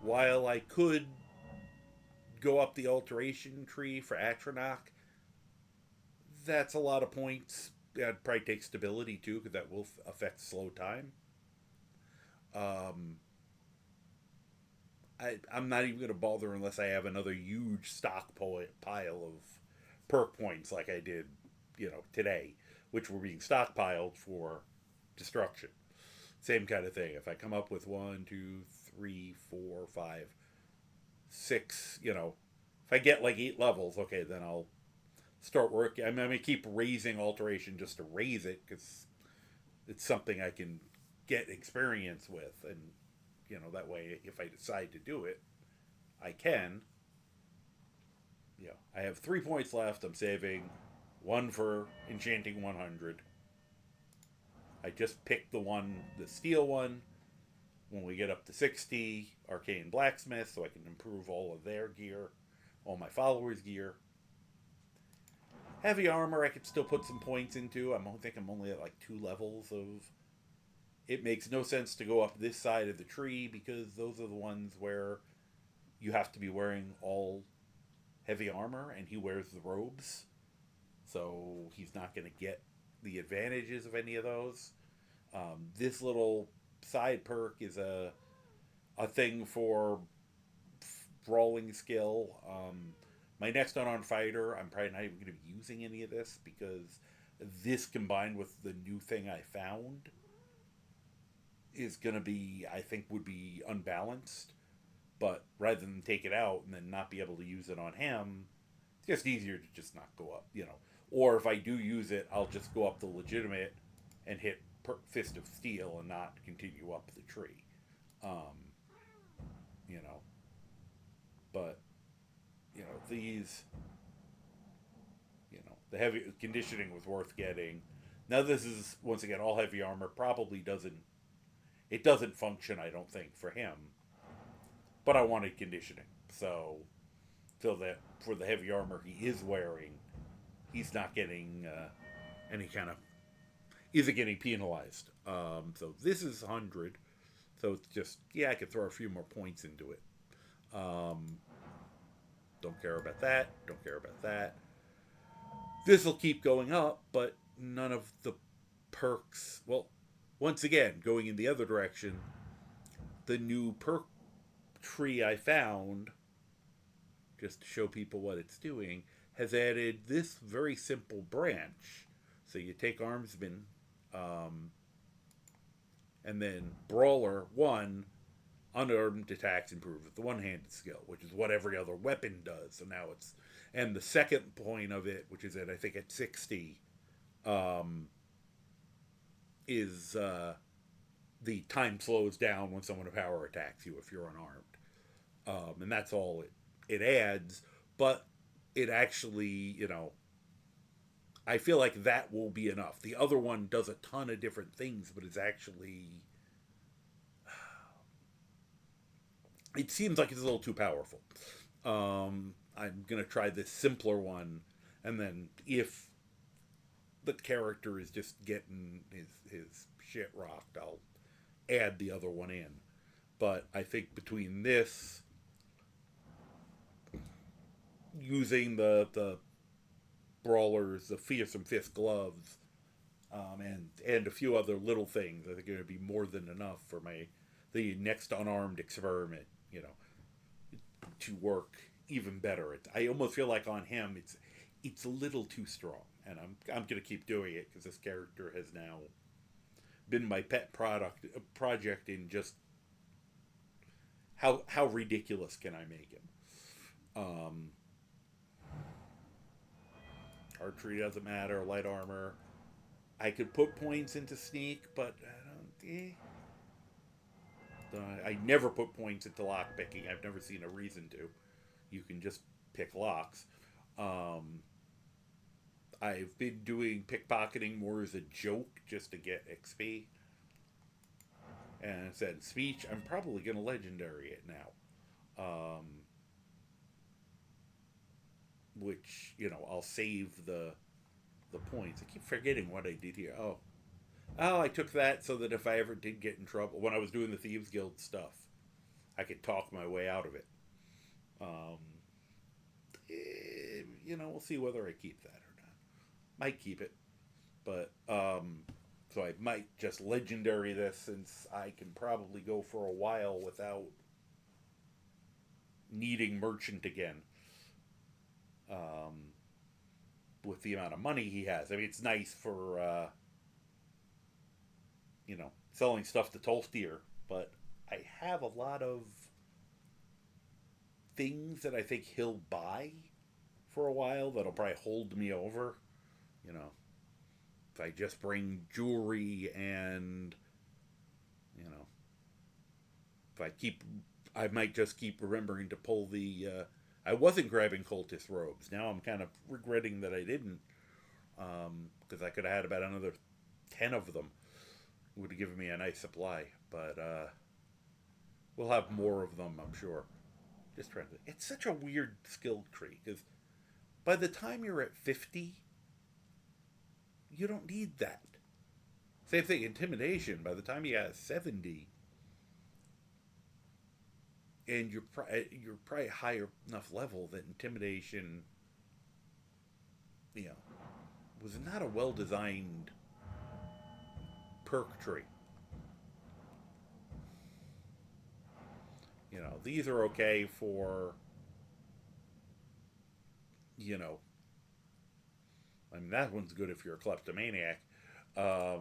While I could go up the alteration tree for Atronach, that's a lot of points. I'd probably take stability too, because that will affect slow time. I'm not even going to bother unless I have another huge stock pile of perk points like I did, today, which were being stockpiled for destruction. Same kind of thing. If I come up with 1, 2, 3, 4, 5, 6, if I get like 8 levels, okay, then I'll start working. I'm going to keep raising alteration just to raise it, because it's something I can get experience with, and that way if I decide to do it, I can. I have 3 points left. I'm saving 1 for enchanting 100. I just picked the steel one. When we get up to 60, arcane blacksmith, so I can improve all of their gear, all my followers' gear. Heavy armor I could still put some points into. I think I'm only at like 2 levels of. It makes no sense to go up this side of the tree, because those are the ones where you have to be wearing all heavy armor, and he wears the robes. So he's not going to get the advantages of any of those. This little side perk is a thing for brawling skill. My next unarmed fighter, I'm probably not even going to be using any of this, because this combined with the new thing I found is going to be, I think, would be unbalanced. But rather than take it out and then not be able to use it on him, it's just easier to just not go up, Or if I do use it, I'll just go up the legitimate and hit Fist of Steel and not continue up the tree. But, these, the heavy conditioning was worth getting. Now this is, once again, all heavy armor. Probably doesn't function, I don't think, for him. But I wanted conditioning. So that for the heavy armor he is wearing, he's not getting any kind of, isn't getting penalized. So this is 100. So it's just, I could throw a few more points into it. Don't care about that. Don't care about that. This will keep going up, but none of the perks. Well, once again, going in the other direction, the new perk tree I found, just to show people what it's doing, has added this very simple branch. So you take Armsman, and then Brawler 1, unarmed attacks improve with the one-handed skill, which is what every other weapon does. So now it's, and the second point of it, which is I think at 60, is the time slows down when someone of power attacks you if you're unarmed. And that's all it adds, but it actually, I feel like that will be enough. The other one does a ton of different things, but it's actually, it seems like it's a little too powerful. I'm going to try this simpler one, and then if the character is just getting his shit rocked, I'll add the other one in. But I think between this, using the brawlers, the fearsome fist gloves, and a few other little things, I think it's going to be more than enough for the next unarmed experiment, to work even better. I almost feel like on him it's a little too strong, and I'm gonna keep doing it because this character has now been my pet project in just how ridiculous can I make him. Archery doesn't matter. Light armor. I could put points into sneak, but I don't. I never put points into lock picking. I've never seen a reason to. You can just pick locks. I've been doing pickpocketing more as a joke just to get XP. And I said speech. I'm probably going to legendary it now. Which, I'll save the points. I keep forgetting what I did here. Oh, I took that so that if I ever did get in trouble, when I was doing the Thieves Guild stuff, I could talk my way out of it. We'll see whether I keep that or not. Might keep it. But, so I might just legendary this, since I can probably go for a while without needing merchant again. With the amount of money he has. I mean, it's nice for, selling stuff to Tolstier, but I have a lot of things that I think he'll buy for a while that'll probably hold me over. If I just bring jewelry and, I might just keep remembering to pull the, I wasn't grabbing cultist robes. Now I'm kind of regretting that I didn't, because I could have had about another 10 of them. It would have given me a nice supply, but we'll have more of them, I'm sure. Just trying to. It's such a weird skill tree, because by the time you're at 50, you don't need that. Same thing, intimidation. By the time you got 70, and you're probably higher enough level that intimidation, was not a well-designed perk tree. These are okay for, I mean, that one's good if you're a kleptomaniac. I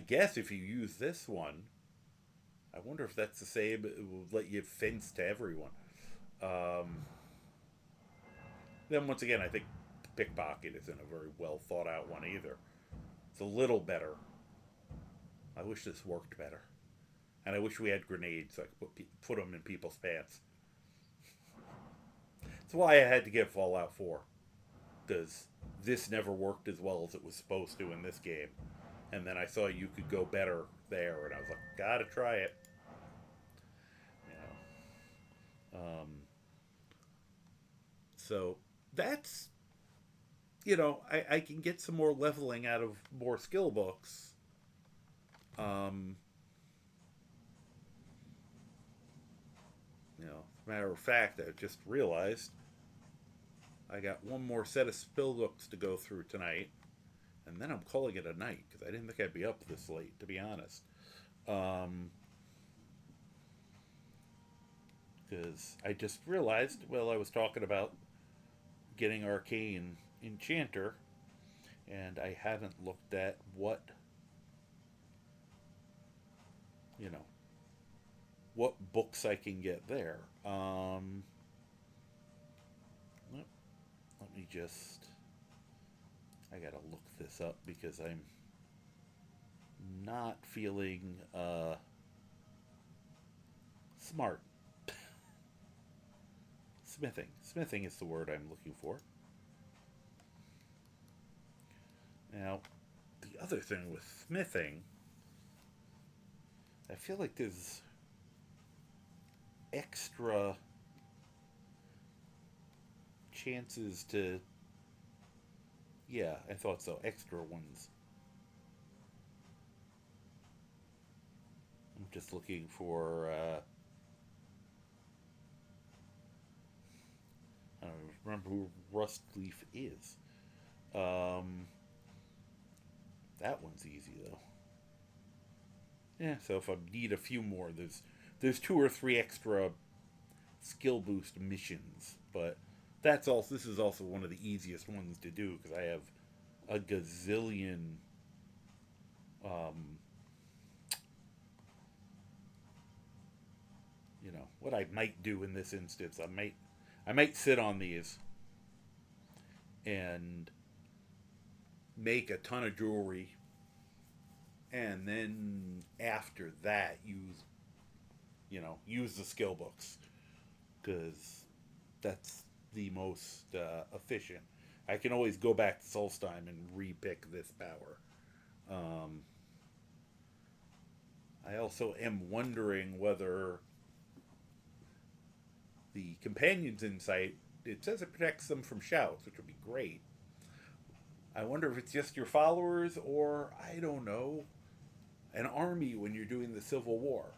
guess if you use this one, I wonder if that's the same. It will let you fence to everyone. Then once again, I think pickpocket isn't a very well thought out one either. It's a little better. I wish this worked better. And I wish we had grenades so I could put them in people's pants. That's why I had to get Fallout 4. Because this never worked as well as it was supposed to in this game. And then I saw you could go better there, and I was like, gotta try it. So that's, I can get some more leveling out of more skill books. Matter of fact, I just realized I got one more set of spell books to go through tonight, and then I'm calling it a night, because I didn't think I'd be up this late, to be honest. Because I just realized, well, I was talking about getting Arcane Enchanter, and I haven't looked at what, what books I can get there. Let me just, I gotta look this up because I'm not feeling smart. Smithing is the word I'm looking for. Now, the other thing with smithing, I feel like there's extra chances to, yeah, I thought so, extra ones. I'm just looking for, I don't remember who Rustleaf is. That one's easy though. Yeah, so if I need a few more, there's 2 or 3 extra skill boost missions, but that's also this is also one of the easiest ones to do because I have a gazillion what I might do in this instance. I might sit on these and make a ton of jewelry, and then after that use the skill books, because that's the most efficient. I can always go back to Solstheim and repick this power. I also am wondering whether the Companion's Insight, it says it protects them from shouts, which would be great. I wonder if it's just your followers or, I don't know, an army when you're doing the Civil War.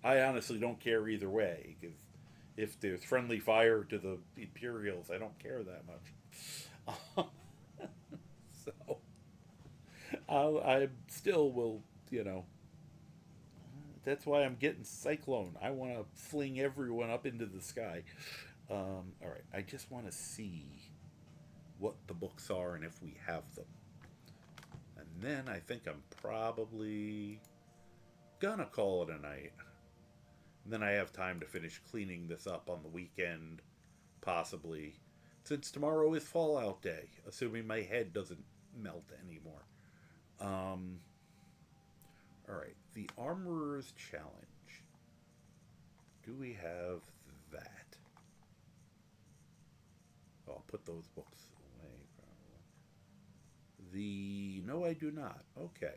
I honestly don't care either way, because if there's friendly fire to the Imperials, I don't care that much. So, I still will, that's why I'm getting Cyclone. I want to fling everyone up into the sky. Alright, I just want to see what the books are and if we have them. And then I think I'm probably gonna call it a night. And then I have time to finish cleaning this up on the weekend, possibly, since tomorrow is Fallout Day, assuming my head doesn't melt anymore. Alright, the Armorer's Challenge. Do we have that? Oh, I'll put those books away, probably. No, I do not. Okay.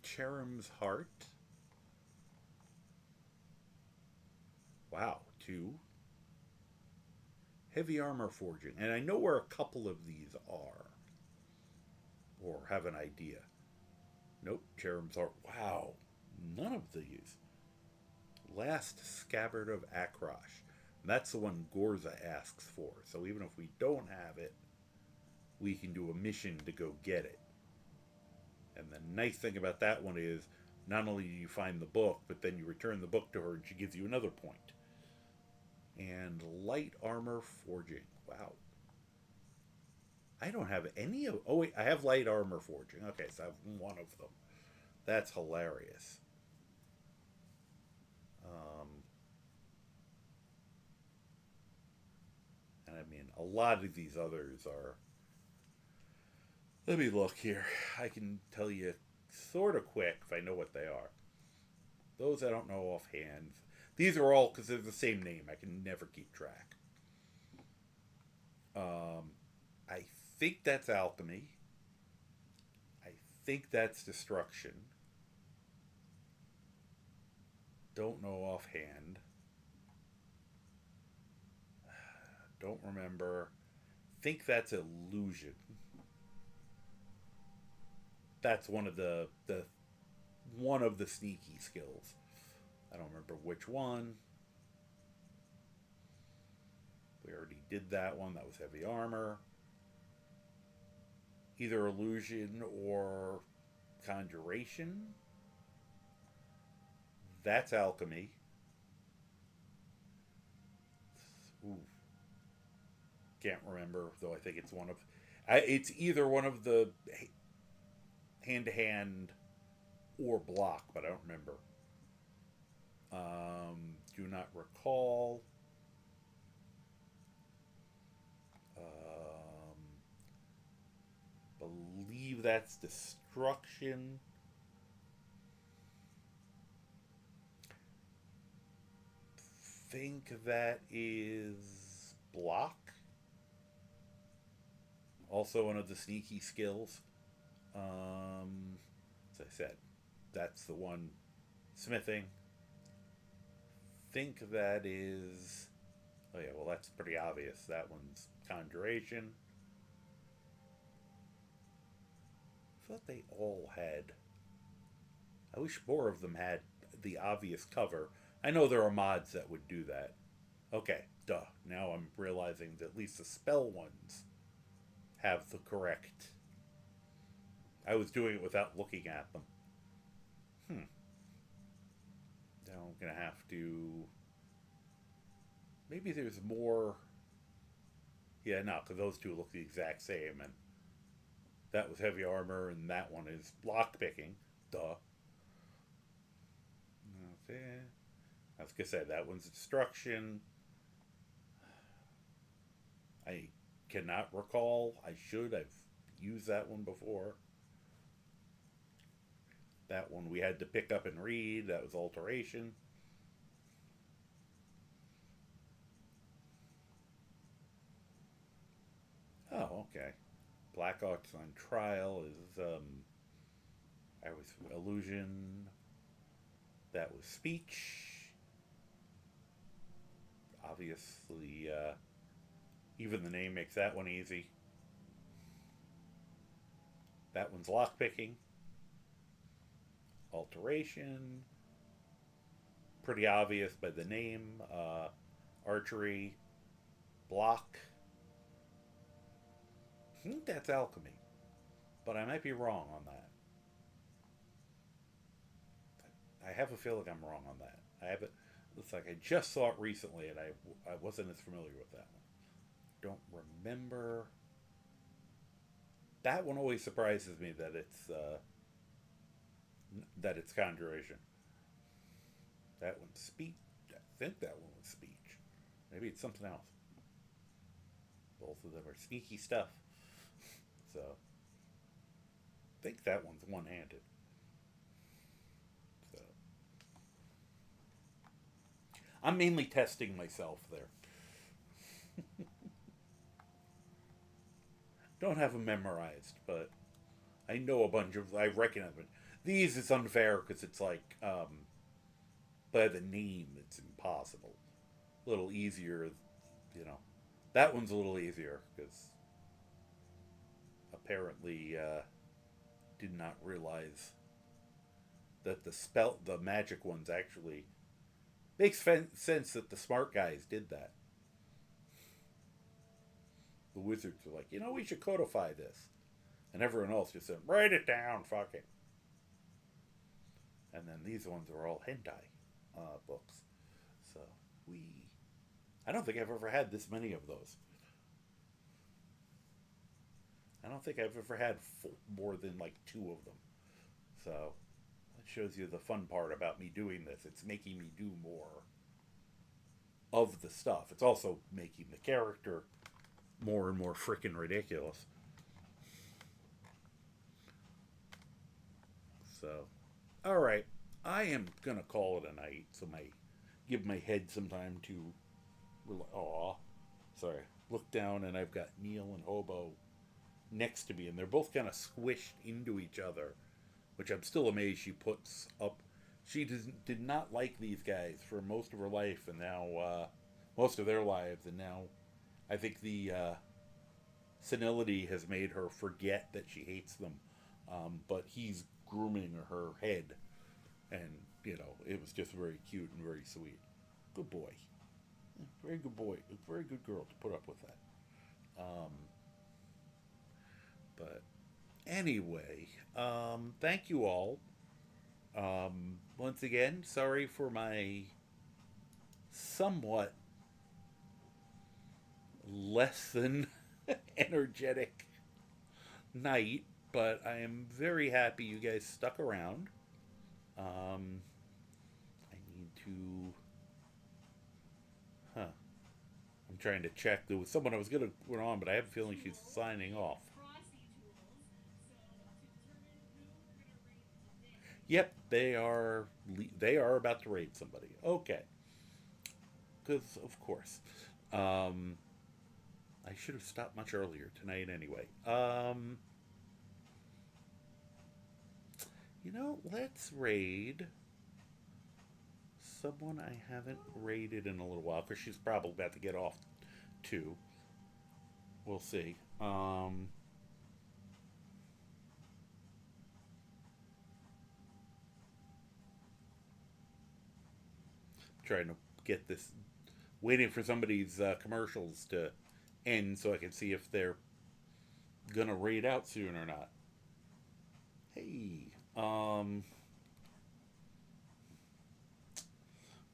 Cherum's Heart. Wow, 2. Heavy Armor Forging. And I know where a couple of these are. Or have an idea. Nope, Cherum's Heart. Wow, none of these. Last Scabbard of Akrosh. That's the one Gorza asks for. So even if we don't have it, we can do a mission to go get it. And the nice thing about that one is, not only do you find the book, but then you return the book to her and she gives you another point. And Light Armor Forging. Wow. I don't have any of... Oh, wait, I have Light Armor Forging. Okay, so I have one of them. That's hilarious. And I mean, a lot of these others are... Let me look here. I can tell you sort of quick if I know what they are. Those I don't know offhand. These are all because they're the same name. I can never keep track. I think that's Alchemy. I think that's Destruction. Don't know offhand. Don't remember. Think that's Illusion. That's one of the sneaky skills. I don't remember which one. We already did that one. That was Heavy Armor. Either Illusion or Conjuration. That's Alchemy. Ooh. Can't remember, though I think it's one of... it's either one of the hand-to-hand or block, but I don't remember. Do not recall. Believe that's Destruction. Think that is Block. Also one of the sneaky skills. As I said, that's the one. Smithing. Think that is... Oh yeah, well that's pretty obvious. That one's Conjuration. I thought they all had... I wish more of them had the obvious cover. I know there are mods that would do that. Okay, duh. Now I'm realizing that at least the spell ones have the correct... I was doing it without looking at them. Now I'm gonna have to. Maybe there's more. Yeah, no, because those two look the exact same, and that was heavy armor, and that one is lockpicking. Duh. Okay. I was gonna say that one's destruction. I cannot recall. I should. I've used that one before. That one we had to pick up and read. That was alteration. Oh, okay. Black Ox on Trial is I was illusion. That was speech. Obviously, even the name makes that one easy. That one's lockpicking. Alteration. Pretty obvious by the name. Archery. Block. I think that's alchemy. But I might be wrong on that. I have a feeling I'm wrong on that. I have it. Looks like I just saw it recently, and I wasn't as familiar with that one. Don't remember. That one always surprises me that it's conjuration. That one's speech. I think that one was speech. Maybe it's something else. Both of them are sneaky stuff. So I think that one's one-handed. So I'm mainly testing myself there. Don't have them memorized, but I know a bunch of. I recognize them. These it's unfair because it's like by the name it's impossible. A little easier, you know. That one's a little easier because apparently did not realize that the magic ones actually makes sense that the smart guys did that. The wizards are like, we should codify this. And everyone else just said, write it down, fuck it. And then these ones are all hentai books. So I don't think I've ever had this many of those. I don't think I've ever had more than like 2 of them. So that shows you the fun part about me doing this. It's making me do more of the stuff. It's also making the character more and more freaking ridiculous. So, all right, I am gonna call it a night. So give my head some time to. Sorry. Look down, and I've got Neil and Hobo next to me, and they're both kind of squished into each other, which I'm still amazed she puts up. She did not like these guys for most of her life, and now most of their lives, and now I think the senility has made her forget that she hates them. But he's grooming her head, and it was just very cute and very sweet. Good boy, very good boy, a very good girl to put up with that. But anyway, thank you all. Once again, sorry for my somewhat less than energetic night, but I am very happy you guys stuck around. I need to. I'm trying to check. There was someone I was going to put on, but I have a feeling she's signing off. Yep, they are. They are about to raid somebody. Okay, because of course. I should have stopped much earlier tonight anyway. Let's raid someone I haven't raided in a little while, because she's probably about to get off too. We'll see. Trying to get this, waiting for somebody's commercials to end so I can see if they're gonna raid out soon or not. Hey,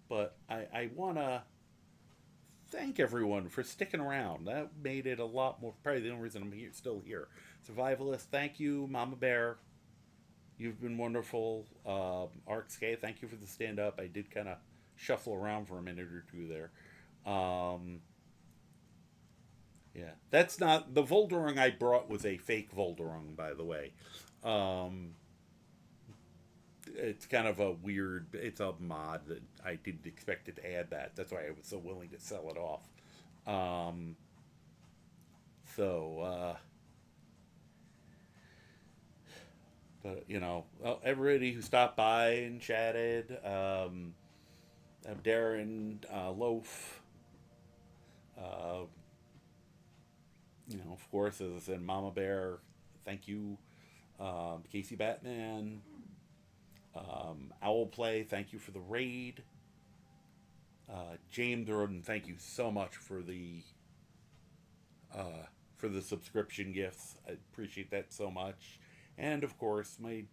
but I want to thank everyone for sticking around. That made it a lot more. Probably the only reason I'm here, still here. Survivalist, thank you. Mama Bear, you've been wonderful. Arkscape, thank you for the stand up. I did kind of shuffle around for a minute or two there. Yeah, that's not the Voldorong I brought was a fake Voldorong, by the way. It's kind of a weird. It's a mod that I didn't expect it to add that. That's why I was so willing to sell it off. Um, so, but you know, everybody who stopped by and chatted. Darren Loaf. You know, of course, as I said, Mama Bear. Thank you, Casey Batman. Owl Play, thank you for the raid. James Roden, thank you so much for the subscription gifts. I appreciate that so much. And of course, my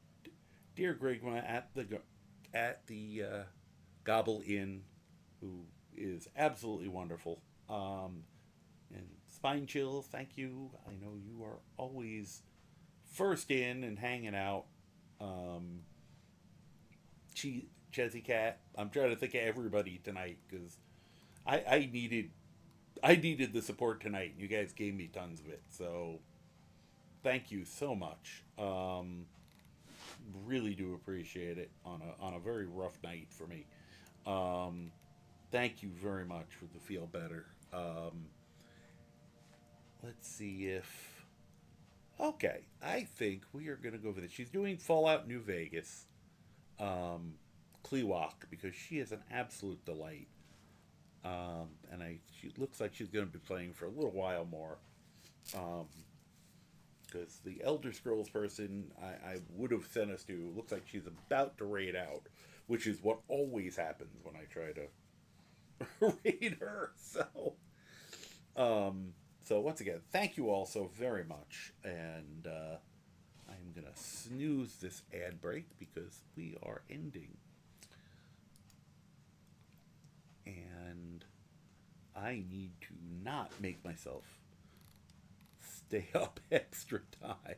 dear Grigma at the Gobble Inn, who is absolutely wonderful. And Spine Chill, thank you. I know you are always first in and hanging out. Chezzy Cat. I'm trying to think of everybody tonight because I needed the support tonight. You guys gave me tons of it, so thank you so much. Really do appreciate it on a very rough night for me. Thank you very much for the feel better. Let's see if okay. I think we are gonna go for this. She's doing Fallout New Vegas. Kleewalk, because she is an absolute delight. And she looks like she's going to be playing for a little while more. Because the Elder Scrolls person I would have sent us to looks like she's about to raid out, which is what always happens when I try to raid her. So once again, thank you all so very much, and I'm going to snooze this ad break because we are ending. And I need to not make myself stay up extra time.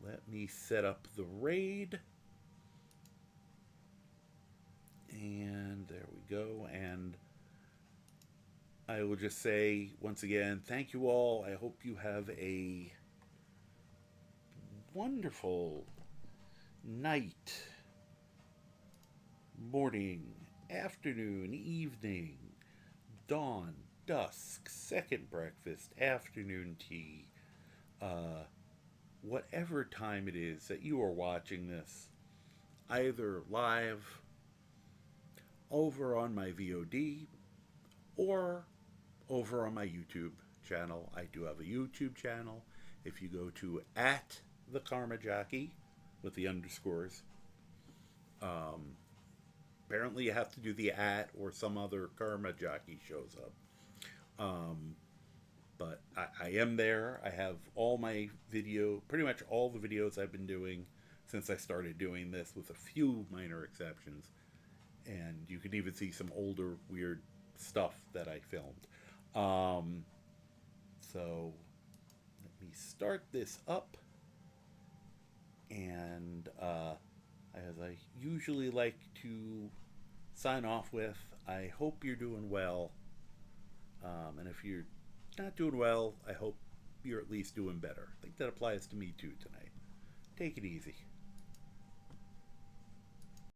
Let me set up the raid. And there we go. And I will just say, once again, thank you all. I hope you have a wonderful night, morning, afternoon, evening, dawn, dusk, second breakfast, afternoon tea, whatever time it is that you are watching this, either live over on my VOD or over on my YouTube channel. I do have a YouTube channel. If you go to @thekarmajockey with the underscores, apparently you have to do the @ or some other Karma Jockey shows up. But I am there. I have all my pretty much all the videos I've been doing since I started doing this, with a few minor exceptions. And you can even see some older weird stuff that I filmed. So let me start this up. And as I usually like to sign off with, I hope you're doing well. And if you're not doing well, I hope you're at least doing better. I think that applies to me too tonight. Take it easy.